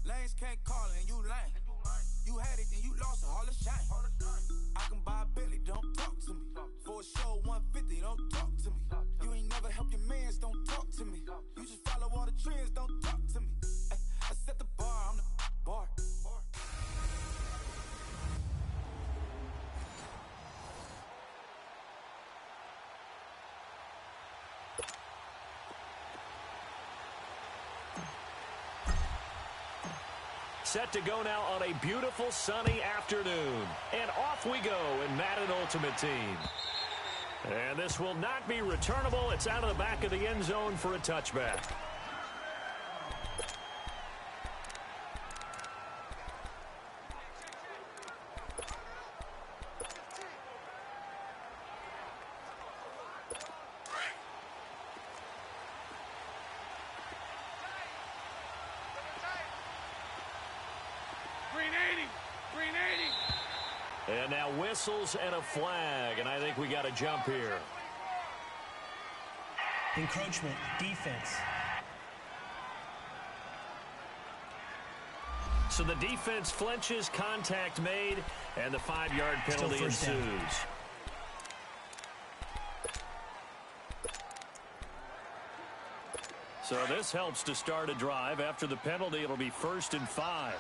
Speaker 19: Lanes can't call it and you lame. You had it and you lost it, all the shame. I can buy a Bentley, don't talk to me. For a show 150, don't talk to me. You ain't never helped your mans, don't talk to me. You just follow all the trends, don't talk to me. I set the bar, I'm the bar.
Speaker 5: Set to go now on a beautiful sunny afternoon. And off we go in Madden Ultimate Team. And this will not be returnable. It's out of the back of the end zone for a touchback. And now whistles and a flag, and I think we got a jump here.
Speaker 20: Encroachment, defense.
Speaker 5: So the defense flinches, contact made, and the 5-yard penalty ensues. So this helps to start a drive. After the penalty, it'll be 1st and 5.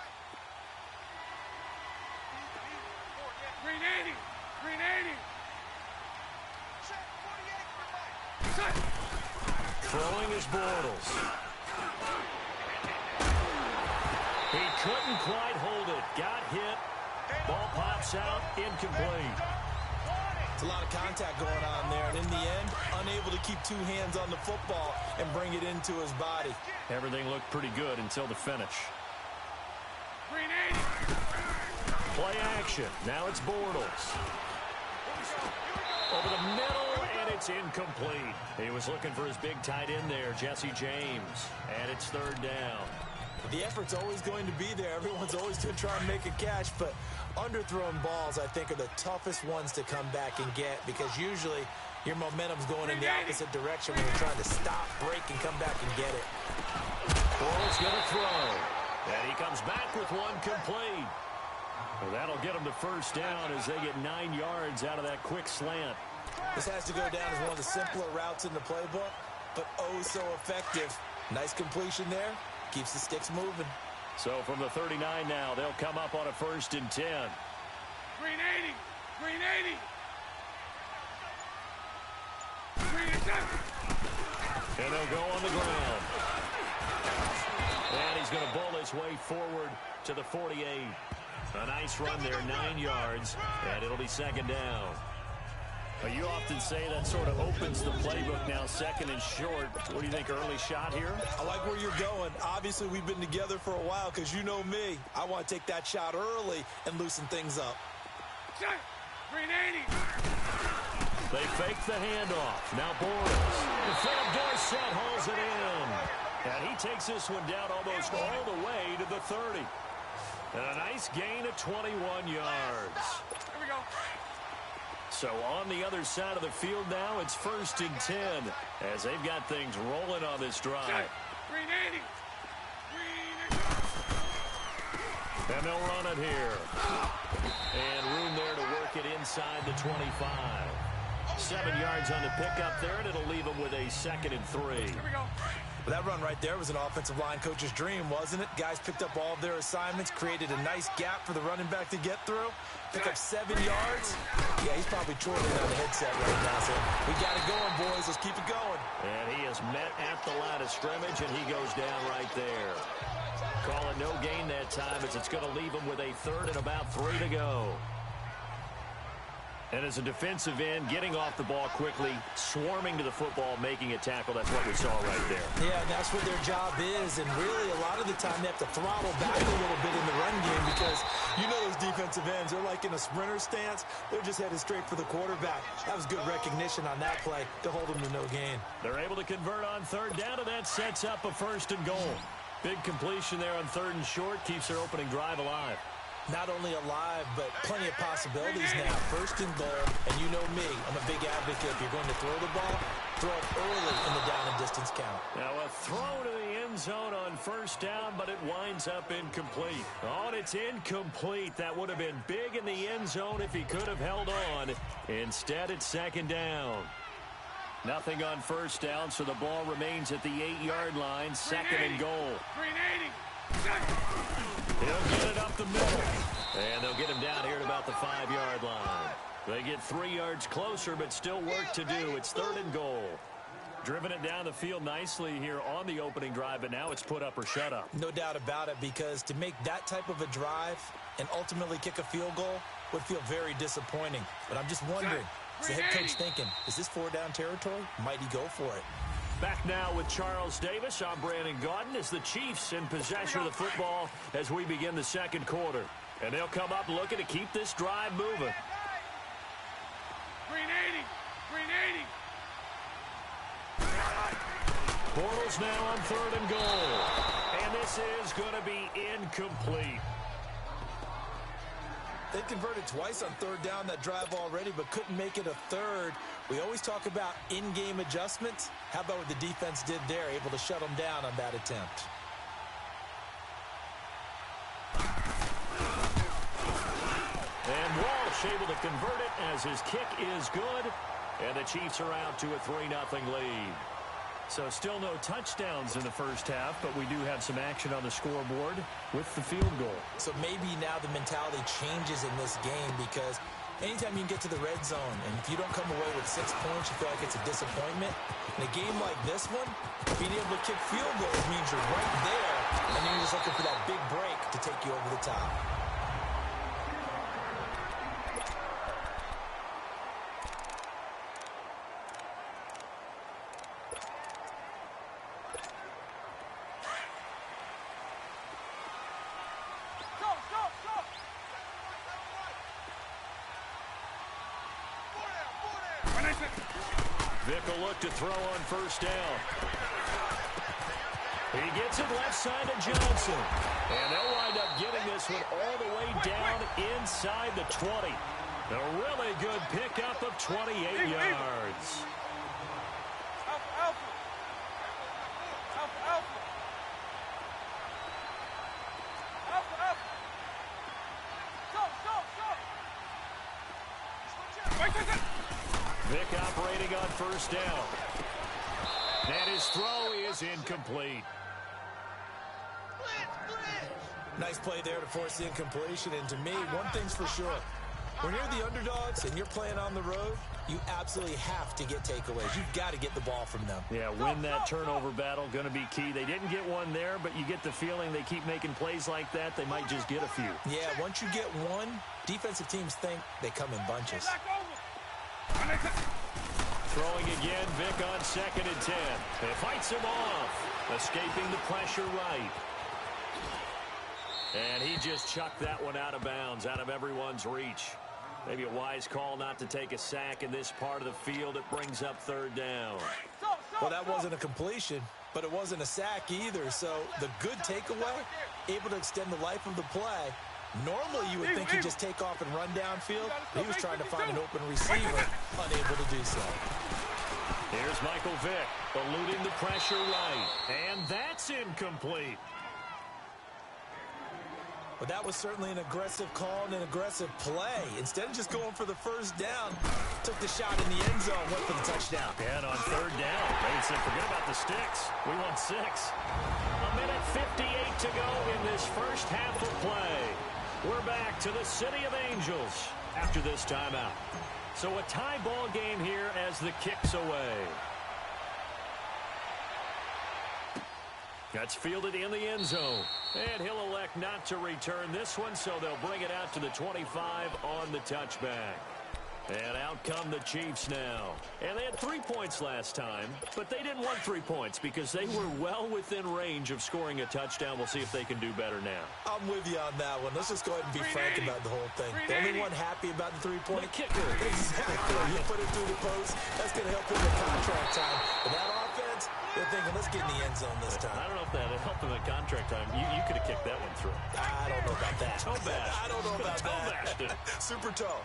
Speaker 5: Throwing is Bortles. He couldn't quite hold it. Got hit. Ball pops out. Incomplete.
Speaker 6: It's a lot of contact going on there, and in the end, unable to keep two hands on the football and bring it into his body.
Speaker 5: Everything looked pretty good until the finish. Play action. Now it's Bortles. Over the middle, and it's incomplete. He was looking for his big tight end there, Jesse James. And it's 3rd down.
Speaker 6: The effort's always going to be there. Everyone's always going to try and make a catch, but underthrown balls, I think, are the toughest ones to come back and get because usually your momentum's going in the opposite direction when you're trying to stop, break, and come back and get it.
Speaker 5: Bortles going to throw. And he comes back with one complete. Well, that'll get them to 1st down as they get 9 yards out of that quick slant.
Speaker 6: This has to go down as one of the simpler routes in the playbook, but oh so effective. Nice completion there. Keeps the sticks moving.
Speaker 5: So from the 39 now, they'll come up on a 1st and 10.
Speaker 7: Green 80! Green 80! Green 80!
Speaker 5: And they'll go on the ground. And he's going to bull his way forward to the 48. A nice run there, 9 yards, and it'll be 2nd down. But you often say that sort of opens the playbook now, 2nd and short. What do you think, early shot here?
Speaker 6: I like where you're going. Obviously, we've been together for a while because you know me. I want to take that shot early and loosen things up.
Speaker 7: Green 80!
Speaker 5: They fake the handoff. Now Bortles. In front of Dorsett, hauls it in. And he takes this one down almost all the way to the 30. And a nice gain of 21 yards.
Speaker 7: Here we go.
Speaker 5: So on the other side of the field now, it's 1st and 10 as they've got things rolling on this drive.
Speaker 7: Green 80.
Speaker 5: And they'll run it here. And room there to work it inside the 25. 7 yards on the pickup there, and it'll leave them with a 2nd and 3.
Speaker 7: Here we go.
Speaker 6: Well, that run right there was an offensive line coach's dream, wasn't it? Guys picked up all of their assignments, created a nice gap for the running back to get through. Pick up 7 yards. Yeah, he's probably twirling on the headset right now. So we got it going, boys. Let's keep it going.
Speaker 5: And he is met at the line of scrimmage, and he goes down right there. Call it no gain that time as it's going to leave him with a 3rd and about 3 to go. And as a defensive end, getting off the ball quickly, swarming to the football, making a tackle, that's what we saw right there.
Speaker 6: Yeah, that's what their job is, and really a lot of the time they have to throttle back a little bit in the run game because you know those defensive ends, they're like in a sprinter stance. They're just headed straight for the quarterback. That was good recognition on that play to hold them to no gain.
Speaker 5: They're able to convert on third down, and that sets up a 1st and goal. Big completion there on 3rd and short, keeps their opening drive alive.
Speaker 6: Not only alive, but plenty of possibilities now. 1st and goal, and you know me, I'm a big advocate. If you're going to throw the ball, throw it early in the down and distance count.
Speaker 5: Now a throw to the end zone on 1st down, but it winds up incomplete. Oh, and it's incomplete. That would have been big in the end zone if he could have held on. Instead, it's 2nd down. Nothing on 1st down, so the ball remains at the 8-yard line. 2nd and goal. He'll get it up the middle. And they'll get him down here at about the 5-yard line. They get 3 yards closer, but still work to do. It's 3rd and goal. Driven it down the field nicely here on the opening drive, but now it's put up or shut up.
Speaker 6: No doubt about it, because to make that type of a drive and ultimately kick a field goal would feel very disappointing. But I'm just wondering, is the head coach thinking, is this 4-down territory? Might he go for it?
Speaker 5: Back now with Charles Davis. I'm Brandon Gaudin as the Chiefs in possession of the football as we begin the 2nd quarter. And they'll come up looking to keep this drive moving.
Speaker 7: Green 80. Green 80.
Speaker 5: Bortles now on 3rd and goal. And this is going to be incomplete.
Speaker 6: They converted twice on 3rd down that drive already, but couldn't make it a 3rd. We always talk about in-game adjustments. How about what the defense did there, able to shut them down on that attempt?
Speaker 5: And Walsh able to convert it as his kick is good. And the Chiefs are out to a 3-0 lead. So still no touchdowns in the 1st half, but we do have some action on the scoreboard with the field goal.
Speaker 6: So maybe now the mentality changes in this game, because anytime you can get to the red zone, and if you don't come away with 6 points, you feel like it's a disappointment. In a game like this one, being able to kick field goals means you're right there, and you're just looking for that big break to take you over the top.
Speaker 5: Vick will look to throw on 1st down. He gets it left side to Johnson. And they'll wind up getting this one all the way down inside the 20. A really good pickup of 28 yards. Vick operating on 1st down. And his throw is incomplete.
Speaker 6: Nice play there to force the incompletion. And to me, one thing's for sure. When you're the underdogs and you're playing on the road, you absolutely have to get takeaways. You've got to get the ball from them.
Speaker 5: Yeah, win that turnover battle, going to be key. They didn't get one there, but you get the feeling they keep making plays like that, they might just get a few.
Speaker 6: Yeah, once you get one, defensive teams think they come in bunches.
Speaker 5: Throwing again, Vick on 2nd and 10. It fights him off, escaping the pressure right. And he just chucked that one out of bounds, out of everyone's reach. Maybe a wise call not to take a sack in this part of the field. It brings up 3rd down.
Speaker 6: Well, that wasn't a completion, but it wasn't a sack either. So the good takeaway, able to extend the life of the play. Normally, you would think he'd just take off and run downfield. He was trying to find an open receiver, unable to do so.
Speaker 5: Here's Michael Vick, eluding the pressure right. And that's incomplete.
Speaker 6: But that was certainly an aggressive call and an aggressive play. Instead of just going for the 1st down, took the shot in the end zone, went for the touchdown.
Speaker 5: And on 3rd down, they said, forget about the sticks. We want 6. A minute 58 to go in this 1st half of play. We're back to the City of Angels after this timeout. So a tie ball game here as the kick's away. That's fielded in the end zone. And he'll elect not to return this one, so they'll bring it out to the 25 on the touchback. And out come the Chiefs now. And they had 3 points last time, but they didn't want 3 points because they were well within range of scoring a touchdown. We'll see if they can do better now.
Speaker 6: I'm with you on that one. Let's just go ahead and be frank about the whole thing. The only one happy about the 3-point
Speaker 5: kicker.
Speaker 6: Exactly. You put it through the post. That's going to help him in contract time. But that offense, they're thinking, let's get in the end zone this time.
Speaker 5: I don't know if that helped him at contract time. You could have kicked that one through.
Speaker 6: I don't know about that.
Speaker 5: Toe bash.
Speaker 6: I don't know about
Speaker 5: that.
Speaker 6: Super toe.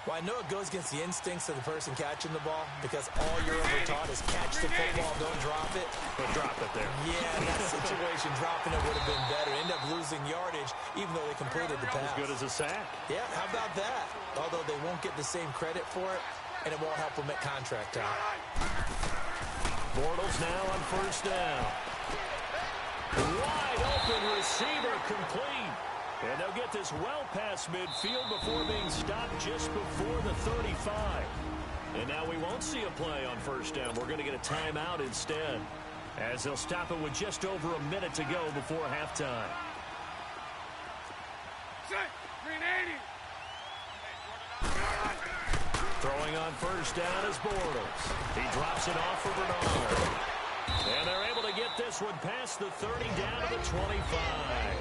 Speaker 6: Well, I know it goes against the instincts of the person catching the ball because all you're ever taught is catch the football, don't drop it.
Speaker 5: But drop it there.
Speaker 6: Yeah, in that situation, dropping it would have been better. End up losing yardage, even though they completed the pass.
Speaker 5: As good as a sack.
Speaker 6: Yeah, how about that? Although they won't get the same credit for it, and it won't help them at contract time.
Speaker 5: Bortles now on first down. Wide open receiver complete. And they'll get this well past midfield before being stopped just before the 35. And now we won't see a play on first down. We're going to get a timeout instead, as they'll stop it with just over a minute to go before halftime. Throwing on first down is Bortles. He drops it off for Bernard. And they're able to get this one past the 30 down to the 25.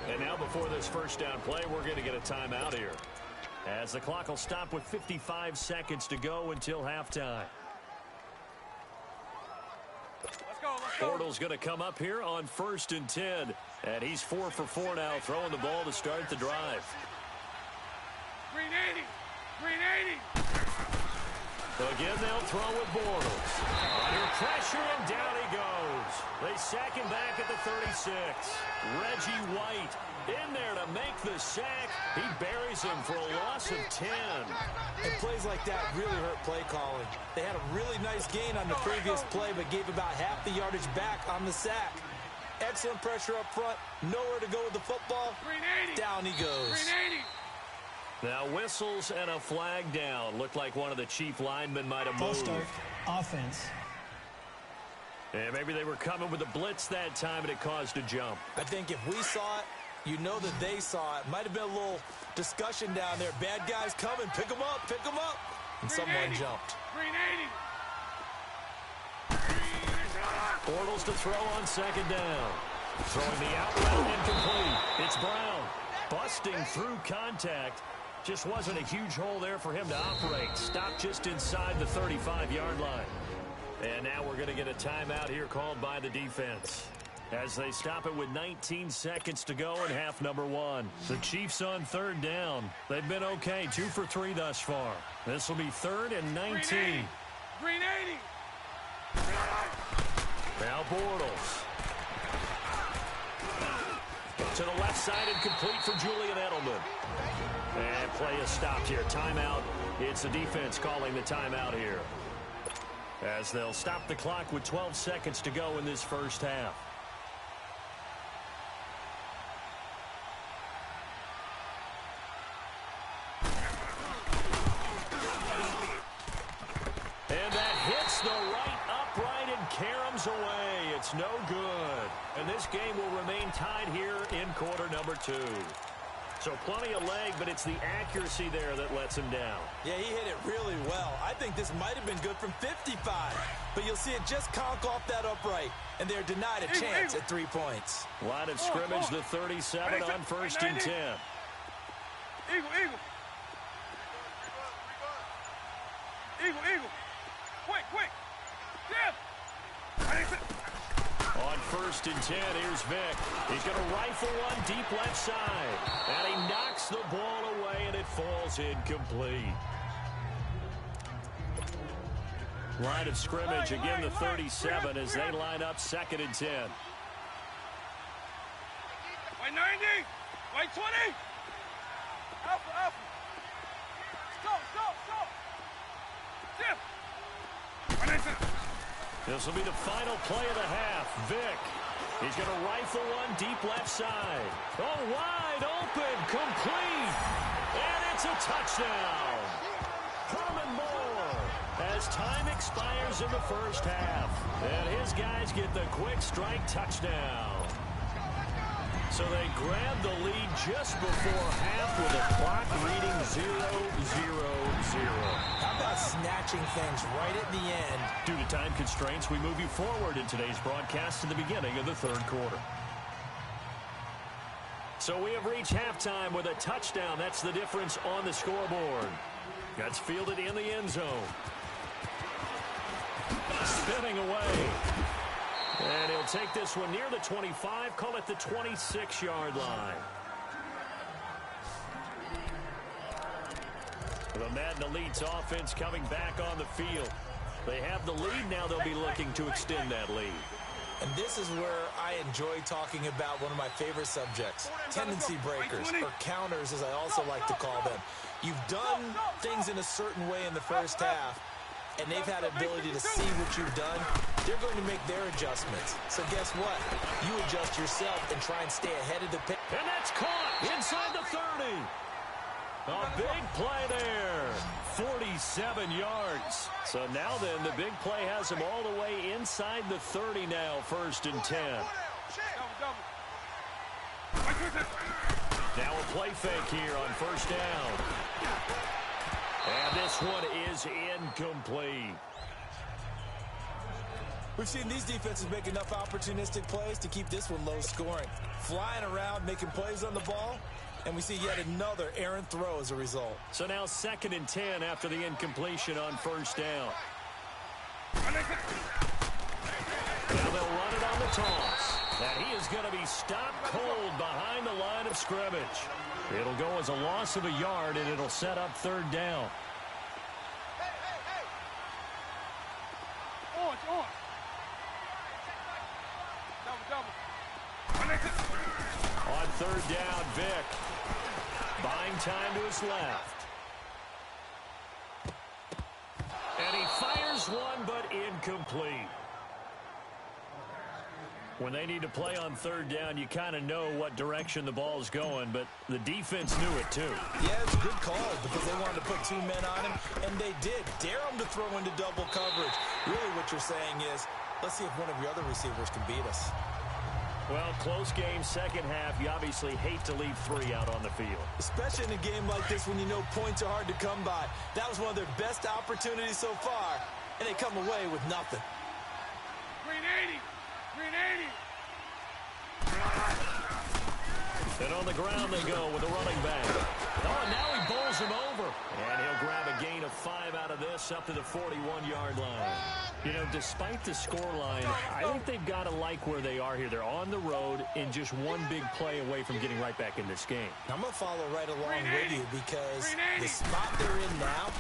Speaker 5: And now before this first down play, we're going to get a timeout here, as the clock will stop with 55 seconds to go until halftime. Bortles going to come up here on 1st and 10. And he's 4 for 4 now, throwing the ball to start the drive.
Speaker 7: 380. 380.
Speaker 5: Again, they'll throw with Bortles. Under pressure, and down he goes. They sack him back at the 36. Reggie White in there to make the sack. He buries him for a loss of 10.
Speaker 6: And plays like that really hurt play calling. They had a really nice gain on the previous play, but gave about half the yardage back on the sack. Excellent pressure up front. Nowhere to go with the football. Down he goes.
Speaker 5: Now whistles and a flag down. Looked like one of the Chief linemen might have moved.
Speaker 20: Start offense.
Speaker 5: And maybe they were coming with a blitz that time, and it caused a jump.
Speaker 6: I think if we saw it, you know that they saw it. Might have been a little discussion down there. Bad guys coming. Pick them up. Pick them up. And someone jumped.
Speaker 7: 380.
Speaker 5: Bortles to throw on second down. Throwing the out route incomplete. It's Brown. Busting through contact. Just wasn't a huge hole there for him to operate. Stopped just inside the 35-yard line. And now we're going to get a timeout here called by the defense, as they stop it with 19 seconds to go in half number 1. The Chiefs on 3rd down. They've been okay, 2 for 3 thus far. This will be 3rd and 19.
Speaker 7: 380.
Speaker 5: Now Bortles. To the left side and complete for Julian Edelman. And play is stopped here. Timeout. It's the defense calling the timeout here, as they'll stop the clock with 12 seconds to go in this first half. And that hits the right upright and caroms away. It's no good. And this game will remain tied here in quarter number 2. So plenty of leg, but it's the accuracy there that lets him down.
Speaker 6: Yeah, he hit it really well. I think this might have been good from 55. But you'll see it just conk off that upright, and they're denied a chance at 3 points.
Speaker 5: Line of scrimmage, the 37 on 1st and 10.
Speaker 7: Eagle. Quick. Dip.
Speaker 5: On 1st and 10, here's Vick. He's going to rifle one deep left side. And he knocks the ball away, and it falls incomplete. Line of scrimmage, again the 37, as they line up 2nd and 10.
Speaker 7: White 90. White 20. Alpha. Stop. Dip.
Speaker 5: This will be the final play of the half. Vick. He's going to rifle one deep left side. Oh, wide open, complete. And it's a touchdown. Herman Moore, as time expires in the first half. And his guys get the quick strike touchdown. So they grabbed the lead just before half with a clock reading 0-0-0.
Speaker 6: How about snatching things right at the end?
Speaker 5: Due to time constraints, we move you forward in today's broadcast to the beginning of the third quarter. So we have reached halftime with a touchdown. That's the difference on the scoreboard. That's fielded in the end zone. Spinning away. And he'll take this one near the 25, call it the 26-yard line. The Madden Elite's offense coming back on the field. They have the lead. Now they'll be looking to extend that lead.
Speaker 6: And this is where I enjoy talking about one of my favorite subjects, tendency breakers, or counters as I also like to call them. You've done things in a certain way in the first half, and they've had ability to see what you've done. They're going to make their adjustments. So guess what? You adjust yourself and try and stay ahead of the pick.
Speaker 5: And that's caught inside the 30. A big play there. 47 yards. So now then, the big play has him all the way inside the 30 now, 1st and 10. Now a play fake here on 1st down. And this one is incomplete.
Speaker 6: We've seen these defenses make enough opportunistic plays to keep this one low scoring. Flying around, making plays on the ball, and we see yet another errant throw as a result.
Speaker 5: So now 2nd and 10 after the incompletion on 1st down. Now they'll run it on the toss. And he is going to be stopped cold behind the line of scrimmage. It'll go as a loss of a yard, and it'll set up 3rd down. On 3rd down, Vic. Buying time to his left. And he fires one, but incomplete. When they need to play on 3rd down, you kind of know what direction the ball's going, but the defense knew it too.
Speaker 6: Yeah, it's a good call because they wanted to put 2 men on him, and they did. Dare him to throw into double coverage. Really what you're saying is, let's see if one of your other receivers can beat us.
Speaker 5: Well, close game, 2nd half. You obviously hate to leave 3 out on the field.
Speaker 6: Especially in a game like this when you know points are hard to come by. That was one of their best opportunities so far, and they come away with nothing.
Speaker 7: Green 80! Green 80!
Speaker 5: And on the ground they go with a running back. Oh, and now he bowls him over. And he'll grab a gain of 5 out of this up to the 41-yard line. You know, despite the scoreline, I think they've got to like where they are here. They're on the road and just one big play away from getting right back in this game.
Speaker 6: I'm going to follow right along with you because the spot they're in now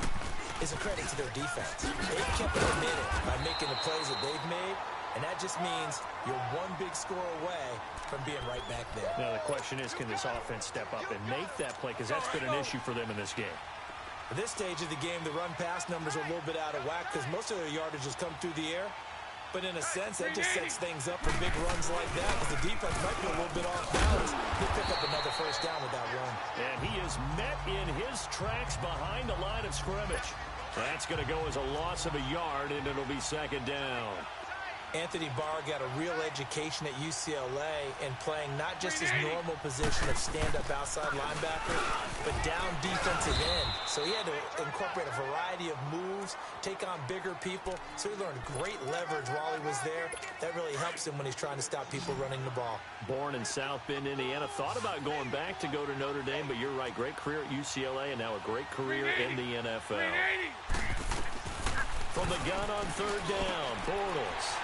Speaker 6: is a credit to their defense. They've kept them in it by making the plays that they've made, and that just means you're one big score away from being right back there.
Speaker 5: Now, the question is, can this offense step up and make that play? Because that's been an issue for them in this game.
Speaker 6: At this stage of the game, the run-pass numbers are a little bit out of whack because most of their yardage has come through the air. But in a sense, that just sets things up for big runs like that because the defense might be a little bit off balance. He'll pick up another 1st down with that run.
Speaker 5: And he is met in his tracks behind the line of scrimmage. That's going to go as a loss of a yard, and it'll be 2nd down.
Speaker 6: Anthony Barr got a real education at UCLA in playing not just his normal position of stand-up outside linebacker, but down defensive end. So he had to incorporate a variety of moves, take on bigger people. So he learned great leverage while he was there. That really helps him when he's trying to stop people running the ball.
Speaker 5: Born in South Bend, Indiana. Thought about going back to go to Notre Dame, but you're right. Great career at UCLA and now a great career in the NFL. From the gun on 3rd down, Bortles.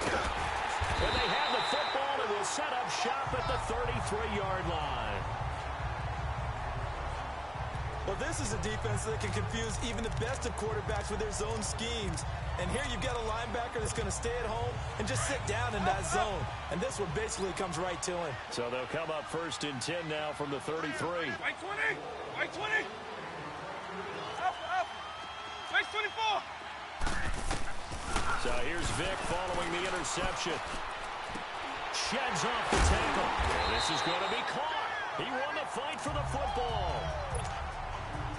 Speaker 5: And they have the football and will set up shop at the 33-yard line.
Speaker 6: Well, this is a defense that can confuse even the best of quarterbacks with their zone schemes. And here you've got a linebacker that's going to stay at home and just sit down in that zone. And this one basically comes right to him.
Speaker 5: So they'll come up 1st and 10 now from the 33.
Speaker 7: White 20! White 20! Up! White 24!
Speaker 5: So here's Vic following the interception. Sheds off the tackle. And this is going to be caught. He won the fight for the football.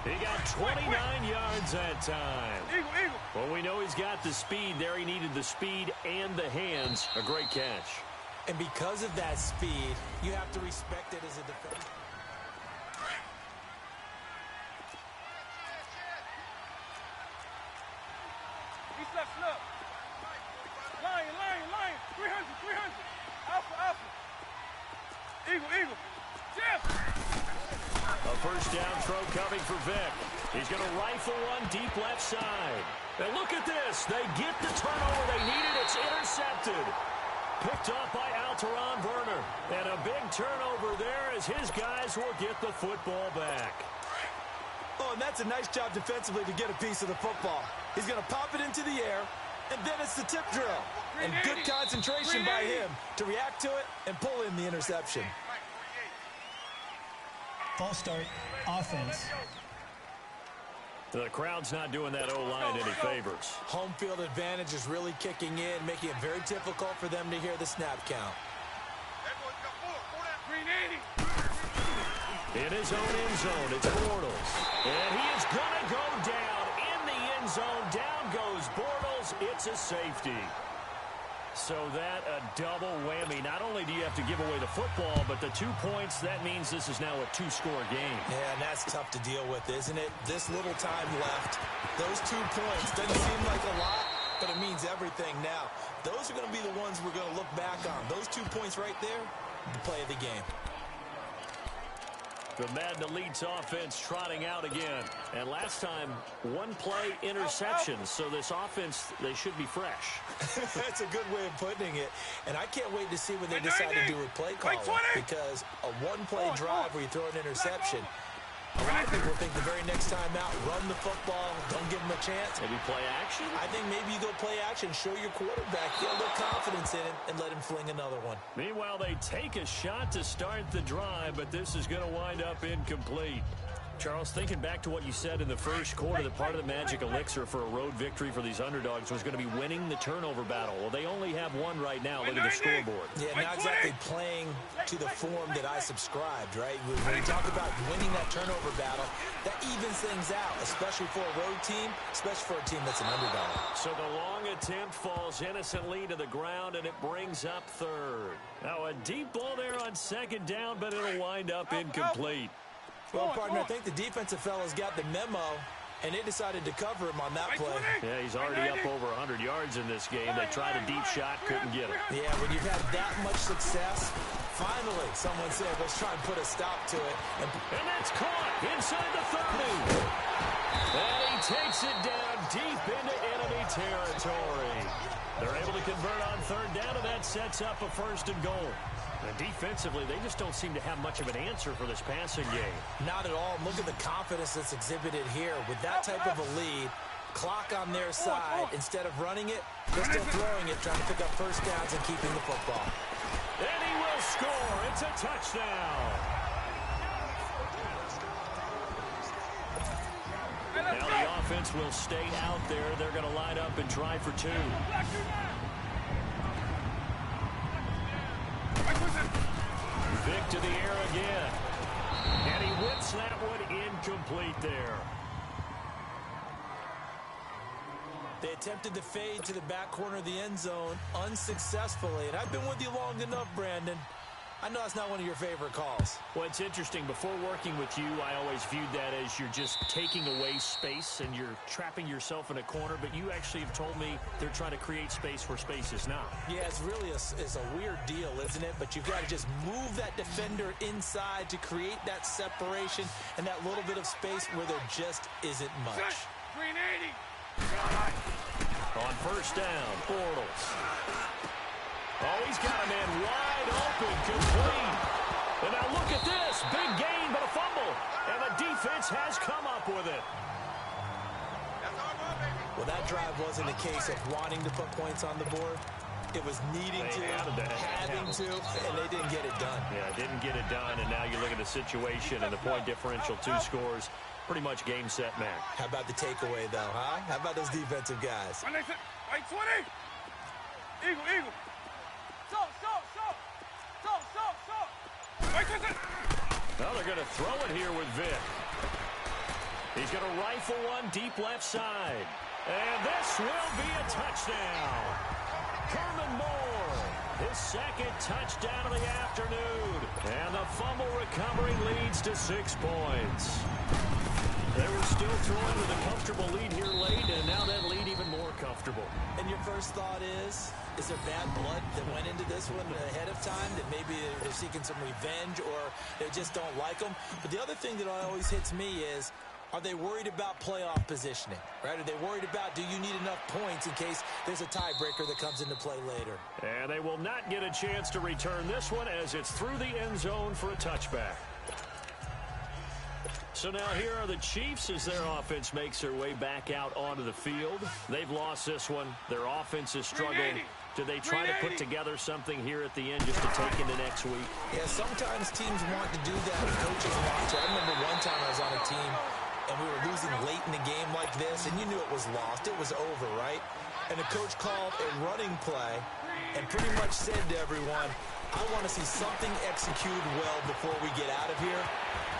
Speaker 5: He got 29 yards that time.
Speaker 7: Eagle.
Speaker 5: Well, we know he's got the speed there. He needed the speed and the hands. A great catch.
Speaker 6: And because of that speed, you have to respect it as a defender.
Speaker 7: Slip. Lion. 300. Alpha. Eagle. Jeff.
Speaker 5: A first down throw coming for Vic. He's going to rifle one deep left side. And look at this. They get the turnover they needed. It's intercepted. Picked off by Alteron Werner. And a big turnover there as his guys will get the football back.
Speaker 6: Oh, and that's a nice job defensively to get a piece of the football. He's going to pop it into the air, and then it's the tip drill. And good concentration by him to react to it and pull in the interception.
Speaker 20: False start, offense.
Speaker 5: The crowd's not doing that O-line any favors.
Speaker 6: Home field advantage is really kicking in, making it very difficult for them to hear the snap count.
Speaker 5: In his own end zone, it's Bortles. And he is going to go down in the end zone. Down goes Bortles. It's a safety. So that a double whammy. Not only do you have to give away the football, but the 2 points, that means this is now a 2-score game.
Speaker 6: Yeah, and that's tough to deal with, isn't it? This little time left. Those 2 points doesn't seem like a lot, but it means everything now. Those are going to be the ones we're going to look back on. Those 2 points right there, the play of the game.
Speaker 5: The Madden Elite's offense trotting out again. And last time, 1-play interceptions. So this offense, they should be fresh.
Speaker 6: That's a good way of putting it. And I can't wait to see what they decide to do with play calling. Because a 1-play drive where you throw an interception, a lot of people think the very next time out, run the football, don't give them a chance.
Speaker 5: Maybe play action?
Speaker 6: I think maybe you go play action, show your quarterback, get a little confidence in him, and let him fling another one.
Speaker 5: Meanwhile, they take a shot to start the drive, but this is going to wind up incomplete. Charles, thinking back to what you said in the first quarter, that part of the magic elixir for a road victory for these underdogs was going to be winning the turnover battle. Well, they only have one right now. Look at the scoreboard.
Speaker 6: Yeah, not exactly playing to the form that I subscribed, right? When you talk about winning that turnover battle, that evens things out, especially for a road team, especially for a team that's an underdog.
Speaker 5: So the long attempt falls innocently to the ground, and it brings up third. Now, a deep ball there on second down, but it'll wind up incomplete.
Speaker 6: Well, partner, I think the defensive fellas got the memo, and they decided to cover him on that play.
Speaker 5: Yeah, he's already up over 100 yards in this game. They tried a deep shot, couldn't get it.
Speaker 6: Yeah, when you've had that much success, finally someone said, let's try and put a stop to it.
Speaker 5: And that's caught inside the 30. And he takes it down deep into enemy territory. They're able to convert on third down, and that sets up a 1st and goal. And defensively, they just don't seem to have much of an answer for this passing game.
Speaker 6: Not at all. Look at the confidence that's exhibited here. With that type of a lead, clock on their side, instead of running it, they're still throwing it, trying to pick up first downs and keeping the football.
Speaker 5: And he will score. It's a touchdown. Now the offense will stay out there. They're going to line up and try for 2. Vic to the air again. And he whips that one incomplete there.
Speaker 6: They attempted to fade to the back corner of the end zone unsuccessfully. And I've been with you long enough, Brandon. I know it's not one of your favorite calls.
Speaker 5: Well, it's interesting. Before working with you, I always viewed that as you're just taking away space and you're trapping yourself in a corner. But you actually have told me they're trying to create space where space is not.
Speaker 6: Yeah, it's really it's a weird deal, isn't it? But you've got to just move that defender inside to create that separation and that little bit of space where there just isn't much.
Speaker 7: 380.
Speaker 5: On first down, Bortles. Oh, he's got a man wide open, complete. And now look at this. Big gain, but a fumble. And the defense has come up with it.
Speaker 6: Well, that drive wasn't a case of wanting to put points on the board. It was needing to, having to, and they didn't get it done.
Speaker 5: Yeah, didn't get it done, and now you look at the situation and the point differential, 2 scores. Pretty much game, set, match.
Speaker 6: How about the takeaway, though, huh? How about those defensive guys?
Speaker 7: Right 20. Eagle.
Speaker 5: Now they're going to throw it here with Vic. He's going to rifle one deep left side. And this will be a touchdown. Herman Moore. His second touchdown of the afternoon. And the fumble recovery leads to 6 points. They were still throwing with a comfortable lead here late, and now that lead even more comfortable.
Speaker 6: And your first thought is there bad blood that went into this one ahead of time, that maybe they're seeking some revenge or they just don't like them? But the other thing that always hits me is, are they worried about playoff positioning, right? Are they worried about, do you need enough points in case there's a tiebreaker that comes into play later?
Speaker 5: And they will not get a chance to return this one as it's through the end zone for a touchback. So now here are the Chiefs as their offense makes their way back out onto the field. They've lost this one. Their offense has struggled. Do they try to put together something here at the end just to take into next week?
Speaker 6: Yeah, sometimes teams want to do that and coaches want to. I remember one time I was on a team and we were losing late in the game like this, and you knew it was lost. It was over, right? And the coach called a running play and pretty much said to everyone, I want to see something executed well before we get out of here.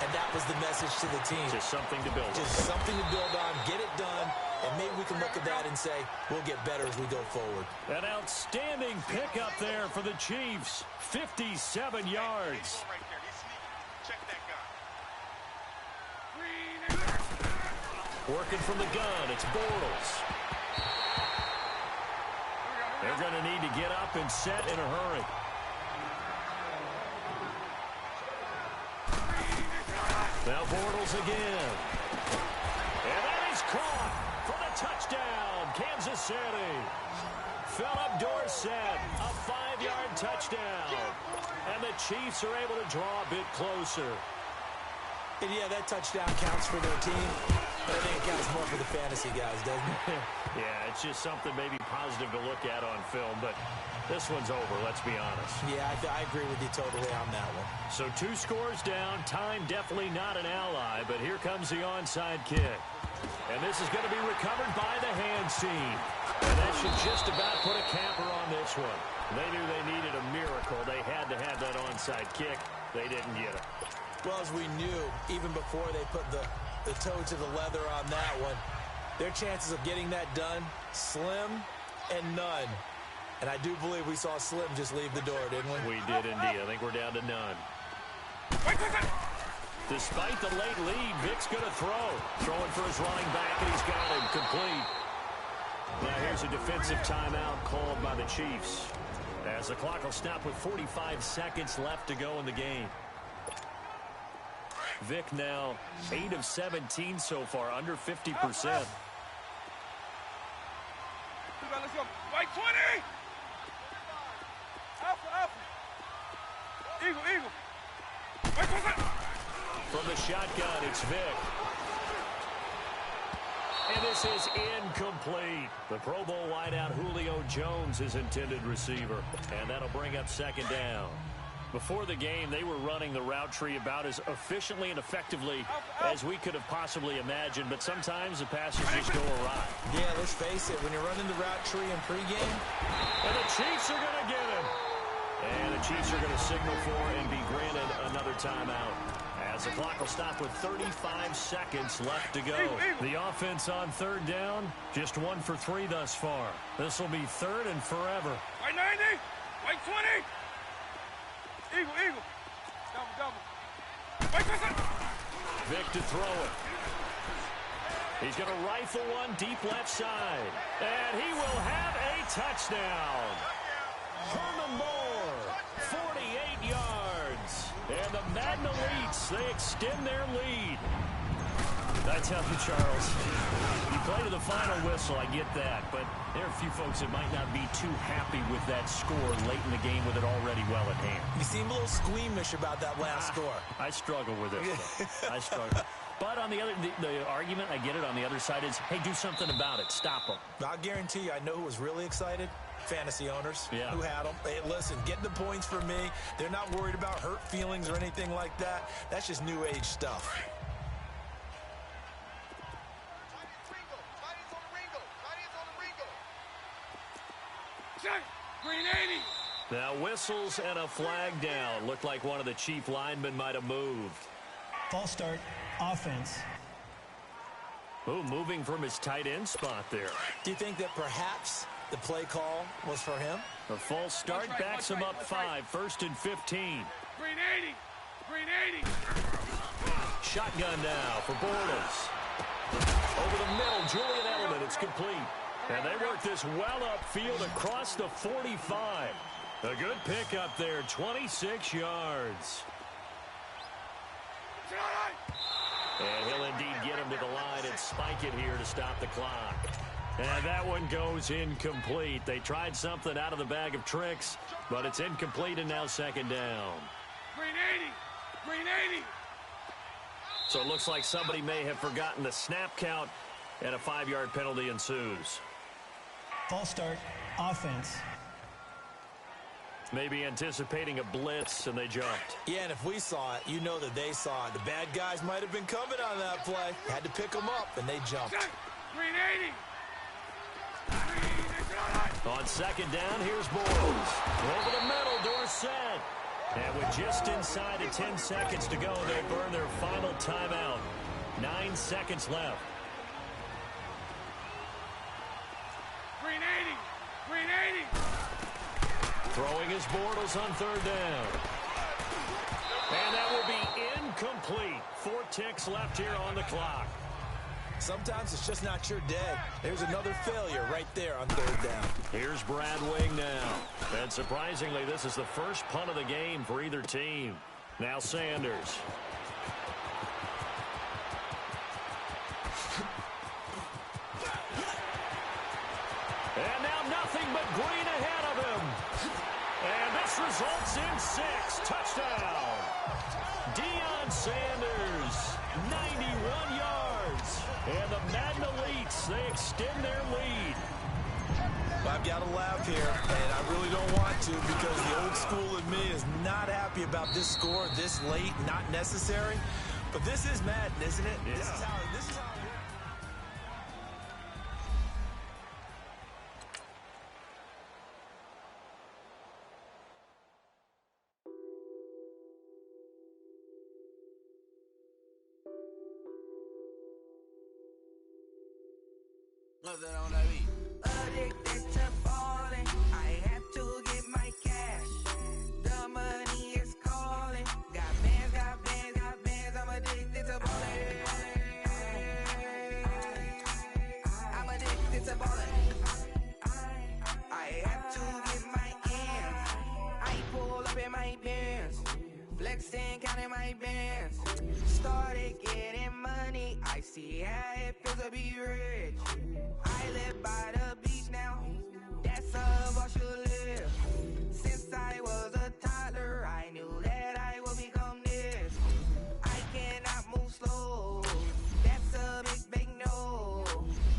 Speaker 6: And that was the message to the team.
Speaker 5: Just something to build on.
Speaker 6: Just something to build on, get it done, and maybe we can look at that and say, we'll get better as we go forward.
Speaker 5: An outstanding pickup there for the Chiefs. 57 yards. Working from the gun, it's Bortles. They're going to need to get up and set in a hurry. Now Bortles again. And that is caught for the touchdown, Kansas City. Philip Dorsett, a 5-yard touchdown. And the Chiefs are able to draw a bit closer.
Speaker 6: And yeah, that touchdown counts for their team, but I think it counts more for the fantasy guys, doesn't it?
Speaker 5: Yeah, it's just something maybe positive to look at on film, but this one's over, let's be honest.
Speaker 6: Yeah, I agree with you totally on that one.
Speaker 5: So 2 scores down, time definitely not an ally, but here comes the onside kick. And this is going to be recovered by the hands team. And that should just about put a capper on this one. They knew they needed a miracle. They had to have that onside kick. They didn't get it.
Speaker 6: Well, as we knew, even before they put the toe to the leather on that one, their chances of getting that done, slim and none. And I do believe we saw Slim just leave the door, didn't we?
Speaker 5: We did indeed. I think we're down to none. Despite the late lead, Vic's going to throw. Throwing for his running back, and he's got him complete. Now here's a defensive timeout called by the Chiefs, as the clock will stop with 45 seconds left to go in the game. Vic now 8 of 17 so far, under 50%.
Speaker 7: Let's go. White 20! Alpha. Eagle.
Speaker 5: From the shotgun, it's Vic. And this is incomplete. The Pro Bowl wideout Julio Jones is intended receiver. And that'll bring up second down. Before the game, they were running the route tree about as efficiently and effectively as we could have possibly imagined, but sometimes the passes just go awry.
Speaker 6: Yeah, let's face it, when you're running the route tree in pregame.
Speaker 5: And the Chiefs are going to get him. And the Chiefs are going to signal for and be granted another timeout, as the clock will stop with 35 seconds left to go. The offense on third down, just 1 for 3 thus far. This will be third and forever.
Speaker 7: White 90, white 20. Eagle. Double.
Speaker 5: Vic to throw it. He's going to rifle one deep left side. And he will have a touchdown. Herman Moore, 48 yards. And the Madden Elites, they extend their lead. I tell you, Charles, you play to the final whistle, I get that, but there are a few folks that might not be too happy with that score late in the game with it already well at hand.
Speaker 6: You seem a little squeamish about that last score.
Speaker 5: I struggle with it. I struggle. But on the other, the argument, I get it, on the other side is, hey, do something about it. Stop them.
Speaker 6: I'll guarantee you, I know who was really excited. Fantasy owners who had them. Hey, listen, get the points for me. They're not worried about hurt feelings or anything like that. That's just new age stuff.
Speaker 7: Green 80.
Speaker 5: Now whistles and a flag down. Looked like one of the Chief linemen might have moved.
Speaker 20: False start, offense.
Speaker 5: Moving from his tight end spot there.
Speaker 6: Do you think that perhaps The play call was for him.
Speaker 5: The false start backs him up 5, 1st and 15.
Speaker 7: Green 80. Green 80.
Speaker 5: Shotgun now for Bortles. Over the middle, Julian Edelman. It's complete. And they work this well upfield across the 45. A good pickup there, 26 yards. And he'll indeed get him to the line and spike it here to stop the clock. And that one goes incomplete. They tried something out of the bag of tricks, but it's incomplete and now 2nd down.
Speaker 7: Green 80. Green 80.
Speaker 5: So it looks like somebody may have forgotten the snap count, and a 5-yard penalty ensues.
Speaker 20: False start, offense.
Speaker 5: Maybe anticipating a blitz, and they jumped.
Speaker 6: Yeah, and if we saw it, you know that they saw it. The bad guys might have been coming on that play. Had to pick them up, and they jumped.
Speaker 7: Green 80.
Speaker 5: On 2nd down, here's Bortles. Over the middle, Dorsett. And with just inside of 10 seconds to go, they burn their final timeout. 9 seconds left.
Speaker 7: Green 80. Green 80.
Speaker 5: Throwing his Bortles on 3rd down. And that will be incomplete. 4 ticks left here on the clock.
Speaker 6: Sometimes it's just not your day. There's another failure right there on 3rd down.
Speaker 5: Here's Brad Wing now. And surprisingly, this is the first punt of the game for either team. Now Sanders. And now nothing but green ahead of him. And this results in 6. Touchdown. Deion Sanders, 91 yards. And the Madden Elites, they extend their lead.
Speaker 6: I've got to laugh here, and I really don't want to because the old school in me is not happy about this score this late, not necessary. But this is Madden, isn't it?
Speaker 5: Yeah.
Speaker 6: This is how it works.
Speaker 1: What's that on that beat? Addicted to balling, I have to get my cash. The money is calling. Got bands, got bands, got bands. I'm addicted to balling. I'm addicted to balling. I have to get my ends. I pull up in my bands, flexing, counting my bands. Started getting money. I see how it feels to be rich. I live by the beach now, that's how I should live. Since I was a toddler, I knew that I would become this. I cannot move slow, that's a big no.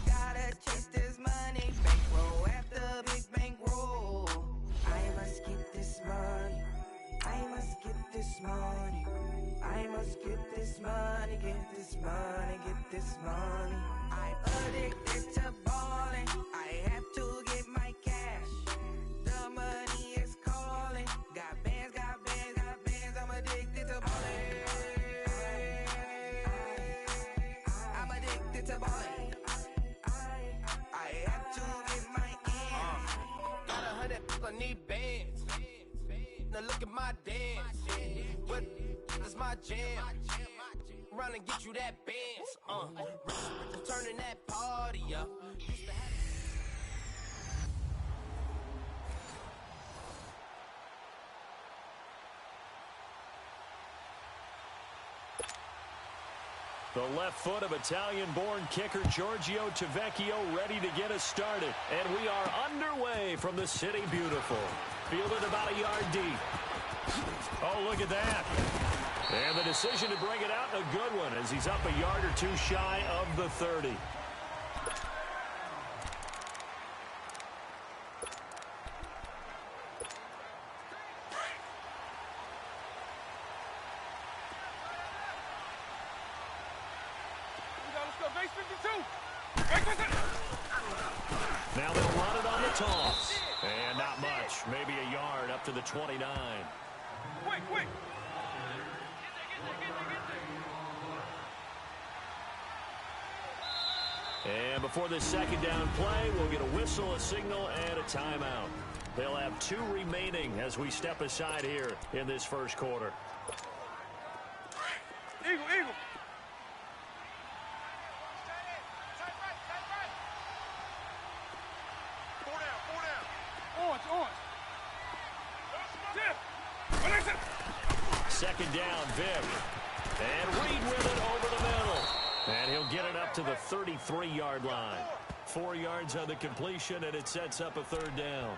Speaker 1: Gotta chase this money, bankroll after big bankroll. I must get this money, I must get this money. I must get this money, get this money, get this money. I'm addicted to balling. I have to get my cash. The money is calling. Got bands, got bands, got bands. I'm addicted to balling. I'm addicted to balling. I have to get my ends. Got 100, I need bands. Now look at my dance. What is my jam? Run and get you that bands. Turning that party up.
Speaker 5: The left foot of Italian-born kicker Giorgio Tavecchio ready to get us started. And we are underway from the City Beautiful. Fielded about a yard deep. Oh, look at that. And the decision to bring it out, a good one, as he's up a yard or two shy of the 30. Now they'll run it on the toss. And not much, maybe a yard up to the 29.
Speaker 7: Quick.
Speaker 5: And before this second down play, we'll get a whistle, a signal, and a timeout. They'll have 2 remaining as we step aside here in this first quarter.
Speaker 7: Eagle, eagle.
Speaker 5: Second down, Vic. And Reed with it over the middle. And he'll get it up to the 33-yard line. 4 yards on the completion, and it sets up a third down.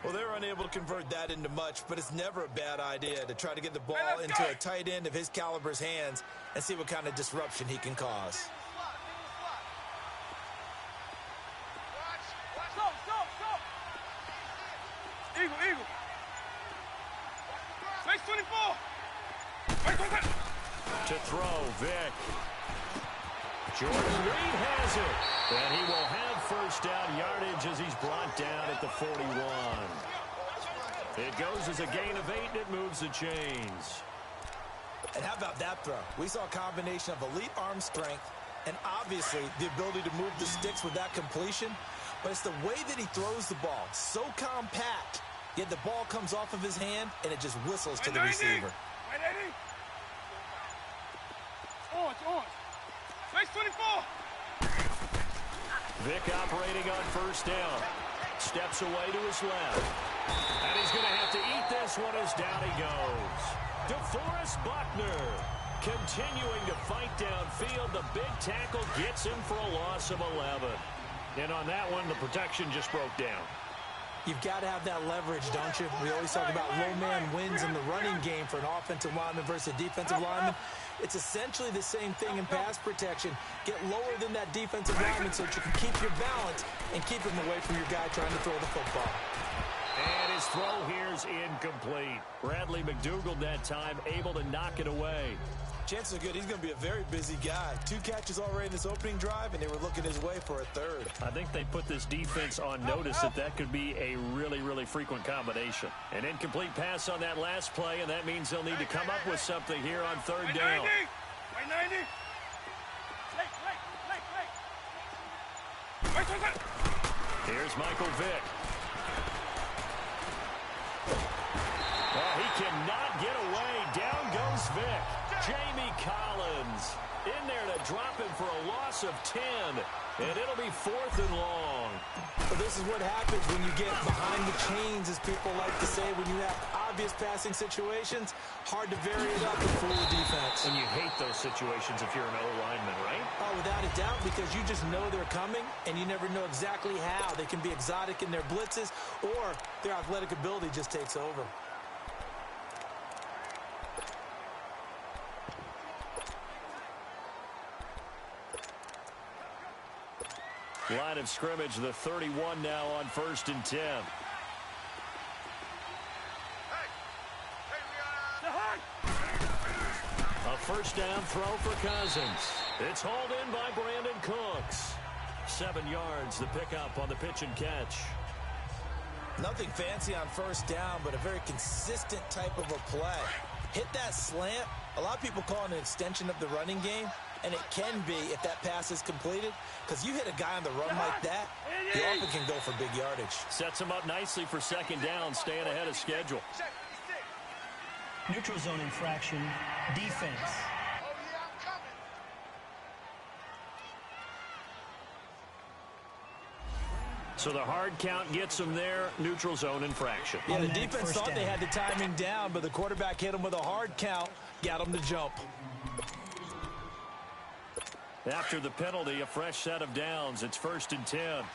Speaker 6: Well, they were unable to convert that into much, but it's never a bad idea to try to get the ball into a tight end of his caliber's hands and see what kind of disruption he can cause.
Speaker 7: Eagle, eagle. Face 24.
Speaker 5: To throw, Vic. Jordan Reed has it. And he will have first down yardage as he's brought down at the 41. It goes as a gain of 8, and it moves the chains.
Speaker 6: And how about that throw? We saw a combination of elite arm strength and obviously the ability to move the sticks with that completion. But it's the way that he throws the ball. So compact, yet the ball comes off of his hand, and it just whistles to the receiver.
Speaker 7: Orange. Face 24.
Speaker 5: Vic operating on first down. Steps away to his left. And he's going to have to eat this one as down he goes. DeForest Buckner continuing to fight downfield. The big tackle gets him for a loss of 11. And on that one, the protection just broke down.
Speaker 6: You've got to have that leverage, don't you? We always talk about low man wins in the running game for an offensive lineman versus a defensive lineman. It's essentially the same thing in pass protection. Get lower than that defensive lineman so that you can keep your balance and keep him away from your guy trying to throw the football.
Speaker 5: And his throw here's incomplete. Bradley McDougald that time able to knock it away.
Speaker 6: Chances are good he's going to be a very busy guy. 2 catches already in this opening drive, and they were looking his way for a third.
Speaker 5: I think they put this defense on notice that could be a really, really frequent combination. An incomplete pass on that last play, and that means they'll need to come up with something here on third down. Here's Michael Vick. Oh, he cannot get away. Down goes Vick. Jamie Collins in there to drop him for a loss of 10. And it'll be 4th and long.
Speaker 6: But this is what happens when you get behind the chains, as people like to say, when you have obvious passing situations. Hard to vary it up and fool the defense.
Speaker 5: And you hate those situations if you're an O-lineman, right?
Speaker 6: Oh, without a doubt, because you just know they're coming, and you never know exactly how. They can be exotic in their blitzes, or their athletic ability just takes over.
Speaker 5: Line of scrimmage, the 31 now on 1st and 10. A first down throw for Cousins. It's hauled in by Brandon Cooks. 7 yards, the pickup on the pitch and catch.
Speaker 6: Nothing fancy on first down, but a very consistent type of a play. Hit that slant. A lot of people call it an extension of the running game. And it can be if that pass is completed, because you hit a guy on the run like that, he often can go for big yardage.
Speaker 5: Sets him up nicely for second down, staying ahead of schedule.
Speaker 20: Neutral zone infraction, defense.
Speaker 5: So the hard count gets him there, neutral zone infraction.
Speaker 6: Yeah, the defense thought they had the timing down, but the quarterback hit him with a hard count, got him to jump.
Speaker 5: After the penalty, a fresh set of downs. It's 1st and 10.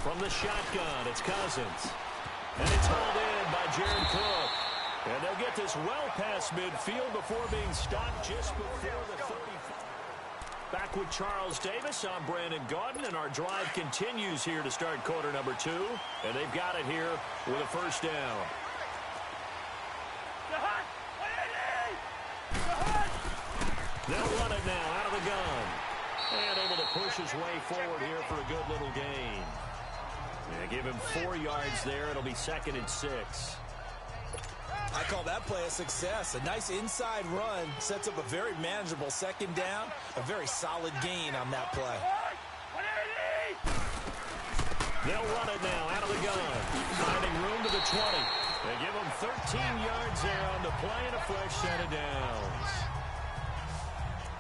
Speaker 5: From the shotgun, it's Cousins. And it's hauled in by Jared Cook. And they'll get this well past midfield before being stopped just before the 35. Back with Charles Davis. I'm Brandon Gaudin, and our drive continues here to start quarter number 2. And they've got it here with a first down. They'll run it now out of the gun. And able to push his way forward here for a good little gain. Yeah, give him 4 yards there. It'll be 2nd and 6.
Speaker 6: I call that play a success. A nice inside run sets up a very manageable second down, a very solid gain on that play.
Speaker 5: They'll run it now out of the gun, finding room to the 20. They give them 13 yards there on the play and a fresh set of downs.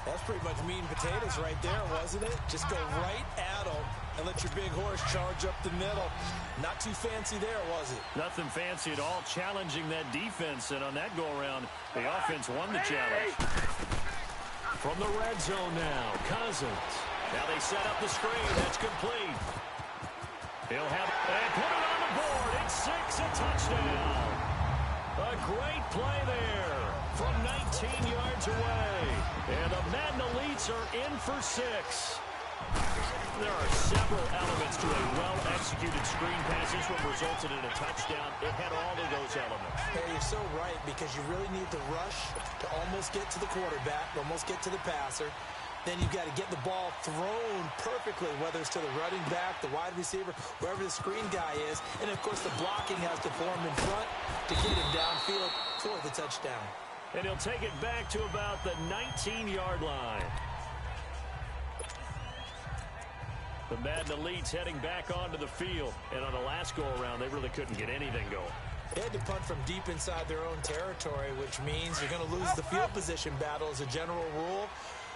Speaker 6: That's pretty much meat and potatoes right there, wasn't it? Just go right at them and let your big horse charge up the middle. Not too fancy there, was it?
Speaker 5: Nothing fancy at all, challenging that defense, and on that go-around, the offense won the challenge. From the red zone now, Cousins. Now they set up the screen. That's complete. He'll have and put it on the board. It's 6, a touchdown. A great play there from 19 yards away. And the Madden Elites are in for 6. There are several elements to a well-executed screen pass. This one resulted in a touchdown. It had all of those elements.
Speaker 6: Hey, you're so right, because you really need to rush to almost get to the quarterback, almost get to the passer. Then you've got to get the ball thrown perfectly, whether it's to the running back, the wide receiver, wherever the screen guy is. And, of course, the blocking has to form in front to get him downfield for the touchdown.
Speaker 5: And he'll take it back to about the 19-yard line. The Madden Elites heading back onto the field. And on the last go-around, they really couldn't get anything going.
Speaker 6: They had to punt from deep inside their own territory, which means you're going to lose the field position battle as a general rule.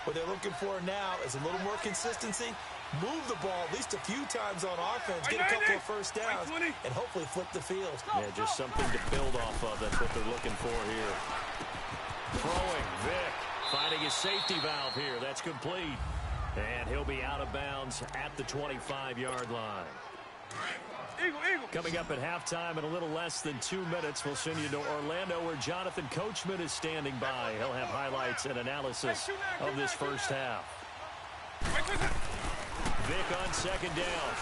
Speaker 6: What they're looking for now is a little more consistency, move the ball at least a few times on offense, get a couple of first downs, and hopefully flip the field.
Speaker 5: Yeah, just something to build off of. That's what they're looking for here. Throwing, Vic, finding his safety valve here. That's complete. And he'll be out of bounds at the 25-yard line. Coming up at halftime in a little less than 2 minutes, we'll send you to Orlando, where Jonathan Coachman is standing by. He'll have highlights and analysis of this first half. Vic on second down.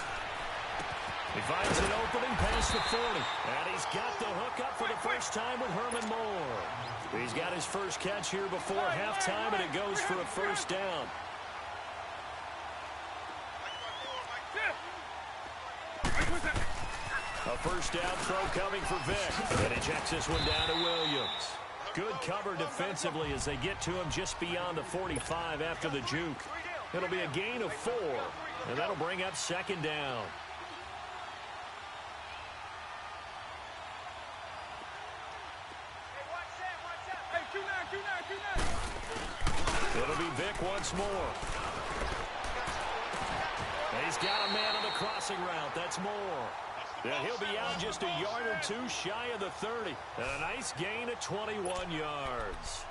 Speaker 5: He finds an opening past the 40. And he's got the hook up for the first time with Herman Moore. He's got his first catch here before halftime, and it goes for a first down. A first down throw coming for Vic. And he checks this one down to Williams. Good cover defensively as they get to him just beyond the 45 after the juke. It'll be a gain of 4, and that'll bring up second down. It'll be Vic once more. He's got a man on the crossing route. That's Moore. And he'll be out just a yard or two shy of the 30. And a nice gain of 21 yards.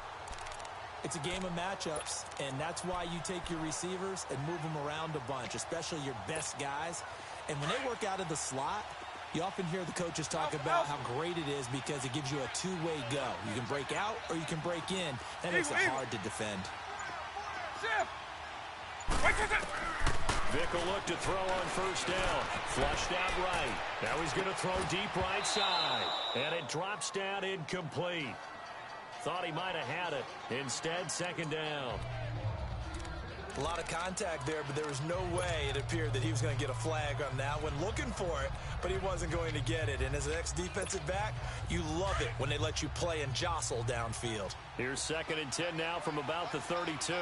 Speaker 6: It's a game of matchups, and that's why you take your receivers and move them around a bunch, especially your best guys. And when they work out of the slot, you often hear the coaches talk about how great it is because it gives you a two-way go. You can break out or you can break in. That makes it hard to defend.
Speaker 5: Vic will look to throw on first down. Flushed out right. Now he's going to throw deep right side. And it drops down incomplete. Thought he might have had it. Instead, second down.
Speaker 6: A lot of contact there, but there was no way it appeared that he was going to get a flag on that one. Looking for it, but he wasn't going to get it. And as an ex-defensive back, you love it when they let you play and jostle downfield.
Speaker 5: Here's 2nd and 10 now from about the 32.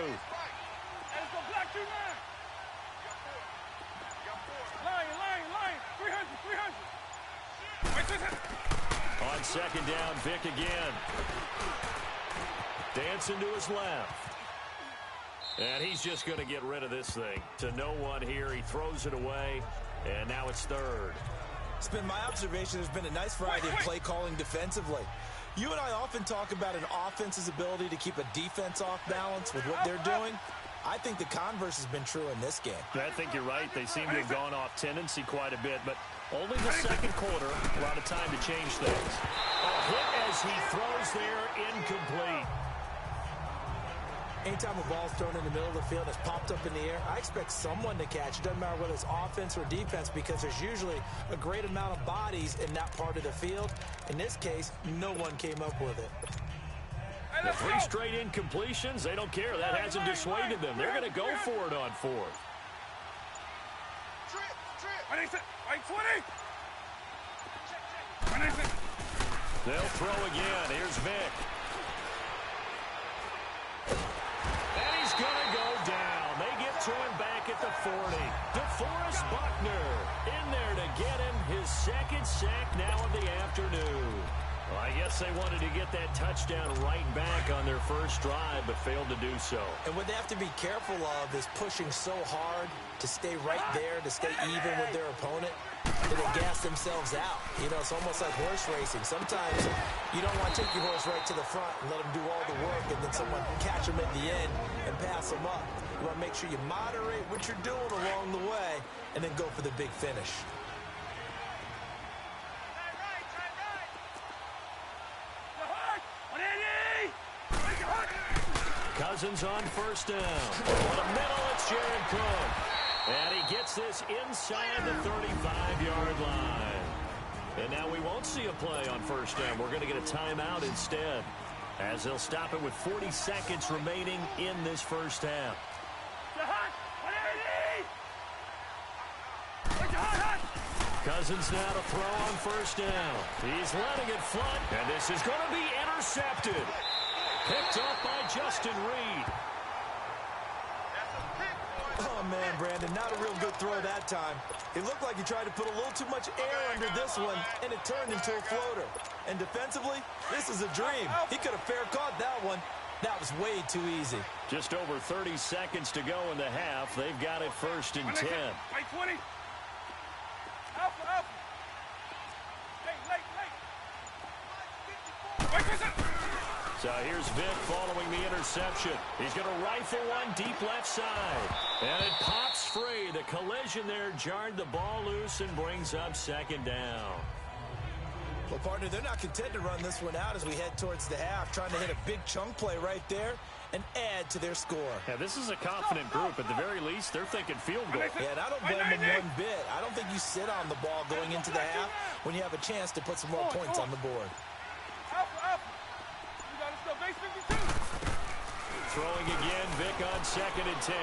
Speaker 5: On second down, Vic again. Dancing to his left. And he's just going to get rid of this thing. To no one here. He throws it away. And now it's 3rd.
Speaker 6: It's been my observation there's been a nice variety of play calling defensively. You and I often talk about an offense's ability to keep a defense off balance with what they're doing. I think the converse has been true in this game.
Speaker 5: I think you're right. They seem to have gone off tendency quite a bit, but only the second quarter, a lot of time to change things. A hit as he throws there, incomplete.
Speaker 6: Anytime a ball's thrown in the middle of the field, it's popped up in the air, I expect someone to catch. It doesn't matter whether it's offense or defense because there's usually a great amount of bodies in that part of the field. In this case, no one came up with it.
Speaker 5: The 3 straight incompletions, they don't care. That hasn't dissuaded them. They're going to go for it on 4th. They'll throw again. Here's Vic. And he's going to go down. They get to him back at the 40. DeForest Buckner in there to get him his second sack now of the afternoon. Well, I guess they wanted to get that touchdown right back on their first drive, but failed to do so.
Speaker 6: And what they have to be careful of is pushing so hard to stay right there, to stay even with their opponent, that they gas themselves out. You know, it's almost like horse racing. Sometimes you don't want to take your horse right to the front and let them do all the work, and then someone catch them at the end and pass them up. You want to make sure you moderate what you're doing along the way and then go for the big finish.
Speaker 5: Cousins on first down. On the middle, it's Jared Cook. And he gets this inside the 35-yard line. And now we won't see a play on first down. We're going to get a timeout instead, as they'll stop it with 40 seconds remaining in this first half. Cousins now to throw on first down. He's letting it flood, and this is going to be intercepted. Picked up by Justin Reed.
Speaker 6: Oh, man, Brandon, not a real good throw that time. It looked like he tried to put a little too much air under this one, and it turned into a floater. And defensively, this is a dream. He could have fair caught that one. That was way too easy.
Speaker 5: Just over 30 seconds to go in the half. They've got it first and 10.
Speaker 7: Right 20. Alpha. Late.
Speaker 5: So here's Vic following the interception. He's going to rifle one deep left side. And it pops free. The collision there jarred the ball loose and brings up second down.
Speaker 6: Well, partner, they're not content to run this one out as we head towards the half, trying to hit a big chunk play right there and add to their score.
Speaker 5: Yeah, this is a confident group. At the very least, they're thinking field goal.
Speaker 6: Yeah, and I don't blame them one bit. I don't think you sit on the ball going into the half when you have a chance to put some more points on the board.
Speaker 5: Throwing again, Vic on second and 10.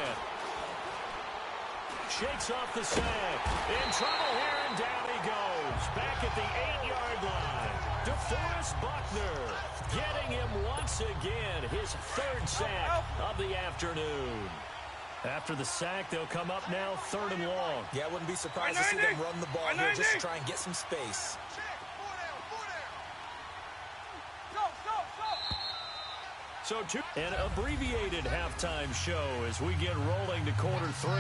Speaker 5: Shakes off the sack. In trouble here, and down he goes. Back at the 8-yard line. DeForest Buckner getting him once again. His third sack of the afternoon. After the sack, they'll come up now 3rd and long.
Speaker 6: Yeah, I wouldn't be surprised to see them run the ball here just to try and get some space.
Speaker 5: So an abbreviated halftime show as we get rolling to quarter 3.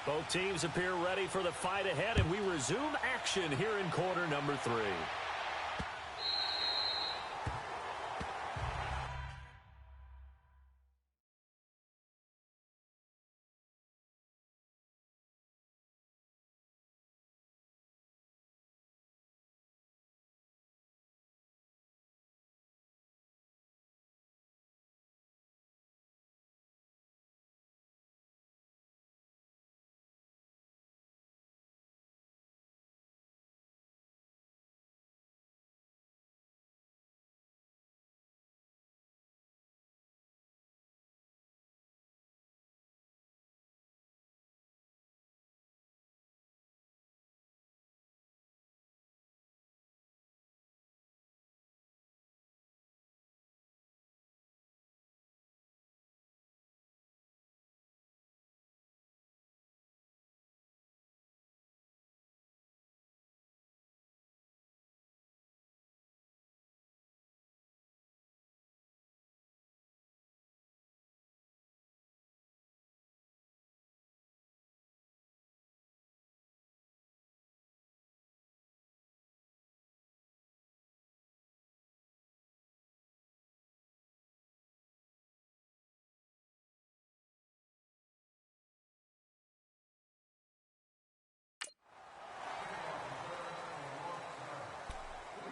Speaker 5: Both teams appear ready for the fight ahead, and we resume action here in quarter number 3.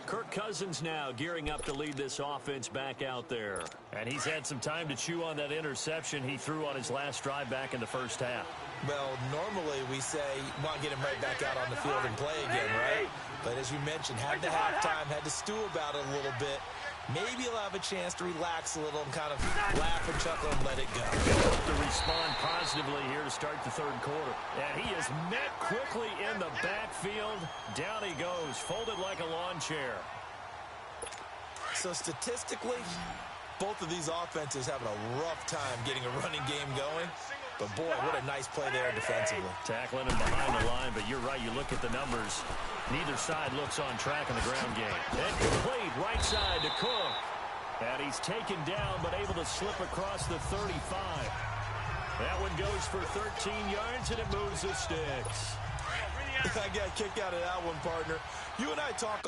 Speaker 5: Kirk Cousins now gearing up to lead this offense back out there. And he's had some time to chew on that interception he threw on his last drive back in the first half.
Speaker 6: Well, normally we say you want to get him right back out on the field and play again, right? But as you mentioned, had the halftime, had to stew about it a little bit. Maybe he'll have a chance to relax a little and kind of laugh and chuckle and let it go.
Speaker 5: To respond positively here to start the third quarter. And he is met quickly in the backfield. Down he goes, folded like a lawn chair.
Speaker 6: So statistically, both of these offenses having a rough time getting a running game going. But, boy, what a nice play there defensively.
Speaker 5: Tackling him behind the line, but you're right. You look at the numbers. Neither side looks on track in the ground game. And complete right side to Cook. And he's taken down, but able to slip across the 35. That one goes for 13 yards, and it moves the sticks.
Speaker 6: I got a kick out of that one, partner. You and I talk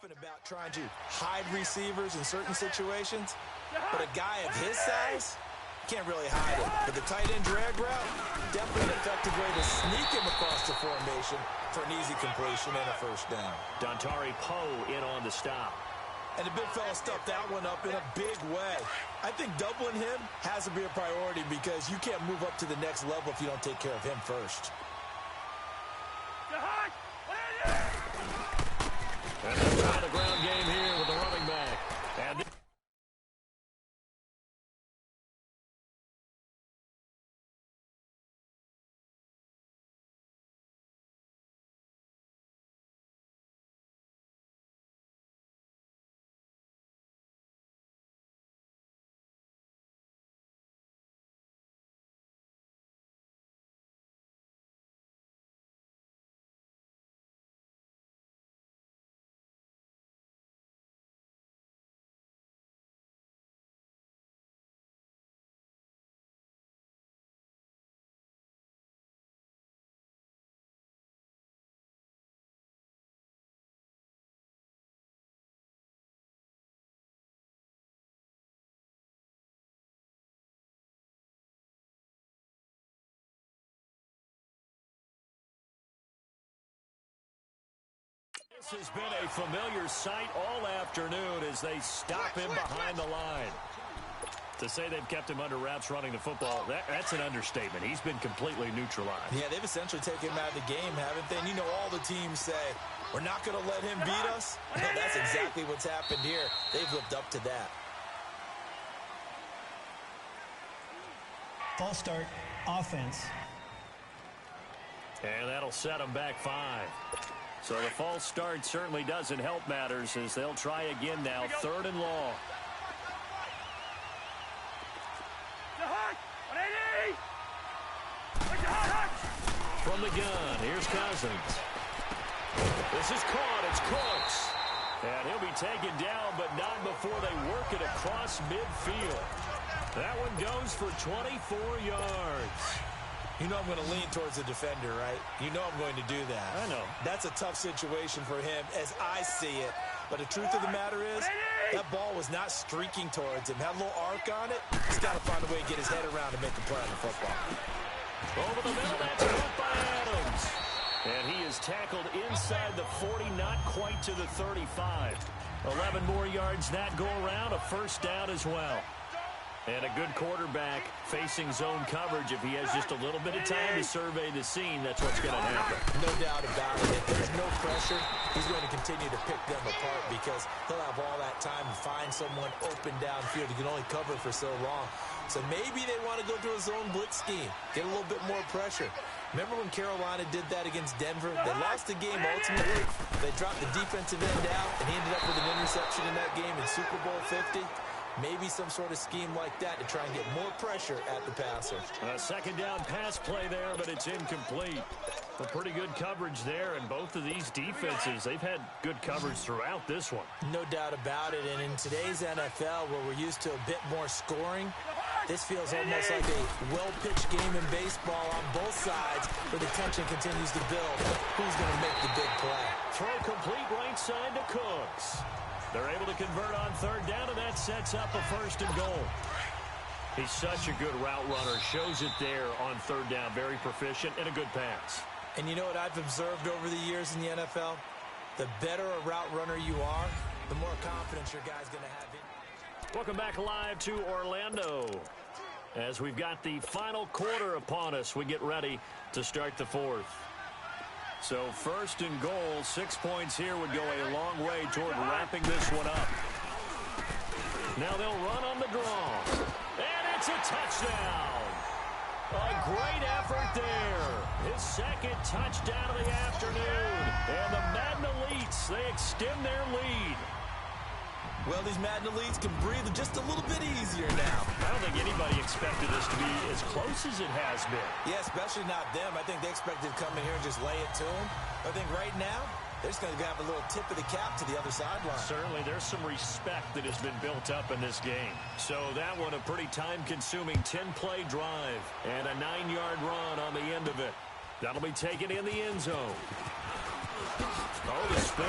Speaker 6: often about trying to hide receivers in certain situations, but a guy of his size can't really hide it. But the tight end drag route, definitely an effective way to sneak him across the formation for an easy completion and a first down.
Speaker 5: Dontari Poe in on the stop.
Speaker 6: And the big fella stuffed that one up in a big way. I think doubling him has to be a priority because you can't move up to the next level if you don't take care of him first.
Speaker 5: And they'll try the ground game here with the running back. And this has been a familiar sight all afternoon as they stop him behind the line. To say they've kept him under wraps running the football, that's an understatement. He's been completely neutralized.
Speaker 6: Yeah, they've essentially taken him out of the game, haven't they? And you know all the teams say, we're not going to let him beat us. No, that's exactly what's happened here. They've lived up to that.
Speaker 20: False start, offense.
Speaker 5: And that'll set them back 5. So the false start certainly doesn't help matters as they'll try again now, 3rd and long. From the gun, here's Cousins. This is caught, it's Cooks. And he'll be taken down, but not before they work it across midfield. That one goes for 24 yards.
Speaker 6: You know I'm going to lean towards the defender, right? You know I'm going to do that.
Speaker 5: I know.
Speaker 6: That's a tough situation for him as I see it. But the truth of the matter is, that ball was not streaking towards him. Had a little arc on it. He's got to find a way to get his head around and make a play on the football.
Speaker 5: Over the middle, that's caught by Adams. And he is tackled inside the 40, not quite to the 35. 11 more yards that go around, a first down as well. And a good quarterback facing zone coverage. If he has just a little bit of time to survey the scene, that's what's going to happen.
Speaker 6: No doubt about it. If there's no pressure, he's going to continue to pick them apart because he'll have all that time to find someone open downfield. He can only cover for so long. So maybe they want to go to a zone blitz scheme, get a little bit more pressure. Remember when Carolina did that against Denver? They lost the game ultimately. They dropped the defensive end out, and he ended up with an interception in that game in Super Bowl 50. Maybe some sort of scheme like that to try and get more pressure at the passer.
Speaker 5: A second down pass play there, but it's incomplete. A pretty good coverage there, and both of these defenses, they've had good coverage throughout this one.
Speaker 6: No doubt about it, and in today's NFL, where we're used to a bit more scoring, this feels almost like a well-pitched game in baseball on both sides where the tension continues to build. Who's going to make the big play?
Speaker 5: Throw complete right side to Cooks. They're able to convert on 3rd down, and that sets up a 1st and goal. He's such a good route runner. Shows it there on 3rd down. Very proficient and a good pass.
Speaker 6: And you know what I've observed over the years in the NFL? The better a route runner you are, the more confidence your guy's going to have in.
Speaker 5: Welcome back live to Orlando. As we've got the final quarter upon us, we get ready to start the 4th. So 1st and goal, 6 points here would go a long way toward wrapping this one up. Now they'll run on the draw. And it's a touchdown. A great effort there. His 2nd touchdown of the afternoon. And the Madden Elites, they extend their lead.
Speaker 6: Well, these Madden Elites can breathe just a little bit easier now.
Speaker 5: I don't think anybody expected this to be as close as it has been.
Speaker 6: Yeah, especially not them. I think they expected to come in here and just lay it to them. I think right now, they're just going to have a little tip of the cap to the other sideline.
Speaker 5: Certainly, there's some respect that has been built up in this game. So that one, a pretty time-consuming 10-play drive and a 9-yard run on the end of it. That'll be taken in the end zone. Oh, the spin.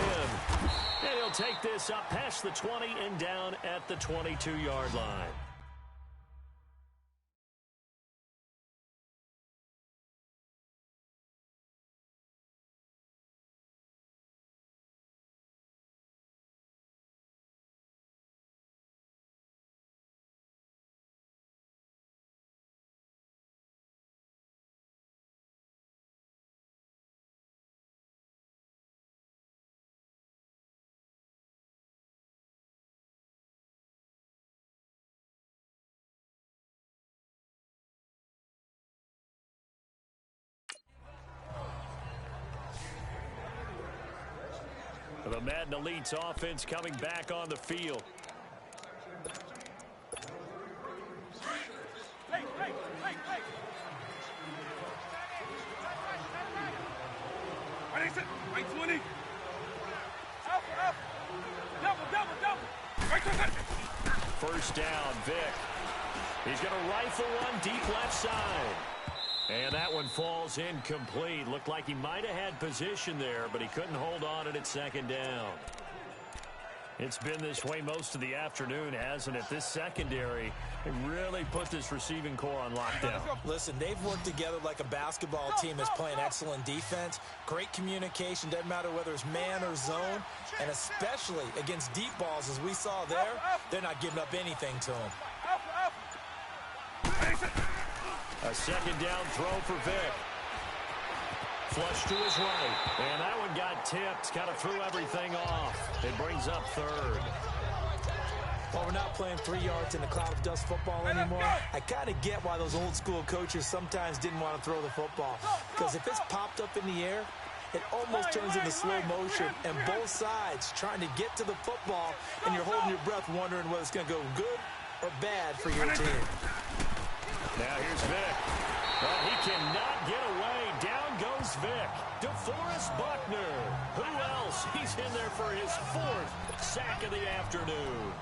Speaker 5: And he'll take this up past the 20 and down at the 22-yard line. The Madden Elite's offense coming back on the field.
Speaker 7: Hey. Right 20. Alpha. Double. Right to that.
Speaker 5: First down, Vic. He's going to rifle one deep left side. And that one falls incomplete. Looked like he might have had position there, but he couldn't hold on at second down. It's been this way most of the afternoon, hasn't it? This secondary really put this receiving core on lockdown.
Speaker 6: Listen, they've worked together like a basketball team that's playing excellent defense. Great communication, doesn't matter whether it's man or zone. And especially against deep balls, as we saw there, they're not giving up anything to them.
Speaker 5: A second down throw for Vic. Flush to his right. And that one got tipped. Kind of threw everything off. It brings up third.
Speaker 6: Well, we're not playing 3 yards in a cloud of dust football anymore. I kind of get why those old school coaches sometimes didn't want to throw the football. Because if it's popped up in the air, it almost turns into slow motion. And both sides trying to get to the football, and you're holding your breath wondering whether it's going to go good or bad for your team.
Speaker 5: Now here's Vic. Well, he cannot get away. Down goes Vic. DeForest Buckner. Who else? He's in there for his 4th sack of the afternoon.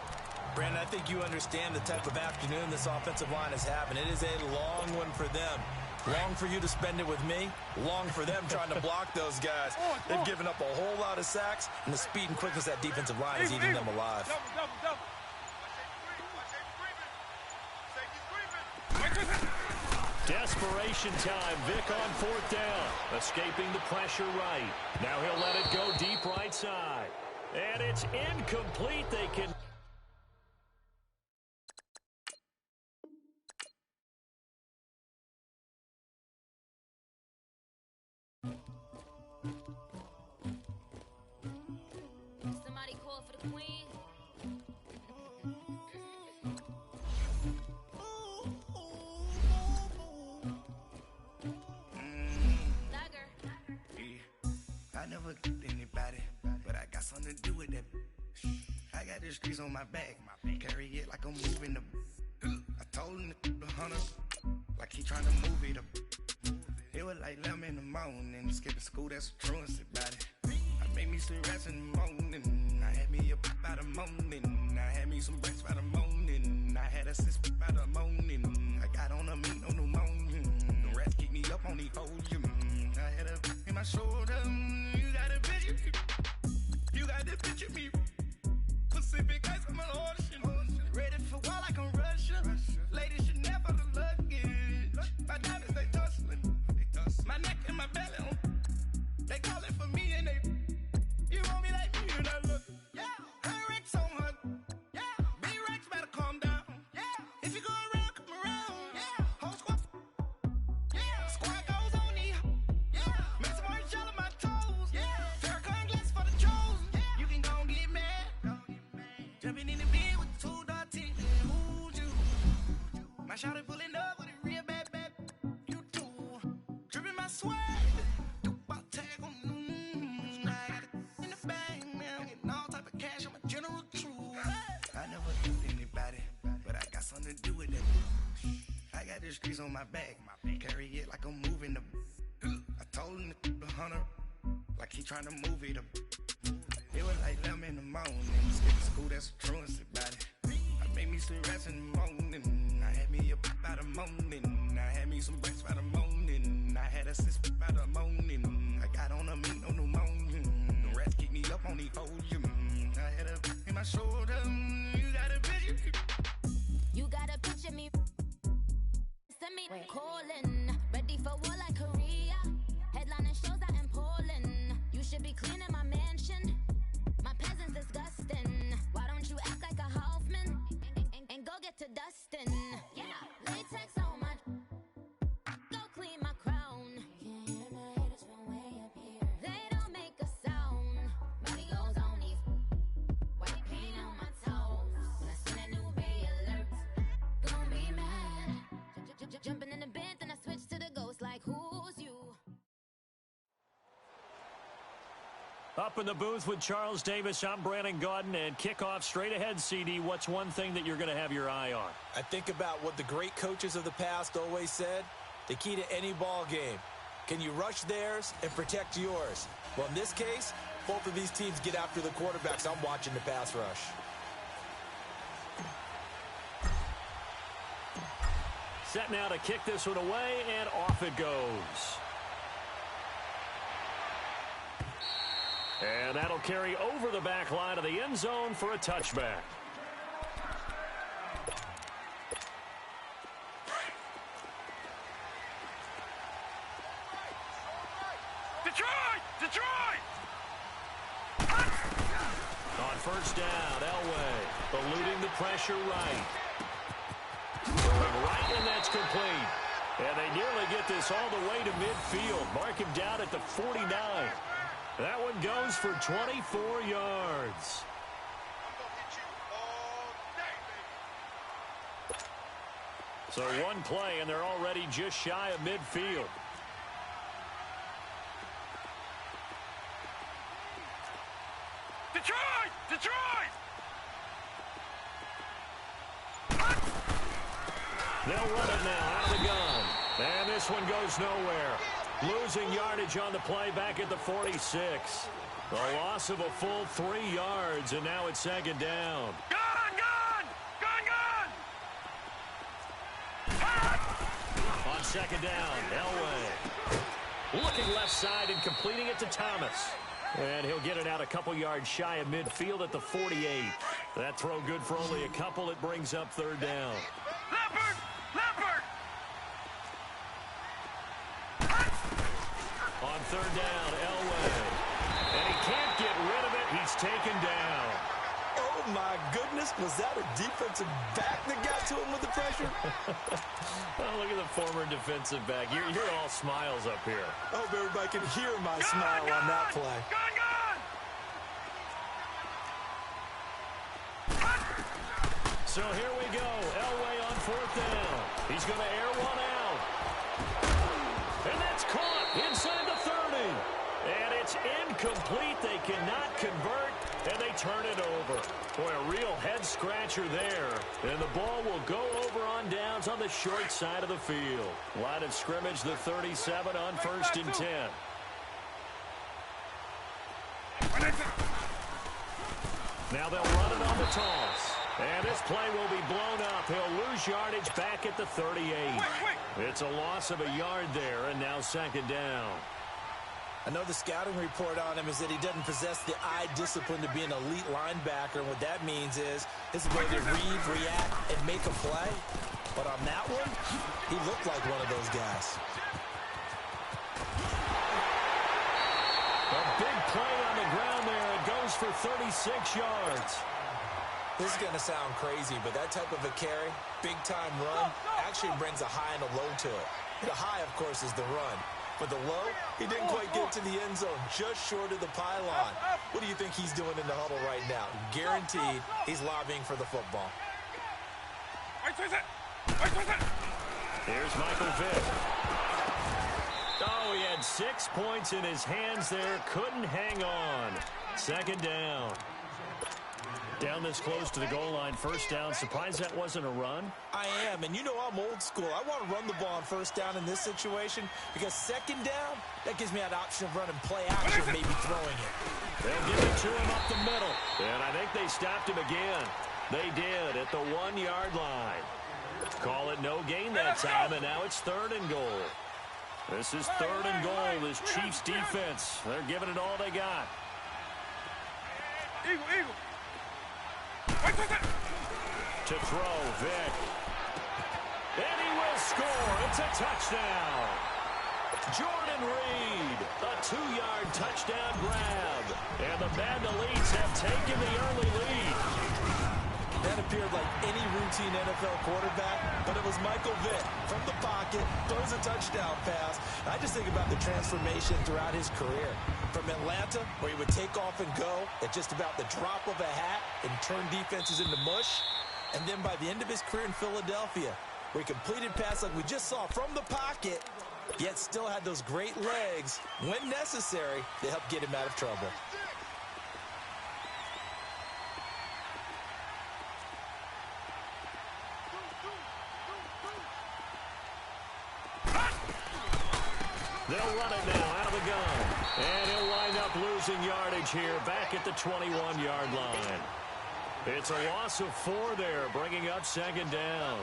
Speaker 6: Brandon, I think you understand the type of afternoon this offensive line is having. It is a long one for them. Long for you to spend it with me. Long for them trying to block those guys. They've given up a whole lot of sacks, and the speed and quickness of that defensive line is eating them alive.
Speaker 7: Double.
Speaker 5: Desperation time. Vic on 4th down. Escaping the pressure right. Now he'll let it go deep right side. And it's incomplete. They can...
Speaker 3: Somebody call for the queen.
Speaker 10: I never anybody, but I got something to do with that. I got the streets on my back, carry it like I'm moving the. I told him the hunter, like he trying to move it up. It was like 11 in the morning, skipping school, that's a truancy about it. I made me some rats in the morning, I had me a pop by the morning, I had me some breaks by the morning, I had a sis by the morning, I got on a meat, no pneumonia, the rats keep me up on the podium, I had a in my shoulder, you got a picture, you got the picture me, Pacific ice, I'm an ocean, ready for war like I'm Russian, ladies should never the luggage, my diamonds they tussling, my neck and my belly on, they call it for me and they, you want me like me and I look, yeah, her Rex on her, yeah, B-Rex better calm down, yeah, if you go around, come around, yeah, whole squad, yeah, squad goes on the, yeah, make some orange gel on my toes, yeah, Farrakhan glass for the chosen, yeah, you can go and get mad, jumping in the bed with the 2 dot titties, who'd you, my shawty pulling up with a real bad, you too, dripping my swag, do about tag on, I got it in the bag, man, I'm getting all type of cash, I'm a general true, I never do anybody, but I got something to do with that, I got the streets on my back, carry it like I'm moving the, I told him the hunter, like he trying to move it up, it was like 11 in the morning, skipping school, that's a truancy about it, I made me some rats in the morning, I had me a pop by the morning, I had me some breaks by the morning, I had a sis by the morning, I got on a meat, no pneumonia, the rats
Speaker 5: Up in the booth with Charles Davis, I'm Brandon Gaudin, and kickoff straight ahead, CD. What's one thing that you're going to have your eye on?
Speaker 6: I think about what the great coaches of the past always said. The key to any ball game. Can you rush theirs and protect yours? Well, in this case, both of these teams get after the quarterbacks. I'm watching the pass rush.
Speaker 5: Set now to kick this one away, and off it goes. And that'll carry over the back line of the end zone for a touchback.
Speaker 7: Detroit!
Speaker 5: On first down, Elway eluding the pressure right. Going right, and that's complete. And they nearly get this all the way to midfield. Mark him down at the 49. That one goes for 24 yards. So one play, and they're already just shy of midfield.
Speaker 7: Detroit!
Speaker 5: They'll run it now out of the gun. And this one goes nowhere. Losing yardage on the play back at the 46. The loss of a full 3 yards, and now it's second down.
Speaker 7: Gun!
Speaker 5: On second down, Elway. Looking left side and completing it to Thomas. And he'll get it out a couple yards shy of midfield at the 48. That throw good for only a couple. It brings up third down.
Speaker 7: Leopard!
Speaker 5: On third down, Elway. And he can't get rid of it. He's taken down.
Speaker 6: Oh, my goodness. Was that a defensive back that got to him with the pressure?
Speaker 5: Oh, look at the former defensive back. You're all smiles up here.
Speaker 6: I hope everybody can hear my smile on that play.
Speaker 5: So here we go. Elway on fourth down. He's going to air one out. And that's caught inside the 30. And it's incomplete. They cannot convert, and they turn it over. Boy, a real head-scratcher there. And the ball will go over on downs on the short side of the field. Line of scrimmage, the 37 on first and 10. Now they'll run it on the toss. And this play will be blown up. He'll lose yardage back at the 38. It's a loss of a yard there, and now second down.
Speaker 6: I know the scouting report on him is that he doesn't possess the eye discipline to be an elite linebacker. And what that means is his ability to read, react, and make a play. But on that one, he looked like one of those guys.
Speaker 5: A big play on the ground there. It goes for 36 yards.
Speaker 6: This is going to sound crazy, but that type of a carry, big-time run, actually brings a high and a low to it. The high, of course, is the run. But the low, he didn't quite get to the end zone, just short of the pylon. What do you think he's doing in the huddle right now? Guaranteed he's lobbying for the football.
Speaker 5: Here's Michael Vick. Oh, he had 6 points in his hands there. Couldn't hang on. Second down. Down this close to the goal line, first down. Surprised that wasn't a run?
Speaker 6: I am, and you know I'm old school. I want to run the ball on first down in this situation because second down, that gives me that option of running play action, maybe throwing it.
Speaker 5: They'll give it to him up the middle, and I think they stopped him again. They did at the 1 yard line. Call it no gain that time, and now it's third and goal. This is third and goal. This Chiefs defense, they're giving it all they got.
Speaker 7: Eagle.
Speaker 5: To throw, Vick. And he will score. It's a touchdown. Jordan Reed, a 2-yard touchdown grab. And the Madden Elites have taken the early lead.
Speaker 6: That appeared like any routine NFL quarterback, but it was Michael Vick from the pocket, throws a touchdown pass. I just think about the transformation throughout his career. From Atlanta, where he would take off and go at just about the drop of a hat and turn defenses into mush. And then by the end of his career in Philadelphia, where he completed passes like we just saw from the pocket, yet still had those great legs, when necessary, to help get him out of trouble.
Speaker 5: They'll run it now out of the gun. And he'll wind up losing yardage here back at the 21-yard line. It's a loss of 4 there, bringing up second down.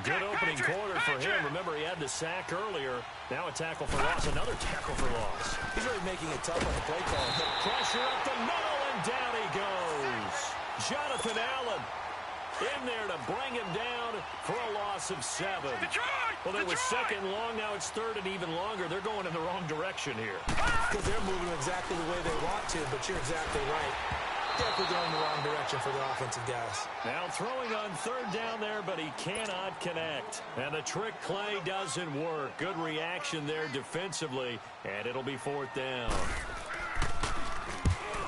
Speaker 5: Good opening quarter for him. Remember, he had the sack earlier. Now a tackle for loss, another tackle for loss.
Speaker 6: He's really making it tough on the play call.
Speaker 5: The pressure up the middle, and down he goes. Jonathan Allen in there to bring him down for a loss of 7. Well, it was second long. Now it's third and even longer. They're going in the wrong direction here.
Speaker 6: Because they're moving exactly the way they want to, but you're exactly right. Definitely going in the wrong direction for the offensive guys.
Speaker 5: Now throwing on third down there, but he cannot connect. And the trick play doesn't work. Good reaction there defensively, and it'll be 4th down.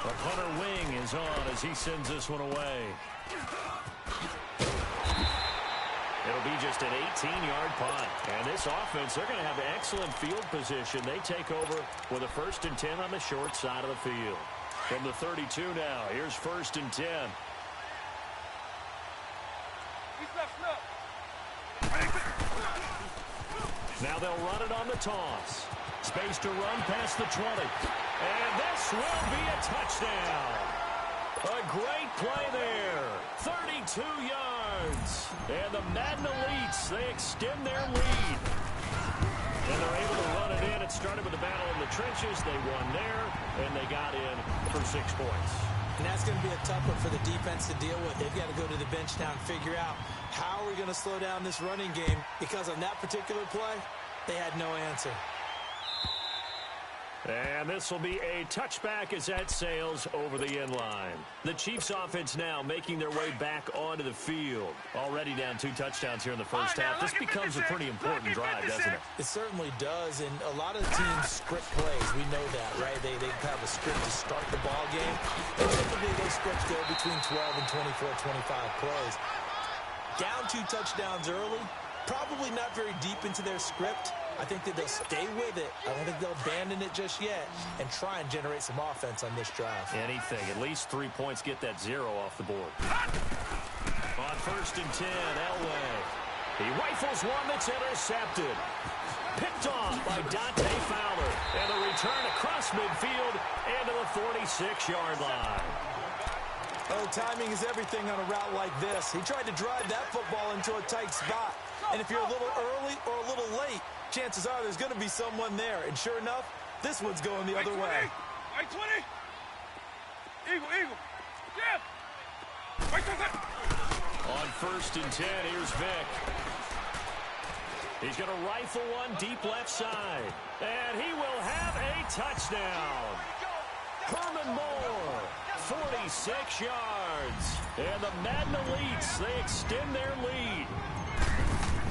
Speaker 5: The punter wing is on as he sends this one away. It'll be just an 18-yard punt. And this offense, they're going to have excellent field position. They take over with a 1st and 10 on the short side of the field. From the 32 now, here's 1st and 10. Now they'll run it on the toss. Space to run past the 20. And this will be a touchdown. A great play there. 32 yards. And the Madden Elites, they extend their lead. And they're able to run it in. It started with a battle in the trenches. They won there, and they got in for 6 points.
Speaker 6: And that's going to be a tough one for the defense to deal with. They've got to go to the bench now and figure out how are we going to slow down this running game, because on that particular play, they had no answer.
Speaker 5: And this will be a touchback as that sails over the end line. The Chiefs offense now making their way back onto the field. Already down 2 touchdowns here in the first half. This becomes a pretty important drive, doesn't it?
Speaker 6: It certainly does, and a lot of teams script plays. We know that, right? They have a script to start the ball game. And typically those scripts go between 12 and 24, 25 plays. Down 2 touchdowns early, probably not very deep into their script. I think that they'll stay with it. I don't think they'll abandon it just yet and try and generate some offense on this drive.
Speaker 5: Anything. At least 3 points. Get that 0 off the board. On 1st and 10, Elway. He rifles one that's intercepted. Picked off by Dante Fowler. And a return across midfield into the 46-yard line.
Speaker 6: Oh, timing is everything on a route like this. He tried to drive that football into a tight spot. And if you're a little early or a little late, chances are there's going to be someone there. And sure enough, this one's going the other way.
Speaker 7: Right 20. Eagle. Yeah. Right 20.
Speaker 5: On 1st and 10, here's Vick. He's going to rifle one deep left side. And he will have a touchdown. Herman Moore, 46 yards. And the Madden Elites, they extend their lead.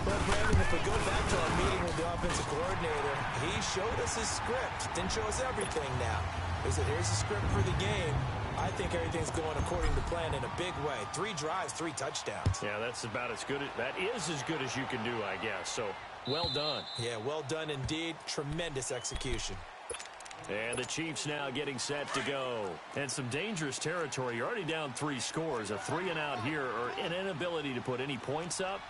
Speaker 6: Well, Brandon, if we go back to our meeting with the offensive coordinator, he showed us his script. Didn't show us everything now. He said, here's the script for the game. I think everything's going according to plan in a big way. 3 drives, 3 touchdowns.
Speaker 5: Yeah, that's about as good. That is as good as you can do, I guess. So, well done.
Speaker 6: Yeah, well done indeed. Tremendous execution.
Speaker 5: And the Chiefs now getting set to go. And some dangerous territory. You're already down 3 scores. A 3-and-out here, or an inability to put any points up.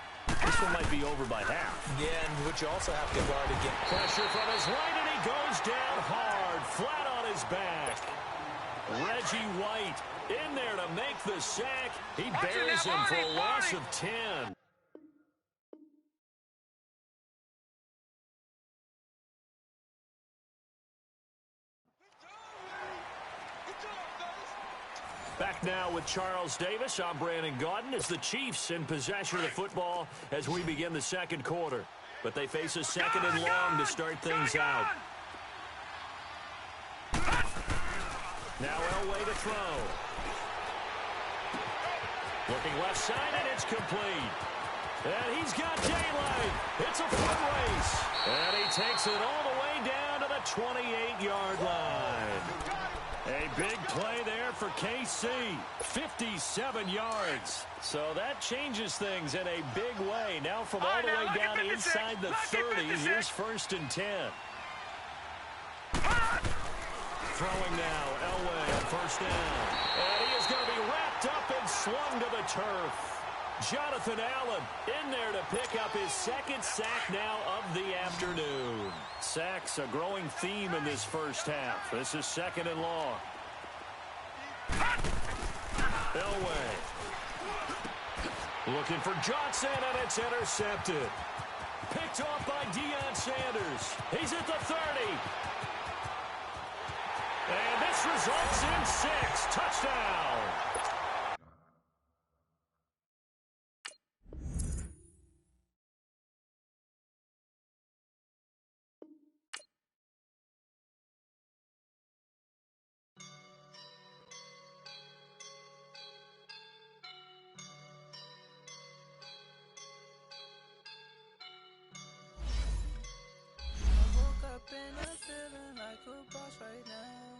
Speaker 5: This one might be over by half.
Speaker 6: Yeah, and which you also have to guard again.
Speaker 5: Pressure from his right, and he goes down hard, flat on his back. Reggie White in there to make the sack. He buries him for a loss of 10. Back now with Charles Davis. I'm Brandon Gaudin. As the Chiefs in possession of the football as we begin the second quarter. But they face a 2nd and long to start things out. Now Elway to throw. Looking left side, and it's complete. And he's got daylight. It's a foot race. And he takes it all the way down to the 28-yard line. A big play there for KC. 57 yards. So that changes things in a big way. Now from all the way down inside the 30, here's 1st and 10. Throwing now, Elway on 1st down. And he is going to be wrapped up and slung to the turf. Jonathan Allen in there to pick up his second sack now of the afternoon. Sacks a growing theme in this first half. This is 2nd and long. Elway looking for Johnson, and it's intercepted. Picked off by Deion Sanders. He's at the 30. And this results in 6. Touchdown.
Speaker 14: And I'm feeling like a boss right now.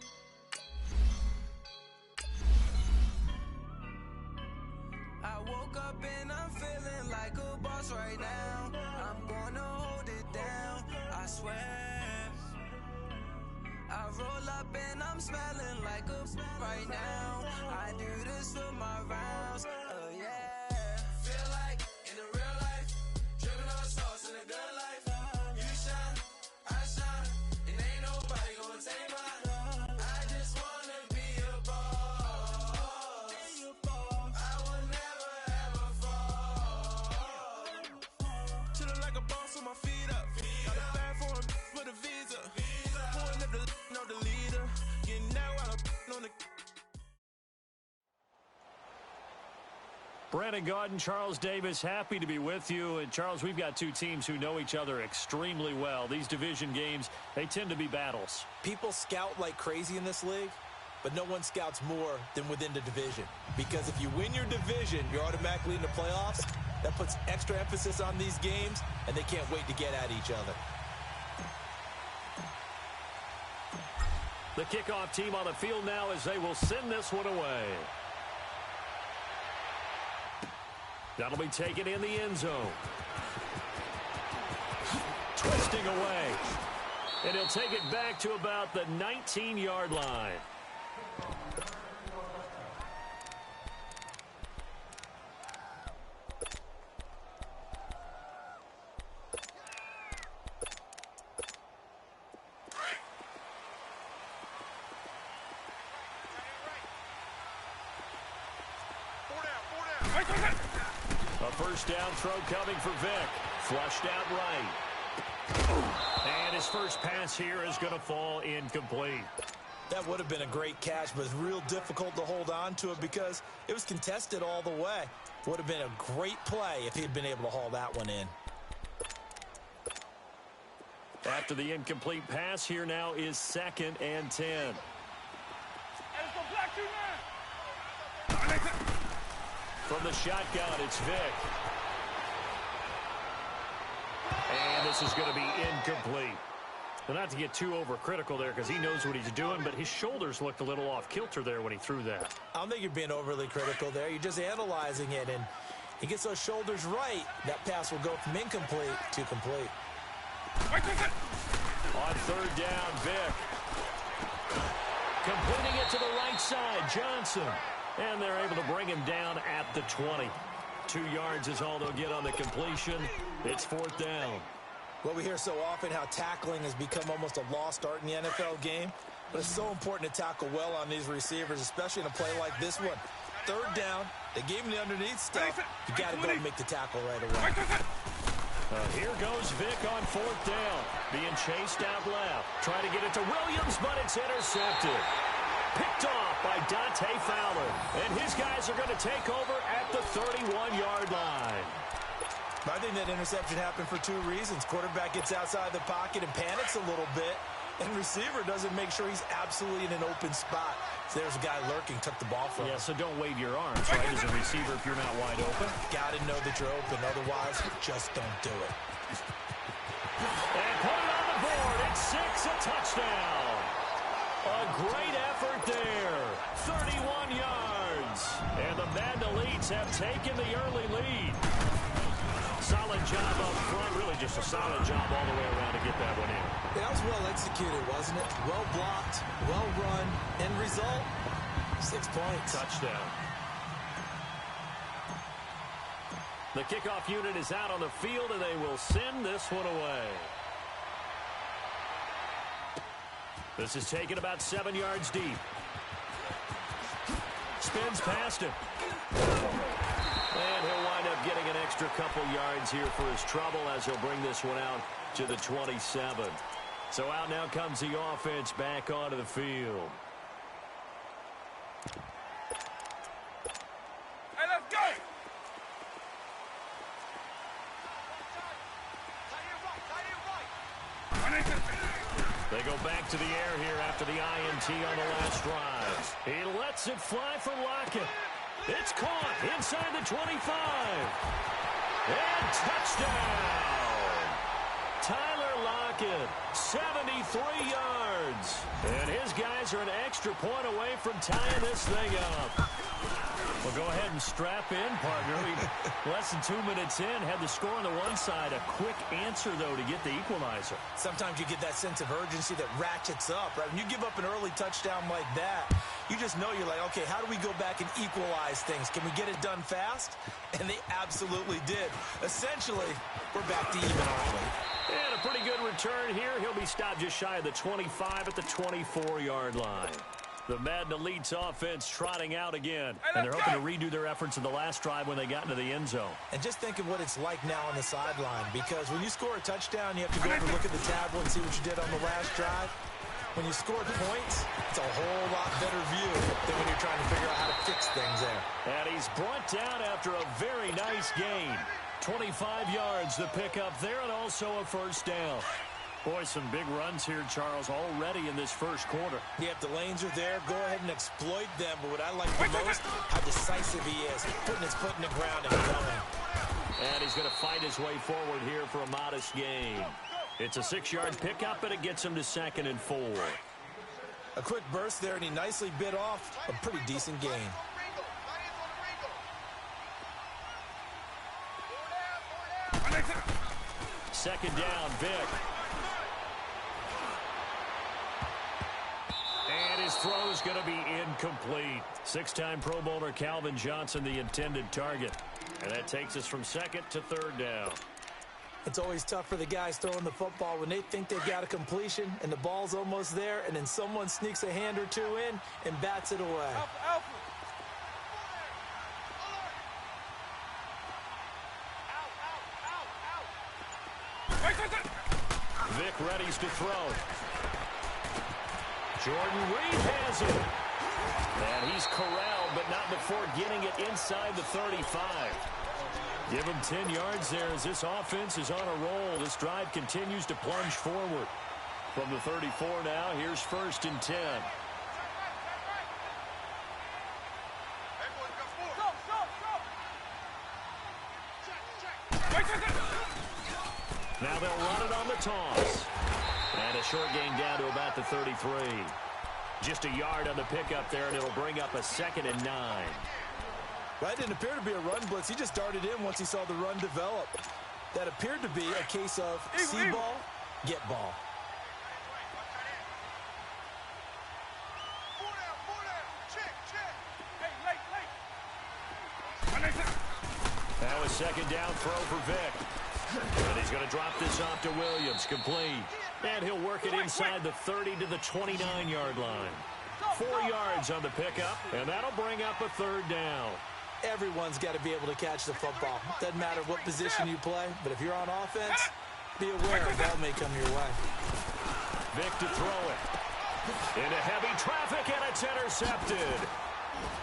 Speaker 14: I woke up and I'm feeling like a boss right now. I'm gonna hold it down, I swear. I roll up and I'm smelling like a right now. I do this for my rounds, oh yeah. Feel like in the real life, dripping on sauce in a good life. You shine, I shine, and ain't nobody gonna take mine. I just wanna be a boss. I will never ever fall. Chillin' like a boss with my feet up. Got a bag for him with a visa. Pulling up the know the leader. Getting that while I'm on the.
Speaker 5: Brandon Gaudin, Charles Davis, happy to be with you. And, Charles, we've got two teams who know each other extremely well. These division games, they tend to be battles.
Speaker 6: People scout like crazy in this league, but no one scouts more than within the division. Because if you win your division, you're automatically in the playoffs. That puts extra emphasis on these games, and they can't wait to get at each other.
Speaker 5: The kickoff team on the field now as they will send this one away. That'll be taken in the end zone. Twisting away. And he'll take it back to about the 19-yard line. First down throw coming for Vick. Flushed out right. And his first pass here is going to fall incomplete.
Speaker 6: That would have been a great catch, but it's real difficult to hold on to it because it was contested all the way. Would have been a great play if he'd been able to haul that one in.
Speaker 5: After the incomplete pass, here now is 2nd and 10. From the shotgun, it's Vick. And this is going to be incomplete. Well, not to get too overcritical there because he knows what he's doing, but his shoulders looked a little off kilter there when he threw that.
Speaker 6: I don't think you're being overly critical there. You're just analyzing it, and he gets those shoulders right. That pass will go from incomplete to complete.
Speaker 5: On 3rd down, Vick. Completing it to the right side, Johnson. And they're able to bring him down at the 20. 2 yards is all they'll get on the completion. It's 4th down.
Speaker 6: Well, we hear so often how tackling has become almost a lost art in the NFL game. But it's so important to tackle well on these receivers, especially in a play like this one. 3rd down, they gave him the underneath stuff. You got to go and make the tackle right away.
Speaker 5: Here goes Vick on 4th down. Being chased out left. Trying to get it to Williams, but it's intercepted. Picked off by Dante Fowler. And his guys are going to take over at the 31-yard line.
Speaker 6: I think that interception happened for 2 reasons. Quarterback gets outside the pocket and panics a little bit. And receiver doesn't make sure he's absolutely in an open spot. So there's a guy lurking, took the ball from him.
Speaker 5: Yeah, so don't wave your arms, right, as a receiver if you're not wide open.
Speaker 6: Got to know that you're open. Otherwise, just don't do it.
Speaker 5: And put it on the board. It's 6, a touchdown. A great effort there. 31 yards. And the Madden Elites have taken the early lead. Solid job up front. Really just a solid job all the way around to get that one in.
Speaker 6: Yeah, that was well executed, wasn't it? Well blocked, well run. End result, 6 points.
Speaker 5: Touchdown. The kickoff unit is out on the field, and they will send this one away. This is taken about 7 yards deep. Spins past him. And he'll wind up getting an extra couple yards here for his trouble as he'll bring this one out to the 27. So out now comes the offense back onto the field.
Speaker 7: Hey, let's go!
Speaker 5: They go back to the air here after the INT on the last drive. He lets it fly for Lockett. It's caught inside the 25. And touchdown! Tyler Lockett, 73 yards. And his guys are an extra point away from tying this thing up. Well, go ahead and strap in, partner. Less than 2 minutes in, had the score on the one side. A quick answer, though, to get the equalizer.
Speaker 6: Sometimes you get that sense of urgency that ratchets up, right? When you give up an early touchdown like that, you just know you're like, okay, how do we go back and equalize things? Can we get it done fast? And they absolutely did. Essentially, we're back to even, aren't we?
Speaker 5: And a pretty good return here. He'll be stopped just shy of the 25 at the 24-yard line. The Madden Elites offense trotting out again. And they're hoping to redo their efforts in the last drive when they got into the end zone.
Speaker 6: And just think of what it's like now on the sideline, because when you score a touchdown, you have to go over and look at the tablet and see what you did on the last drive. When you scored points, it's a whole lot better view than when you're trying to figure out how to fix things there.
Speaker 5: And he's brought down after a very nice gain. 25 yards the pickup there, and also a first down. Boy, some big runs here, Charles, already in this first quarter.
Speaker 6: Yeah, if the lanes are there, go ahead and exploit them. But what I like the most, how decisive he is, putting his foot in the ground and going.
Speaker 5: And he's going to fight his way forward here for a modest gain. It's a 6-yard pickup, and it gets him to 2nd and 4.
Speaker 6: A quick burst there, and he nicely bit off a pretty decent gain.
Speaker 5: Second down, Vic. And his throw's going to be incomplete. 6-time Pro Bowler Calvin Johnson, the intended target. And that takes us from 2nd to 3rd down.
Speaker 6: It's always tough for the guys throwing the football when they think they've got a completion and the ball's almost there, and then someone sneaks a hand or two in and bats it away.
Speaker 5: Vic readies to throw. Jordan Reed has it. And he's corralled, but not before getting it inside the 35. Give him 10 yards there as this offense is on a roll. This drive continues to plunge forward. From the 34 now, here's 1st and 10. Now they'll run it on the toss. And a short gain down to about the 33. Just a yard on the pickup there, and it'll bring up a 2nd and 9.
Speaker 6: That didn't appear to be a run blitz. He just darted in once he saw the run develop. That appeared to be a case of see ball, get ball.
Speaker 5: That was 2nd down throw for Vic. And he's going to drop this off to Williams, complete. And he'll work it inside the 30 to the 29-yard line. 4 yards on the pickup, and that'll bring up a 3rd down.
Speaker 6: Everyone's got to be able to catch the football. Doesn't matter what position you play, but if you're on offense, be aware a ball may come your way.
Speaker 5: Vic to throw it. Into heavy traffic, and it's intercepted.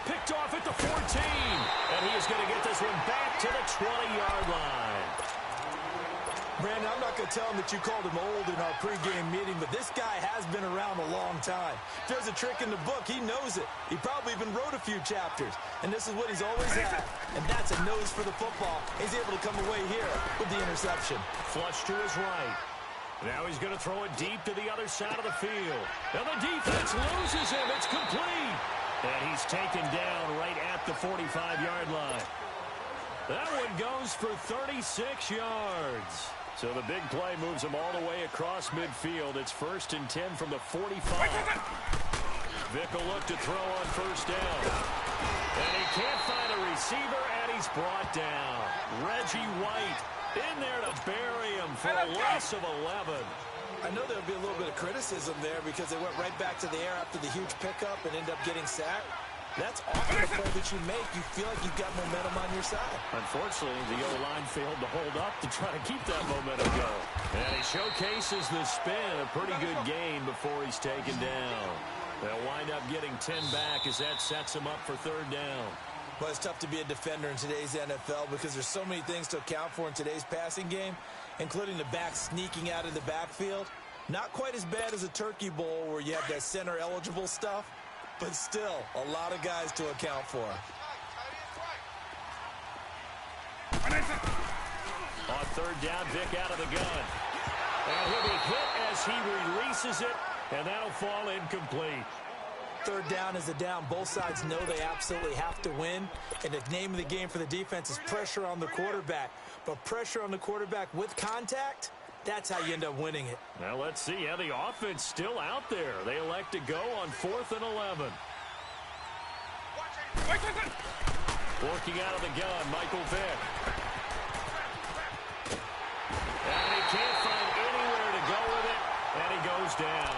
Speaker 5: Picked off at the 14, and he is going to get this one back to the 20-yard line.
Speaker 6: Brandon, I'm not going to tell him that you called him old in our pregame meeting, but this guy has been around a long time. If there's a trick in the book, he knows it. He probably even wrote a few chapters, and this is what he's always had, and that's a nose for the football. He's able to come away here with the interception.
Speaker 5: Flush to his right. Now he's going to throw it deep to the other side of the field. Now the defense loses him. It's complete. And he's taken down right at the 45-yard line. That one goes for 36 yards. So the big play moves him all the way across midfield. It's 1st and 10 from the 45. Vic will look to throw on first down. And he can't find a receiver, and he's brought down. Reggie White in there to bury him for a loss of 11.
Speaker 6: I know there'll be a little bit of criticism there because they went right back to the air after the huge pickup and ended up getting sacked. That's often a play that you make. You feel like you've got momentum on your side.
Speaker 5: Unfortunately, the O-line failed to hold up to try to keep that momentum going. And he showcases the spin, a pretty good gain before he's taken down. They'll wind up getting 10 back as that sets him up for third down.
Speaker 6: Well, it's tough to be a defender in today's NFL because there's so many things to account for in today's passing game, including the back sneaking out of the backfield. Not quite as bad as a turkey bowl where you have that center-eligible stuff, but still a lot of guys to account for.
Speaker 5: On third down, Vic out of the gun. And he'll be hit as he releases it, and that'll fall incomplete.
Speaker 6: Third down is a down. Both sides know they absolutely have to win. And the name of the game for the defense is pressure on the quarterback. But pressure on the quarterback with contact, that's how you end up winning it.
Speaker 5: Now let's see how the offense still out there. They elect to go on 4th and 11. Working out of the gun, Michael Vick. And he can't find anywhere to go with it. And he goes down.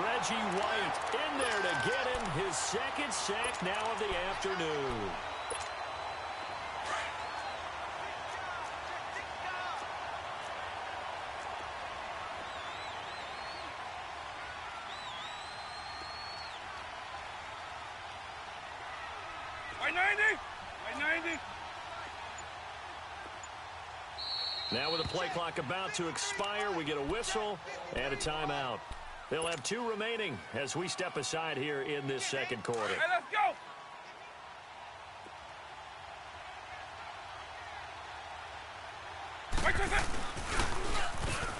Speaker 5: Reggie White in there to get him his second sack now of the afternoon. Now with the play clock about to expire, we get a whistle and a timeout. They'll have 2 remaining as we step aside here in this second quarter.
Speaker 7: Hey, let's go!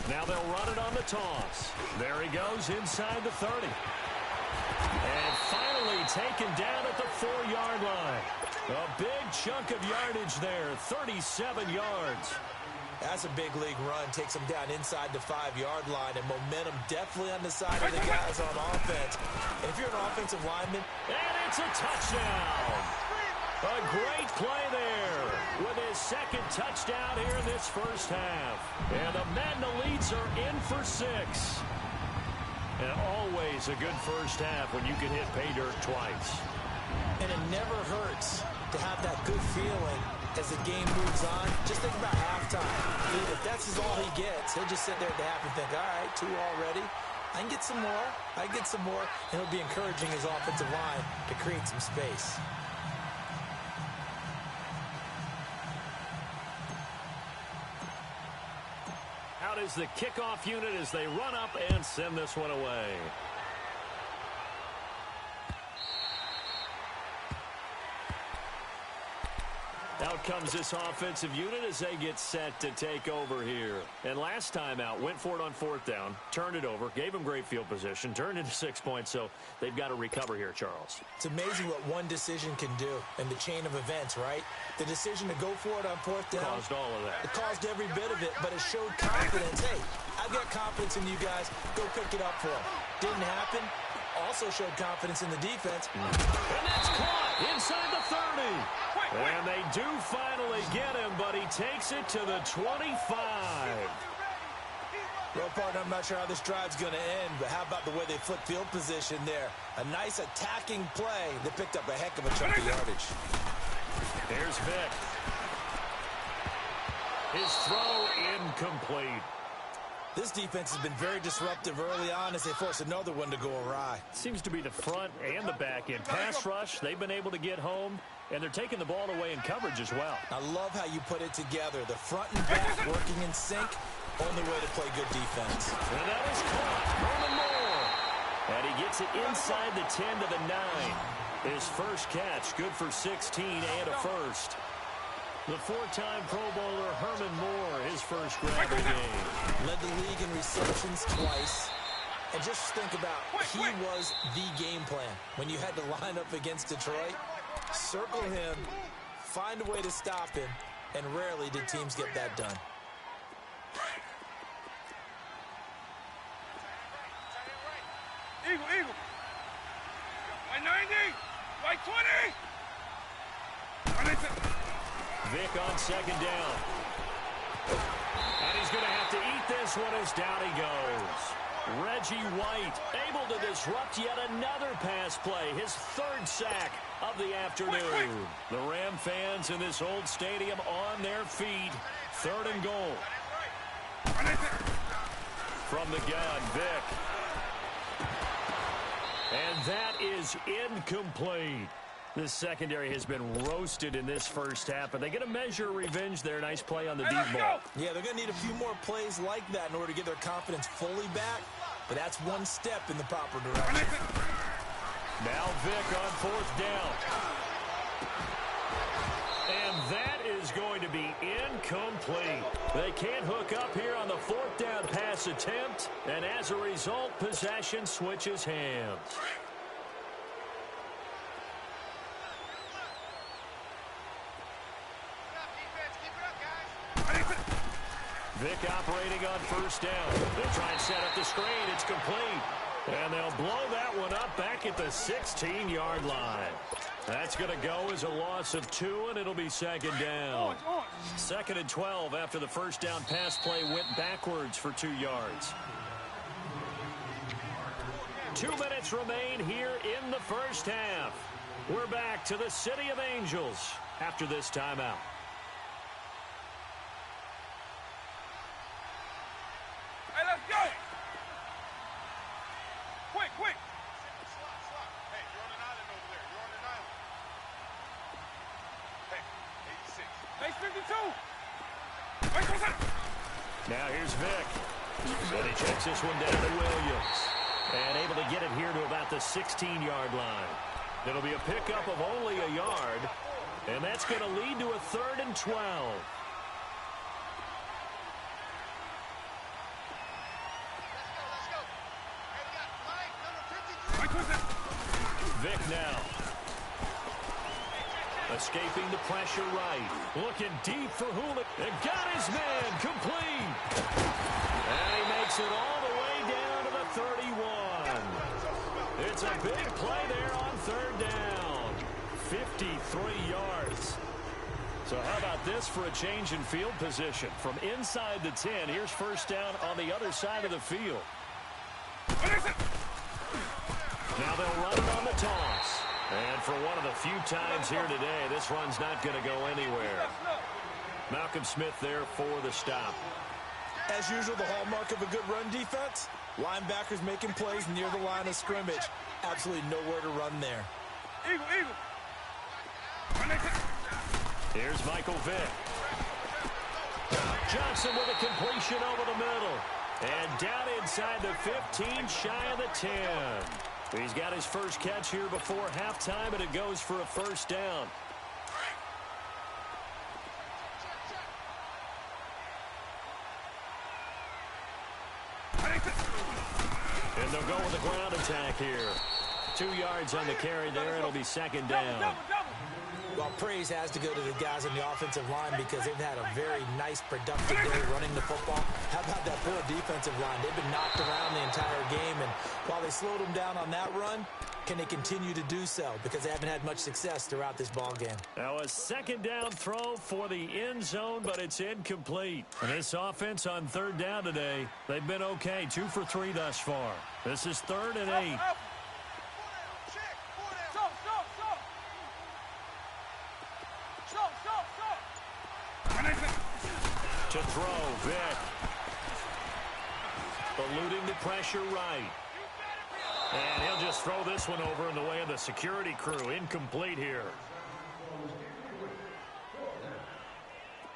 Speaker 5: Now they'll run it on the toss. There he goes inside the 30. And finally taken down at the 4-yard line. A big chunk of yardage there, 37 yards.
Speaker 6: That's a big league run. Takes them down inside the 5-yard line, and momentum definitely on the side of the guys on offense. And if you're an offensive lineman...
Speaker 5: And it's a touchdown! A great play there with his second touchdown here in this first half. And the Madden Elites are in for 6. And always a good first half when you can hit pay dirt twice.
Speaker 6: And it never hurts to have that good feeling as the game moves on. Just think about halftime. If that's all he gets, he'll just sit there at the half and think, all right, 2 already. I can get some more. I can get some more. And he'll be encouraging his offensive line to create some space.
Speaker 5: Out is the kickoff unit as they run up and send this one away. Out comes this offensive unit as they get set to take over here. And last time out, went for it on 4th down, turned it over, gave them great field position, turned into 6 points, so they've got to recover here, Charles.
Speaker 6: It's amazing what one decision can do in the chain of events, right? The decision to go for it on 4th down.
Speaker 5: Caused all of that.
Speaker 6: It caused every bit of it, but it showed confidence. Hey, I've got confidence in you guys. Go pick it up for them. Didn't happen. Also showed confidence in the defense.
Speaker 5: And that's caught inside the 30. And they do finally get him, but he takes it to the 25.
Speaker 6: Well, partner, I'm not sure how this drive's going to end, but how about the way they flipped field position there? A nice attacking play that picked up a heck of a chunk of yardage.
Speaker 5: Here's Vic. His throw incomplete.
Speaker 6: This defense has been very disruptive early on as they force another one to go awry.
Speaker 5: Seems to be the front and the back end. Pass rush, they've been able to get home, and they're taking the ball away in coverage as well.
Speaker 6: I love how you put it together. The front and back working in sync. Only way to play good defense.
Speaker 5: And that is caught. Herman Moore. And he gets it inside the 10 to the 9. His first catch, good for 16 and a first. The 4-time Pro Bowler Herman Moore, his first grab of the game.
Speaker 6: Led the league in receptions twice. And just think about, he was the game plan. When you had to line up against Detroit, circle him, find a way to stop him, and rarely did teams get that done.
Speaker 7: Eagle, eagle. Like 90. Like 20.
Speaker 5: Vic on second down. And he's going to have to eat this one as down he goes. Reggie White able to disrupt yet another pass play. His third sack of the afternoon. The Ram fans in this old stadium on their feet. 3rd and goal. From the gun, Vic. And that is incomplete. The secondary has been roasted in this first half, but they get a measure of revenge there. Nice play on the deep ball.
Speaker 6: Yeah, they're going to need a few more plays like that in order to get their confidence fully back, but that's one step in the proper direction.
Speaker 5: Now Vic on 4th down. And that is going to be incomplete. They can't hook up here on the 4th down pass attempt, and as a result, possession switches hands. Vic operating on 1st down. They'll try and set up the screen. It's complete. And they'll blow that one up back at the 16-yard line. That's going to go as a loss of 2, and it'll be 2nd down. 2nd and 12 after the 1st down pass play went backwards for 2 yards. 2 minutes remain here in the first half. We're back to the City of Angels after this timeout.
Speaker 7: Hey, let's go! Quick, quick! Slot. Hey, you're on an island over there. You're on an island. Hey, 86. Hey, 52!
Speaker 5: Now here's Vic. And he checks this one down to Williams. And able to get it here to about the 16-yard line. It'll be a pickup of only a yard. And that's going to lead to a 3rd and 12. Vic now. Escaping the pressure right. Looking deep for Hula. And got his man complete. And he makes it all the way down to the 31. It's a big play there on 3rd down. 53 yards. So how about this for a change in field position? From inside the 10, here's 1st down on the other side of the field. Now they'll run it on the toss. And for one of the few times here today, this run's not going to go anywhere. Malcolm Smith there for the stop.
Speaker 6: As usual, the hallmark of a good run defense, linebackers making plays near the line of scrimmage. Absolutely nowhere to run there.
Speaker 7: Eagle.
Speaker 5: Here's Michael Vick. Johnson with a completion over the middle. And down inside the 15, shy of the 10. He's got his first catch here before halftime, and it goes for a 1st down. And they'll go with the ground attack here. 2 yards on the carry there. It'll be 2nd down.
Speaker 6: Well, praise has to go to the guys on the offensive line because they've had a very nice, productive day running the football. How about that poor defensive line? They've been knocked around the entire game, and while they slowed them down on that run, can they continue to do so? Because they haven't had much success throughout this ball game.
Speaker 5: Now a 2nd down throw for the end zone, but it's incomplete. And this offense on 3rd down today, they've been okay. 2 for 3 thus far. This is 3rd and 8. To throw, Vic. Eluding the pressure right. And he'll just throw this one over in the way of the security crew. Incomplete here.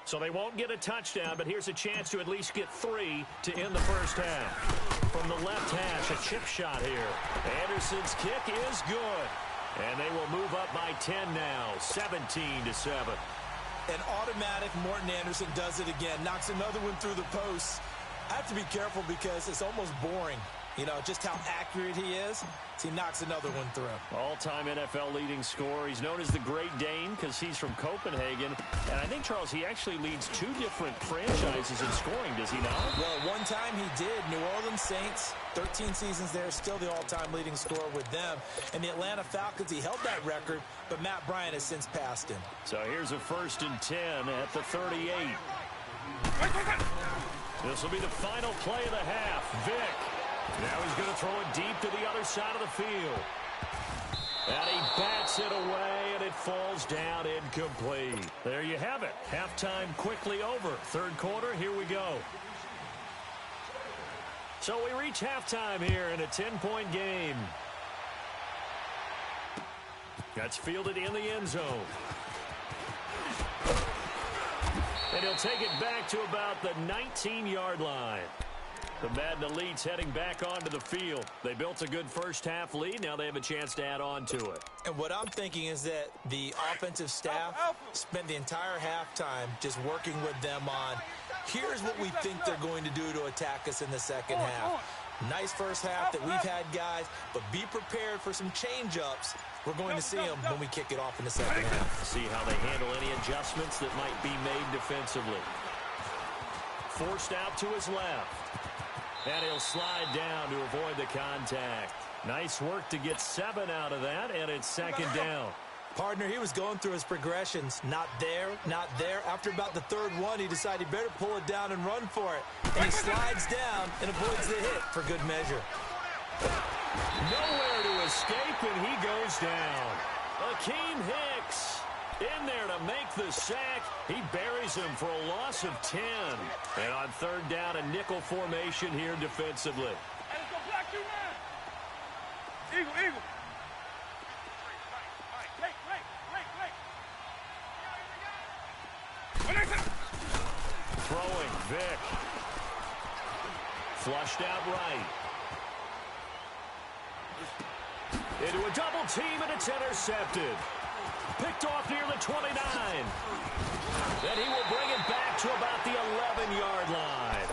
Speaker 5: So they won't get a touchdown, but here's a chance to at least get 3 to end the first half. From the left hash, a chip shot here. Anderson's kick is good. And they will move up by 10 now, 17-7.
Speaker 6: An automatic Morton Anderson does it again. Knocks another one through the post. I have to be careful because it's almost boring. You know, just how accurate he is. He knocks another one through.
Speaker 5: All-time NFL leading scorer. He's known as the Great Dane because he's from Copenhagen. And I think, Charles, he actually leads 2 different franchises in scoring, does he not?
Speaker 6: Well, one time he did. New Orleans Saints, 13 seasons there, still the all-time leading scorer with them. And the Atlanta Falcons, he held that record, but Matt Bryant has since passed him.
Speaker 5: So here's a 1st and 10 at the 38. This will be the final play of the half. Vick. Now he's going to throw it deep to the other side of the field. And he bats it away, and it falls down incomplete. There you have it. Halftime quickly over. 3rd quarter, here we go. So we reach halftime here in a 10-point game. That's fielded in the end zone. And he'll take it back to about the 19-yard line. The Madden Elite's heading back onto the field. They built a good first-half lead. Now they have a chance to add on to it.
Speaker 6: And what I'm thinking is that the offensive staff spent the entire halftime just working with them on, here's what we think they're going to do to attack us in the second half. Nice first half that we've had, guys, but be prepared for some change-ups. We're going to see them when we kick it off in the second half.
Speaker 5: See how they handle any adjustments that might be made defensively. Forced out to his left. And he'll slide down to avoid the contact. Nice work to get 7 out of that, and it's 2nd down.
Speaker 6: Partner, he was going through his progressions. Not there, not there. After about the 3rd one, he decided he better pull it down and run for it. And he slides down and avoids the hit for good measure.
Speaker 5: Nowhere to escape, and he goes down. Akeem Hicks in there to make the sack. He buries him for a loss of 10. And on 3rd down, a nickel formation here defensively.
Speaker 7: Hey, let's go black you, man. Eagle, eagle.
Speaker 5: Throwing, Vick. Flushed out right. Into a double team, and it's intercepted. Picked off near the 29. Then he will bring it back to about the 11-yard line.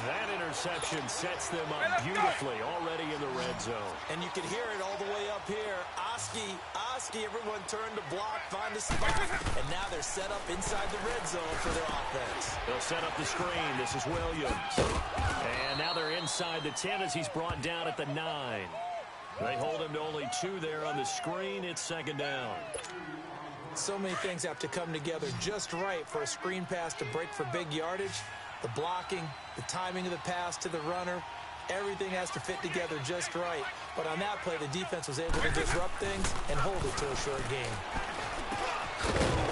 Speaker 5: That interception sets them up beautifully already in the red zone.
Speaker 6: And you can hear it all the way up here. Oski, everyone turned to block, find a spot. And now they're set up inside the red zone for their offense.
Speaker 5: They'll set up the screen. This is Williams. And now they're inside the 10 as he's brought down at the 9. They hold him to only 2 there on the screen. It's 2nd down.
Speaker 6: So many things have to come together just right for a screen pass to break for big yardage. The blocking, the timing of the pass to the runner, everything has to fit together just right. But on that play, the defense was able to disrupt things and hold it to a short game.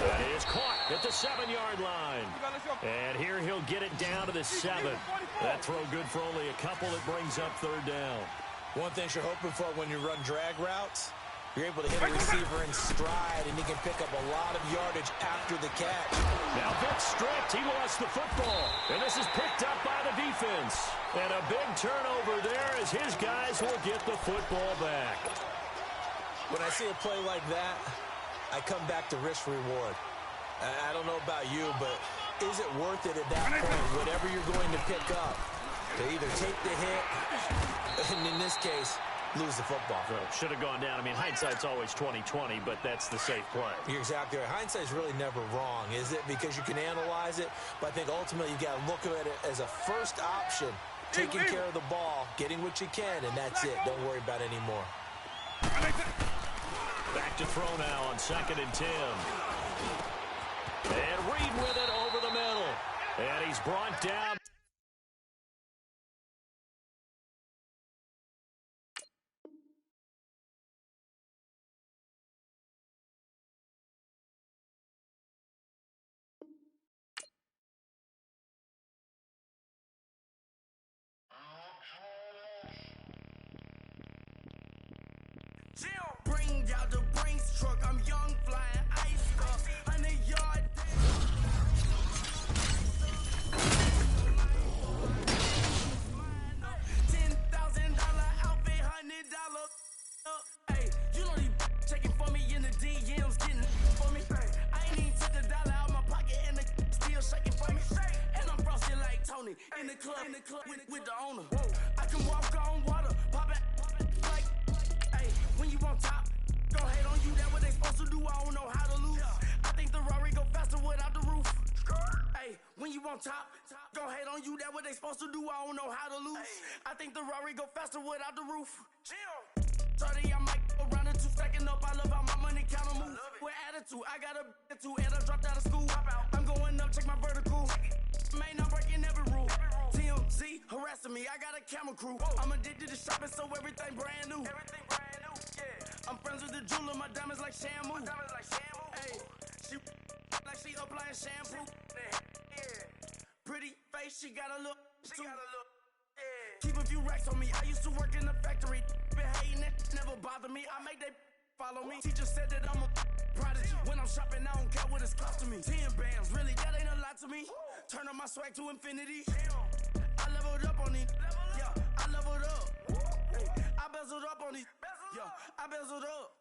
Speaker 5: That is caught at the 7-yard line. And here he'll get it down to the 7. That throw good for only a couple. It brings up 3rd down.
Speaker 6: One thing you're hoping for when you run drag routes, you're able to hit a receiver in stride, and he can pick up a lot of yardage after the catch.
Speaker 5: Now Vick stripped. He lost the football. And this is picked up by the defense. And a big turnover there as his guys will get the football back.
Speaker 6: When I see a play like that, I come back to risk reward. I don't know about you, but is it worth it at that point, whatever you're going to pick up, to either take the hit, and in this case, lose the football?
Speaker 5: Well, should have gone down. I mean, hindsight's always 20/20, but that's the safe play.
Speaker 6: You're exactly right. Hindsight's really never wrong, is it? Because you can analyze it, but I think ultimately you got to look at it as a first option, taking care of the ball, getting what you can, and that's it. Don't worry about it anymore.
Speaker 5: Back to throw now on 2nd and 10. And Reed with it over the middle. And he's brought down.
Speaker 1: Bring out the Brinks truck, I'm young, flying ice up, 100-yard. $10,000 outfit, $100. Hey, you know these checking for me in the DMs, getting for me. I ain't even took $1 out my pocket, and the still shaking for me. And I'm frosted like Tony in the club with the owner. I can walk on. on top, gon' hate on you, that what they supposed to do, I don't know how to lose. I think the Rari go faster without the roof. Hey, when you on top, gon' hate on you, that what they supposed to do, I don't know how to lose. I think the Rari go faster without the roof. 30, I might go around the 2 stacking up, I love how my money count on move. With attitude, I got a attitude, and I dropped out of school. I'm going up, check my vertical. Man, I'm breaking every rule. TMZ harassing me, I got a camera crew. I'm addicted to shopping, so everything brand new. I'm friends with the jeweler, my diamonds like Shamu. Hey, she like she applying shampoo. Pretty face, she got a look. Keep a few racks on me. I used to work in the factory. Been hating it, never bother me. I make they follow me. Teacher said that I'm a prodigy. When I'm shopping, I don't care what it's costing me. 10 bands, really, that ain't a lot to me. Turn on my swag to infinity. I leveled up on these. Yeah, I leveled up. Hey, I bezeled up on these. Yeah, I bezeled up.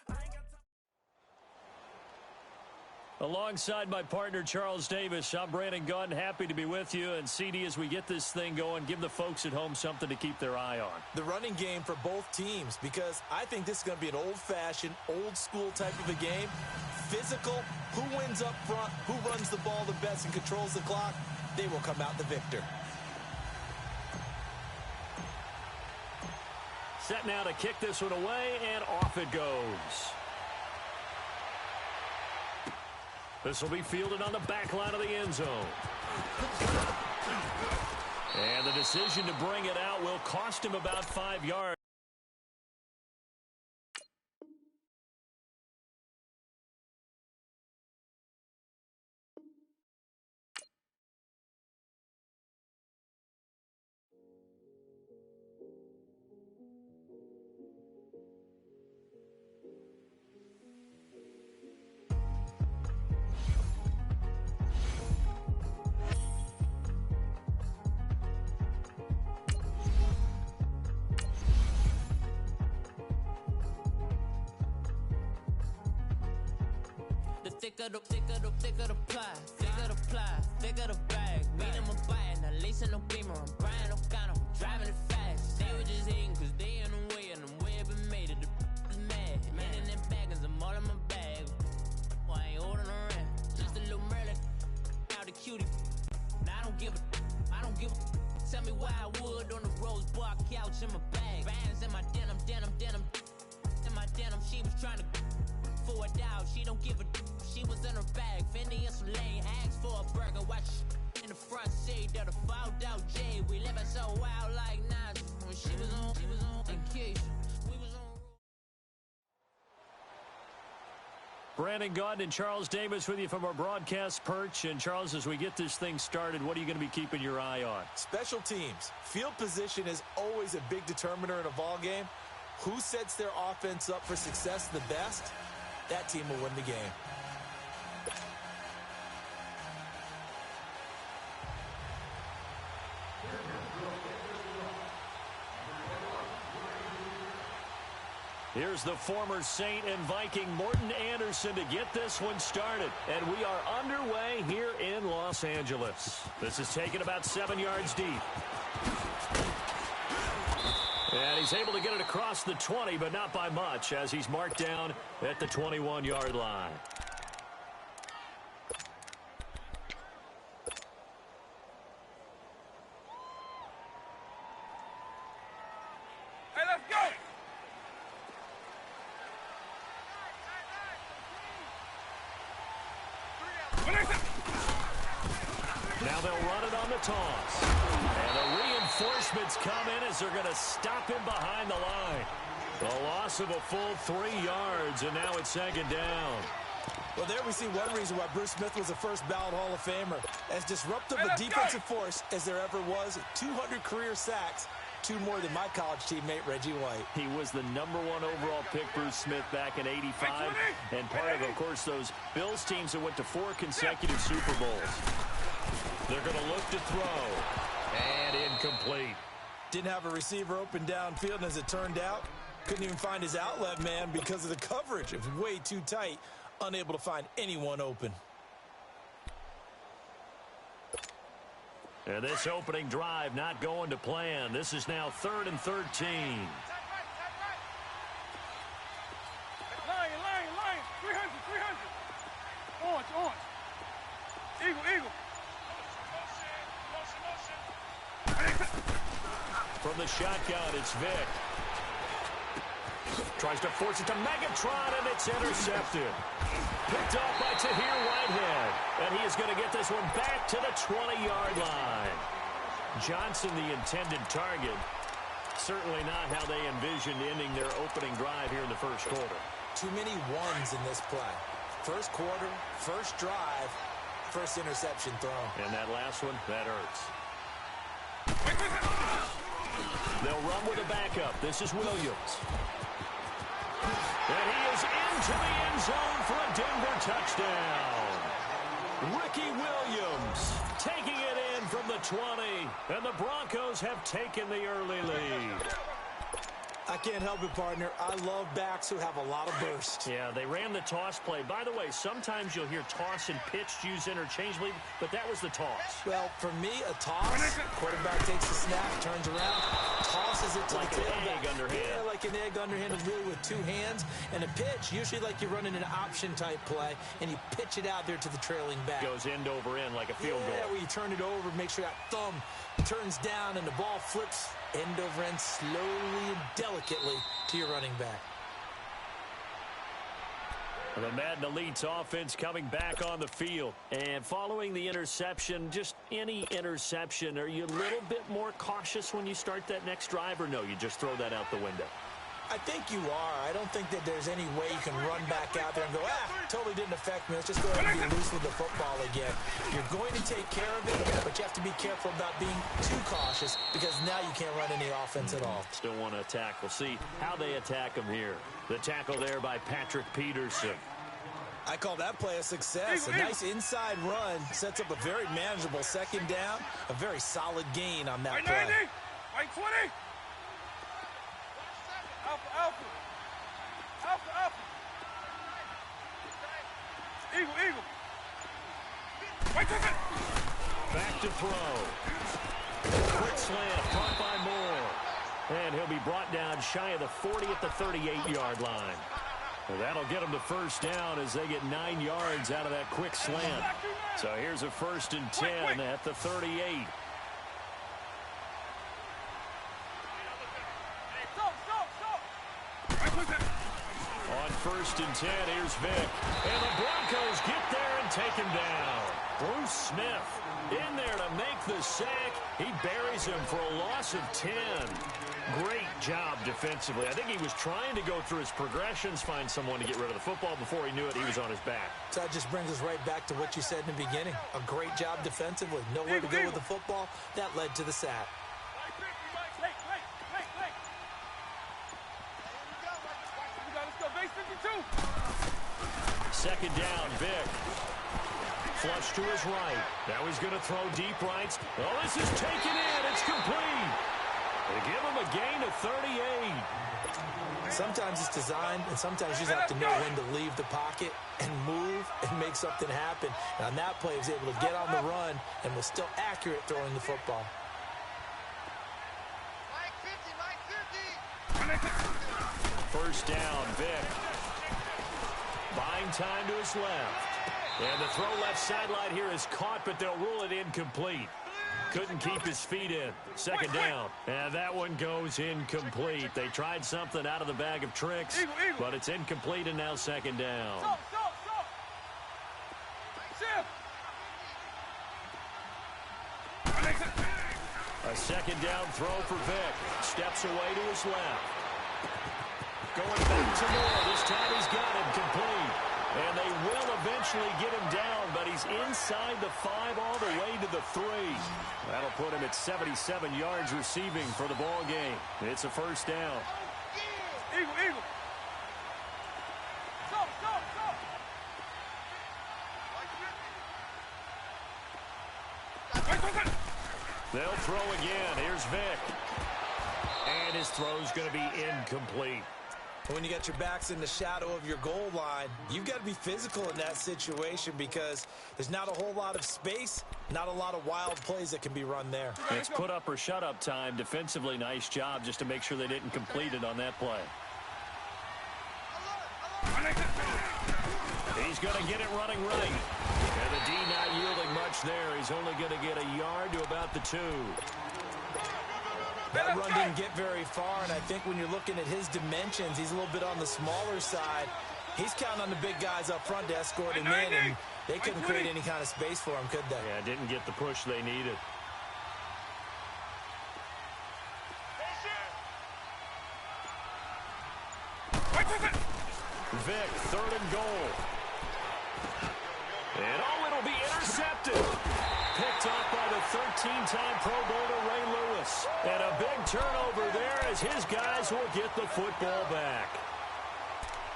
Speaker 5: Alongside my partner, Charles Davis, I'm Brandon Gunn. Happy to be with you. And, CD, as we get this thing going, give the folks at home something to keep their eye on.
Speaker 6: The running game for both teams, because I think this is going to be an old-fashioned, old-school type of a game. Physical, who wins up front, who runs the ball the best and controls the clock, they will come out the victor.
Speaker 5: Set now to kick this one away, and off it goes. This will be fielded on the back line of the end zone. And the decision to bring it out will cost him about 5 yards.
Speaker 14: Thicker the pie, thicker the bag. Mean I'm a buyer, now lacing no beamer. I'm buying no gun, I'm driving it fast. They were just hating cause they in the way, and the way I've been made it. The mad, man in them baggers, I'm all in my bag. Well, I ain't holding around, just a little Merlin. Now the cutie, now I don't give a. Tell me why I would on the rose bar couch in my bag. Bands in my denim. In my denim, she was trying to for a doubt, she don't give a. She was in her bag, Fendi and some lane, asked for a burger, watch in the front seat of the fouled out J. We living so wild like Nas. When she was on vacation, we was on.
Speaker 5: Brandon Gaudin and Charles Davis with you from our broadcast perch. And Charles, as we get this thing started, what are you going to be keeping your eye on?
Speaker 6: Special teams. Field position is always a big determiner in a ball game. Who sets their offense up for success the best? That team will win the game.
Speaker 5: Here's the former Saint and Viking Morton Anderson to get this one started. And we are underway here in Los Angeles. This is taken about 7 yards deep. And he's able to get it across the 20, but not by much, as he's marked down at the 21-yard line.
Speaker 7: Hey, let's go!
Speaker 5: Now they'll run it on the toss. And the reinforcements come in as they're going to stop him behind the line. A loss of a full 3 yards, and now it's second down.
Speaker 6: Well, there we see one reason why Bruce Smith was a first-ballot Hall of Famer. As disruptive a defensive force as there ever was, 200 career sacks, 2 more than my college teammate, Reggie White.
Speaker 5: He was the #1 overall pick, Bruce Smith, back in '85. And part of course, those Bills teams that went to 4 consecutive Super Bowls. They're going to look to throw. And incomplete.
Speaker 6: Didn't have a receiver open downfield, and as it turned out, couldn't even find his outlet man because of the coverage. It was way too tight, unable to find anyone open.
Speaker 5: And this opening drive not going to plan. This is now 3rd and 13. From the shotgun, it's Vic. Tries to force it to Megatron, and it's intercepted. Picked off by Tahir Whitehead. And he is going to get this one back to the 20-yard line. Johnson, the intended target. Certainly not how they envisioned ending their opening drive here in the first quarter.
Speaker 6: Too many ones in this play. First quarter, first drive, first interception thrown.
Speaker 5: And that last one, that hurts. They'll run with a backup. This is Williams. And he is into the end zone for a Denver touchdown. Ricky Williams taking it in from the 20. And the Broncos have taken the early lead.
Speaker 6: I can't help it, partner. I love backs who have a lot of burst.
Speaker 5: Yeah, they ran the toss play. By the way, sometimes you'll hear toss and pitch used interchangeably, but that was the toss.
Speaker 6: Well, for me, a toss, quarterback takes the snap, turns around, tosses it to
Speaker 5: like
Speaker 6: the tailback.
Speaker 5: Like an egg underhand.
Speaker 6: Yeah, like an egg underhanded, really with two hands. And a pitch, usually like you're running an option-type play, and you pitch it out there to the trailing back.
Speaker 5: Goes end over end like a field goal.
Speaker 6: Yeah, where you turn it over, make sure that thumb turns down, and the ball flips end over end slowly and delicately to your running back.
Speaker 5: The Madden Elite's offense coming back on the field. And following the interception, just any interception, are you a little bit more cautious when you start that next drive, or no, you just throw that out the window?
Speaker 6: I think you are. I don't think that there's any way you can run back out there and go, totally didn't affect me. Let's just go ahead and be loose with the football again. You're going to take care of it, but you have to be careful about being too cautious because now you can't run any offense at all.
Speaker 5: Still want to attack. We'll see how they attack them here. The tackle there by Patrick Peterson.
Speaker 6: I call that play a success. A nice inside run sets up a very manageable second down, a very solid gain on that play.
Speaker 7: White 20. Alpha, Alpha. Alpha, Alpha. Eagle, Eagle. White ticket.
Speaker 5: Back to throw. Quick slant, caught by Moore. And he'll be brought down shy of the 40 at the 38-yard line. Well, that'll get them the first down as they get 9 yards out of that quick slant. So here's a 1st and 10 at the 38. On 1st and 10, here's Vic. And the Broncos get there and take him down. Bruce Smith in there to make the sack. He buries him for a loss of 10. Great job defensively. I think he was trying to go through his progressions, find someone to get rid of the football. Before he knew it, he was on his back.
Speaker 6: So that just brings us right back to what you said in the beginning. A great job defensively. Nowhere to go with the football. That led to the sack.
Speaker 5: Second down, Vic. Flush to his right. Now he's going to throw deep rights. Oh, this is taken in. It's complete. They give him a gain of 38.
Speaker 6: Sometimes it's designed, and sometimes you just have to know when to leave the pocket and move and make something happen. And on that play, he was able to get on the run and was still accurate throwing the football.
Speaker 5: First down, Vic. Buying time to his left. And the throw left sideline here is caught, but they'll rule it incomplete. Couldn't keep his feet in. Second down. And that one goes incomplete. They tried something out of the bag of tricks, but it's incomplete, and now second down. A second down throw for Vic. Steps away to his left. Going back to Moore. This time he's got him complete. And they will eventually get him down, but he's inside the 5 all the way to the 3. That'll put him at 77 yards receiving for the ball game. It's a first down.
Speaker 7: Eagle, Eagle. Stop, stop, stop.
Speaker 5: They'll throw again. Here's Vic. And his throw's going to be incomplete.
Speaker 6: When you got your backs in the shadow of your goal line, you've got to be physical in that situation because there's not a whole lot of space, not a lot of wild plays that can be run there.
Speaker 5: It's put up or shut up time. Defensively, nice job just to make sure they didn't complete it on that play. He's going to get it running right. And the D not yielding much there. He's only going to get a yard to about the 2.
Speaker 6: That run didn't get very far, and I think when you're looking at his dimensions, he's a little bit on the smaller side. He's counting on the big guys up front to escort him in, and they couldn't create any kind of space for him, could they?
Speaker 5: Yeah, didn't get the push they needed. Vic, 3rd and goal. And it'll be intercepted. Picked off by the 13-time Pro Bowler Ray Lewis. And a big turnover there as his guys will get the football back.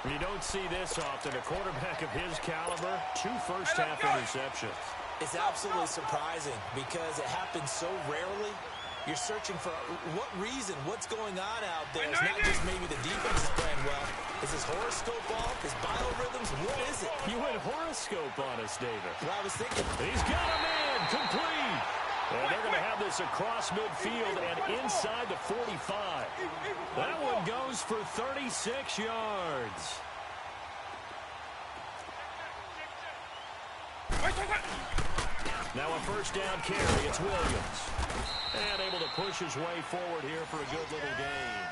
Speaker 5: You don't see this often. A quarterback of his caliber, 2 first-half interceptions.
Speaker 6: It's absolutely surprising because it happens so rarely. You're searching for what reason, what's going on out there. It's not just maybe the defense is playing well. Is his horoscope off? His biorhythms? What is it?
Speaker 5: You went horoscope on us, David.
Speaker 6: Well, I was thinking.
Speaker 5: He's got a man complete. And they're going to have this across midfield and inside the 45. That one goes for 36 yards. Now a first down carry. It's Williams. And able to push his way forward here for a good little gain.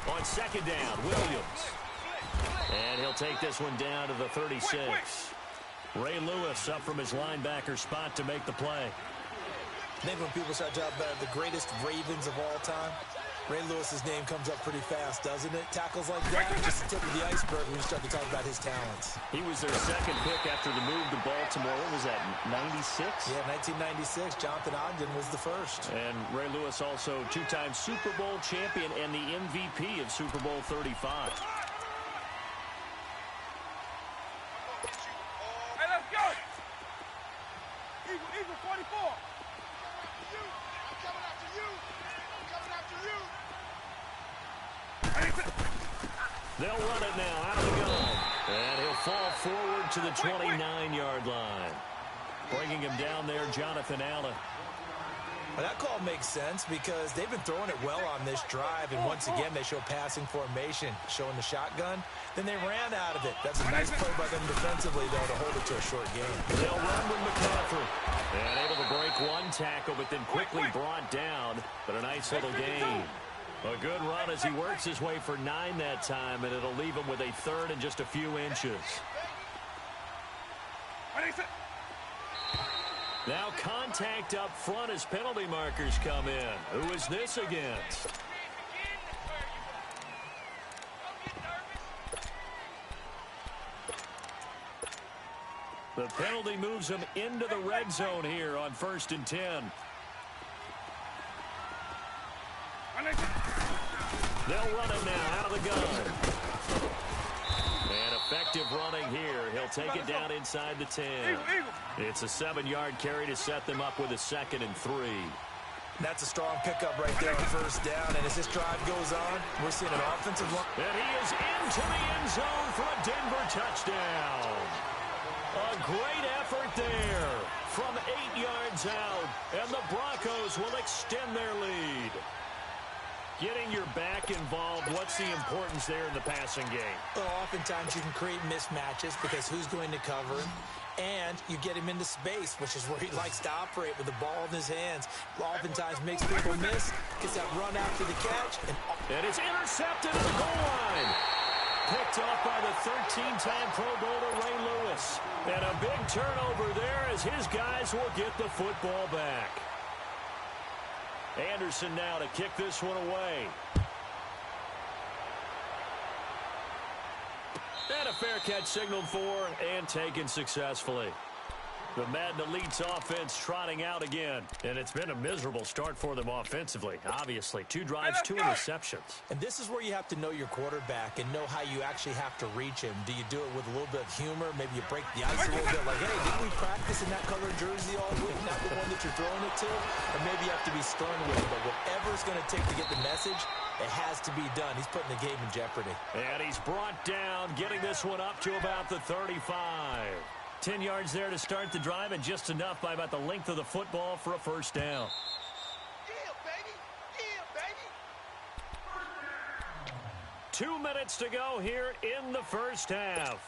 Speaker 5: On second down, Williams. And he'll take this one down to the 36. Ray Lewis up from his linebacker spot to make the play.
Speaker 6: I think when people start talking about the greatest Ravens of all time, Ray Lewis's name comes up pretty fast, doesn't it? Tackles like that, just the tip of the iceberg when you start to talk about his talents.
Speaker 5: He was their second pick after the move to Baltimore. What was that, 96?
Speaker 6: Yeah, 1996. Jonathan Ogden was the first.
Speaker 5: And Ray Lewis also 2-time Super Bowl champion and the MVP of Super Bowl 35.
Speaker 7: Eagle 44.
Speaker 5: They'll run it now out of the gun. And he'll fall forward to the 29-yard line. Bringing him down there, Jonathan Allen.
Speaker 6: Well, that call makes sense because they've been throwing it well on this drive, and once again they show passing formation, showing the shotgun. Then they ran out of it. That's a nice play by them defensively, though, to hold it to a short game.
Speaker 5: They'll run with McCaffrey. And able to break one tackle, but then quickly brought down. But a nice little gain. A good run as he works his way for 9 that time, and it'll leave him with a 3rd and just a few inches. Now contact up front as penalty markers come in. Who is this against? The penalty moves him into the red zone here on 1st and 10. They'll run him now out of the gun. And effective running here. He'll take it down inside the 10. It's a 7-yard carry to set them up with a 2nd and 3.
Speaker 6: That's a strong pickup right there on 1st down. And as this drive goes on, we're seeing an offensive line.
Speaker 5: And he is into the end zone for a Denver touchdown. A great effort there from 8 yards out. And the Broncos will extend their lead. Getting your back involved, what's the importance there in the passing game?
Speaker 6: Well, oftentimes you can create mismatches because who's going to cover him? And you get him into space, which is where he likes to operate with the ball in his hands. Oftentimes makes people miss, gets that run after the catch.
Speaker 5: And it's intercepted at the goal line. Picked off by the 13-time Pro Bowler Ray Lewis. And a big turnover there as his guys will get the football back. Anderson now to kick this one away. And a fair catch signaled for and taken successfully. The Madden Elite's offense trotting out again. And it's been a miserable start for them offensively, obviously. 2 drives, 2 interceptions.
Speaker 6: And this is where you have to know your quarterback and know how you actually have to reach him. Do you do it with a little bit of humor? Maybe you break the ice a little bit like, hey, didn't we practice in that color jersey all week? Not the one that you're throwing it to? Or maybe you have to be stern with it. But whatever it's going to take to get the message, it has to be done. He's putting the game in jeopardy.
Speaker 5: And he's brought down, getting this one up to about the 35. 10 yards there to start the drive, and just enough by about the length of the football for a first down.
Speaker 7: Yeah, baby. Yeah, baby.
Speaker 5: 2 minutes to go here in the first half.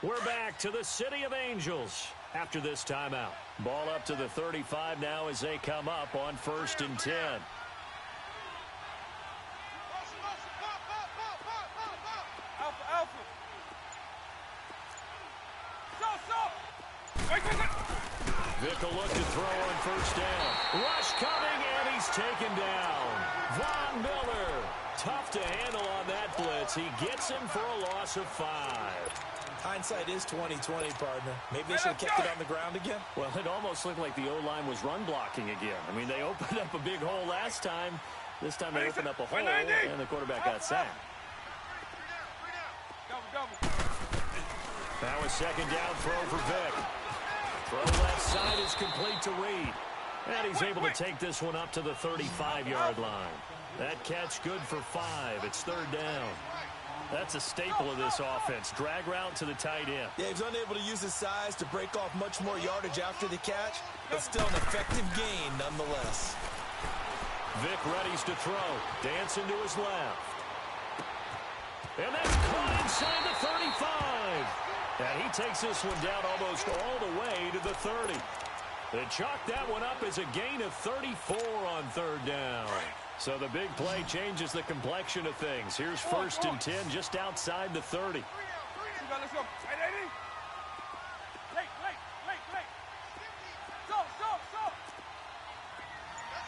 Speaker 5: We're back to the City of Angels after this timeout. Ball up to the 35 now as they come up on 1st and 10. Vick will look to throw on first down. Rush coming, and he's taken down. Von Miller, tough to handle on that blitz. He gets him for a loss of 5.
Speaker 6: Hindsight is 20/20, partner. Maybe they should have kept it on the ground again.
Speaker 5: Well, it almost looked like the O-line was run blocking again. I mean, they opened up a big hole last time. This time they opened up a hole, and the quarterback got sacked. Now a second down throw for Vick. Throw left side is complete to Reed. And he's able to take this one up to the 35-yard line. That catch good for 5. It's 3rd down. That's a staple of this offense. Drag route to the tight end.
Speaker 6: Yeah, he's unable to use his size to break off much more yardage after the catch, but still an effective gain nonetheless.
Speaker 5: Vick readies to throw. Dancing to his left. And that's caught inside the 35. And he takes this one down almost all the way to the 30. They chalk that one up as a gain of 34 on 3rd down. So the big play changes the complexion of things. Here's 1st and 10 just outside the 30.
Speaker 7: Let's go. Hey, late. Go. Let's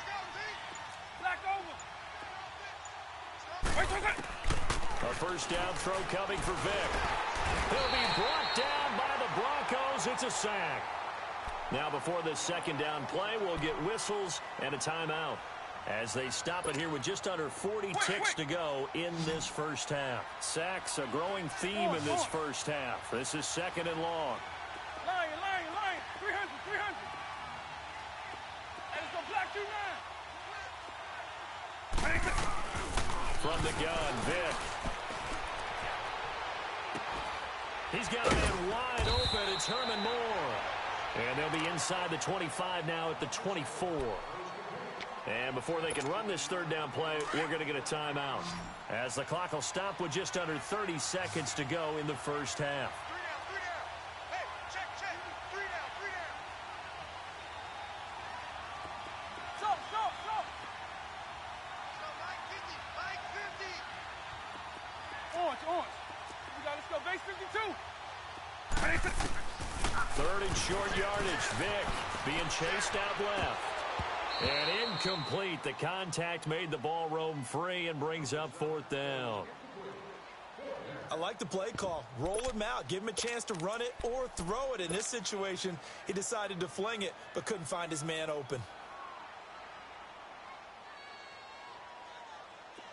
Speaker 7: go, Black over.
Speaker 5: A first down throw coming for Vick. He'll be brought down by the Broncos. It's a sack. Now before this second down play, we'll get whistles and a timeout as they stop it here with just under 40 ticks to go in this first half. Sacks, a growing theme in this first half. This is 2nd and long.
Speaker 7: Lion. 300. Hey, let's go, Black 2-9.
Speaker 5: From the gun, Vick. He's got a man wide open. It's Herman Moore. And they'll be inside the 25 now at the 24. And before they can run this 3rd down play, we're going to get a timeout, as the clock will stop with just under 30 seconds to go in the first half.
Speaker 7: 3 down. Hey, check. 3 down. Stop. Orange. Let's go. Base 52.
Speaker 5: 3rd and short yardage. Vick being chased out left. And incomplete. The contact made the ball roam free and brings up 4th down.
Speaker 6: I like the play call. Roll him out. Give him a chance to run it or throw it. In this situation, he decided to fling it, but couldn't find his man open.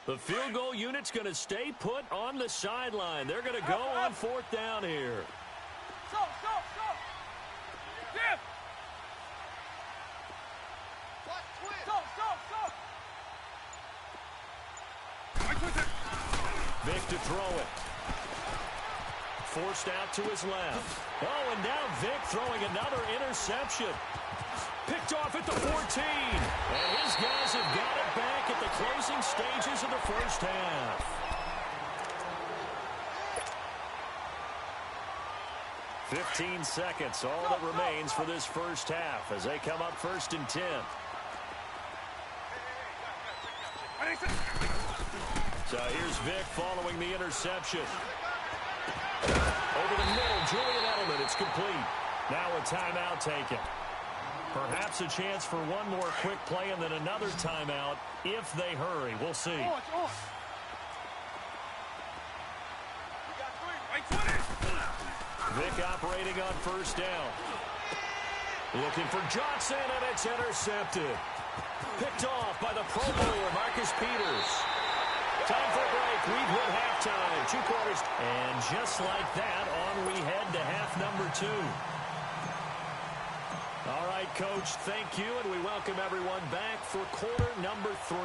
Speaker 5: The field goal unit's going to stay put on the sideline. They're going to go on 4th down here.
Speaker 7: Stop. Dip.
Speaker 5: Vick to throw it. Forced out to his left. Oh, and now Vick throwing another interception. Picked off at the 14. And his guys have got it back at the closing stages of the first half. 15 seconds, all that remains for this first half as they come up 1st and 10. So here's Vick following the interception. Over the middle, Julian Edelman, it's complete. Now a timeout taken. Perhaps a chance for one more quick play and then another timeout if they hurry. We'll see. Vick operating on 1st down. Looking for Johnson, and it's intercepted. Picked off by the Pro Bowler, Marcus Peters. Time for a break. We've hit halftime. 2 quarters. And just like that, on we head to half number 2. All right, Coach, thank you, and we welcome everyone back for quarter number 3.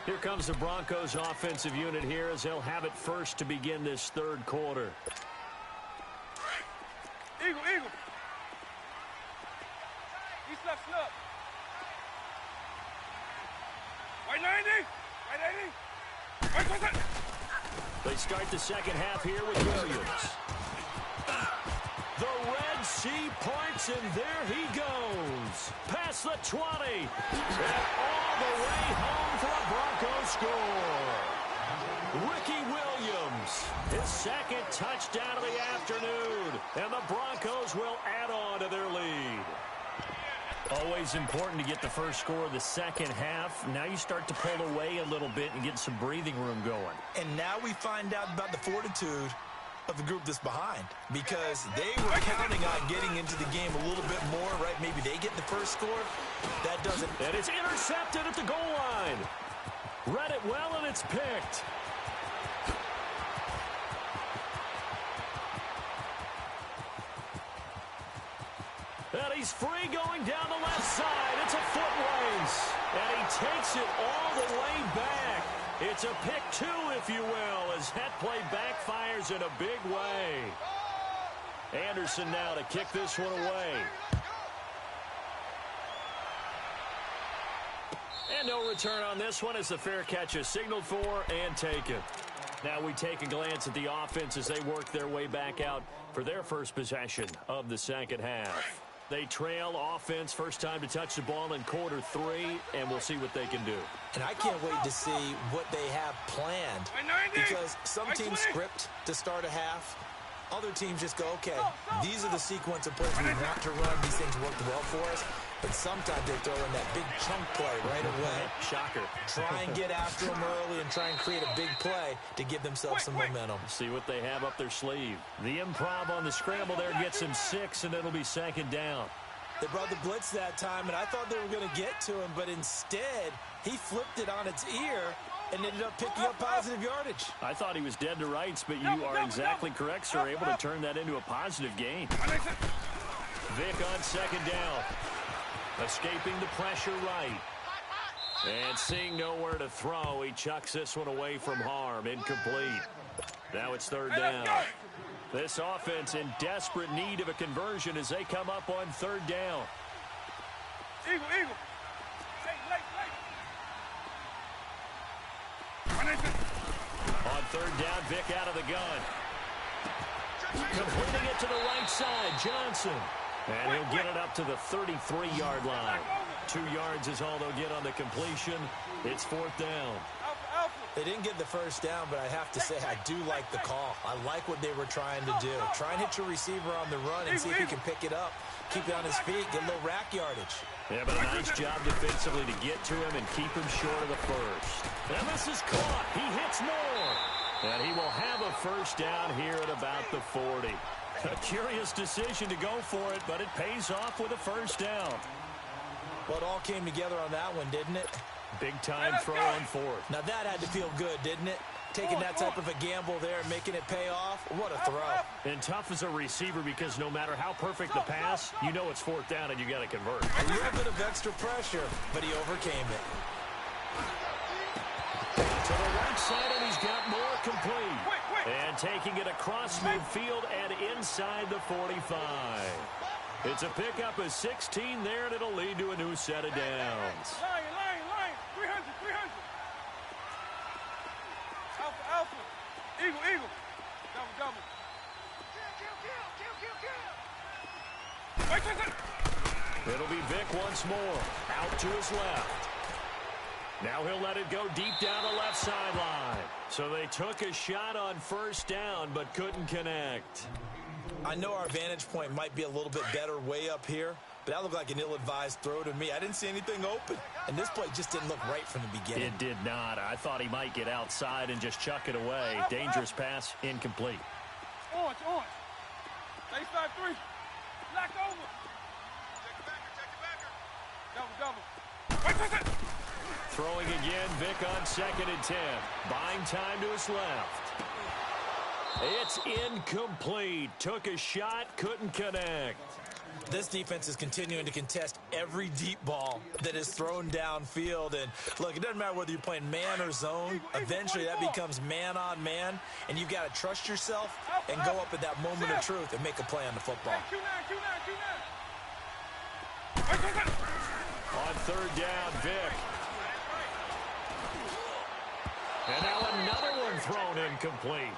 Speaker 5: Here comes the Broncos offensive unit here as they'll have it first to begin this third quarter.
Speaker 7: Eagle, eagle. East left snub. White 90. White 80. White 20.
Speaker 5: They start the second half here with Williams. The Red Sea parts, and there he goes. Past the 20. And all the way home for a Broncos score. Ricky Williams, his second touchdown of the afternoon. And the Broncos will add on to their lead. Always important to get the first score of the second half. Now you start to pull away a little bit and get some breathing room going.
Speaker 6: And now we find out about the fortitude of the group that's behind, because they were counting on getting into the game a little bit more, right? Maybe they get the first score. That doesn't.
Speaker 5: And it's intercepted at the goal line. Read it well, and it's picked. And he's free going down the left side. It's a foot race. And he takes it all the way back. It's a pick two, if you will, as that play backfires in a big way. Anderson now to kick this one away. And no return on this one as the fair catch is signaled for and taken. Now we take a glance at the offense as they work their way back out for their first possession of the second half. They trail offense, first time to touch the ball in quarter three, and we'll see what they can do.
Speaker 6: And I can't wait to see what they have planned, because some teams script to start a half. Other teams just go, okay, these are the sequence of plays we want to run. These things worked well for us. But sometimes they throw in that big chunk play right away.
Speaker 5: Shocker.
Speaker 6: Try and get after them early and try and create a big play to give themselves some momentum.
Speaker 5: See what they have up their sleeve. The improv on the scramble there gets him 6, and it'll be second down.
Speaker 6: They brought the blitz that time, and I thought they were going to get to him, but instead he flipped it on its ear and ended up picking up positive yardage.
Speaker 5: I thought he was dead to rights, but you are exactly correct, sir. Able to turn that into a positive gain. Vic on second down. Escaping the pressure right. And seeing nowhere to throw, he chucks this one away from harm. Incomplete. Now it's third down. This offense in desperate need of a conversion as they come up on third down.
Speaker 7: Eagle, eagle.
Speaker 5: On third down, Vic out of the gun. Completing it to the right side, Johnson. And he'll get it up to the 33-yard line. 2 yards is all they'll get on the completion. It's fourth down.
Speaker 6: They didn't get the first down, but I have to say I do like the call. I like what they were trying to do. Try and hit your receiver on the run and see if he can pick it up. Keep it on his feet, get a little rack yardage.
Speaker 5: Yeah, but a nice job defensively to get to him and keep him short of the first. And this is caught. He hits more. And he will have a first down here at about the 40. A curious decision to go for it, but it pays off with a first down.
Speaker 6: Well, it all came together on that one, didn't it?
Speaker 5: Big-time throw on fourth.
Speaker 6: Now that had to feel good, didn't it? Taking that type of a gamble there and making it pay off. What a throw.
Speaker 5: And tough as a receiver because no matter how perfect the pass, you know it's fourth down and you got to convert.
Speaker 6: A little bit of extra pressure, but he overcame it.
Speaker 5: To the right side, and he's got more complete. And taking it across midfield and inside the 45. It's a pickup of 16 there, and it'll lead to a new set of downs.
Speaker 7: Lion. 300. Alpha. Eagle. Double.
Speaker 5: It'll be Vic once more. Out to his left. Now he'll let it go deep down the left sideline. So they took a shot on first down, but couldn't connect.
Speaker 6: I know our vantage point might be a little bit better way up here, but that looked like an ill-advised throw to me. I didn't see anything open, and this play just didn't look right from the beginning.
Speaker 5: It did not. I thought he might get outside and just chuck it away. Dangerous pass, incomplete.
Speaker 7: Orange. They start 3. Lock over. Double.
Speaker 5: Throwing again, Vic on second and 10. Buying time to his left. It's incomplete. Took a shot, couldn't connect.
Speaker 6: This defense is continuing to contest every deep ball that is thrown downfield. And look, it doesn't matter whether you're playing man or zone. Eventually that becomes man on man, and you've got to trust yourself and go up at that moment of truth and make a play on the football.
Speaker 5: On third down, Vic. And now another one thrown incomplete.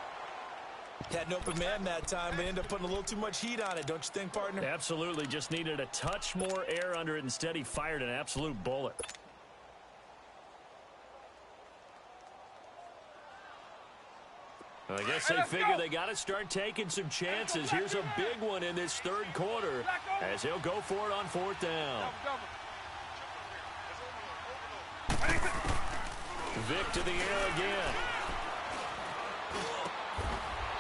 Speaker 6: Had an open man that time, but ended up putting a little too much heat on it, don't you think, partner?
Speaker 5: Absolutely. Just needed a touch more air under it. Instead, he fired an absolute bullet. I guess they figure they got to start taking some chances. Here's a big one in this third quarter as he'll go for it on fourth down. Vic to the air again.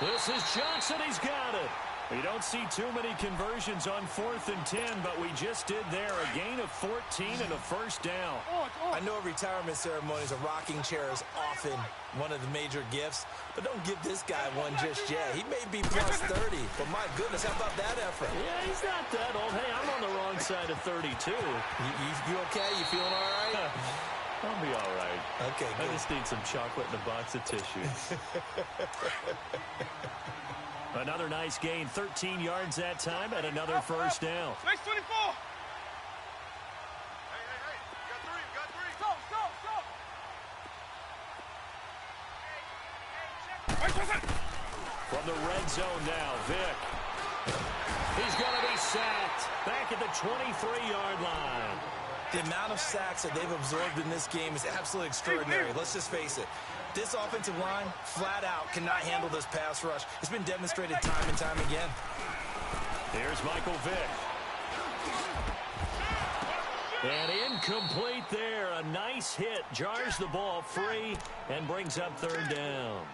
Speaker 5: This is Johnson. He's got it. We don't see too many conversions on 4th and 10, but we just did there. A gain of 14 and a first down.
Speaker 6: I know retirement ceremonies, a rocking chair is often one of the major gifts, but don't give this guy one just yet. He may be plus 30, but my goodness, how about that effort?
Speaker 5: Yeah, he's not that old. Hey, I'm on the wrong side of 32.
Speaker 6: You okay? You feeling all right?
Speaker 5: I'll be all right.
Speaker 6: Okay, good.
Speaker 5: I just need some chocolate and a box of tissues. Another nice gain, 13 yards that time, and another first down.
Speaker 7: Space 24. Hey. You got three. Stop.
Speaker 5: From the red zone now, Vic. He's going to be sacked back at the 23-yard line.
Speaker 6: The amount of sacks that they've absorbed in this game is absolutely extraordinary. Let's just face it. This offensive line, flat out, cannot handle this pass rush. It's been demonstrated time and time again.
Speaker 5: Here's Michael Vick. And incomplete there. A nice hit. Jars the ball free and brings up third down.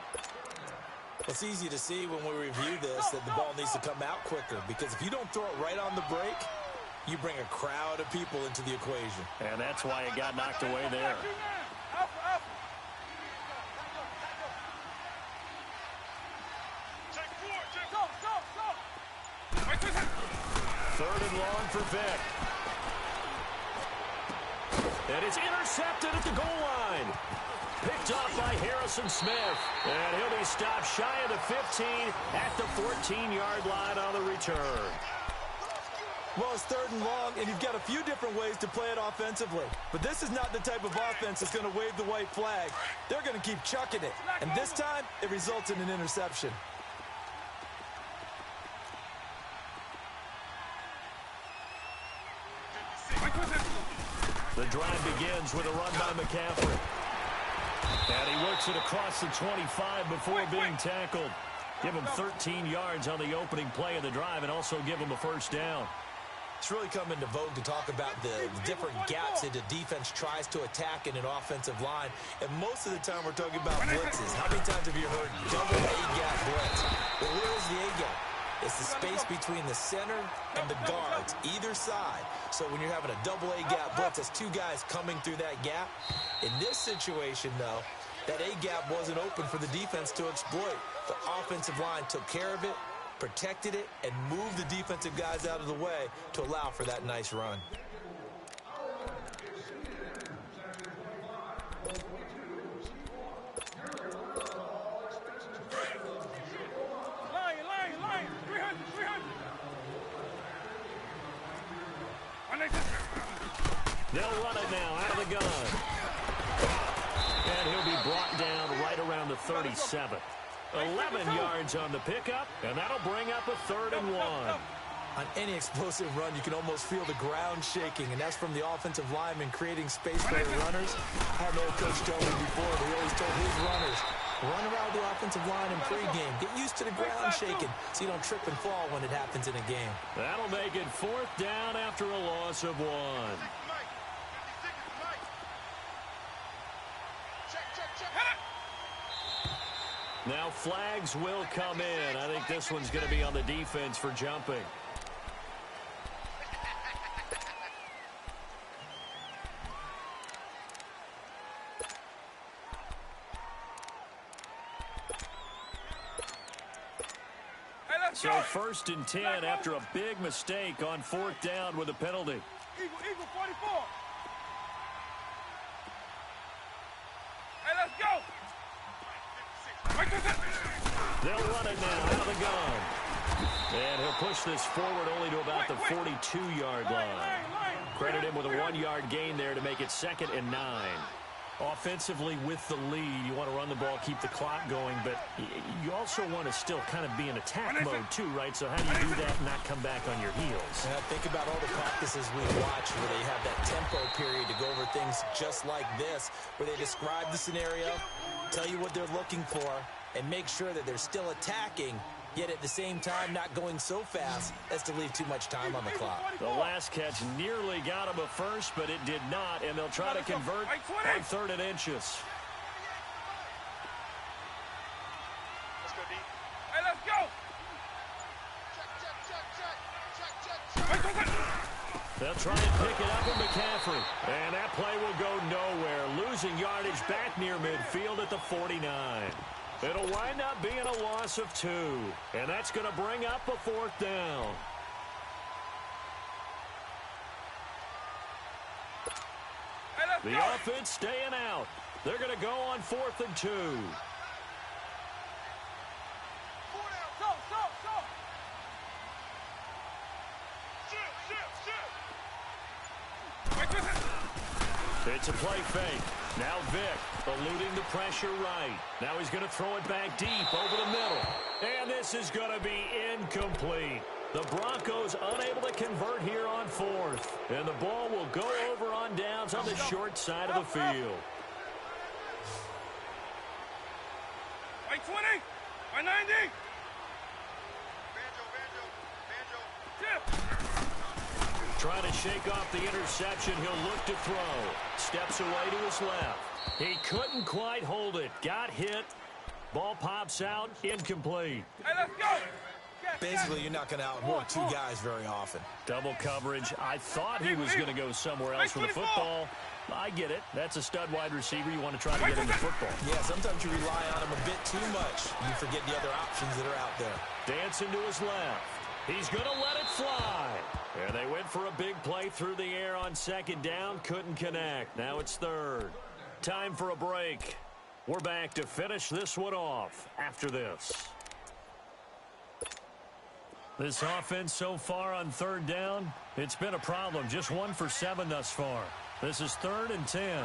Speaker 6: It's easy to see when we review this that the ball needs to come out quicker, because if you don't throw it right on the break, you bring a crowd of people into the equation.
Speaker 5: And that's why it got knocked away there. Third and long for Vic. And it's intercepted at the goal line. Picked off by Harrison Smith. And he'll be stopped shy of the 15 at the 14-yard line on the return.
Speaker 6: Well, it's third and long, and you've got a few different ways to play it offensively. But this is not the type of offense that's going to wave the white flag. They're going to keep chucking it. And this time, it results in an interception.
Speaker 5: The drive begins with a run by McCaffrey. And he works it across the 25 before being tackled. Give him 13 yards on the opening play of the drive and also give him a first down.
Speaker 6: It's really come into vogue to talk about the different gaps that the defense tries to attack in an offensive line. And most of the time we're talking about blitzes. How many times have you heard double A-gap blitz? Well, where is the A-gap? It's the space between the center and the guards, either side. So when you're having a double A-gap blitz, that's two guys coming through that gap. In this situation, though, that A-gap wasn't open for the defense to exploit. The offensive line took care of it, protected it, and moved the defensive guys out of the way to allow for that nice run.
Speaker 7: Line. 300.
Speaker 5: They'll run it now out of the gun. And he'll be brought down right around the 37. 11 yards on the pickup, and that'll bring up a 3rd and 1.
Speaker 6: On any explosive run, you can almost feel the ground shaking, and that's from the offensive lineman creating space for the runners. I had an old coach tell me before, he always told his runners, run around the offensive line in pregame. Get used to the ground shaking so you don't trip and fall when it happens in a game.
Speaker 5: That'll make it 4th down after a loss of 1. Now flags will come in. I think this one's going to be on the defense for jumping. So first and 10 after a big mistake on fourth down with a penalty.
Speaker 7: Eagle 44. Hey, let's go.
Speaker 5: They'll run it now out of the gun. And he'll push this forward only to about the 42-yard line. Credit him with a 1-yard gain there to make it 2nd and 9. Offensively with the lead, you want to run the ball, keep the clock going, but you also want to still kind of be in attack mode too, right? So how do you do that and not come back on your heels?
Speaker 6: And I think about all the practices we've watched where they have that tempo period to go over things just like this, where they describe the scenario, tell you what they're looking for, and make sure that they're still attacking, yet at the same time not going so fast as to leave too much time on the clock.
Speaker 5: The last catch nearly got him a first, but it did not, and they'll try to convert on 3rd and inches.
Speaker 7: Let's go, D. Hey, let's go. Check.
Speaker 5: They'll try and pick it up with McCaffrey, and that play will go nowhere, losing yardage back near midfield at the 49. It'll wind up being a loss of 2, and that's going to bring up a 4th down. The offense staying out. They're going to go on 4th and 2. It's a play fake. Now Vick eluding the pressure right. Now he's going to throw it back deep over the middle. And this is going to be incomplete. The Broncos unable to convert here on 4th. And the ball will go over on downs on the short side of the field.
Speaker 7: Right 20, right 90.
Speaker 5: Trying to shake off the interception. He'll look to throw. Steps away to his left. He couldn't quite hold it. Got hit. Ball pops out. Incomplete.
Speaker 7: Hey, let's go.
Speaker 6: Basically, you're not going to outwork 2 guys very often.
Speaker 5: Double coverage. I thought he was going to go somewhere else with the football. I get it. That's a stud wide receiver. You want to try to get him the football.
Speaker 6: Yeah, sometimes you rely on him a bit too much. You forget the other options that are out there.
Speaker 5: Dancing to his left. He's going to let it fly. And they went for a big play through the air on 2nd down. Couldn't connect. Now it's 3rd. Time for a break. We're back to finish this one off after this. This offense so far on 3rd down, it's been a problem. Just 1 for 7 thus far. This is 3rd and 10.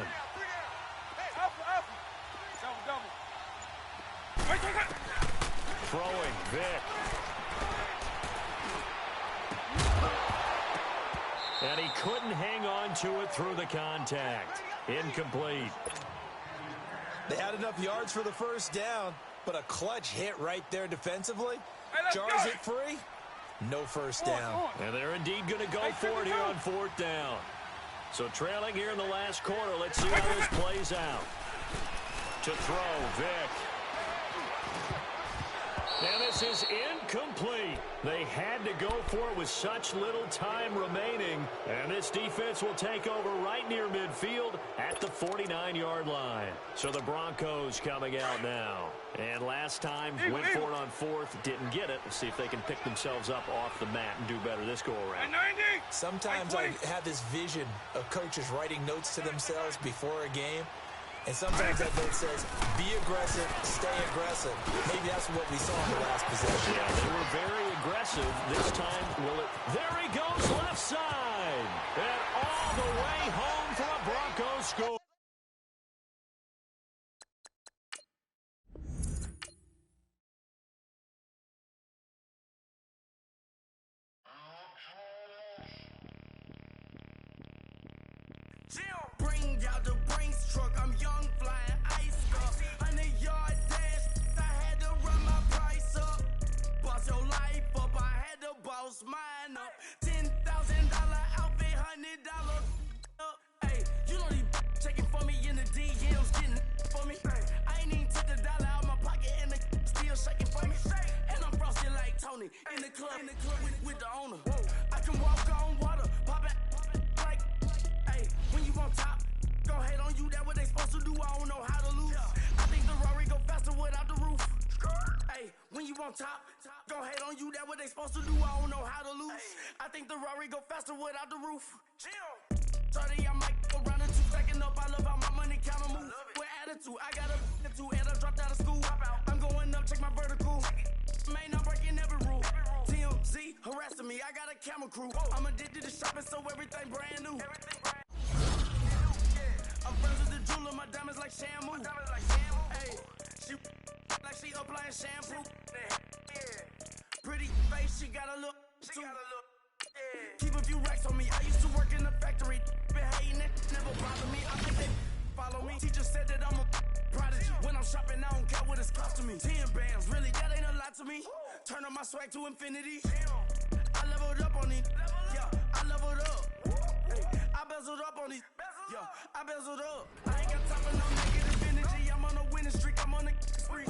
Speaker 5: Throwing, Vick. And he couldn't hang on to it through the contact. Incomplete.
Speaker 6: They had enough yards for the 1st down, but a clutch hit right there defensively. Jars it free. No 1st down.
Speaker 5: And they're indeed going to go for it here on 4th down. So trailing here in the last quarter. Let's see how this plays out. To throw, Vick. And this is incomplete. They had to go for it with such little time remaining. And this defense will take over right near midfield at the 49-yard line. So the Broncos coming out now. And last time went for it on 4th, didn't get it. Let's see if they can pick themselves up off the mat and do better this go-around.
Speaker 6: Sometimes I have this vision of coaches writing notes to themselves before a game. And sometimes that note says, be aggressive, stay aggressive. Maybe that's what we saw in the last possession.
Speaker 5: Yeah, they were very aggressive. This time, there he goes, left side. And all the way home for a Broncos score.
Speaker 1: Bring out the Brinks truck, I'm young, flying ice up. 100-yard dash, I had to run my price up. Boss your life up, I had to boss mine up. $10,000 outfit, $100 up. Hey, you know these checking for me in the DMs, getting for me. I ain't even took the dollar out my pocket and the still shaking for me. And I'm frosted like Tony in the club with the owner. I can walk on water, pop it like. When you on top, gon' hate on you, that what they supposed to do, I don't know how to lose. I think the Rari go faster without the roof. Hey, when you on top, go gon' hate on you, that what they supposed to do, I don't know how to lose. I think the Rari go faster without the roof. Chill. 30, I might go around in 2 seconds up. I love how my money counter move. With attitude, I got a attitude and I dropped out of school. I'm going up, check my vertical. Man, I'm breaking every rule. TMZ harassing me, I got a camera crew. I'm addicted to shopping, so everything brand new. I'm friends with the jeweler, my diamonds like shampoo. Hey, she like she applying shampoo. Pretty face, she got a look. Keep a few racks on me. I used to work in the factory. Been hating it, never bother me. I think they follow me. Teacher said that I'm a prodigy. When I'm shopping, I don't care what it's costing me. 10 bands, really, that ain't a lot to me. Turn on my swag to infinity. I leveled up on these. Yeah, I leveled up. I bezeled up on these. Yeah, I bezeled up. I ain't got time for no negative energy. I'm on a winning streak. I'm on a spree.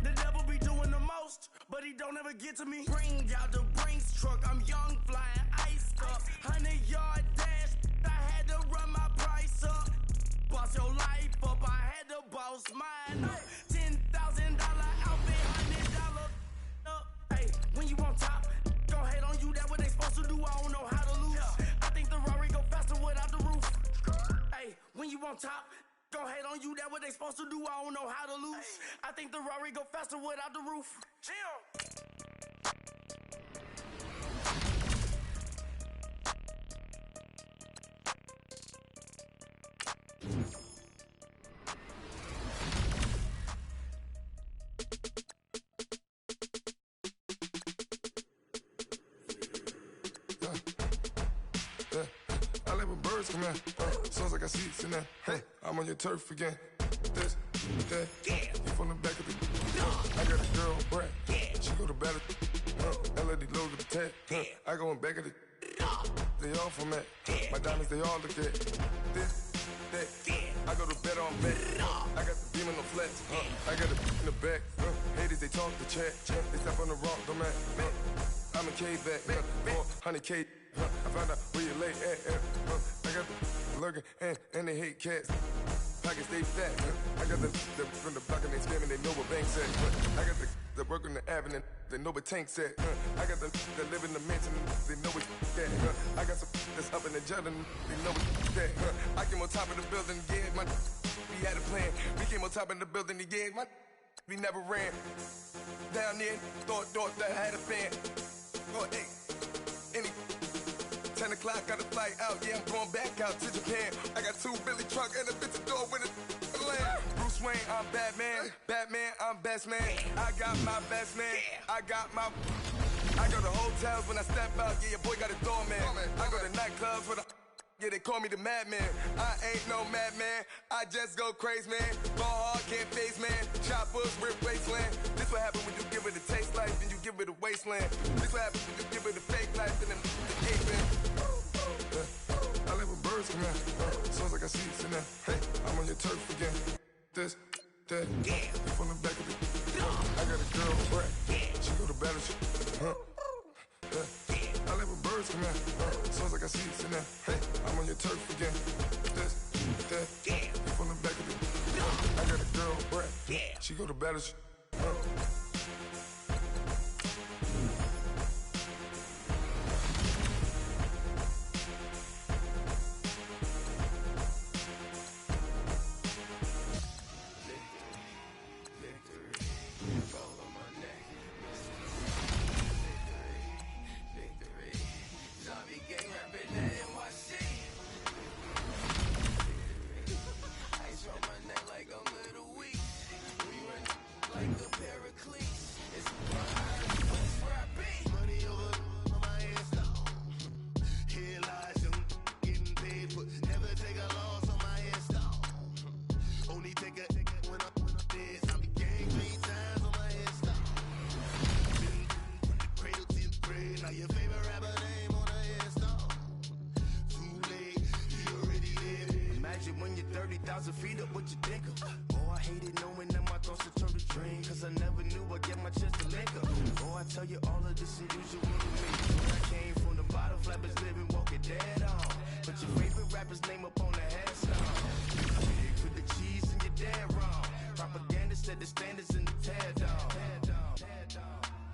Speaker 1: The devil be doing the most, but he don't ever get to me. Bring out the Brinks truck. I'm young, flying ice up. 100-yard dash. I had to run my price up. Boss your life up. I had to boss mine up. $10,000 outfit, $100 up. Hey, when you on top, gon' hate on you. That what they supposed to do. I don't know how to lose. I think the Rari go faster without the roof. Hey, when you on top, gon' hate on you. That what they supposed to do. I don't know how to lose. I think the Rari go faster without the roof. Chill.
Speaker 15: Come in, sounds like I see seats in there. Hey, I'm on your turf again. This, that, you from the back of the. I got a girl, Brad. She go to battle. LED logo the tag. I go in back of the. They all from that. My diamonds, they all look at. This, that. I go to bed on bed. I got the beam in the flats. I got the in the back. Haters, they talk the chat. They step on the rock, the man. I'm a K-back. 400K. I found out where you lay at. I got the lurking and they hate cats. Pockets stay fat. I got the from the block and they scamming, they know what banks at. I got the work on the avenue, they know what tanks at. I got the live in the mansion, they know what that. I got some that's up in the jungle, they know what that. I came on top of the building, yeah, we had a plan. We came on top of the building, yeah, we never ran. Down there, thought that I had a fan. Oh, hey, any 10 o'clock, got a flight out, yeah, I'm going back out to Japan. I got 2 Billy truck and a bitch door with a land. Bruce Wayne, I'm Batman. Batman, I'm best man. I got my best man. I got my. I go to hotels when I step out, yeah, your boy got a doorman. I go to nightclubs with a. Yeah, they call me the madman. I ain't no madman. I just go crazy, man. Ball hard, can't face, man. Choppers, rip wasteland. This what happen when you give it a taste life and you give it a wasteland. This what happen when you give it a fake life and then the gate, man. I live with birds come in. Sounds like I see seats in there. Hey, I'm on your turf again. This, that, you from the back of the. I got a girl, Brad. She go to battle. I live with birds come in. Sounds like I see seats in there. Hey, I'm on your turf again. This, that, you from the back of the. I got a girl, Brad. She go to battle.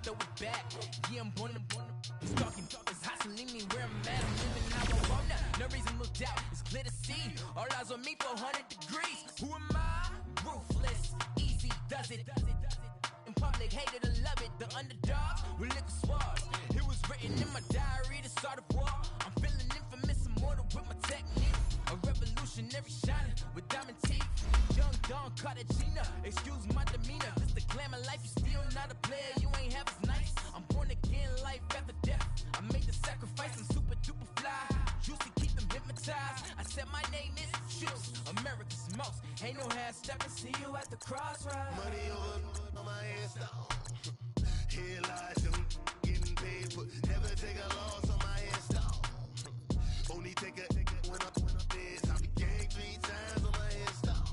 Speaker 14: throw it back. Yeah, I'm born to stalking. It's hot, so leave me where I'm at. I'm living how I want now. No reasonable doubt, it's clear to see. All eyes on me for 100 degrees. Who am I? Ruthless, easy does it. In public, hated and love it. The underdogs with liquor swabs. It was written in my diary, the start of war. I'm feeling infamous, immortal with my technique. A revolutionary shining with diamond teeth. Young Don Cartagena, excuse my demeanor. This the glamour life, you still not a player, you ain't half as nice. I'm born again, life after death. I made the sacrifice, I'm super duper fly. Juicy, keep them hypnotized. I said my name is Juice, America's most. Ain't no half stepping, see you at the crossroads.
Speaker 10: Money over on my install. Here lies them getting paid, but never take a loss on my install. Only take a when I'm dead. Time to gang 3 times on my install.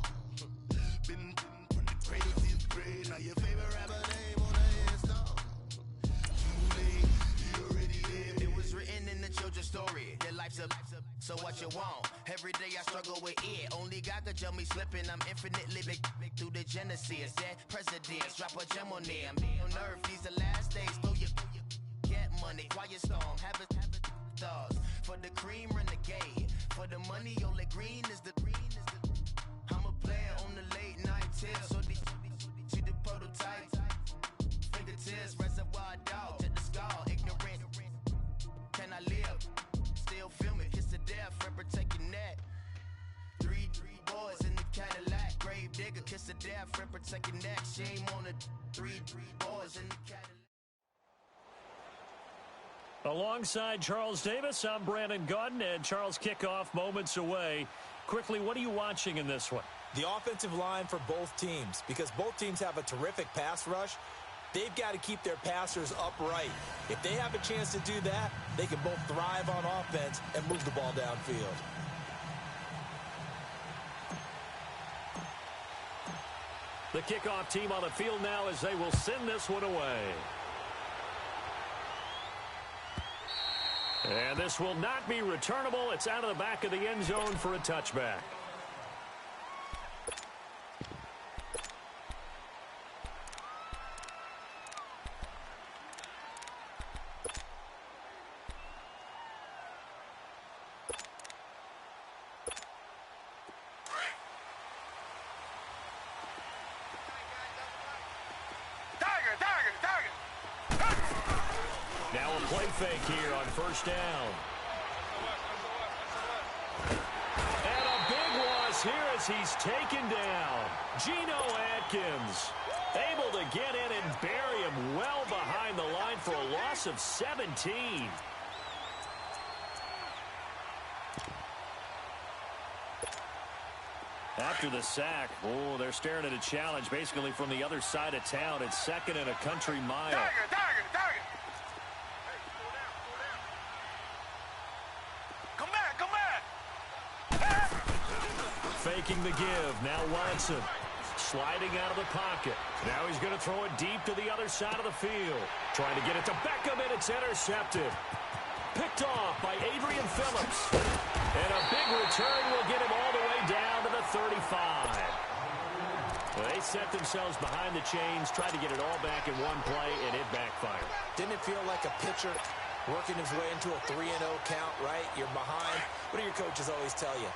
Speaker 10: Been from the cradle to the grave. Now your favorite rapper name on the install. Too late, you already lived. It was written in the children's story. Their life's up, so what you want? Every day I struggle with it. Only God could tell me slipping. I'm infinitely big through the genesis. That presidents drop a gem on there. Me on earth, these the last days. Throw your get money, quiet storm, have it stars. For the cream, renegade. For the money, only green is the. I'm a player on the late night tips. So these see the prototype. Fingertips, reservoir dog to the skull. Ignorant. Can I live? Still film it. Kiss to death, friend, protect your neck. Three boys in the Cadillac. Grave digger, kiss to death, friend, protect your neck. Shame on the three boys in the Cadillac.
Speaker 5: Alongside Charles Davis, I'm Brandon Gaudin, and Charles, kickoff moments away. Quickly, what are you watching in this one?
Speaker 6: The offensive line for both teams, because both teams have a terrific pass rush. They've got to keep their passers upright. If they have a chance to do that, they can both thrive on offense and move the ball downfield.
Speaker 5: The kickoff team on the field now as they will send this one away. And this will not be returnable. It's out of the back of the end zone for a touchback. Now a play fake here on first down. And a big loss here as he's taken down. Geno Atkins able to get in and bury him well behind the line for a loss of 17. After the sack, they're staring at a challenge basically from the other side of town. It's second and a country mile.
Speaker 7: Target. Come back.
Speaker 5: Faking the give. Now Watson sliding out of the pocket. Now he's going to throw it deep to the other side of the field. Trying to get it to Beckham, and it's intercepted. Picked off by Adrian Phillips. And a big return will get him all the way down to the 35. They set themselves behind the chains, tried to get it all back in one play, and it backfired.
Speaker 6: Didn't it feel like a pitcher working his way into a 3-0 count, right? You're behind. What do your coaches always tell you?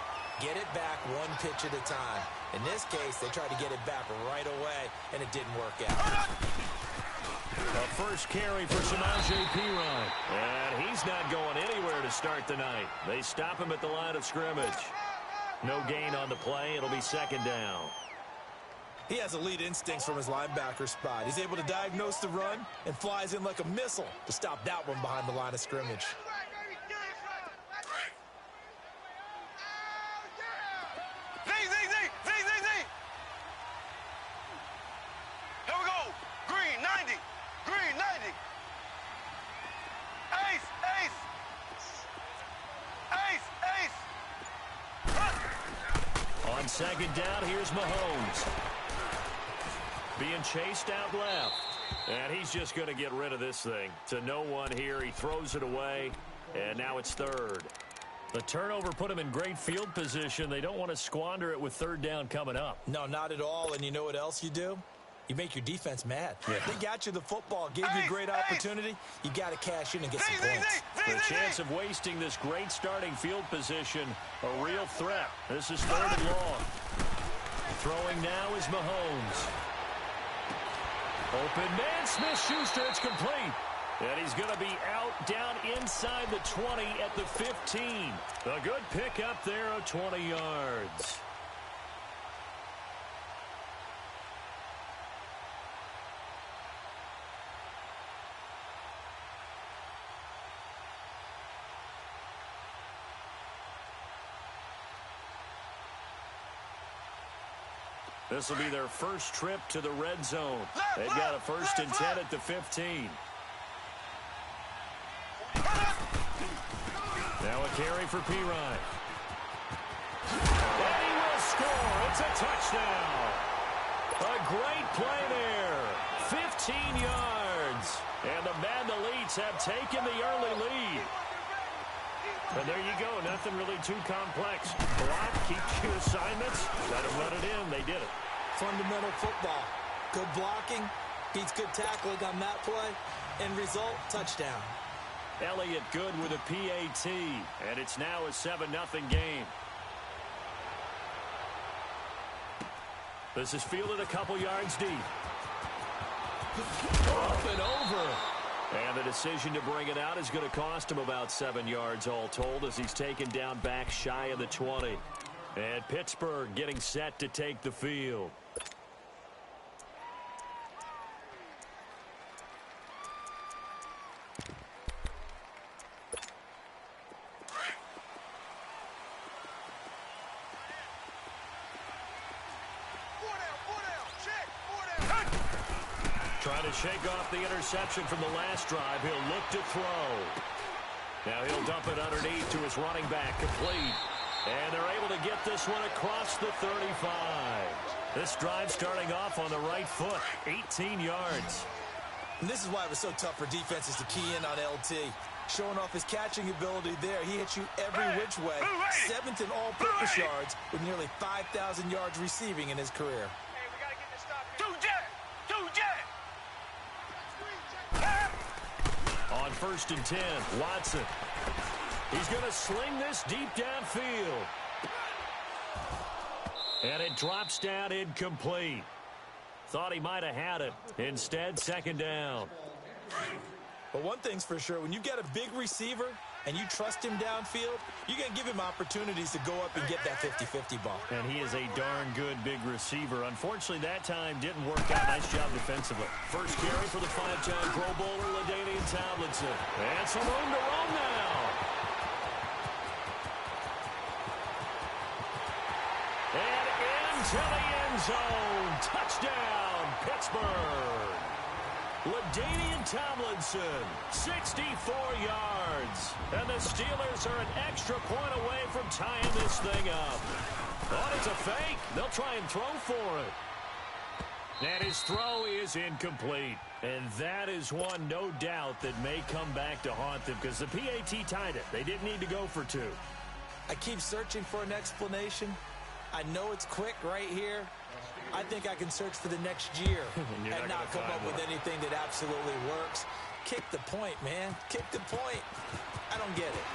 Speaker 6: Get it back one pitch at a time. In this case, they tried to get it back right away, and it didn't work out.
Speaker 5: A first carry for Samaje Perine. And he's not going anywhere to start the night. They stop him at the line of scrimmage. No gain on the play. It'll be second down.
Speaker 6: He has elite instincts from his linebacker spot. He's able to diagnose the run and flies in like a missile to stop that one behind the line of scrimmage.
Speaker 7: Z. Here we go. Green 90. Ace.
Speaker 5: On second down, here's Mahomes. Being chased out left. And he's just going to get rid of this thing. To no one here. He throws it away. And now it's third. The turnover put him in great field position. They don't want to squander it with third down coming up.
Speaker 6: No, not at all. And you know what else you do? You make your defense mad. Yeah. They got you the football, gave you a great opportunity. You got to cash in and get some points.
Speaker 5: The chance of wasting this great starting field position, a real threat. This is 3rd and long. Throwing now is Mahomes. Open man, Smith-Schuster, it's complete. And he's going to be out down inside the 20 at the 15. A good pickup there of 20 yards. This will be their first trip to the red zone. They've got a 1st and 10 at the 15. Now a carry for Pirine. And he will score. It's a touchdown. A great play there. 15 yards. And the Madden Elites have taken the early lead. And there you go. Nothing really too complex. Block, keep your assignments. Let them run it in. They did it.
Speaker 6: Fundamental football. Good blocking. Beats good tackling on that play. End result, touchdown.
Speaker 5: Elliott good with a PAT. And it's now a 7-0 game. This is fielded a couple yards deep. Up and over. And the decision to bring it out is going to cost him about 7 yards all told as he's taken down back shy of the 20. And Pittsburgh getting set to take the field. Trying to shake off the interception from the last drive. He'll look to throw. Now he'll dump it underneath to his running back, complete. And they're able to get this one across the 35. This drive starting off on the right foot, 18 yards.
Speaker 6: And this is why it was so tough for defenses to key in on LT. Showing off his catching ability there. He hits you every which way. 7th in all-purpose yards with nearly 5,000 yards receiving in his career.
Speaker 7: Hey, we got to get this stop here. Two jet!
Speaker 5: On 1st and 10, Watson. He's going to sling this deep downfield. And it drops down incomplete. Thought he might have had it. Instead, 2nd down.
Speaker 6: But one thing's for sure, when you get a big receiver and you trust him downfield, you're going to give him opportunities to go up and get that 50-50 ball.
Speaker 5: And he is a darn good big receiver. Unfortunately, that time didn't work out. Nice job defensively. First carry for the 5-time Pro Bowler, LaDainian Tomlinson. And some room to roam now. And into the end zone. Touchdown, Pittsburgh. LaDainian Tomlinson, 64 yards. And the Steelers are an extra point away from tying this thing up. But it's a fake. They'll try and throw for it. And his throw is incomplete. And that is one, no doubt, that may come back to haunt them because the PAT tied it. They didn't need to go for 2.
Speaker 6: I keep searching for an explanation. I know it's quick right here. I think I can search for the next year and not come up with anything that absolutely works. Kick the point, man. Kick the point. I don't get
Speaker 5: it.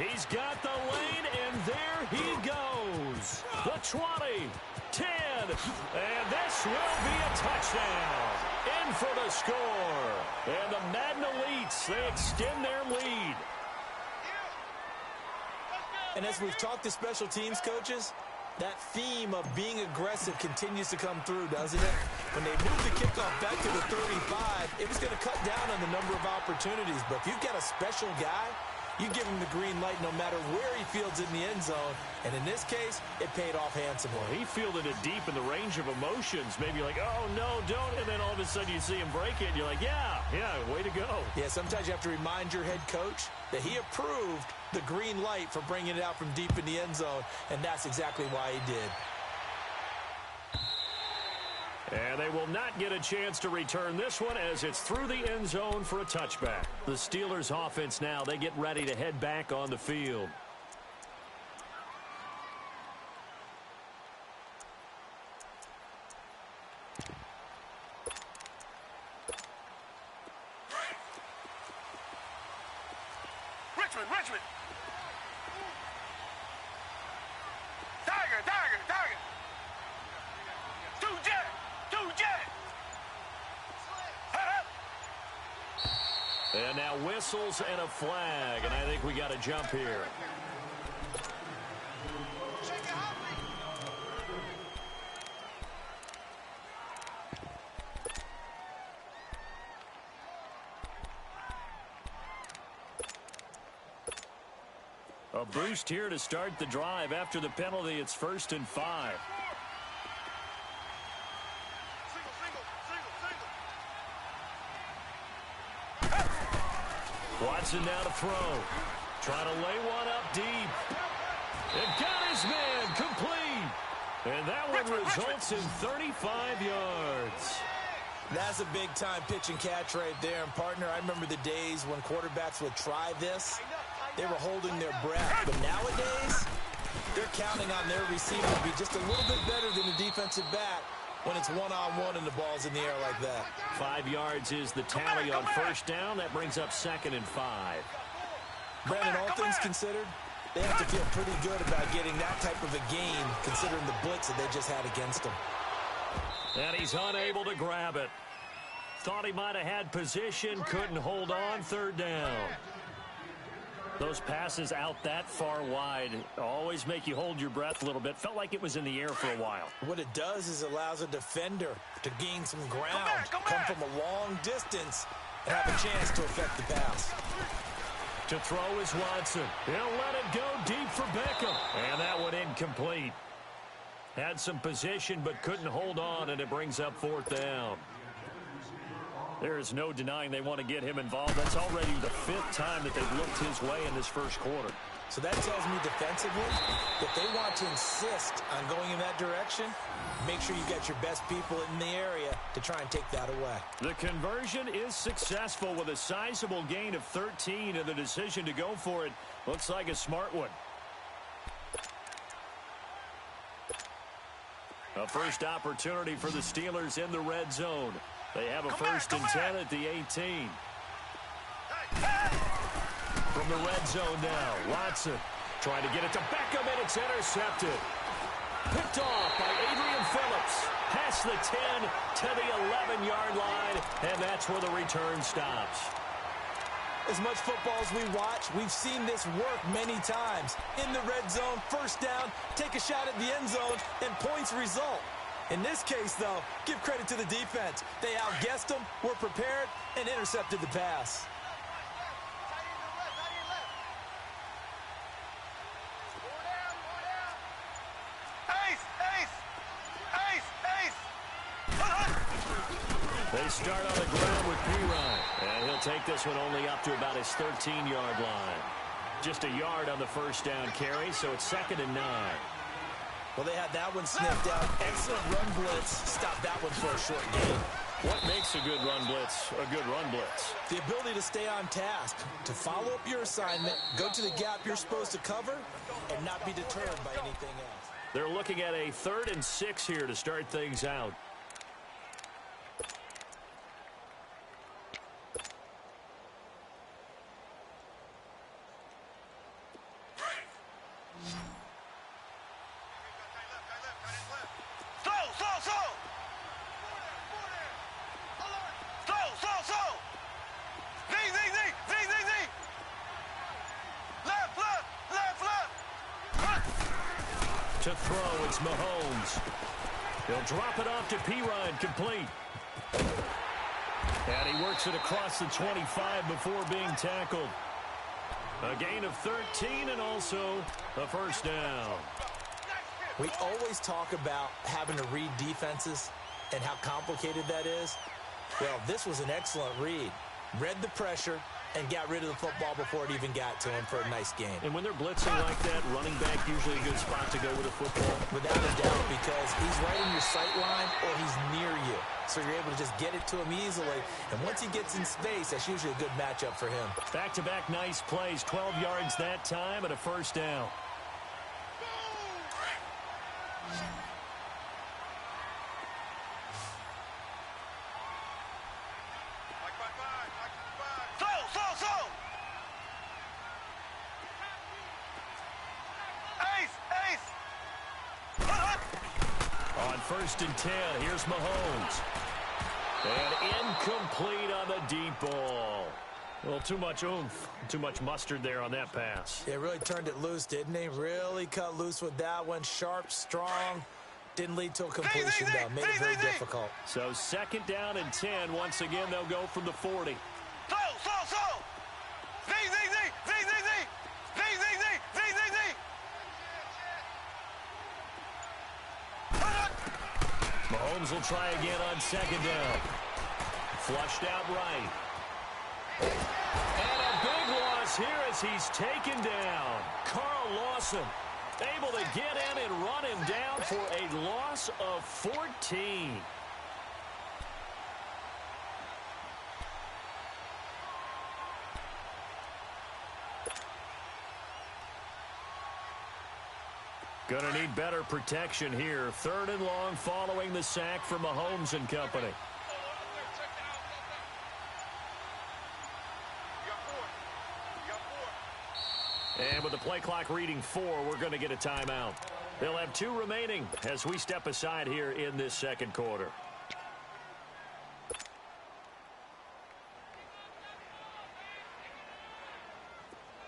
Speaker 5: He's got the lane, and there he goes. The 20, 10, and this will be a touchdown. In for the score. And the Madden Elites, they extend their lead.
Speaker 6: And as we've talked to special teams coaches, that theme of being aggressive continues to come through, doesn't it? When they move the kickoff back to the 35, it was going to cut down on the number of opportunities. But if you've got a special guy, you give him the green light no matter where he fields in the end zone. And in this case, it paid off handsomely.
Speaker 5: Well, he fielded it deep in the range of emotions. Maybe like, oh, no, don't. And then all of a sudden you see him break it, and you're like, yeah, way to go.
Speaker 6: Yeah, sometimes you have to remind your head coach that he approved the green light for bringing it out from deep in the end zone, and that's exactly why he did.
Speaker 5: And they will not get a chance to return this one as it's through the end zone for a touchback. The Steelers offense now, they get ready to head back on the field.
Speaker 7: Richmond. Tiger. Two jet.
Speaker 5: And now whistles and a flag, and I think we got a jump here. A boost here to start the drive. After the penalty, it's 1st and 5. Watson now to throw. Trying to lay one up deep. And got his man complete. And that one results in 35 yards.
Speaker 6: That's a big-time pitch and catch right there. And, partner, I remember the days when quarterbacks would try this. They were holding their breath. But nowadays, they're counting on their receiver to be just a little bit better than the defensive back when it's one-on-one and the ball's in the air like that.
Speaker 5: 5 yards is the tally on first down. That brings up 2nd and 5.
Speaker 6: Brandon, all things considered, they have to feel pretty good about getting that type of a game considering the blitz that they just had against them.
Speaker 5: And he's unable to grab it. Thought he might have had position, couldn't hold on. 3rd down. Those passes out that far wide always make you hold your breath a little bit. Felt like it was in the air for a while.
Speaker 6: What it does is allows a defender to gain some ground, come from a long distance, and have a chance to affect the pass.
Speaker 5: To throw is Watson. He'll let it go deep for Beckham. And that one incomplete. Had some position but couldn't hold on, and it brings up 4th down. There is no denying they want to get him involved. That's already the 5th time that they've looked his way in this first quarter.
Speaker 6: So that tells me defensively, if they want to insist on going in that direction, make sure you get your best people in the area to try and take that away.
Speaker 5: The conversion is successful with a sizable gain of 13, and the decision to go for it looks like a smart one. A first opportunity for the Steelers in the red zone. They have a 1st and 10 at the 18. From the red zone now, Watson trying to get it to Beckham, and it's intercepted. Picked off by Adrian Phillips. Past the 10 to the 11-yard line, and that's where the return stops.
Speaker 6: As much football as we watch, we've seen this work many times. In the red zone, 1st down, take a shot at the end zone, and points result. In this case, though, give credit to the defense. They outguessed them, were prepared, and intercepted the pass.
Speaker 5: They start on the ground with P-Ryan, and he'll take this one only up to about his 13-yard line. Just a yard on the 1st down carry, so it's 2nd and 9.
Speaker 6: Well, they had that one sniffed out. Excellent run blitz. Stop that one for a short gain.
Speaker 5: What makes a good run blitz a good run blitz?
Speaker 6: The ability to stay on task, to follow up your assignment, go to the gap you're supposed to cover, and not be deterred by anything else.
Speaker 5: They're looking at a 3rd and 6 here to start things out. To throw, it's Mahomes. He'll drop it off to P-Ryan, complete. And he works it across the 25 before being tackled. A gain of 13 and also a 1st down.
Speaker 6: We always talk about having to read defenses and how complicated that is. Well, this was an excellent read. Read the pressure and got rid of the football before it even got to him for a nice game.
Speaker 5: And when they're blitzing like that, running back usually a good spot to go with a football.
Speaker 6: Without a doubt, because he's right in your sight line or he's near you. So you're able to just get it to him easily. And once he gets in space, that's usually a good matchup for him.
Speaker 5: Back-to-back nice plays, 12 yards that time and a 1st down. first and 10. Here's Mahomes. And incomplete on the deep ball. Well, too much oomph, too much mustard there on that pass.
Speaker 6: Yeah, really turned it loose, didn't he? Really cut loose with that one. Sharp, strong. Didn't lead to a completion, though. Made it very difficult.
Speaker 5: So second down and 10. Once again, they'll go from the 40. Mahomes will try again on second down. Flushed out right. And a big loss here as he's taken down. Carl Lawson able to get in and run him down for a loss of 14. Gonna need better protection here. Third and long following the sack from Mahomes and company. And with the play clock reading 4, we're going to get a timeout. They'll have 2 remaining as we step aside here in this second quarter.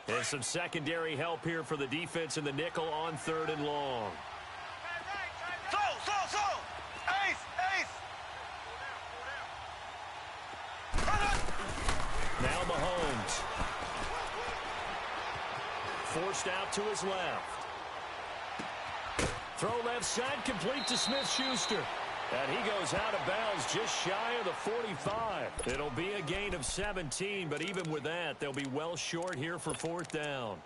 Speaker 5: And some secondary help here for the defense in the nickel on third and long. Now Mahomes. Forced out to his left. Throw left side, complete to Smith-Schuster. And he goes out of bounds just shy of the 45. It'll be a gain of 17, but even with that, they'll be well short here for fourth down.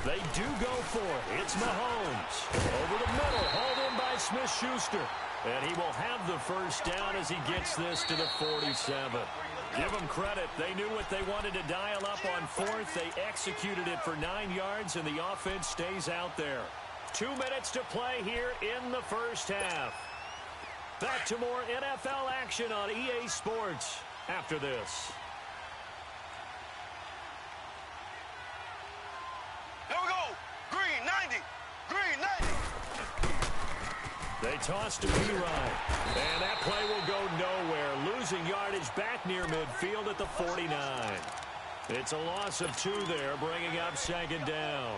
Speaker 5: They do go for it. It's Mahomes. Over the middle, hauled in by Smith-Schuster. And he will have the first down as he gets this to the 47. Give them credit. They knew what they wanted to dial up on fourth. They executed it for 9 yards, and the offense stays out there. 2 minutes to play here in the first half. Back to more NFL action on EA Sports after this. They toss to P-Ryan. And that play will go nowhere. Losing yardage back near midfield at the 49. It's a loss of 2 there, bringing up second down.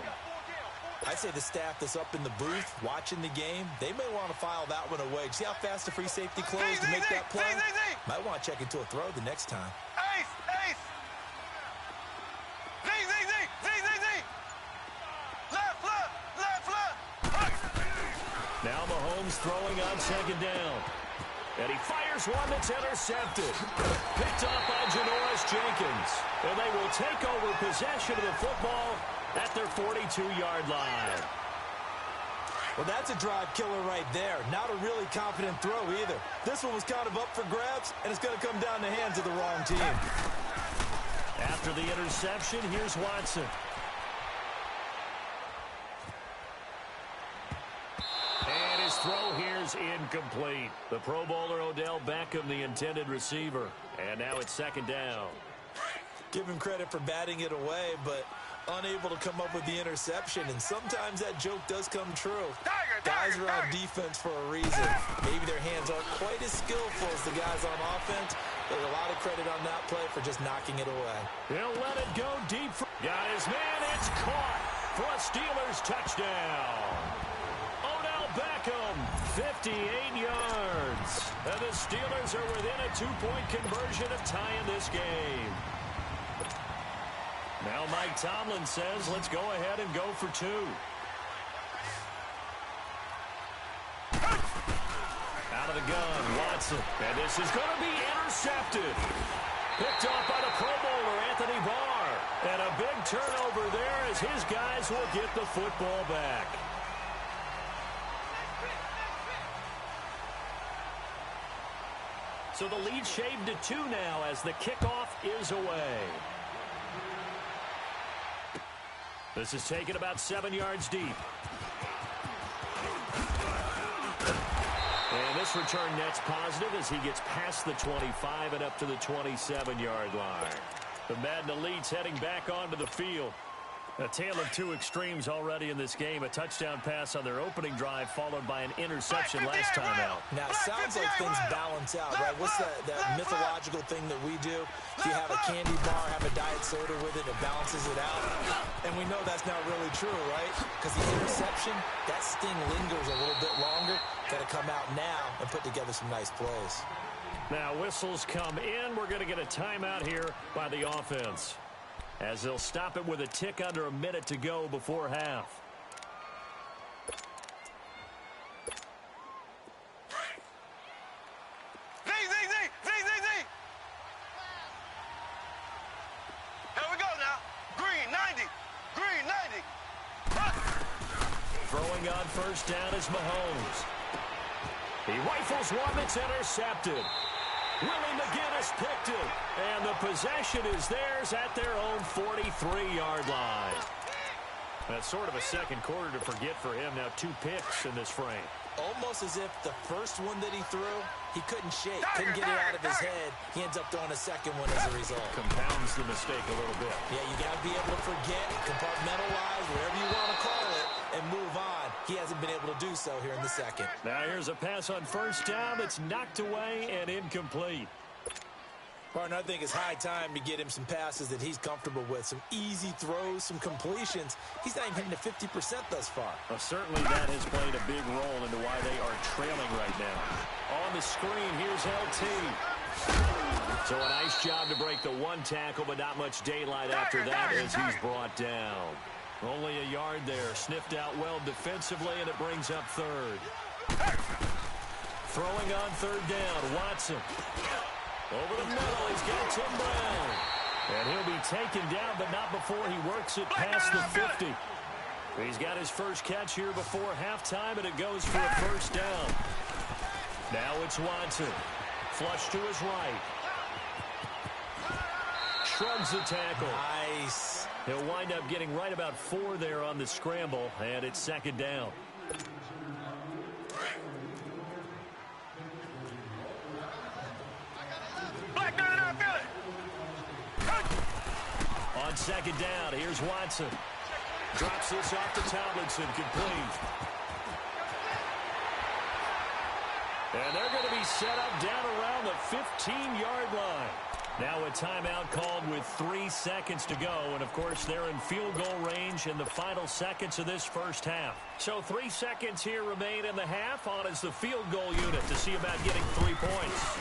Speaker 6: I'd say the staff that's up in the booth watching the game, they may want to file that one away. See how fast the free safety closed to make that play? Might want to check into a throw the next time.
Speaker 5: Now Mahomes throwing on second down. And he fires one that's intercepted. Picked off by Janoris Jenkins. And they will take over possession of the football at their 42-yard line.
Speaker 6: Well, that's a drive killer right there. Not a really confident throw either. This one was kind of up for grabs, and it's going to come down the hands of the wrong team.
Speaker 5: After the interception, here's Watson. Throw here's incomplete. The Pro Bowler Odell Beckham, the intended receiver. And now it's second down.
Speaker 6: Give him credit for batting it away, but unable to come up with the interception. And sometimes that joke does come true. Guys are on defense for a reason. Maybe their hands aren't quite as skillful as the guys on offense. There's a lot of credit on that play for just knocking it away.
Speaker 5: He'll let it go deep. Got his man. It's caught for a Steelers touchdown. Beckham, 58 yards. And the Steelers are within a 2-point conversion of tying this game. Now Mike Tomlin says, let's go ahead and go for 2. Out of the gun, Watson. And this is going to be intercepted. Picked off by the Pro Bowler, Anthony Barr. And a big turnover there as his guys will get the football back. So the lead shaved to 2 now as the kickoff is away. This is taken about 7 yards deep. This return net's positive as he gets past the 25 and up to the 27-yard line. The Madden Elites heading back onto the field. A tale of two extremes already in this game. A touchdown pass on their opening drive followed by an interception last time out.
Speaker 6: Now, it sounds like things balance out, right? What's that mythological thing that we do? If you have a candy bar, have a diet soda with it, it balances it out. And we know that's not really true, right? Because the interception, that sting lingers a little bit longer. Got to come out now and put together some nice plays.
Speaker 5: Now, whistles come in. We're going to get a timeout here by the offense, as they'll stop it with a tick under a minute to go before half.
Speaker 7: Here we go now. Green 90. Green 90.
Speaker 5: Throwing on first down is Mahomes. He rifles one that's intercepted. Willie McGinnis picked it, and the possession is theirs at their own 43-yard line. That's sort of a second quarter to forget for him. Now 2 picks in this frame.
Speaker 6: Almost as if the first one that he threw, he couldn't shake, couldn't get it out of his head. He ends up throwing a second one as a result.
Speaker 5: Compounds the mistake a little bit.
Speaker 6: Yeah, you got to be able to forget, compartmentalize, whatever you want to call it, and move on. He hasn't been able to do so here in the second.
Speaker 5: Now here's a pass on first down that's knocked away and incomplete.
Speaker 6: Partner, I think it's high time to get him some passes that he's comfortable with, some easy throws, some completions. He's not even hitting to 50% thus far.
Speaker 5: Well, certainly that has played a big role into why they are trailing right now. On the screen, here's LT. So a nice job to break the one tackle, but not much daylight after that as he's brought down. Only a yard there, sniffed out well defensively, and it brings up third. Throwing on third down, Watson. Over the middle, he's got Tim Brown. And he'll be taken down, but not before he works it past the 50. He's got his first catch here before halftime, and it goes for a first down. Now it's Watson. Flush to his right. Shrugs the tackle.
Speaker 6: Nice.
Speaker 5: He'll wind up getting right about 4 there on the scramble, and it's second down. On second down, here's Watson. Drops this off to Tomlinson, complete. And they're going to be set up down around the 15-yard line. Now a timeout called with 3 seconds to go. And, of course, they're in field goal range in the final seconds of this first half. So 3 seconds here remain in the half. On is the field goal unit to see about getting 3 points.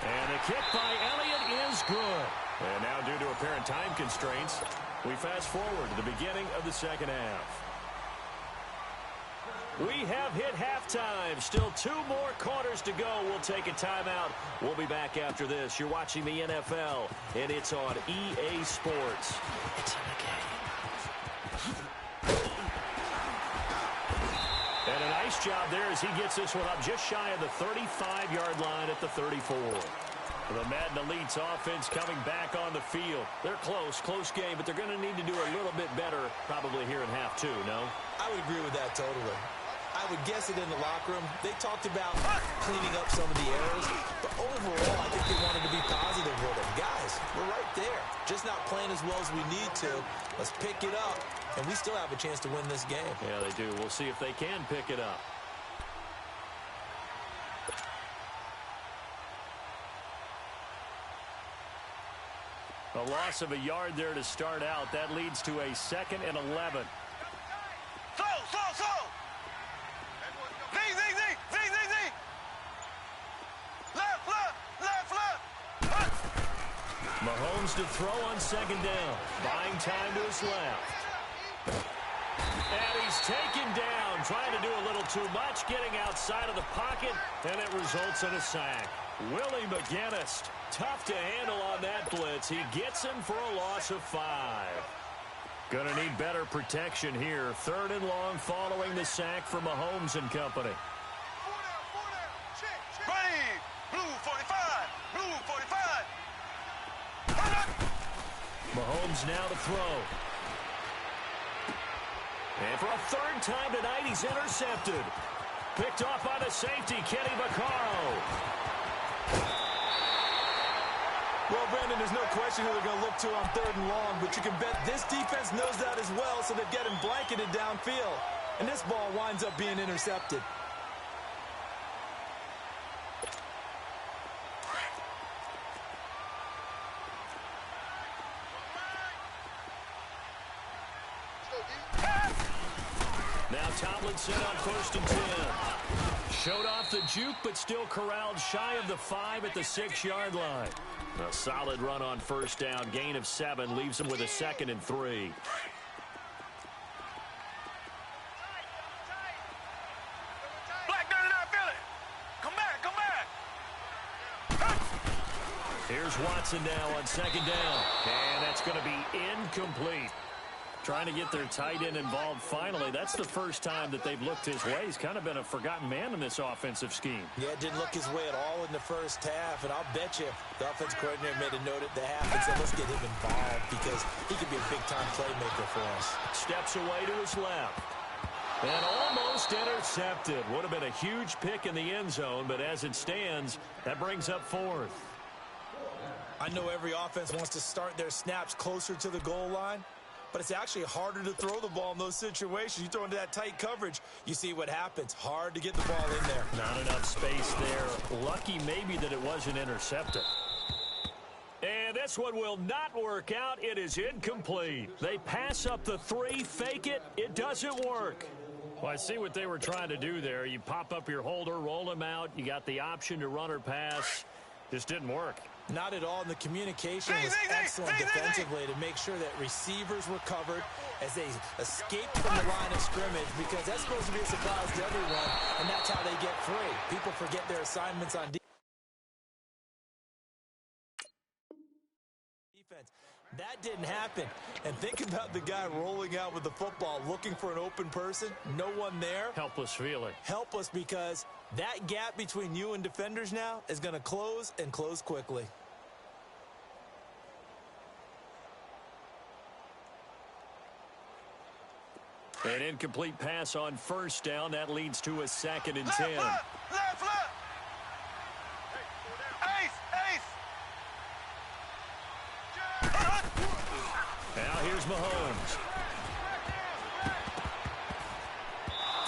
Speaker 5: And the kick by Elliott is good. And now, due to apparent time constraints, we fast forward to the beginning of the second half. We have hit halftime. Still 2 more quarters to go. We'll take a timeout. We'll be back after this. You're watching the NFL, and it's on EA Sports. It's in the game. And a nice job there as he gets this one up just shy of the 35-yard line at the 34. The Madden Elites offense coming back on the field. They're close game, but they're going to need to do a little bit better probably here in half 2, no?
Speaker 6: I would agree with that totally. I would guess it in the locker room. They talked about cleaning up some of the errors, but overall, I think they wanted to be positive with it. Guys, we're right there. Just not playing as well as we need to. Let's pick it up, and we still have a chance to win this game.
Speaker 5: Yeah, they do. We'll see if they can pick it up. A loss of a yard there to start out. That leads to a 2nd and 11.
Speaker 7: Slow. Z. Left.
Speaker 5: Mahomes to throw on second down. Buying time to his left. And he's taken down. Trying to do a little too much. Getting outside of the pocket. And it results in a sack. Willie McGinnis, tough to handle on that blitz. He gets him for a loss of 5. Gonna need better protection here. 3rd and long following the sack for Mahomes and company.
Speaker 7: Ready. Blue 45.
Speaker 5: Mahomes now to throw. And for a 3rd time tonight, he's intercepted. Picked off by the safety, Kenny Vaccaro.
Speaker 6: Well, Brandon, there's no question who they're going to look to on 3rd and long, but you can bet this defense knows that as well, so they've got him blanketed downfield. And this ball winds up being intercepted.
Speaker 5: Now Tomlinson on 1st and 10. Showed off the juke, but still corralled shy of the 5 at the 6-yard line. A solid run on 1st down. Gain of 7 leaves him with a 2nd and 3.
Speaker 7: Black 99 Philly. Come back, come back.
Speaker 5: Here's Watson now on 2nd down. And that's going to be incomplete. Trying to get their tight end involved finally. That's the first time that they've looked his way. He's kind of been a forgotten man in this offensive scheme.
Speaker 6: Yeah, it didn't look his way at all in the first half, and I'll bet you the offense coordinator made a note at the half and said, let's get him involved because he could be a big-time playmaker for us.
Speaker 5: Steps away to his left. And almost intercepted. Would have been a huge pick in the end zone, but as it stands, that brings up 4th.
Speaker 6: I know every offense wants to start their snaps closer to the goal line, but it's actually harder to throw the ball in those situations. You throw into that tight coverage, you see what happens. Hard to get the ball in there.
Speaker 5: Not enough space there. Lucky maybe that it wasn't intercepted. And this one will not work out. It is incomplete. They pass up the 3, fake it. It doesn't work. Well, I see what they were trying to do there. You pop up your holder, roll him out. You got the option to run or pass. Just didn't work.
Speaker 6: Not at all, and the communication was excellent defensively to make sure that receivers were covered as they escaped from the line of scrimmage, because that's supposed to be a surprise to everyone, and that's how they get free. People forget their assignments on defense. That didn't happen. And think about the guy rolling out with the football, looking for an open person, no one there.
Speaker 5: Helpless feeling.
Speaker 6: Helpless, because that gap between you and defenders now is going to close, and close quickly.
Speaker 5: An incomplete pass on 1st down. That leads to a 2nd and 10.
Speaker 7: Left.
Speaker 5: Now here's Mahomes.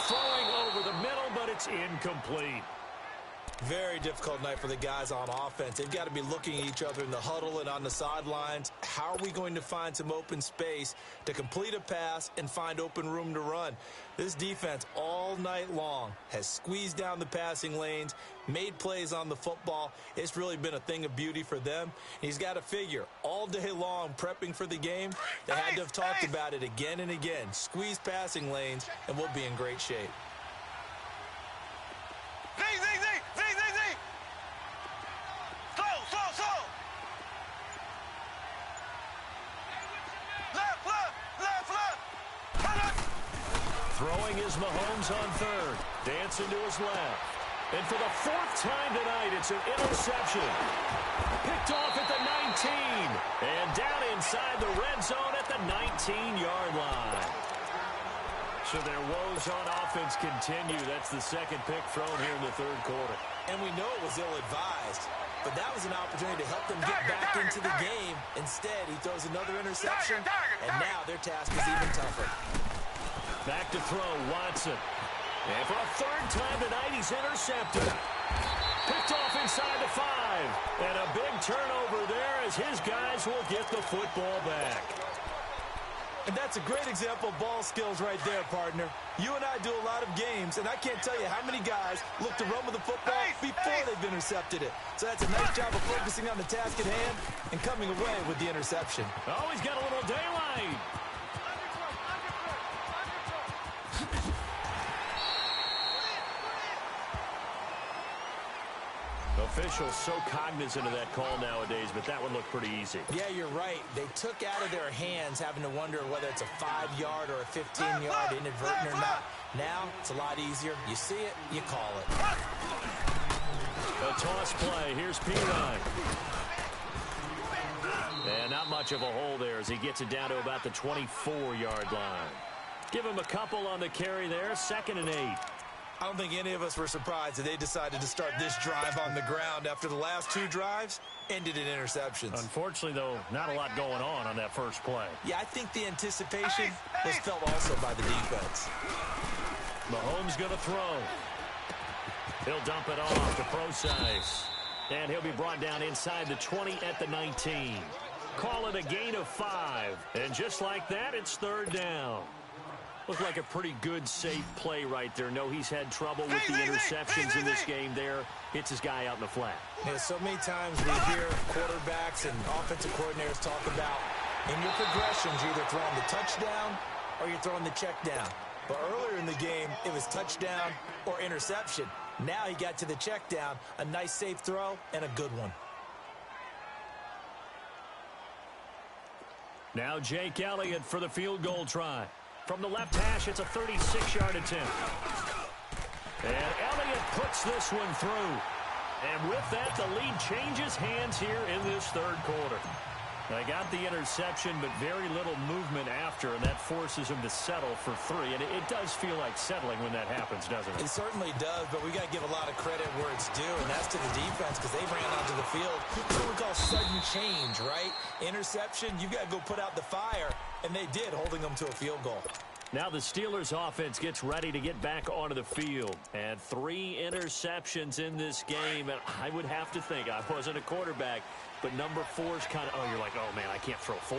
Speaker 5: Throwing over the middle, but it's incomplete.
Speaker 6: Very difficult night for the guys on offense. They've got to be looking at each other in the huddle and on the sidelines. How are we going to find some open space to complete a pass and find open room to run? This defense all night long has squeezed down the passing lanes, made plays on the football. It's really been a thing of beauty for them. He's got to figure all day long prepping for the game. They had to have talked about it again and again. Squeeze passing lanes, and we'll be in great shape.
Speaker 5: Throwing is Mahomes on 3rd. Dancing to his left. And for the 4th time tonight, it's an interception. Picked off at the 19. And down inside the red zone at the 19-yard line. So their woes on offense continue. That's the 2nd pick thrown here in the 3rd quarter.
Speaker 6: And we know it was ill-advised, but that was an opportunity to help them get back into the game. Instead, he throws another interception, and now their task is even tougher.
Speaker 5: Back to throw, Watson. And for a 3rd time tonight, he's intercepted. Picked off inside the 5. And a big turnover there as his guys will get the football back.
Speaker 6: And that's a great example of ball skills right there, partner. You and I do a lot of games, and I can't tell you how many guys look to run with the football before they've intercepted it. So that's a nice job of focusing on the task at hand and coming away with the interception.
Speaker 5: Oh, he's got a little daylight. Officials so cognizant of that call nowadays, but that one looked pretty easy.
Speaker 6: Yeah, you're right. They took out of their hands having to wonder whether it's a 5-yard or a 15-yard inadvertent or not. Now, it's a lot easier. You see it, you call it.
Speaker 5: A toss play. Here's Pirine. And not much of a hole there as he gets it down to about the 24-yard line. Give him a couple on the carry there. 2nd and 8.
Speaker 6: I don't think any of us were surprised that they decided to start this drive on the ground after the last 2 drives ended in interceptions.
Speaker 5: Unfortunately, though, not a lot going on that first play.
Speaker 6: Yeah, I think the anticipation was felt also by the defense.
Speaker 5: Mahomes going to throw. He'll dump it off to Procise. And he'll be brought down inside the 20 at the 19. Call it a gain of 5. And just like that, it's 3rd down. Looked like a pretty good, safe play right there. No, he's had trouble with the interceptions in this game there. Hits his guy out in the flat.
Speaker 6: Yeah, so many times we hear quarterbacks and offensive coordinators talk about in your progressions, you're either throwing the touchdown or you're throwing the check down. But earlier in the game, it was touchdown or interception. Now he got to the check down, a nice safe throw, and a good one.
Speaker 5: Now Jake Elliott for the field goal try. From the left hash, it's a 36-yard attempt. And Elliott puts this one through. And with that, the lead changes hands here in this 3rd quarter. They got the interception, but very little movement after, and that forces them to settle for 3. And it does feel like settling when that happens, doesn't it?
Speaker 6: It certainly does, but we got to give a lot of credit where it's due, and that's to the defense because they ran onto the field. It's what we call sudden change, right? Interception, you got to go put out the fire, and they did, holding them to a field goal.
Speaker 5: Now the Steelers offense gets ready to get back onto the field. And 3 interceptions in this game. And I would have to think, I wasn't a quarterback, but number 4's kind of, you're like, oh, man, I can't throw 4.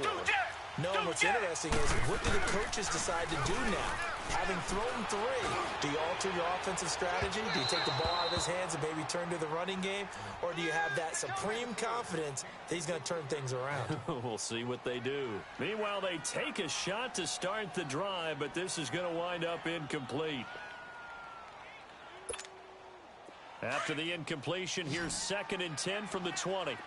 Speaker 6: No, what's interesting is, what do the coaches decide to do now? Having thrown 3, do you alter your offensive strategy? Do you take the ball out of his hands and maybe turn to the running game? Or do you have that supreme confidence that he's going to turn things around?
Speaker 5: We'll see what they do. Meanwhile, they take a shot to start the drive, but this is going to wind up incomplete. After the incompletion, here's 2nd and 10 from the 20.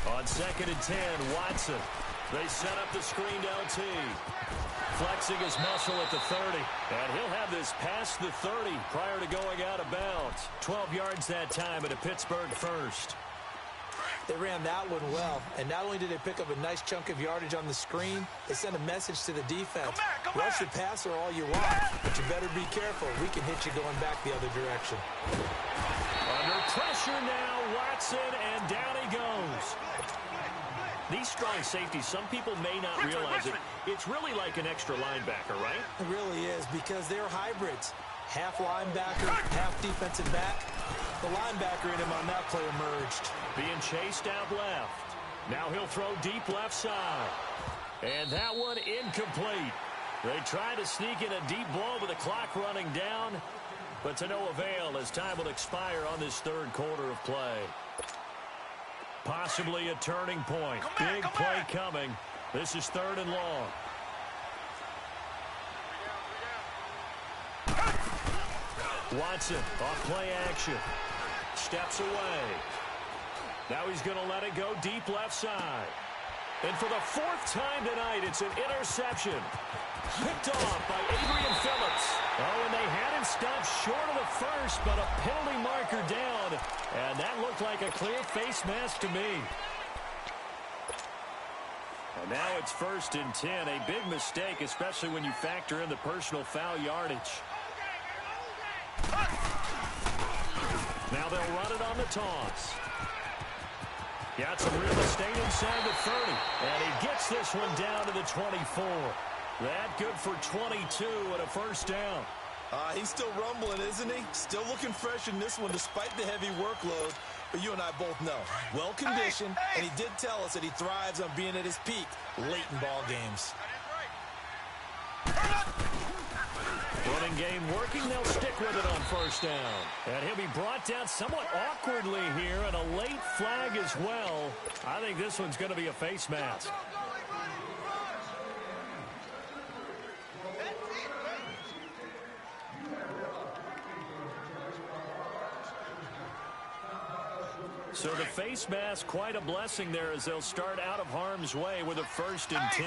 Speaker 5: On 2nd and 10, Watson. They set up the screen to LT. Flexing his muscle at the 30. And he'll have this past the 30 prior to going out of bounds. 12 yards that time at a Pittsburgh first.
Speaker 6: They ran that one well, and not only did they pick up a nice chunk of yardage on the screen, they sent a message to the defense. Rush the passer all you want, but you better be careful. We can hit you going back the other direction.
Speaker 5: Under pressure now, Watson, and down he goes. These strong safeties, some people may not realize it. It's really like an extra linebacker, right?
Speaker 6: It really is, because they're hybrids. Half linebacker, half defensive back. The linebacker in him on that play emerged.
Speaker 5: Being chased out left. Now he'll throw deep left side. And that one incomplete. They try to sneak in a deep ball with the clock running down, but to no avail as time will expire on this 3rd quarter of play. Possibly a turning point. Big play coming. This is 3rd and long. Watson off play action. Steps away. Now he's going to let it go deep left side. And for the 4th time tonight, it's an interception. Picked off by Adrian Phillips. Oh, and they had him stopped short of the first, but a penalty marker down. And that looked like a clear face mask to me. And now it's 1st and 10. A big mistake, especially when you factor in the personal foul yardage. Now they'll run it on the toss. Got some real estate inside the 30. And he gets this one down to the 24. That good for 22 and a 1st down.
Speaker 6: He's still rumbling, isn't he? Still looking fresh in this one despite the heavy workload. But you and I both know, well-conditioned, and he did tell us that he thrives on being at his peak late in ball games.
Speaker 5: Running game working. They'll stick with it on 1st down. And he'll be brought down somewhat awkwardly here, and a late flag as well. I think this one's going to be a face mask. So the face mask, quite a blessing there as they'll start out of harm's way with a 1st and 10.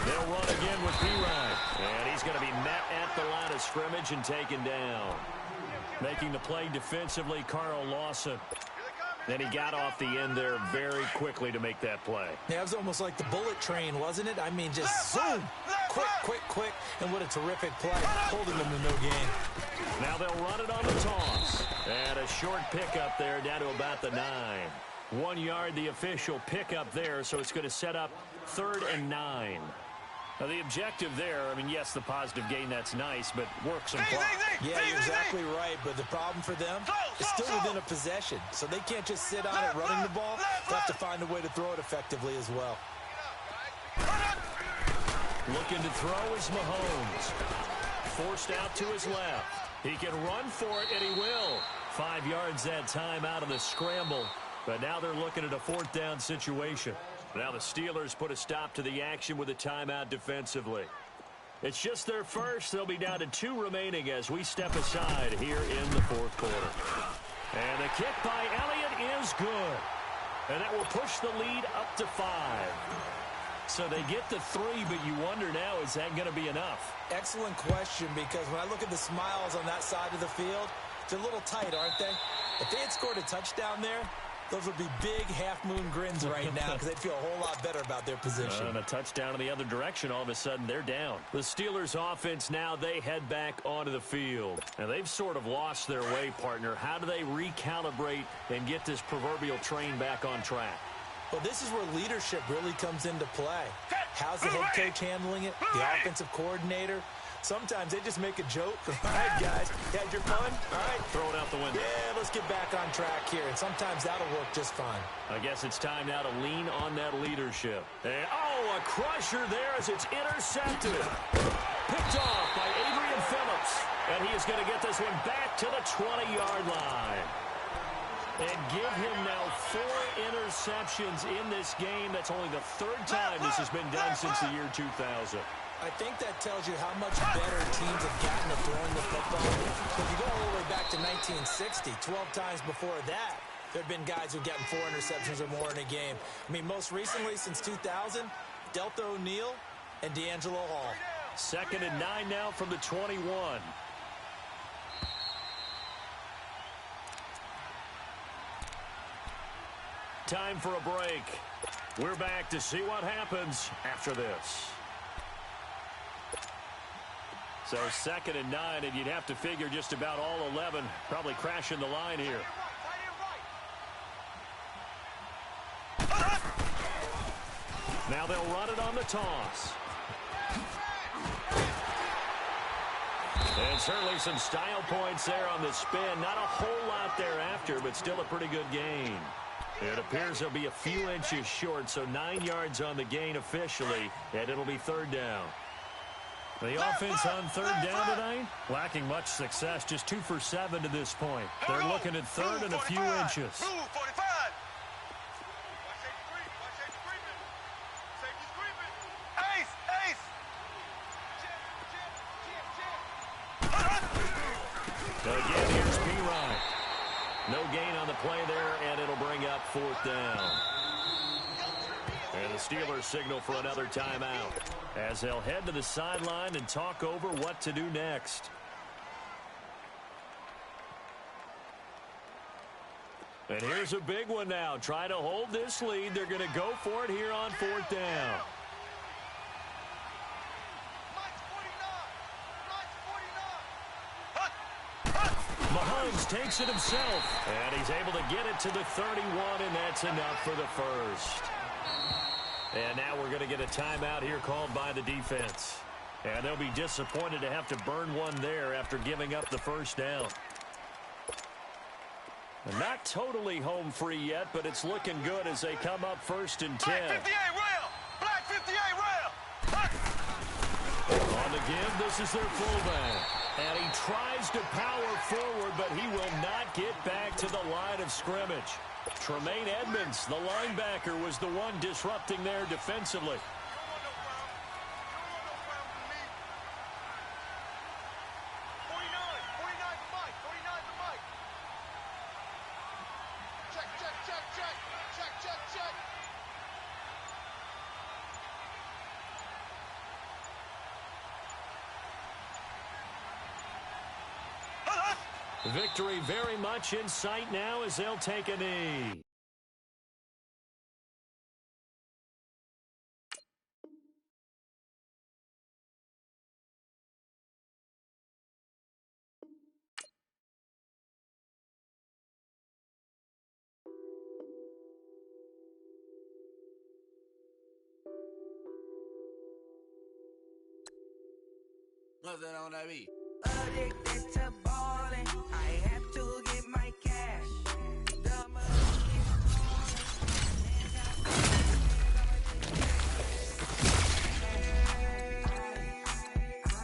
Speaker 5: They'll run again with P-Ryan. And he's going to be met at the line of scrimmage and taken down. Making the play defensively, Carl Lawson. And he got off the end there very quickly to make that play.
Speaker 6: Yeah, it was almost like the bullet train, wasn't it? I mean, just zoom. Quick. And what a terrific play. Holding them to no gain.
Speaker 5: Now they'll run it on the toss. And a short pickup there down to about the 9. 1 yard, the official pickup there, so it's going to set up 3rd and 9. Now, the objective there, I mean, yes, the positive gain, that's nice, but work some clock.
Speaker 6: Yeah, you're exactly right, but the problem for them is still within a possession, so they can't just sit on it running the ball. They have to find a way to throw it effectively as well.
Speaker 5: Looking to throw is Mahomes. Forced out to his left. He can run for it, and he will. 5 yards that time out of the scramble, but now they're looking at a 4th down situation. Now the Steelers put a stop to the action with a timeout defensively. It's just their first. They'll be down to 2 remaining as we step aside here in the 4th quarter. And the kick by Elliott is good. And that will push the lead up to 5. So they get the 3, but you wonder now, is that going to be enough?
Speaker 6: Excellent question, because when I look at the smiles on that side of the field, they're a little tight, aren't they? If they had scored a touchdown there, those would be big half-moon grins right now because they'd feel a whole lot better about their position.
Speaker 5: And a touchdown in the other direction, all of a sudden, they're down. The Steelers' offense now, they head back onto the field. And they've sort of lost their way, partner. How do they recalibrate and get this proverbial train back on track?
Speaker 6: Well, this is where leadership really comes into play. How's the head coach handling it? The offensive coordinator? Sometimes they just make a joke. All right, guys, you had your fun? All right.
Speaker 5: Throw it out the window.
Speaker 6: Yeah, let's get back on track here. And sometimes that'll work just fine.
Speaker 5: I guess it's time now to lean on that leadership. And, a crusher there as it's intercepted. Picked off by Adrian Phillips. And he is going to get this one back to the 20-yard line. And give him now 4 interceptions in this game. That's only the 3rd time this has been done since the year 2000.
Speaker 6: I think that tells you how much better teams have gotten at throwing the football. If you go all the way back to 1960, 12 times before that, there have been guys who've gotten 4 interceptions or more in a game. I mean, most recently, since 2000, Delta O'Neal and D'Angelo Hall.
Speaker 5: 2nd and 9 now from the 21. Time for a break. We're back to see what happens after this. So 2nd and 9, and you'd have to figure just about all 11 probably crashing the line here. Now they'll run it on the toss. And certainly some style points there on the spin. Not a whole lot thereafter, but still a pretty good gain. It appears they'll be a few inches short, so 9 yards on the gain officially, and it'll be 3rd down. The offense on 3rd down tonight, lacking much success, just 2 for 7 to this point. They're looking at 3rd and a few inches. Again, here's P-Ryan. No gain on the play there, and it'll bring up 4th down. And the Steelers signal for another timeout as they'll head to the sideline and talk over what to do next. And here's a big one now. Trying to hold this lead. They're going to go for it here on 4th down. Mahomes takes it himself, and he's able to get it to the 31, and that's enough for the first. And now we're going to get a timeout here called by the defense. And they'll be disappointed to have to burn one there after giving up the 1st down. And not totally home free yet, but it's looking good as they come up 1st and 10.
Speaker 7: Black 58 rail! Black 58 rail!
Speaker 5: On the give, this is their fullback. And he tries to power forward, but he will not get back to the line of scrimmage. Tremaine Edmonds, the linebacker, was the one disrupting there defensively. Victory very much in sight now as they'll take a knee.
Speaker 21: What's that on that beat?
Speaker 14: Addicted to balling, I have to get my cash.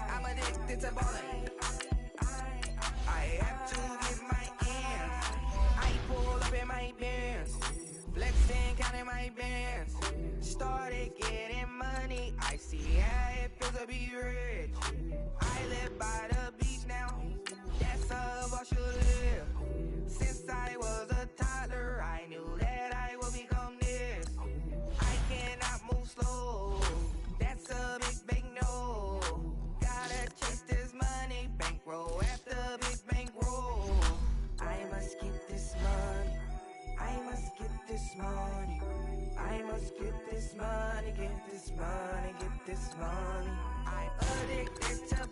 Speaker 14: I'm addicted to balling. I have to get my ends. I pull up in my Benz, flexing, counting my bands. Started getting money, I see how it feels to be rich. I live by the beach now, that's how I should live. Since I was a toddler, I knew that I would become this. I cannot move slow, that's a big no. Gotta chase this money, bankroll after big bankroll. I must get this money, I must get this money. I must get this money, get this money, get this money. I'm addicted to